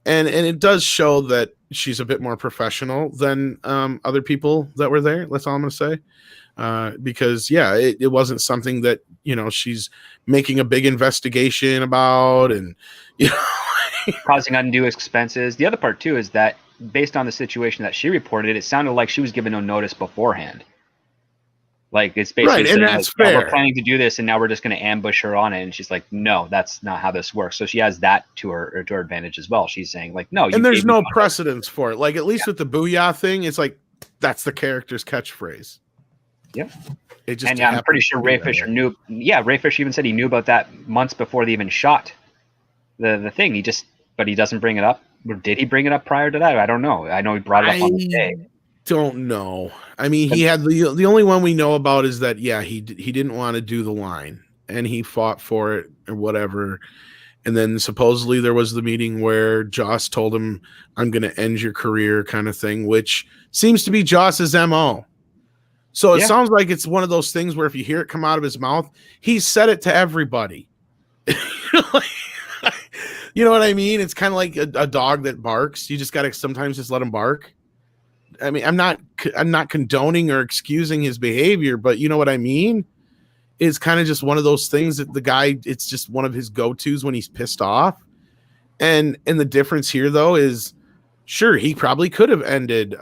And it does show that she's a bit more professional than other people that were there. That's all I'm going to say. Because, yeah, it wasn't something that, she's making a big investigation about and, causing undue expenses. The other part, too, is that based on the situation that she reported, it sounded like she was given no notice beforehand. Like, it's basically right, and that's like, fair. We're planning to do this, and now we're just going to ambush her on it. And she's like, no, that's not how this works. So she has that to her advantage as well. She's saying, like, no. And there's no precedence for it. Like, at least with the booyah thing, it's like, that's the character's catchphrase. Yep. It just I'm pretty sure Ray Fisher knew. Yeah, Ray Fisher even said he knew about that months before they even shot the thing. But he doesn't bring it up. Or did he bring it up prior to that? I don't know. I know he brought it up on the day. Don't know. I mean, he had the only one we know about is that he didn't want to do the line and he fought for it or whatever. And then supposedly there was the meeting where Joss told him, "I'm going to end your career," kind of thing, which seems to be Joss's MO. So it sounds like it's one of those things where if you hear it come out of his mouth, he said it to everybody. You know what I mean? It's kind of like a dog that barks. You just got to sometimes just let him bark. I mean, I'm not condoning or excusing his behavior, but you know what I mean? It's kind of just one of those things that the guy, it's just one of his go-tos when he's pissed off. And the difference here though is, sure, he probably could have ended,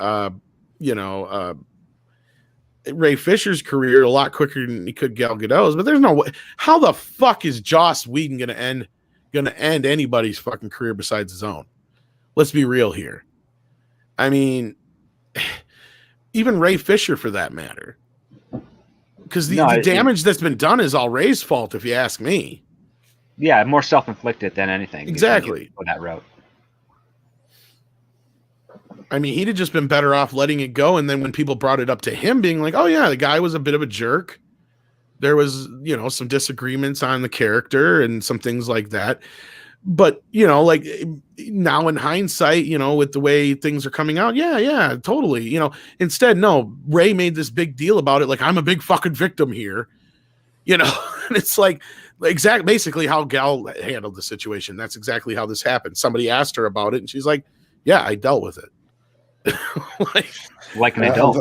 Ray Fisher's career a lot quicker than he could Gal Gadot's, but there's no way. How the fuck is Joss Whedon gonna end anybody's fucking career besides his own? Let's be real here. I mean, even Ray Fisher for that matter, because the damage that's been done is all Ray's fault, if you ask me. Yeah, more self-inflicted than anything. Exactly. Go that route. I mean, he'd have just been better off letting it go. And then when people brought it up to him, being like, "Oh yeah, the guy was a bit of a jerk. There was, some disagreements on the character and some things like that." But, like now in hindsight, with the way things are coming out, yeah, totally. Instead, no, Ray made this big deal about it. Like, I'm a big fucking victim here, and it's like basically how Gal handled the situation. That's exactly how this happened. Somebody asked her about it and she's like, "Yeah, I dealt with it." like an adult.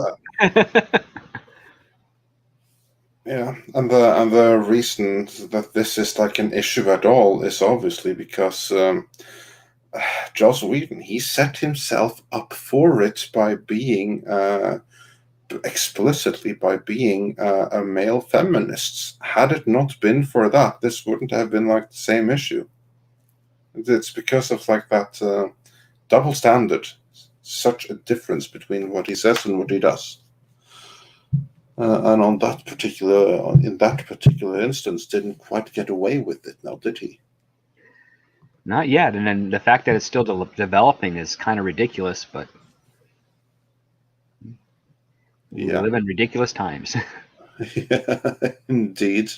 Yeah, and the reason that this is like an issue at all is obviously because Joss Whedon, he set himself up for it by being explicitly by being a male feminist. Had it not been for that, this wouldn't have been like the same issue. It's because of like that double standard, such a difference between what he says and what he does. And in that particular instance, didn't quite get away with it now, did he? Not yet. And then the fact that it's still developing is kind of ridiculous, but we live in ridiculous times. Yeah, indeed.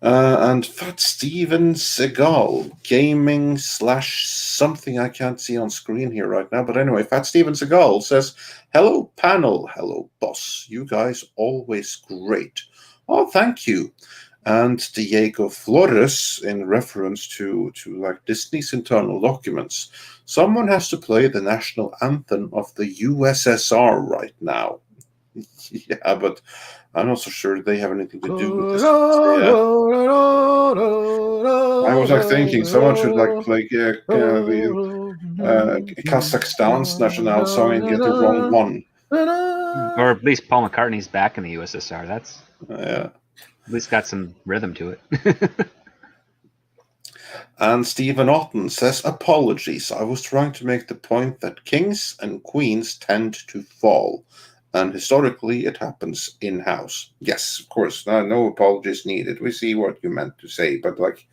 And Fat Steven Seagal, gaming / something I can't see on screen here right now. But anyway, Fat Steven Seagal says, "Hello, panel. Hello, boss. You guys always great." Oh, thank you. And Diego Flores, in reference to like Disney's internal documents, someone has to play the national anthem of the USSR right now. Yeah, but I'm not so sure they have anything to do with this. Yeah. I was like thinking someone should like play the Kazakhstan's national song and get the wrong one. Or at least Paul McCartney's back in the USSR. That's yeah. At least got some rhythm to it. And Stephen Otten says, "Apologies. I was trying to make the point that kings and queens tend to fall. And historically, it happens in-house." Yes, of course. No apologies needed. We see what you meant to say, but like,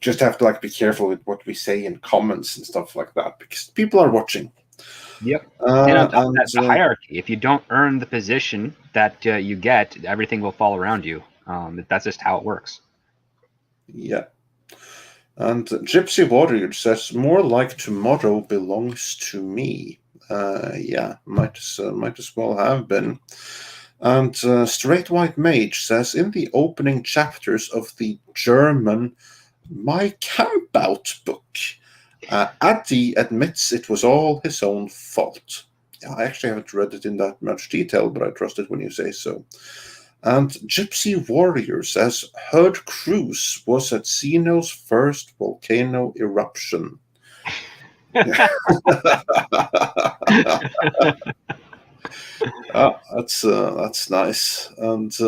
just have to like be careful with what we say in comments and stuff like that, because people are watching. Yep. And on top of that, the hierarchy. If you don't earn the position that you get, everything will fall around you. That's just how it works. Yeah. And Gypsy Warrior says, "More like tomorrow belongs to me." Yeah, might as well have been. And Straight White Mage says, "In the opening chapters of the German My Campout book, Addy admits it was all his own fault." Yeah, I actually haven't read it in that much detail, but I trust it when you say so. And Gypsy Warrior says, "Heard Cruz was at Zeno's first volcano eruption." That's nice. And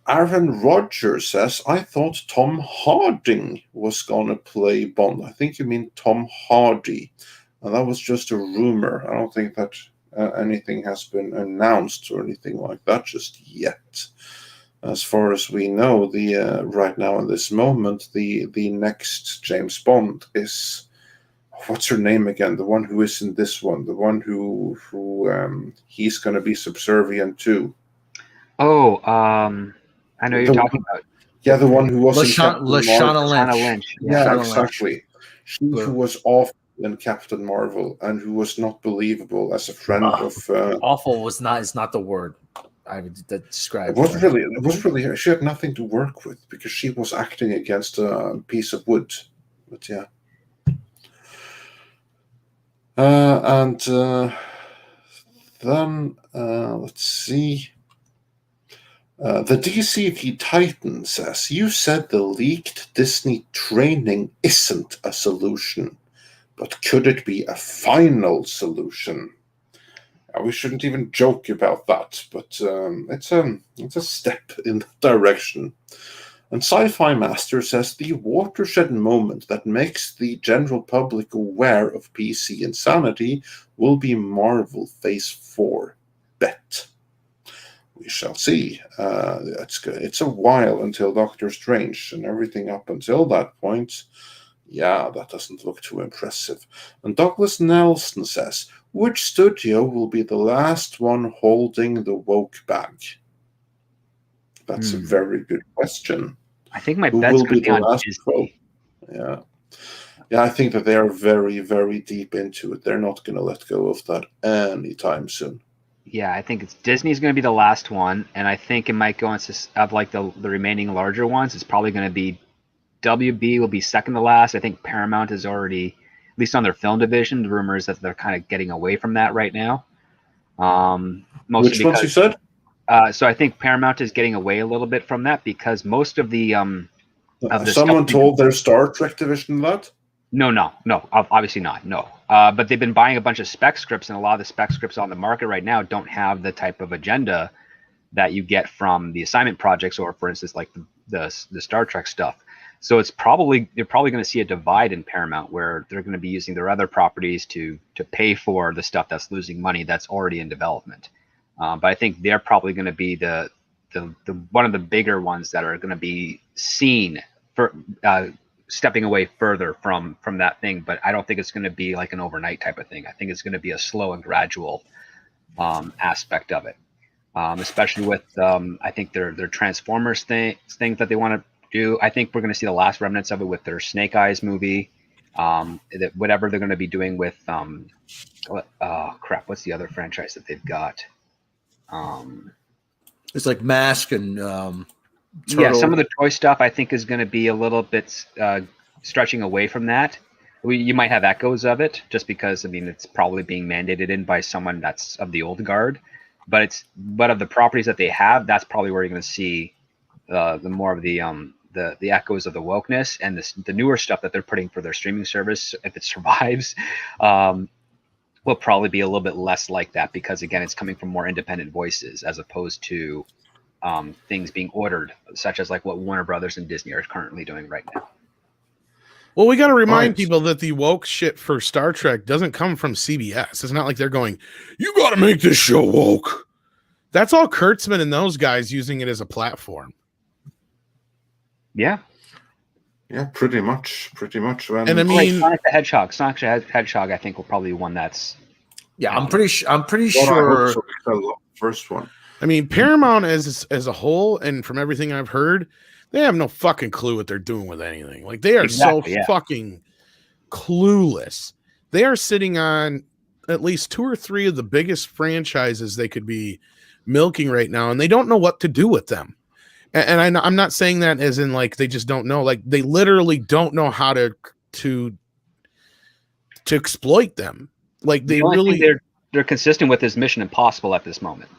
Aaron Rogers says, "I thought Tom Harding was gonna play Bond." I think you mean Tom Hardy, and that was just a rumor. I don't think that anything has been announced or anything like that just yet. As far as we know, the right now in this moment, the next James Bond is, what's her name again? The one who is in this one, the one who he's going to be subservient to. Oh, I know you're talking about. Yeah, the one who was Lashana Lynch. Yeah, exactly. She who was awful in Captain Marvel and who was not believable as a friend of. Awful is not the word I would describe. It was really her. She had nothing to work with because she was acting against a piece of wood. But yeah. And then let's see. The DCV Titan says, "You said the leaked Disney training isn't a solution, but could it be a final solution?" We shouldn't even joke about that, but it's a step in that direction. And Sci-Fi Master says, "The watershed moment that makes the general public aware of PC insanity will be Marvel Phase 4. Bet." We shall see. It's a while until Doctor Strange, and everything up until that point, yeah, that doesn't look too impressive. And Douglas Nelson says, "Which studio will be the last one holding the woke bag?" That's a very good question. I think my bet's going to be on Disney. Yeah. Yeah, I think that they are very, very deep into it. They're not going to let go of that anytime soon. Yeah, I think Disney's going to be the last one, and I think it might go into of like the remaining larger ones. It's probably going to be WB will be second to last. I think Paramount is already, at least on their film division, the rumor is that they're kind of getting away from that right now. Which ones you said? So I think Paramount is getting away a little bit from that because most of the someone told their Star Trek division that. No, obviously not. No. But they've been buying a bunch of spec scripts, and a lot of the spec scripts on the market right now don't have the type of agenda that you get from the assignment projects, or for instance, like the Star Trek stuff. So you're probably going to see a divide in Paramount where they're going to be using their other properties to pay for the stuff that's losing money that's already in development. But I think they're probably going to be the one of the bigger ones that are going to be seen for stepping away further from that thing. But I don't think it's going to be like an overnight type of thing. I think it's going to be a slow and gradual aspect of it. Especially with I think their Transformers things that they want to do. I think we're going to see the last remnants of it with their Snake Eyes movie. That whatever they're going to be doing with what's the other franchise that they've got? It's like Mask and yeah, some of the toy stuff I think is going to be a little bit stretching away from that. You might have echoes of it just because it's probably being mandated in by someone that's of the old guard. But of the properties that they have, that's probably where you're going to see the more of the echoes of the wokeness, and the newer stuff that they're putting for their streaming service, if it survives, will probably be a little bit less like that, because again, it's coming from more independent voices as opposed to things being ordered, such as like what Warner Brothers and Disney are currently doing right now. Well, we got to remind people that the woke shit for Star Trek doesn't come from CBS. It's not like they're going, you got to make this show woke. That's all Kurtzman and those guys using it as a platform. Yeah. Yeah, pretty much. And I mean, Sonic the Hedgehog, I think will probably be one that's. Yeah, I'm pretty sure. First one. I mean, Paramount as a whole, and from everything I've heard, they have no fucking clue what they're doing with anything. Like, they are fucking clueless. They are sitting on at least 2 or 3 of the biggest franchises they could be milking right now, and they don't know what to do with them. And I'm not saying that as in like they just don't know. Like, they literally don't know how to exploit them. Like, they really they're consistent with his Mission Impossible at this moment.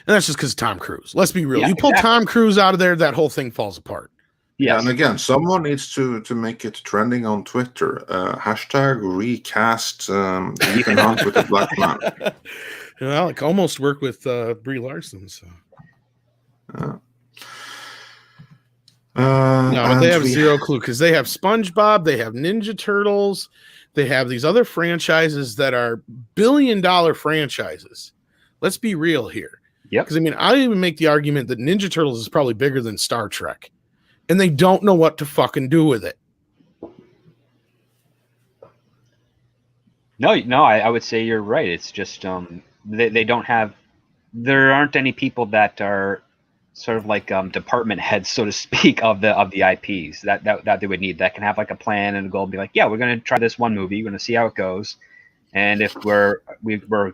And that's just because Tom Cruise. Let's be real. You pull Tom Cruise out of there, that whole thing falls apart. Yeah, and again, someone needs to make it trending on Twitter. Hashtag recast Ethan Hunt with a black man. Well, I almost worked with Brie Larson. So. No, but they have zero clue because they have SpongeBob, they have Ninja Turtles, they have these other franchises that are billion-dollar franchises. Let's be real here. Yeah, because I even make the argument that Ninja Turtles is probably bigger than Star Trek, and they don't know what to fucking do with it. No, I would say you're right. It's just they don't have. There aren't any people that are sort of like department heads, so to speak, of the IPs that they would need, that can have like a plan and a goal and be like, yeah, we're going to try this one movie, we're going to see how it goes, and if we're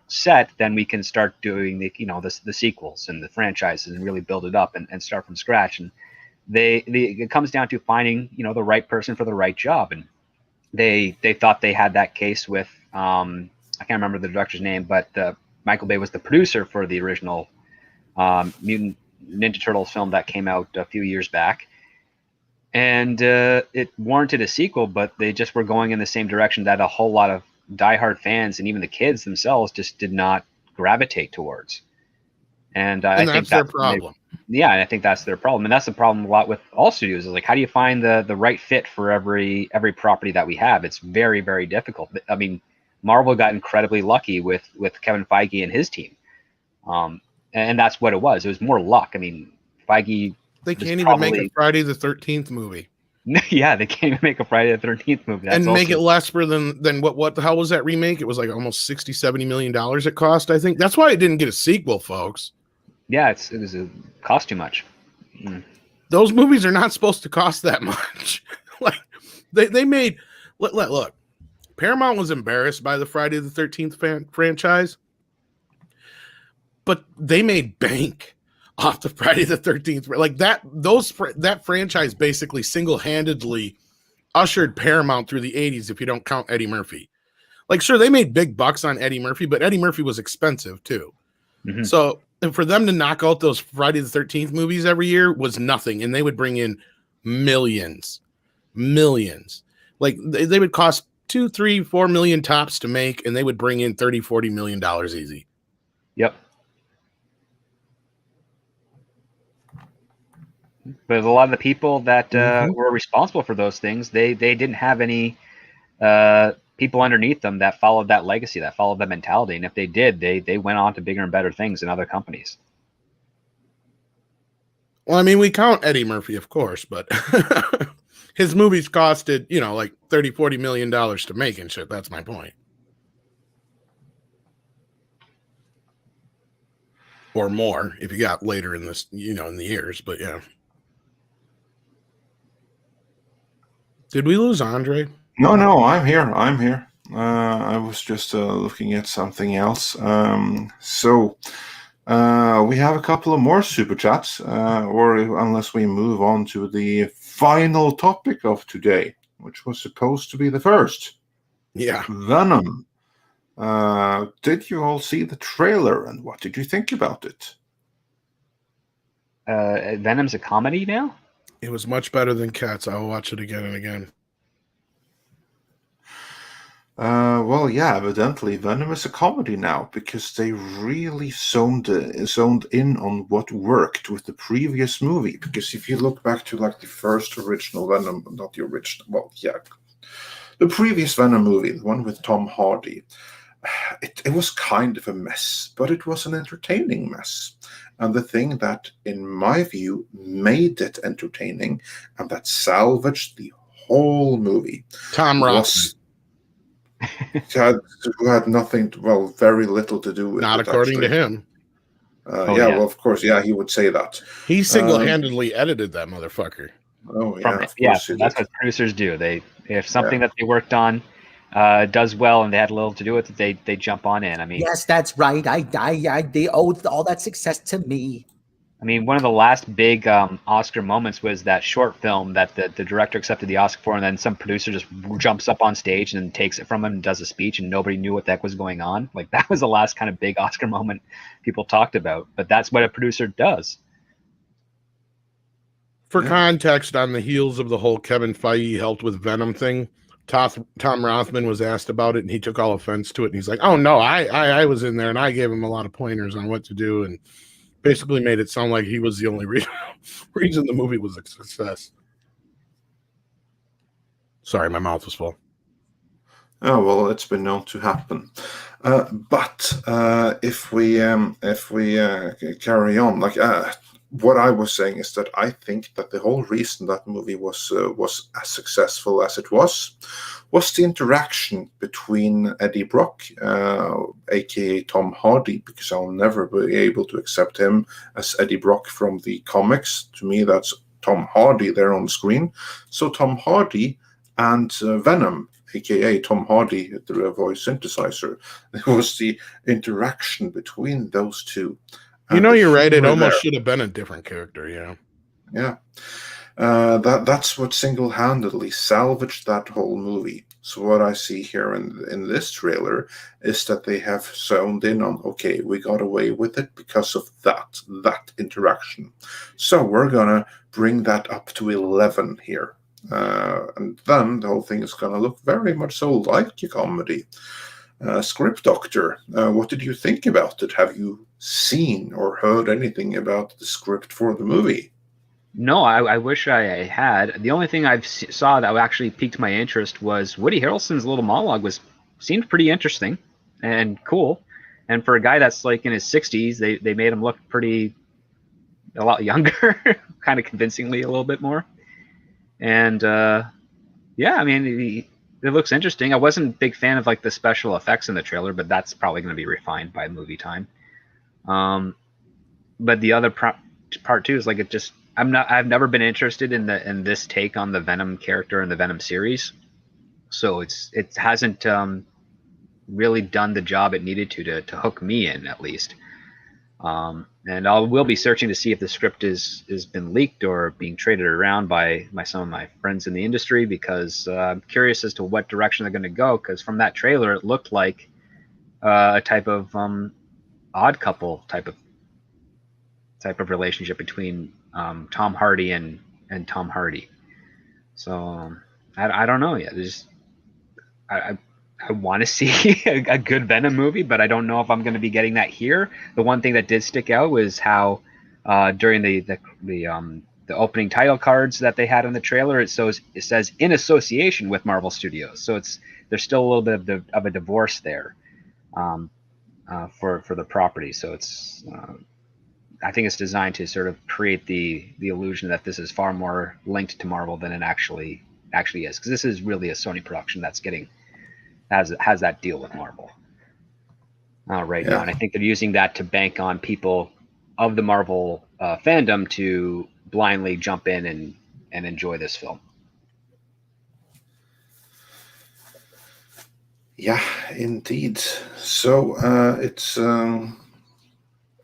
set, then we can start doing the sequels and the franchises and really build it up and start from scratch. And it comes down to finding the right person for the right job, and they thought they had that case with I can't remember the director's name, but Michael Bay was the producer for the original Mutant Ninja Turtles film that came out a few years back, and it warranted a sequel, but they just were going in the same direction that a whole lot of diehard fans and even the kids themselves just did not gravitate towards. And I think that's their problem. And I think that's their problem, and that's the problem a lot with all studios. Is like, how do you find the right fit for every property that we have? It's very, very difficult. I mean, Marvel got incredibly lucky with Kevin Feige and his team. And that's what it was. It was more luck. I mean, Feige. They can't even make a Friday the 13th movie. Yeah, they can't even make a Friday the 13th movie. That's make it less than what the hell was that remake? It was like almost $60-70 million it cost, I think. That's why it didn't get a sequel, folks. Yeah, it cost too much. Those movies are not supposed to cost that much. Like they made look. Paramount was embarrassed by the Friday the 13th franchise. But they made bank off the Friday the 13th. Like that franchise basically single-handedly ushered Paramount through the 80s, if you don't count Eddie Murphy. Like, sure, they made big bucks on Eddie Murphy, but Eddie Murphy was expensive too. Mm-hmm. So for them to knock out those Friday the 13th movies every year was nothing, and they would bring in millions. Like, they would cost $2, $3, $4 million tops to make, and they would bring in $30-40 million easy. Yep. But a lot of the people that were responsible for those things, they didn't have any people underneath them that followed that legacy, that followed that mentality. And if they did, they went on to bigger and better things in other companies. Well, I mean, we count Eddie Murphy, of course, but his movies costed, like $30-40 million to make and shit. That's my point. Or more if you got later in this, in the years, but yeah. Did we lose Andre? No, I'm here. I was just looking at something else. So we have a couple of more super chats, or unless we move on to the final topic of today, which was supposed to be the first. Yeah. Venom. Did you all see the trailer, and what did you think about it? Venom's a comedy now? It was much better than Cats. I'll watch it again and again. Well, yeah, evidently Venom is a comedy now because they really zoned in on what worked with the previous movie. Because if you look back to like the first original Venom, not the original, well, yeah, the previous Venom movie, the one with Tom Hardy, it was kind of a mess, but it was an entertaining mess. And the thing that, in my view, made it entertaining and that salvaged the whole movie Tom Rothman. Who had nothing, very little to do with Not it. According actually. to him. Yeah, well, of course, yeah, he would say that. He single-handedly edited that motherfucker. Oh, yeah, so that's what producers do. If something that they worked on does well and they had a little to do with it, they jump on in. I mean, yes, that's right. They owed all that success to me. I mean, one of the last big Oscar moments was that short film that the director accepted the Oscar for, and then some producer just jumps up on stage and takes it from him and does a speech, and nobody knew what the heck was going on. Like, that was the last kind of big Oscar moment people talked about. But that's what a producer does. For context, on the heels of the whole Kevin Feige helped with Venom thing, Tom Rothman was asked about it, and he took all offense to it. And he's like, "Oh no, I was in there, and I gave him a lot of pointers on what to do, and basically made it sound like he was the only reason the movie was a success." Sorry, my mouth was full. Oh, well, it's been known to happen. But if we carry on, what I was saying is that I think that the whole reason that movie was as successful as it was the interaction between Eddie Brock, aka Tom Hardy, because I'll never be able to accept him as Eddie Brock from the comics. To me, that's Tom Hardy there on screen. So Tom Hardy and Venom, aka Tom Hardy, the voice synthesizer. It was the interaction between those two. You're right. It almost should have been a different character. Yeah. Yeah. That's what single-handedly salvaged that whole movie. So what I see here in this trailer is that they have zoned in on, okay, we got away with it because of that interaction. So we're gonna bring that up to 11 here. And then the whole thing is going to look very much so like a comedy. Script Doctor, what did you think about it? Have you seen or heard anything about the script for the movie? No, I wish I had. The only thing I saw that actually piqued my interest was Woody Harrelson's little monologue seemed pretty interesting and cool. And for a guy that's like in his 60s, they made him look a lot younger, kind of convincingly a little bit more. And yeah, I mean, it looks interesting. I wasn't a big fan of like the special effects in the trailer, but that's probably going to be refined by movie time. But the other part too is like I've never been interested in this take on the Venom character in the Venom series, so it hasn't really done the job it needed to hook me in, at least. And we'll be searching to see if the script has been leaked or being traded around by some of my friends in the industry, because I'm curious as to what direction they're going to go. Because from that trailer, it looked like a type of odd couple type of relationship between Tom Hardy and Tom Hardy. So I don't know yet. I want to see a good Venom movie, but I don't know if I'm going to be getting that here. The one thing that did stick out was how during the opening title cards that they had on the trailer, it says in association with Marvel Studios. So there's still a little bit of a divorce there for the property. So it's I think it's designed to sort of create the illusion that this is far more linked to Marvel than it actually is, because this is really a Sony production that's has that deal with Marvel right now, and I think they're using that to bank on people of the Marvel fandom to blindly jump in and enjoy this film. Yeah, indeed. So it's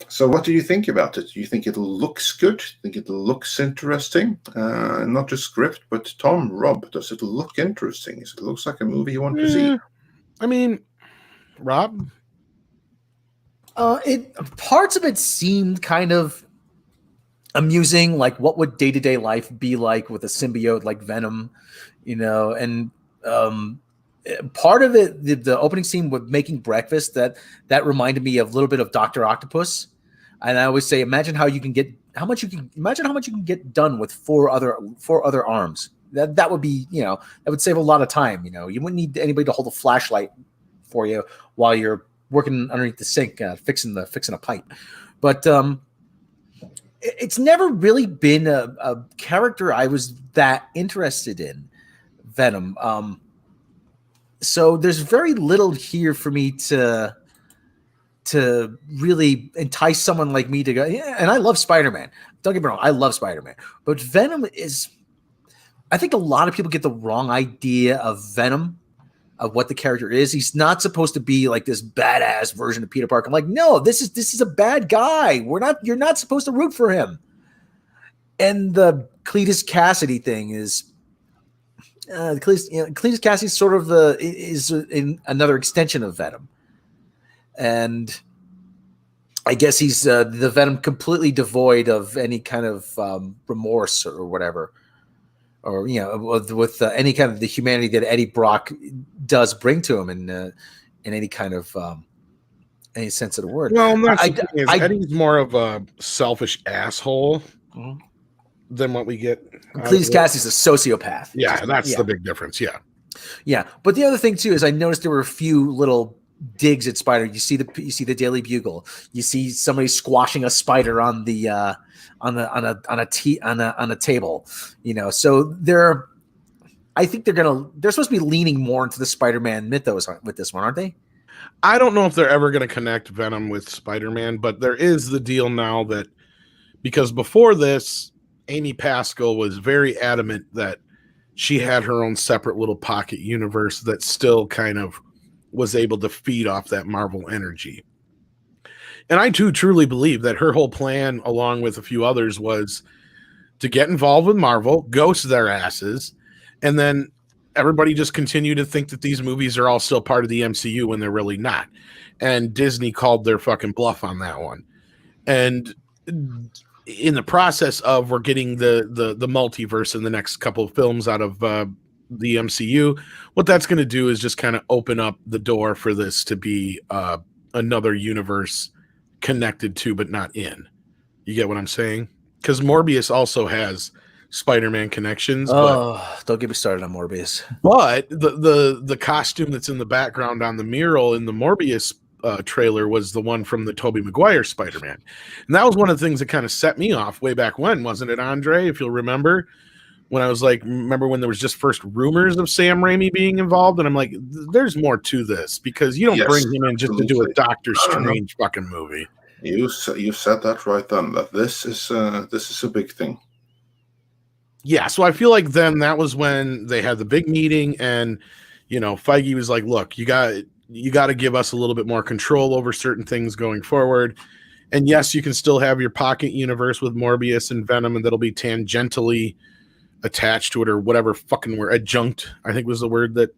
so what do you think about it? Do you think it looks good? Do you think it looks interesting? Not just script, but Tom, Rob, does it look interesting? Does it looks like a movie you want to see? I mean, Rob? Parts of it seemed kind of amusing, like what would day-to-day life be like with a symbiote like Venom, and part of it, the opening scene with making breakfast, that reminded me of a little bit of Dr. Octopus. And I always say, imagine how much you can get done with four other arms. That would be, that would save a lot of time. You wouldn't need anybody to hold a flashlight for you while you're working underneath the sink, fixing a pipe. But it's never really been a character I was that interested in, Venom. So there's very little here for me to really entice someone like me to go. Yeah, and I love Spider-Man. Don't get me wrong, I love Spider-Man. But Venom is, I think a lot of people get the wrong idea of Venom, of what the character is. He's not supposed to be like this badass version of Peter Parker. I'm like, no, this is a bad guy. You're not supposed to root for him. And the Cletus Cassidy thing is, Cletus Cassidy sort of is another extension of Venom. And I guess he's the Venom completely devoid of any kind of remorse or whatever, or with any kind of the humanity that Eddie Brock does bring to him in any kind of any sense of the word. Well, Eddie's more of a selfish asshole than what we get. Cletus Cassidy's a sociopath. Yeah, that's the big difference. Yeah. But the other thing too is I noticed there were a few little digs at Spider. You see the Daily Bugle. You see somebody squashing a spider on the on a table. So I think they're supposed to be leaning more into the Spider-Man mythos with this one, aren't they? I don't know if they're ever going to connect Venom with Spider-Man, but there is the deal now that because before this, Amy Pascal was very adamant that she had her own separate little pocket universe that still kind of was able to feed off that Marvel energy. And I too truly believe that her whole plan, along with a few others, was to get involved with Marvel, ghost their asses, and then everybody just continue to think that these movies are all still part of the MCU when they're really not. And Disney called their fucking bluff on that one. And in the process of we're getting the multiverse in the next couple of films out of the MCU, what that's going to do is just kind of open up the door for this to be another universe connected to but not in. You get what I'm saying? Because Morbius also has Spider-Man connections. Don't get me started on Morbius. But the costume that's in the background on the mural in the Morbius trailer was the one from the Tobey Maguire Spider-Man. And that was one of the things that kind of set me off way back when, wasn't it, Andre? If you'll remember, when I was like, remember when there was just first rumors of Sam Raimi being involved? And I'm like, there's more to this because you don't bring him in just to do a Doctor Strange fucking movie. You said that right then, that this is a big thing. Yeah, so I feel like then that was when they had the big meeting and, Feige was like, look, you got to give us a little bit more control over certain things going forward. And yes, you can still have your pocket universe with Morbius and Venom, and that'll be tangentially attached to it or whatever fucking word, adjunct, I think was the word that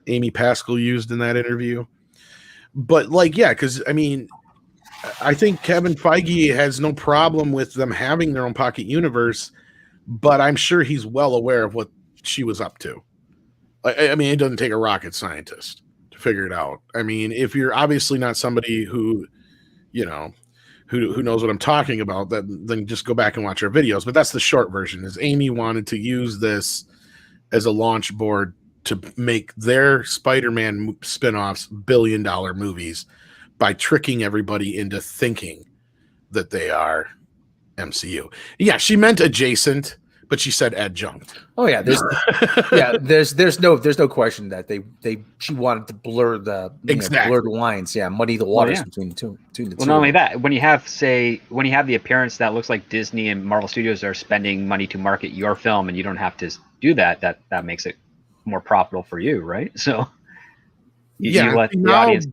Amy Pascal used in that interview. But because I think Kevin Feige has no problem with them having their own pocket universe, but I'm sure he's well aware of what she was up to. I mean, it doesn't take a rocket scientist to figure it out. I mean, if you're obviously not somebody who, you know, who knows what I'm talking about, then just go back and watch our videos. But that's the short version. Is Amy wanted to use this as a launch board to make their Spider-Man spin-offs billion-dollar movies by tricking everybody into thinking that they are MCU. Yeah, she meant adjacent, but she said adjunct. Oh yeah, there's no question that she wanted to blur the blur the lines, muddy the waters between the two. Well, not only that, when you have the appearance that looks like Disney and Marvel Studios are spending money to market your film, and you don't have to do that makes it more profitable for you, right? So you let the audience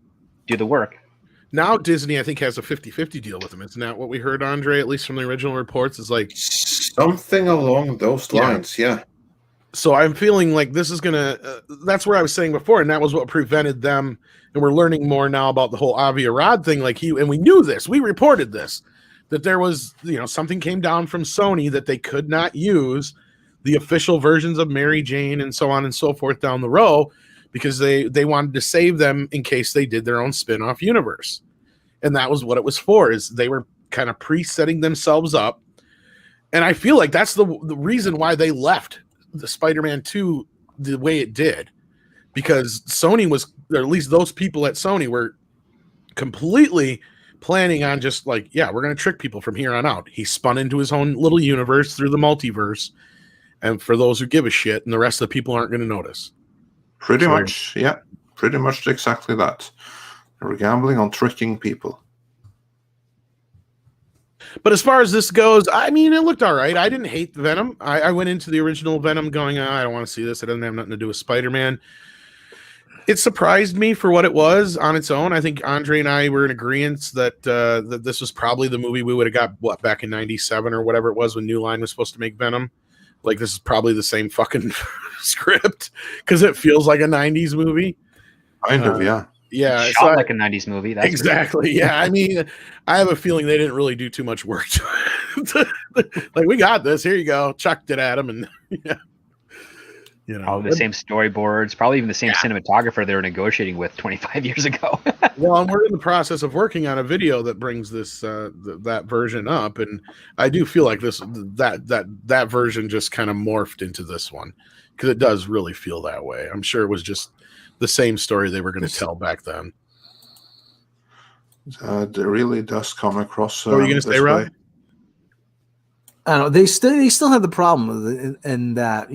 do the work. Now Disney, I think, has a 50-50 deal with them. Isn't that what we heard, Andre, at least from the original reports? Is like something along those lines, yeah. So I'm feeling like this is gonna. That's where I was saying before, and that was what prevented them. And we're learning more now about the whole Avi Arad thing. And we knew this. We reported this, that there was, something came down from Sony that they could not use the official versions of Mary Jane and so on and so forth down the row, because they wanted to save them in case they did their own spin-off universe. And that was what it was for, is they were kind of pre-setting themselves up. And I feel like that's the reason why they left the Spider-Man 2 the way it did, because Sony was, or at least those people at Sony were completely planning on just like, we're going to trick people from here on out. He spun into his own little universe through the multiverse. And for those who give a shit, and the rest of the people aren't going to notice. Pretty much exactly that. We're gambling on tricking people. But as far as this goes, I mean, it looked all right. I didn't hate Venom. I went into the original Venom going, I don't want to see this. It doesn't have nothing to do with Spider-Man. It surprised me for what it was on its own. I think Andre and I were in agreement that that this was probably the movie we would have got, back in 97 or whatever it was when New Line was supposed to make Venom. Like, this is probably the same fucking script, because it feels like a 90s movie. Kind of, yeah. Yeah, shot like a 90s movie. That's exactly. Yeah, I mean, I have a feeling they didn't really do too much work to it. Like, we got this. Here you go. Chucked it at him, and probably the same storyboards, probably even the same cinematographer they were negotiating with 25 years ago. Well, and we're in the process of working on a video that brings this that version up, and I do feel like that version just kind of morphed into this one, because it does really feel that way. I'm sure it was just the same story they were going to tell back then. It really does come across. What were you going to say, Rob? I don't know. They still have the problem with it, and that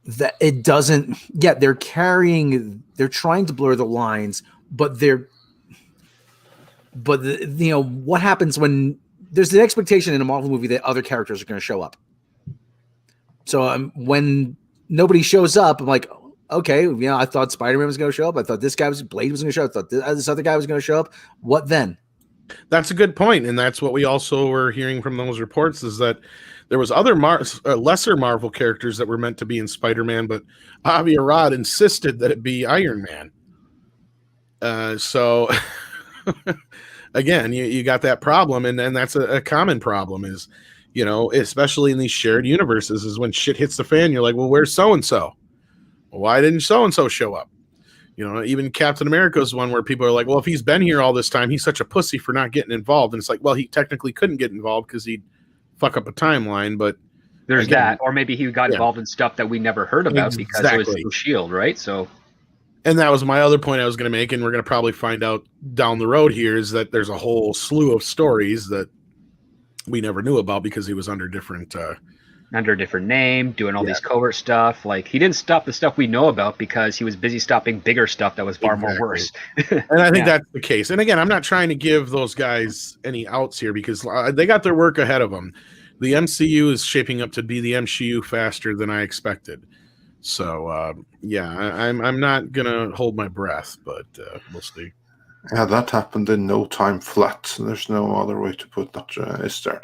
that it doesn't. Yeah, they're trying to blur the lines, but what happens when there's an expectation in a Marvel movie that other characters are going to show up. So when nobody shows up, I'm like, okay, I thought Spider-Man was going to show up. I thought Blade was going to show up. I thought this other guy was going to show up. What then? That's a good point, and that's what we also were hearing from those reports, is that there was other lesser Marvel characters that were meant to be in Spider-Man, but Avi Arad insisted that it be Iron Man. So again, you got that problem, and that's a common problem, is especially in these shared universes, is when shit hits the fan, you're like, well, where's so-and-so? Why didn't so-and-so show up? Even Captain America's one where people are like, well, if he's been here all this time, he's such a pussy for not getting involved. And it's like, well, he technically couldn't get involved because he'd fuck up a timeline, but there's that. Or maybe he got involved in stuff that we never heard about because it was through S.H.I.E.L.D., right? So, and that was my other point I was going to make, and we're going to probably find out down the road here, is that there's a whole slew of stories that we never knew about because he was under different under a different name, doing all these covert stuff. Like, he didn't stop the stuff we know about because he was busy stopping bigger stuff that was far more worse. And I think that's the case. And again, I'm not trying to give those guys any outs here, because they got their work ahead of them. The MCU is shaping up to be the MCU faster than I expected. So, I'm not going to hold my breath, but we'll see. Yeah, that happened in no time flat. There's no other way to put that, is there?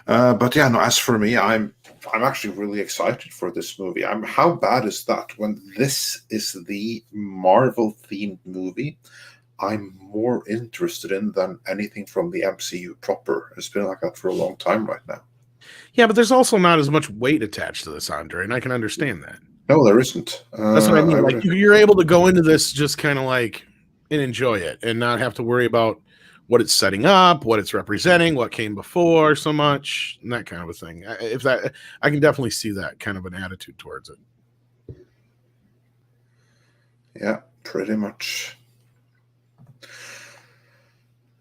But yeah, no, as for me, I'm actually really excited for this movie. How bad is that when this is the Marvel-themed movie I'm more interested in than anything from the MCU proper? It's been like that for a long time right now. Yeah, but there's also not as much weight attached to this, Andre, and I can understand that. No, there isn't. That's what I mean. Like would- you're able to go into this just kind of like and enjoy it and not have to worry about what it's setting up, what it's representing, what came before so much, and that kind of a thing. I can definitely see that kind of an attitude towards it. Yeah, pretty much.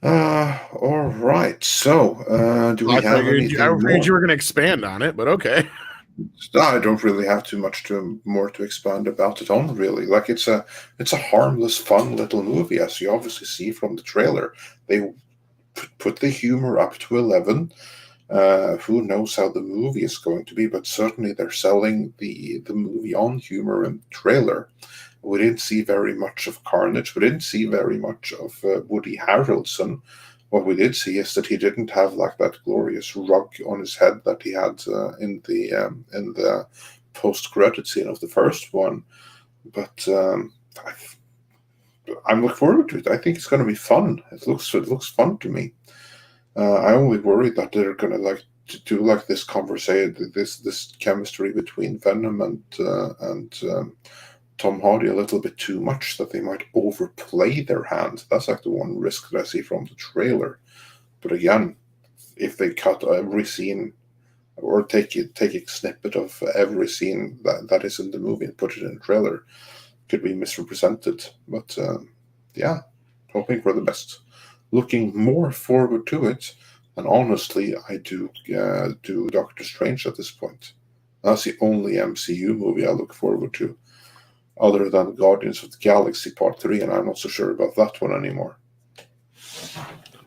All right. So, do we I have figured anything I more? figured you were going to expand on it, but okay. I don't really have too much more to expand about it on, really. Like it's a harmless, fun little movie, as you obviously see from the trailer. They put the humor up to 11. Who knows how the movie is going to be, but certainly they're selling the movie on humor and trailer. We didn't see very much of Carnage. We didn't see very much of Woody Harrelson. What we did see is that he didn't have like that glorious rug on his head that he had in the post-credit scene of the first one. But I'm looking forward to it. I think it's going to be fun. It looks fun to me. I only worry that they're going to like to do like this conversation, this chemistry between Venom and Tom Hardy a little bit too much, that they might overplay their hand. That's like the one risk that I see from the trailer. But again, if they cut every scene or take a snippet of every scene that is in the movie and put it in a trailer, it could be misrepresented. But yeah, hoping for the best. Looking more forward to it. And honestly, I do Doctor Strange at this point. That's the only MCU movie I look forward to, other than Guardians of the Galaxy Part 3, and I'm not so sure about that one anymore.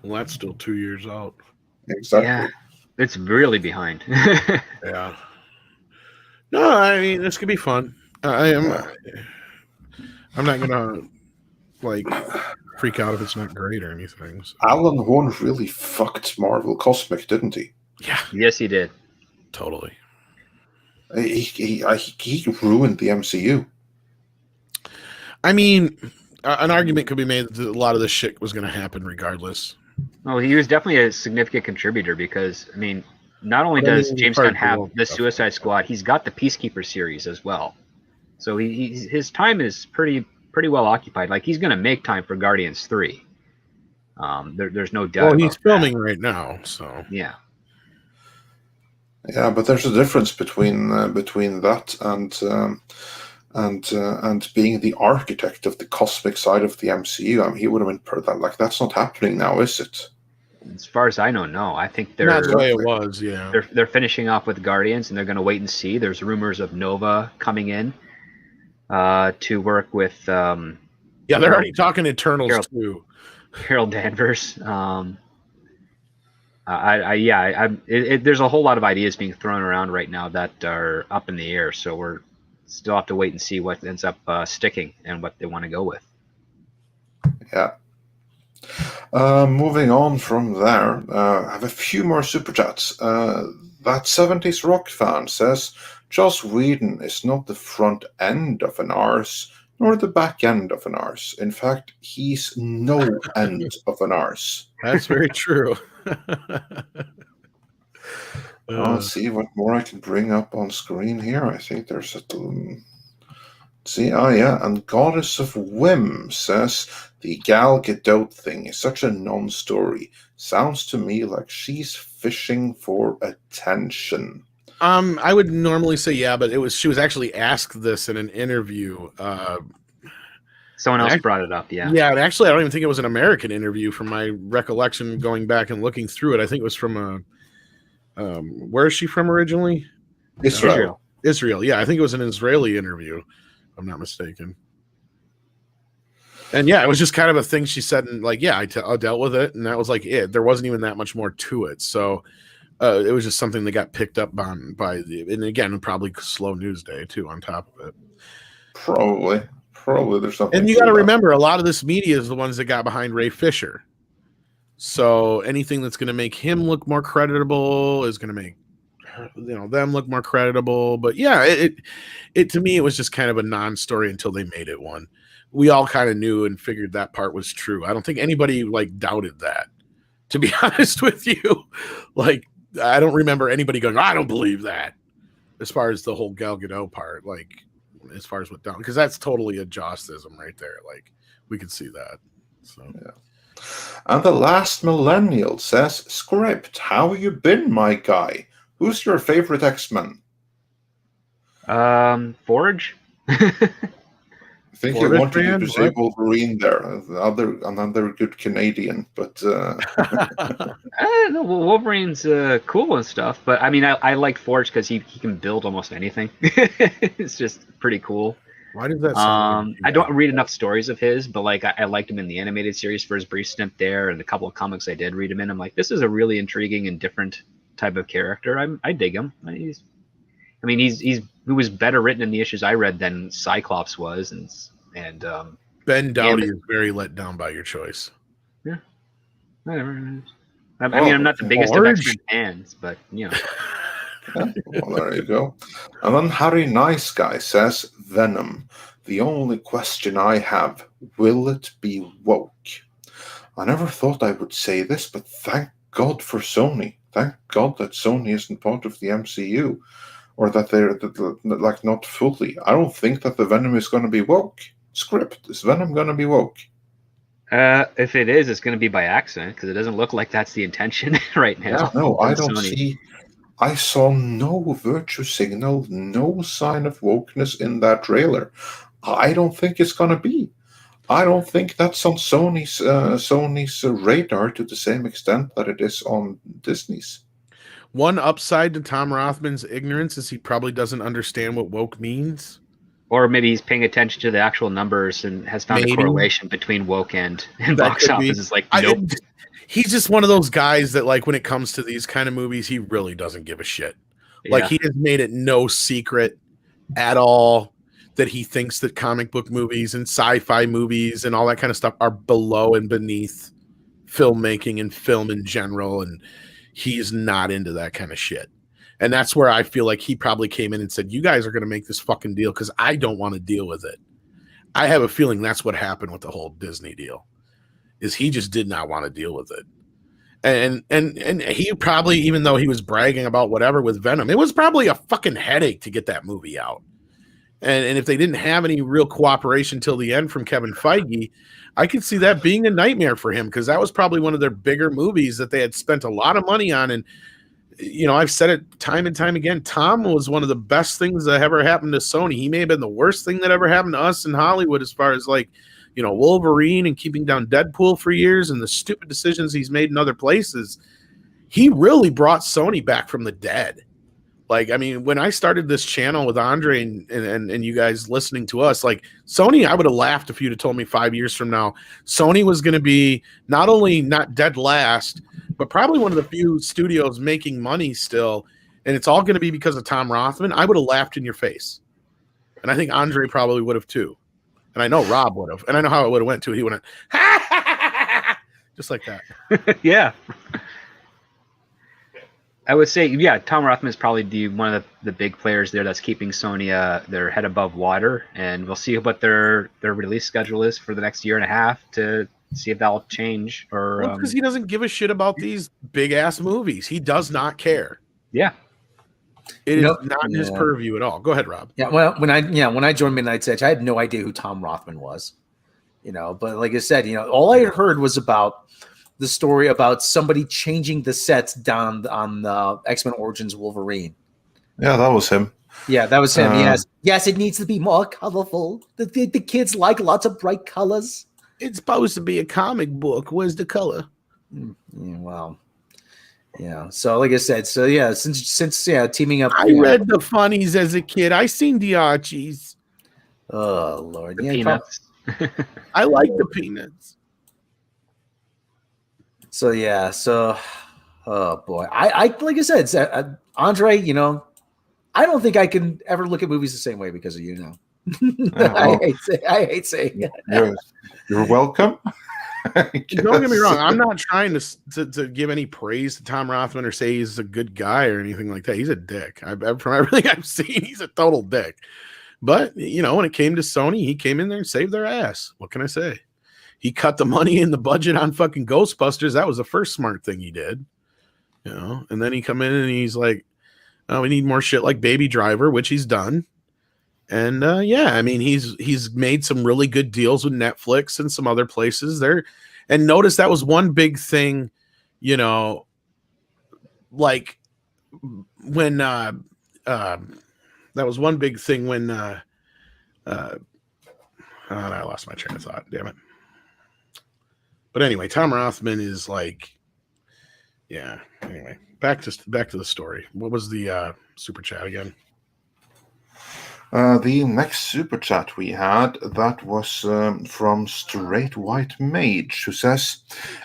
Well, that's still 2 years out. Exactly. Yeah, it's really behind. Yeah. No, I mean, this could be fun. I'm not gonna like freak out if it's not great or anything. So. Alan Horn really fucked Marvel Cosmic, didn't he? Yeah. Yes, he did. Totally. He ruined the MCU. I mean, an argument could be made that a lot of this shit was going to happen regardless. Oh, he was definitely a significant contributor because, I mean, not only does James Gunn have the Suicide Squad, he's got the Peacekeeper series as well. So his time is pretty well occupied. Like, he's going to make time for Guardians 3. There's no doubt. Well, he's filming right now, so yeah. Yeah, but there's a difference between that and being the architect of the cosmic side of the MCU. I mean, he would have been that. Like, that's not happening now, is it? As far as I know, no. I think they're not the way it was. Yeah, they're finishing off with Guardians, and they're going to wait and see. There's rumors of Nova coming in to work with. Yeah, they're already talking Eternals too. Carol Danvers. There's a whole lot of ideas being thrown around right now that are up in the air. So we're still have to wait and see what ends up sticking and what they want to go with. Yeah. Moving on from there, I have a few more super chats. That 70s rock fan says Joss Whedon is not the front end of an arse nor the back end of an arse. In fact, he's no end of an arse. That's very true. Let's see what more I can bring up on screen here. I think there's a... See, and Goddess of Whim says the Gal Gadot thing is such a non-story. Sounds to me like she's fishing for attention. I would normally say yeah, but she was actually asked this in an interview. Someone else brought it up, yeah. Yeah, and actually, I don't even think it was an American interview from my recollection going back and looking through it. I think it was from where is she from originally? Israel. Israel, yeah. I think it was an Israeli interview, if I'm not mistaken. And yeah, it was just kind of a thing she said, and like, yeah, I dealt with it, and that was like it. There wasn't even that much more to it. So it was just something that got picked up on and again, probably slow news day too on top of it. Probably there's something. And you got to remember, a lot of this media is the ones that got behind Ray Fisher. So anything that's going to make him look more creditable is going to make them look more creditable. But yeah, it to me, it was just kind of a non-story until they made it one. We all kind of knew and figured that part was true. I don't think anybody like doubted that, to be honest with you. Like, I don't remember anybody going, I don't believe that, as far as the whole Gal Gadot part. Like, as far as what down, because that's totally a Jossism right there. Like we could see that. So Yeah. And the last millennial says, "Script, how you been, my guy? Who's your favorite X-Men?" Forge. I think Forge you wanted you fan? to say What? Wolverine there, another good Canadian, but I don't know. Well, Wolverine's cool and stuff, but I mean, I like Forge because he can build almost anything. It's just pretty cool. Why does that sound? I don't read enough stories of his, but like I liked him in the animated series for his brief stint there, and a couple of comics I did read him in. I'm like, this is a really intriguing and different type of character. I dig him. He was better written in the issues I read than Cyclops was, and Ben Doughty is very let down by your choice. Yeah, whatever. I mean, I'm not the biggest of X-Men fans, but you know. yeah, well, there you go. And then Harry Nice Guy says, "Venom. The only question I have, will it be woke?" I never thought I would say this, but thank God for Sony. Thank God that Sony isn't part of the MCU, or that they're like not fully. I don't think that the Venom is going to be woke. Script, is Venom going to be woke? If it is, it's going to be by accident because it doesn't look like that's the intention right now. Yeah, no, I don't Sony. see. I saw no virtue signal, no sign of wokeness in that trailer. I don't think it's going to be. I don't think that's on Sony's radar to the same extent that it is on Disney's. One upside to Tom Rothman's ignorance is he probably doesn't understand what woke means. Or maybe he's paying attention to the actual numbers and has found a correlation between woke and box office. It's like, nope. He's just one of those guys that, like, when it comes to these kind of movies, he really doesn't give a shit. Yeah. Like, he has made it no secret at all that he thinks that comic book movies and sci-fi movies and all that kind of stuff are below and beneath filmmaking and film in general, and he's not into that kind of shit. And that's where I feel like he probably came in and said, you guys are going to make this fucking deal because I don't want to deal with it. I have a feeling that's what happened with the whole Disney deal, is he just did not want to deal with it. And he probably, even though he was bragging about whatever with Venom, it was probably a fucking headache to get that movie out. And if they didn't have any real cooperation till the end from Kevin Feige, I could see that being a nightmare for him, because that was probably one of their bigger movies that they had spent a lot of money on. And, you know, I've said it time and time again, Tom was one of the best things that ever happened to Sony. He may have been the worst thing that ever happened to us in Hollywood as far as, like, you know, Wolverine and keeping down Deadpool for years and the stupid decisions he's made in other places. He really brought Sony back from the dead. Like, I mean, when I started this channel with Andre and you guys listening to us, like, Sony, I would have laughed if you'd have told me 5 years from now, Sony was going to be not only not dead last, but probably one of the few studios making money still. And it's all going to be because of Tom Rothman. I would have laughed in your face. And I think Andre probably would have too. And I know Rob would have. And I know how it would have went too. He would have, ha, ha, ha, ha, just like that. Yeah. I would say, yeah, Tom Rothman is probably one of the big players there that's keeping Sony their head above water, and we'll see what their release schedule is for the next year and a half to see if that'll change. Or because he doesn't give a shit about these big ass movies. He does not care. Yeah, it is not in his purview at all. Go ahead, Rob. Yeah, well, when I joined Midnight's Edge, I had no idea who Tom Rothman was. You know, but like I said, you know, all I had heard was about the story about somebody changing the sets down on the X-Men Origins Wolverine. Yeah, that was him. Yeah, that was him. Yes, it needs to be more colorful. The kids like lots of bright colors. It's supposed to be a comic book. Where's the color? Yeah, well, yeah. So like I said, so yeah, since teaming up. I read the funnies as a kid. I seen the Archies. Oh Lord, the Peanuts. I like the Peanuts. So yeah, oh boy, I like I said, Andre, you know, I don't think I can ever look at movies the same way because of you now. I hate saying it. You're welcome. Don't get me wrong. I'm not trying to give any praise to Tom Rothman or say he's a good guy or anything like that. He's a dick. From everything I've seen, he's a total dick. But, you know, when it came to Sony, he came in there and saved their ass. What can I say? He cut the money in the budget on fucking Ghostbusters. That was the first smart thing he did. You know, and then he come in and he's like, oh, we need more shit like Baby Driver, which he's done. And yeah, I mean, he's made some really good deals with Netflix and some other places there. And notice that was one big thing, you know, like when that was one big thing when I lost my train of thought. Damn it. But anyway, Tom Rothman is like, yeah. Anyway, back to the story. What was the super chat again? The next super chat we had, that was from Straight White Mage, who says,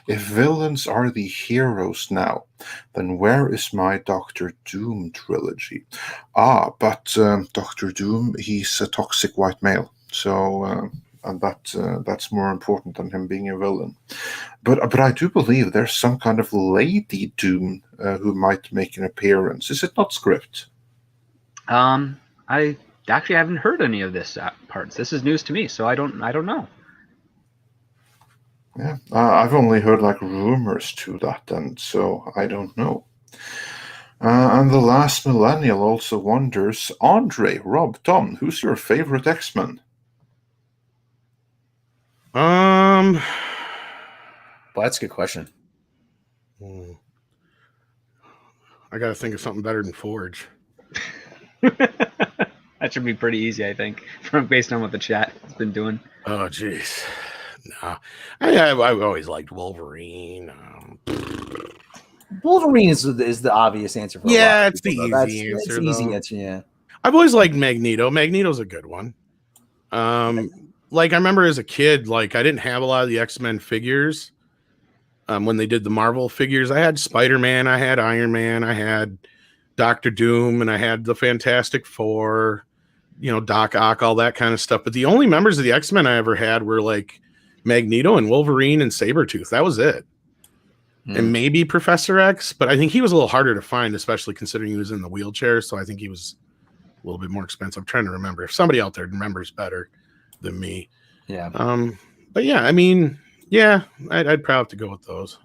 if villains are the heroes now, then where is my Doctor Doom trilogy? But Doctor Doom, he's a toxic white male, so and that's more important than him being a villain. But I do believe there's some kind of Lady Doom who might make an appearance. Is it not script? I actually haven't heard any of this parts. This is news to me, so I don't know. Yeah, I've only heard like rumors to that, and so I don't know. And the last millennial also wonders, Andre, Rob, Tom, who's your favorite X-Men? Well, that's a good question. I got to think of something better than Forge. That should be pretty easy, I think, based on what the chat has been doing. Oh, jeez. No, I've always liked Wolverine. Wolverine is the obvious answer for Yeah, a lot it's the people, easy It's answer, the easy though. answer, yeah. I've always liked Magneto. Magneto's a good one. Like I remember as a kid, like I didn't have a lot of the X-Men figures. When they did the Marvel figures, I had Spider-Man, I had Iron Man, I had Doctor Doom, and I had the Fantastic Four, you know, Doc Ock, all that kind of stuff. But the only members of the X-Men I ever had were like Magneto and Wolverine and Sabretooth. That was it. And maybe Professor X, but I think he was a little harder to find, especially considering he was in the wheelchair. So I think he was a little bit more expensive. I'm trying to remember if somebody out there remembers better than me. Yeah. But yeah, I mean, yeah, I'd probably have to go with those.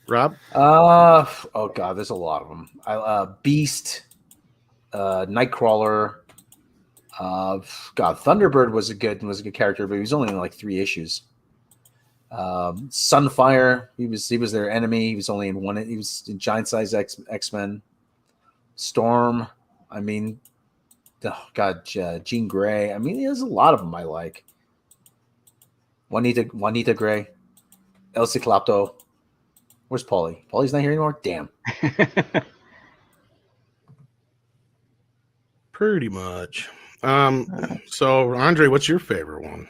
Rob? Oh god, there's a lot of them. Beast, Nightcrawler. God, Thunderbird was a good character, but he was only in like 3 issues. Sunfire, he was their enemy. He was only in one. He was in Giant Size X-Men. Storm, I mean, oh god, Jean Grey. I mean, there's a lot of them I like. Juanita Gray, El Ciclopto. Where's Paulie? Paulie's not here anymore? Damn. Pretty much. So Andre, what's your favorite one?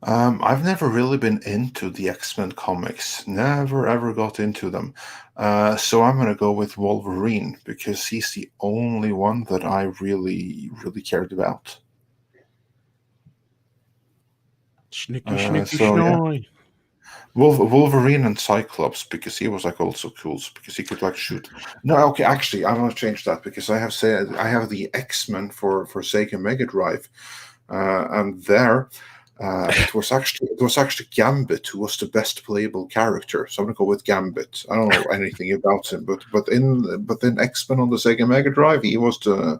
I've never really been into the X-Men comics. Never ever got into them. So I'm gonna go with Wolverine because he's the only one that I really cared about. Wolverine and Cyclops because he was like also cool because he could like shoot. No, okay, actually, I want to change that because I have the X-Men for Sega Mega Drive, and there it was actually Gambit who was the best playable character. So I'm gonna go with Gambit. I don't know anything about him, but in X-Men on the Sega Mega Drive, he was the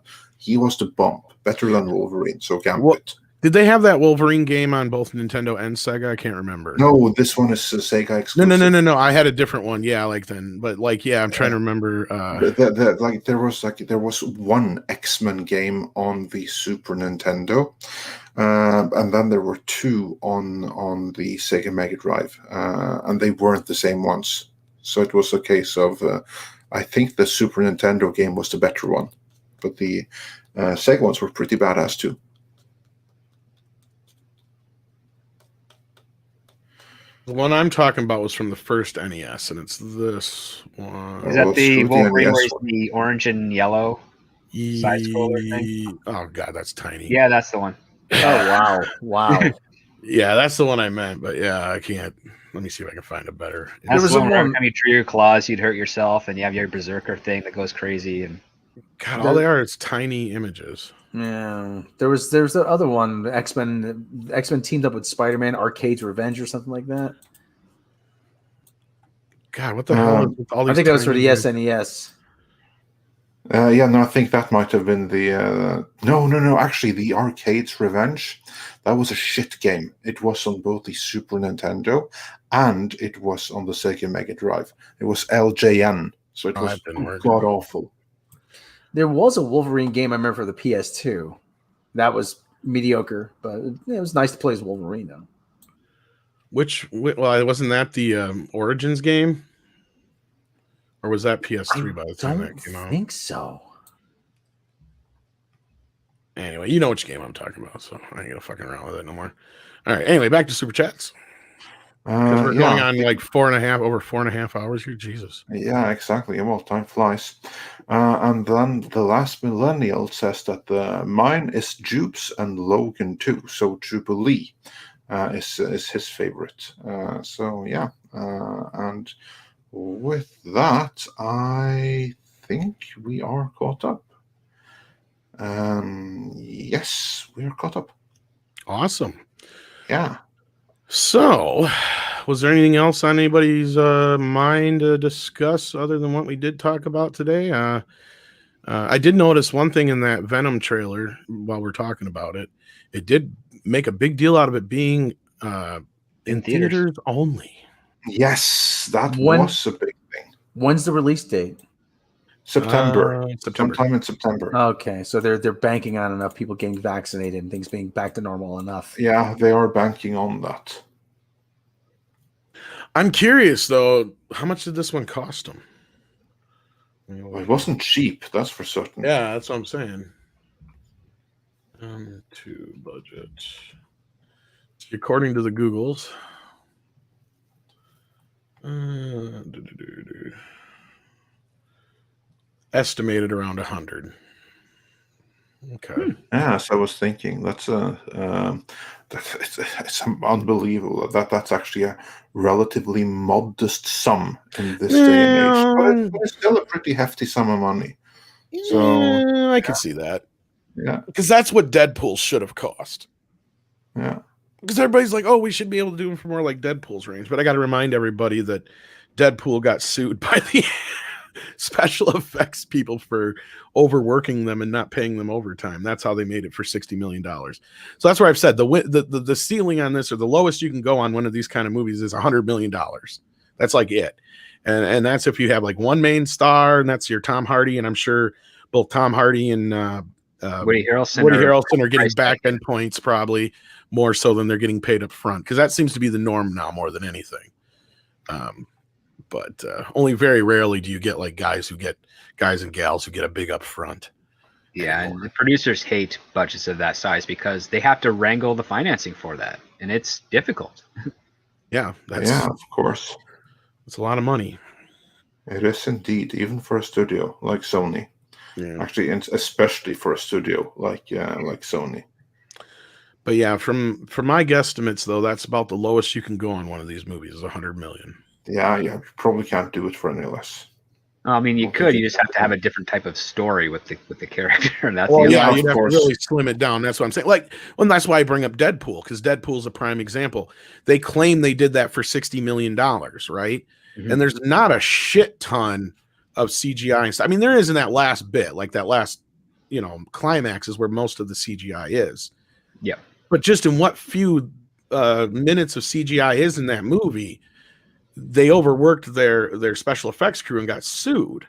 bump, better than Wolverine. So Gambit. Did they have that Wolverine game on both Nintendo and Sega? I can't remember. No, this one is Sega exclusive. No. I had a different one. Yeah, like then, but like, yeah, I'm trying to remember. There was one X-Men game on the Super Nintendo, and then there were 2 on the Sega Mega Drive, and they weren't the same ones. So it was a case of, I think the Super Nintendo game was the better one, but the Sega ones were pretty badass too. The one I'm talking about was from the first NES, and it's this one. Is that the Wolverine where he's the orange and yellow side scroller thing? Oh god, that's tiny. Yeah, that's the one. Oh wow. Yeah, that's the one I meant, but yeah, I can't. Let me see if I can find a better. That's the one where every time you drew your claws, you'd hurt yourself, and you have your berserker thing that goes crazy. And God, all they are is tiny images. Yeah, there's the other one. X-Men teamed up with Spider-Man, Arcade's Revenge, or something like that. God, what the hell? Is all these I think that was for the images? SNES. Yeah, no, I think that might have been the no. Actually, the Arcade's Revenge. That was a shit game. It was on both the Super Nintendo and it was on the Sega Mega Drive. It was LJN, so it was that didn't work. god awful. There was a Wolverine game I remember for the PS2. That was mediocre, but it was nice to play as Wolverine though. Well, wasn't that the Origins game? Or was that PS3 by the time that came out? I think so. Anyway, you know which game I'm talking about, so I ain't gonna fucking around with it no more. All right. Anyway, back to super chats. Because we're going on like over 4.5 hours here. Jesus. Yeah, exactly. Well, time flies. And then the last millennial says that mine is Jupes and Logan too. So Jubilee is his favorite. So yeah, and with that, I think we are caught up. Yes, we are caught up. Awesome. Yeah. So, was there anything else on anybody's mind to discuss other than what we did talk about today? I did notice one thing in that Venom trailer while we're talking about it. It did make a big deal out of it being in theaters only. Yes, that was a big thing. When's the release date? September. Sometime in September. Okay, so they're banking on enough people getting vaccinated and things being back to normal enough. Yeah, they are banking on that. I'm curious though, how much did this one cost them? Well, it wasn't cheap, that's for certain. Yeah, that's what I'm saying. To budget. According to the Googles. Estimated around 100. Okay. Yeah, so I was thinking that's it's unbelievable that's actually a relatively modest sum in this day and age, but it's still a pretty hefty sum of money. So I can see that. Yeah, because that's what Deadpool should have cost. Yeah, because everybody's like, oh, we should be able to do them for more like Deadpool's range, but I got to remind everybody that Deadpool got sued by the special effects people for overworking them and not paying them overtime. That's how they made it for $60 million. So that's where I've said the ceiling on this, or the lowest you can go on one of these kind of movies, is $100 million. That's like it. And that's if you have like one main star, and that's your Tom Hardy. And I'm sure both Tom Hardy and Woody Harrelson are getting back end points, probably more so than they're getting paid up front, because that seems to be the norm now more than anything. But only very rarely do you get like guys and gals who get a big up front. Yeah, and the producers hate budgets of that size because they have to wrangle the financing for that, and it's difficult. Yeah, of course. It's a lot of money. It is indeed, even for a studio like Sony. Yeah. Actually, and especially for a studio like Sony. But yeah, from my guesstimates though, that's about the lowest you can go on one of these movies, is $100 million. Yeah, you probably can't do it for any less. I mean, you could. You just have to have a different type of story with the character, and that's you'd have of to course. really slim it down. That's what I'm saying. Like, well, that's why I bring up Deadpool, because Deadpool's a prime example. They claim they did that for $60 million, right? Mm-hmm. And there's not a shit ton of CGI and stuff. I mean, there is in that last bit, like that last, climax is where most of the CGI is. Yeah. But just in what few minutes of CGI is in that movie, they overworked their special effects crew and got sued.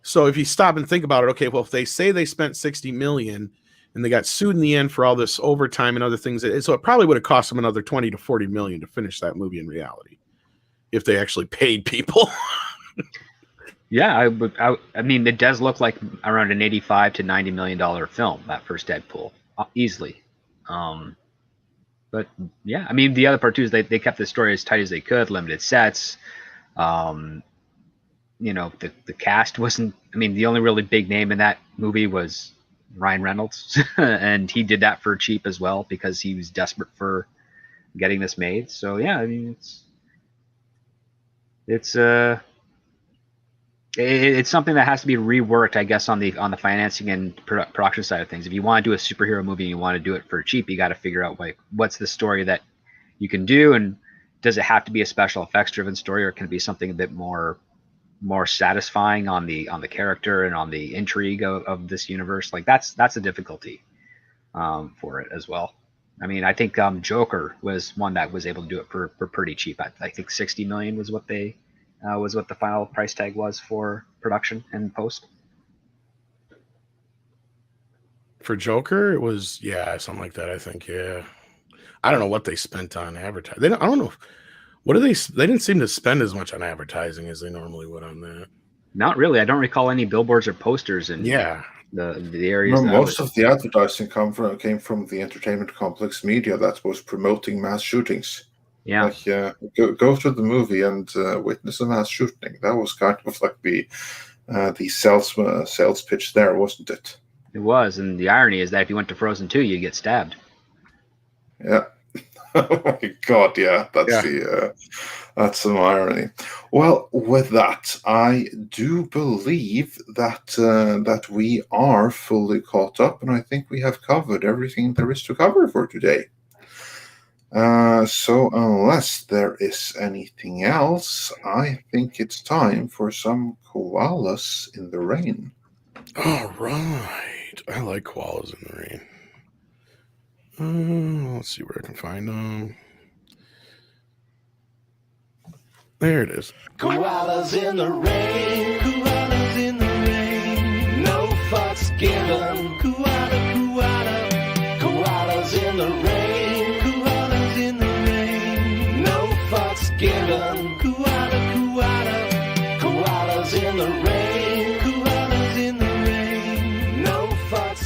So if you stop and think about it, okay, well, if they say they spent $60 million and they got sued in the end for all this overtime and other things, so it probably would have cost them another $20 to $40 million to finish that movie in reality, if they actually paid people. Yeah, I mean, it does look like around an $85 to $90 million film, that first Deadpool, easily. But yeah, I mean, the other part too is they kept the story as tight as they could, limited sets. The cast wasn't. I mean, the only really big name in that movie was Ryan Reynolds, and he did that for cheap as well because he was desperate for getting this made. So yeah, I mean, it's something that has to be reworked, I guess, on the financing and production side of things. If you want to do a superhero movie and you want to do it for cheap, you got to figure out like what's the story that you can do, and does it have to be a special effects driven story, or can it be something a bit more more satisfying on the character and on the intrigue of this universe. Like that's a difficulty for it as well. I mean, I think Joker was one that was able to do it for pretty cheap. I think 60 million was what they was what the final price tag was for production and post. For Joker, it was something like that. I think I don't know what they spent on advertising. I don't know. What do they? They didn't seem to spend as much on advertising as they normally would on that. Not really. I don't recall any billboards or posters in the areas. No, most of the advertising came from the entertainment complex media that was promoting mass shootings. Yeah, like go to the movie and witness a mass shooting. That was kind of like the sales pitch there, wasn't it? it was. And the irony is that if you went to Frozen 2, you get stabbed. Yeah. Oh my God! Yeah, that's some irony. Well, with that, I do believe that we are fully caught up, and I think we have covered everything there is to cover for today. So, unless there is anything else, I think it's time for some koalas in the rain. All right, I like koalas in the rain. Let's see where I can find them. There it is. Koalas in the rain, koalas in the rain. No fucks given, koalas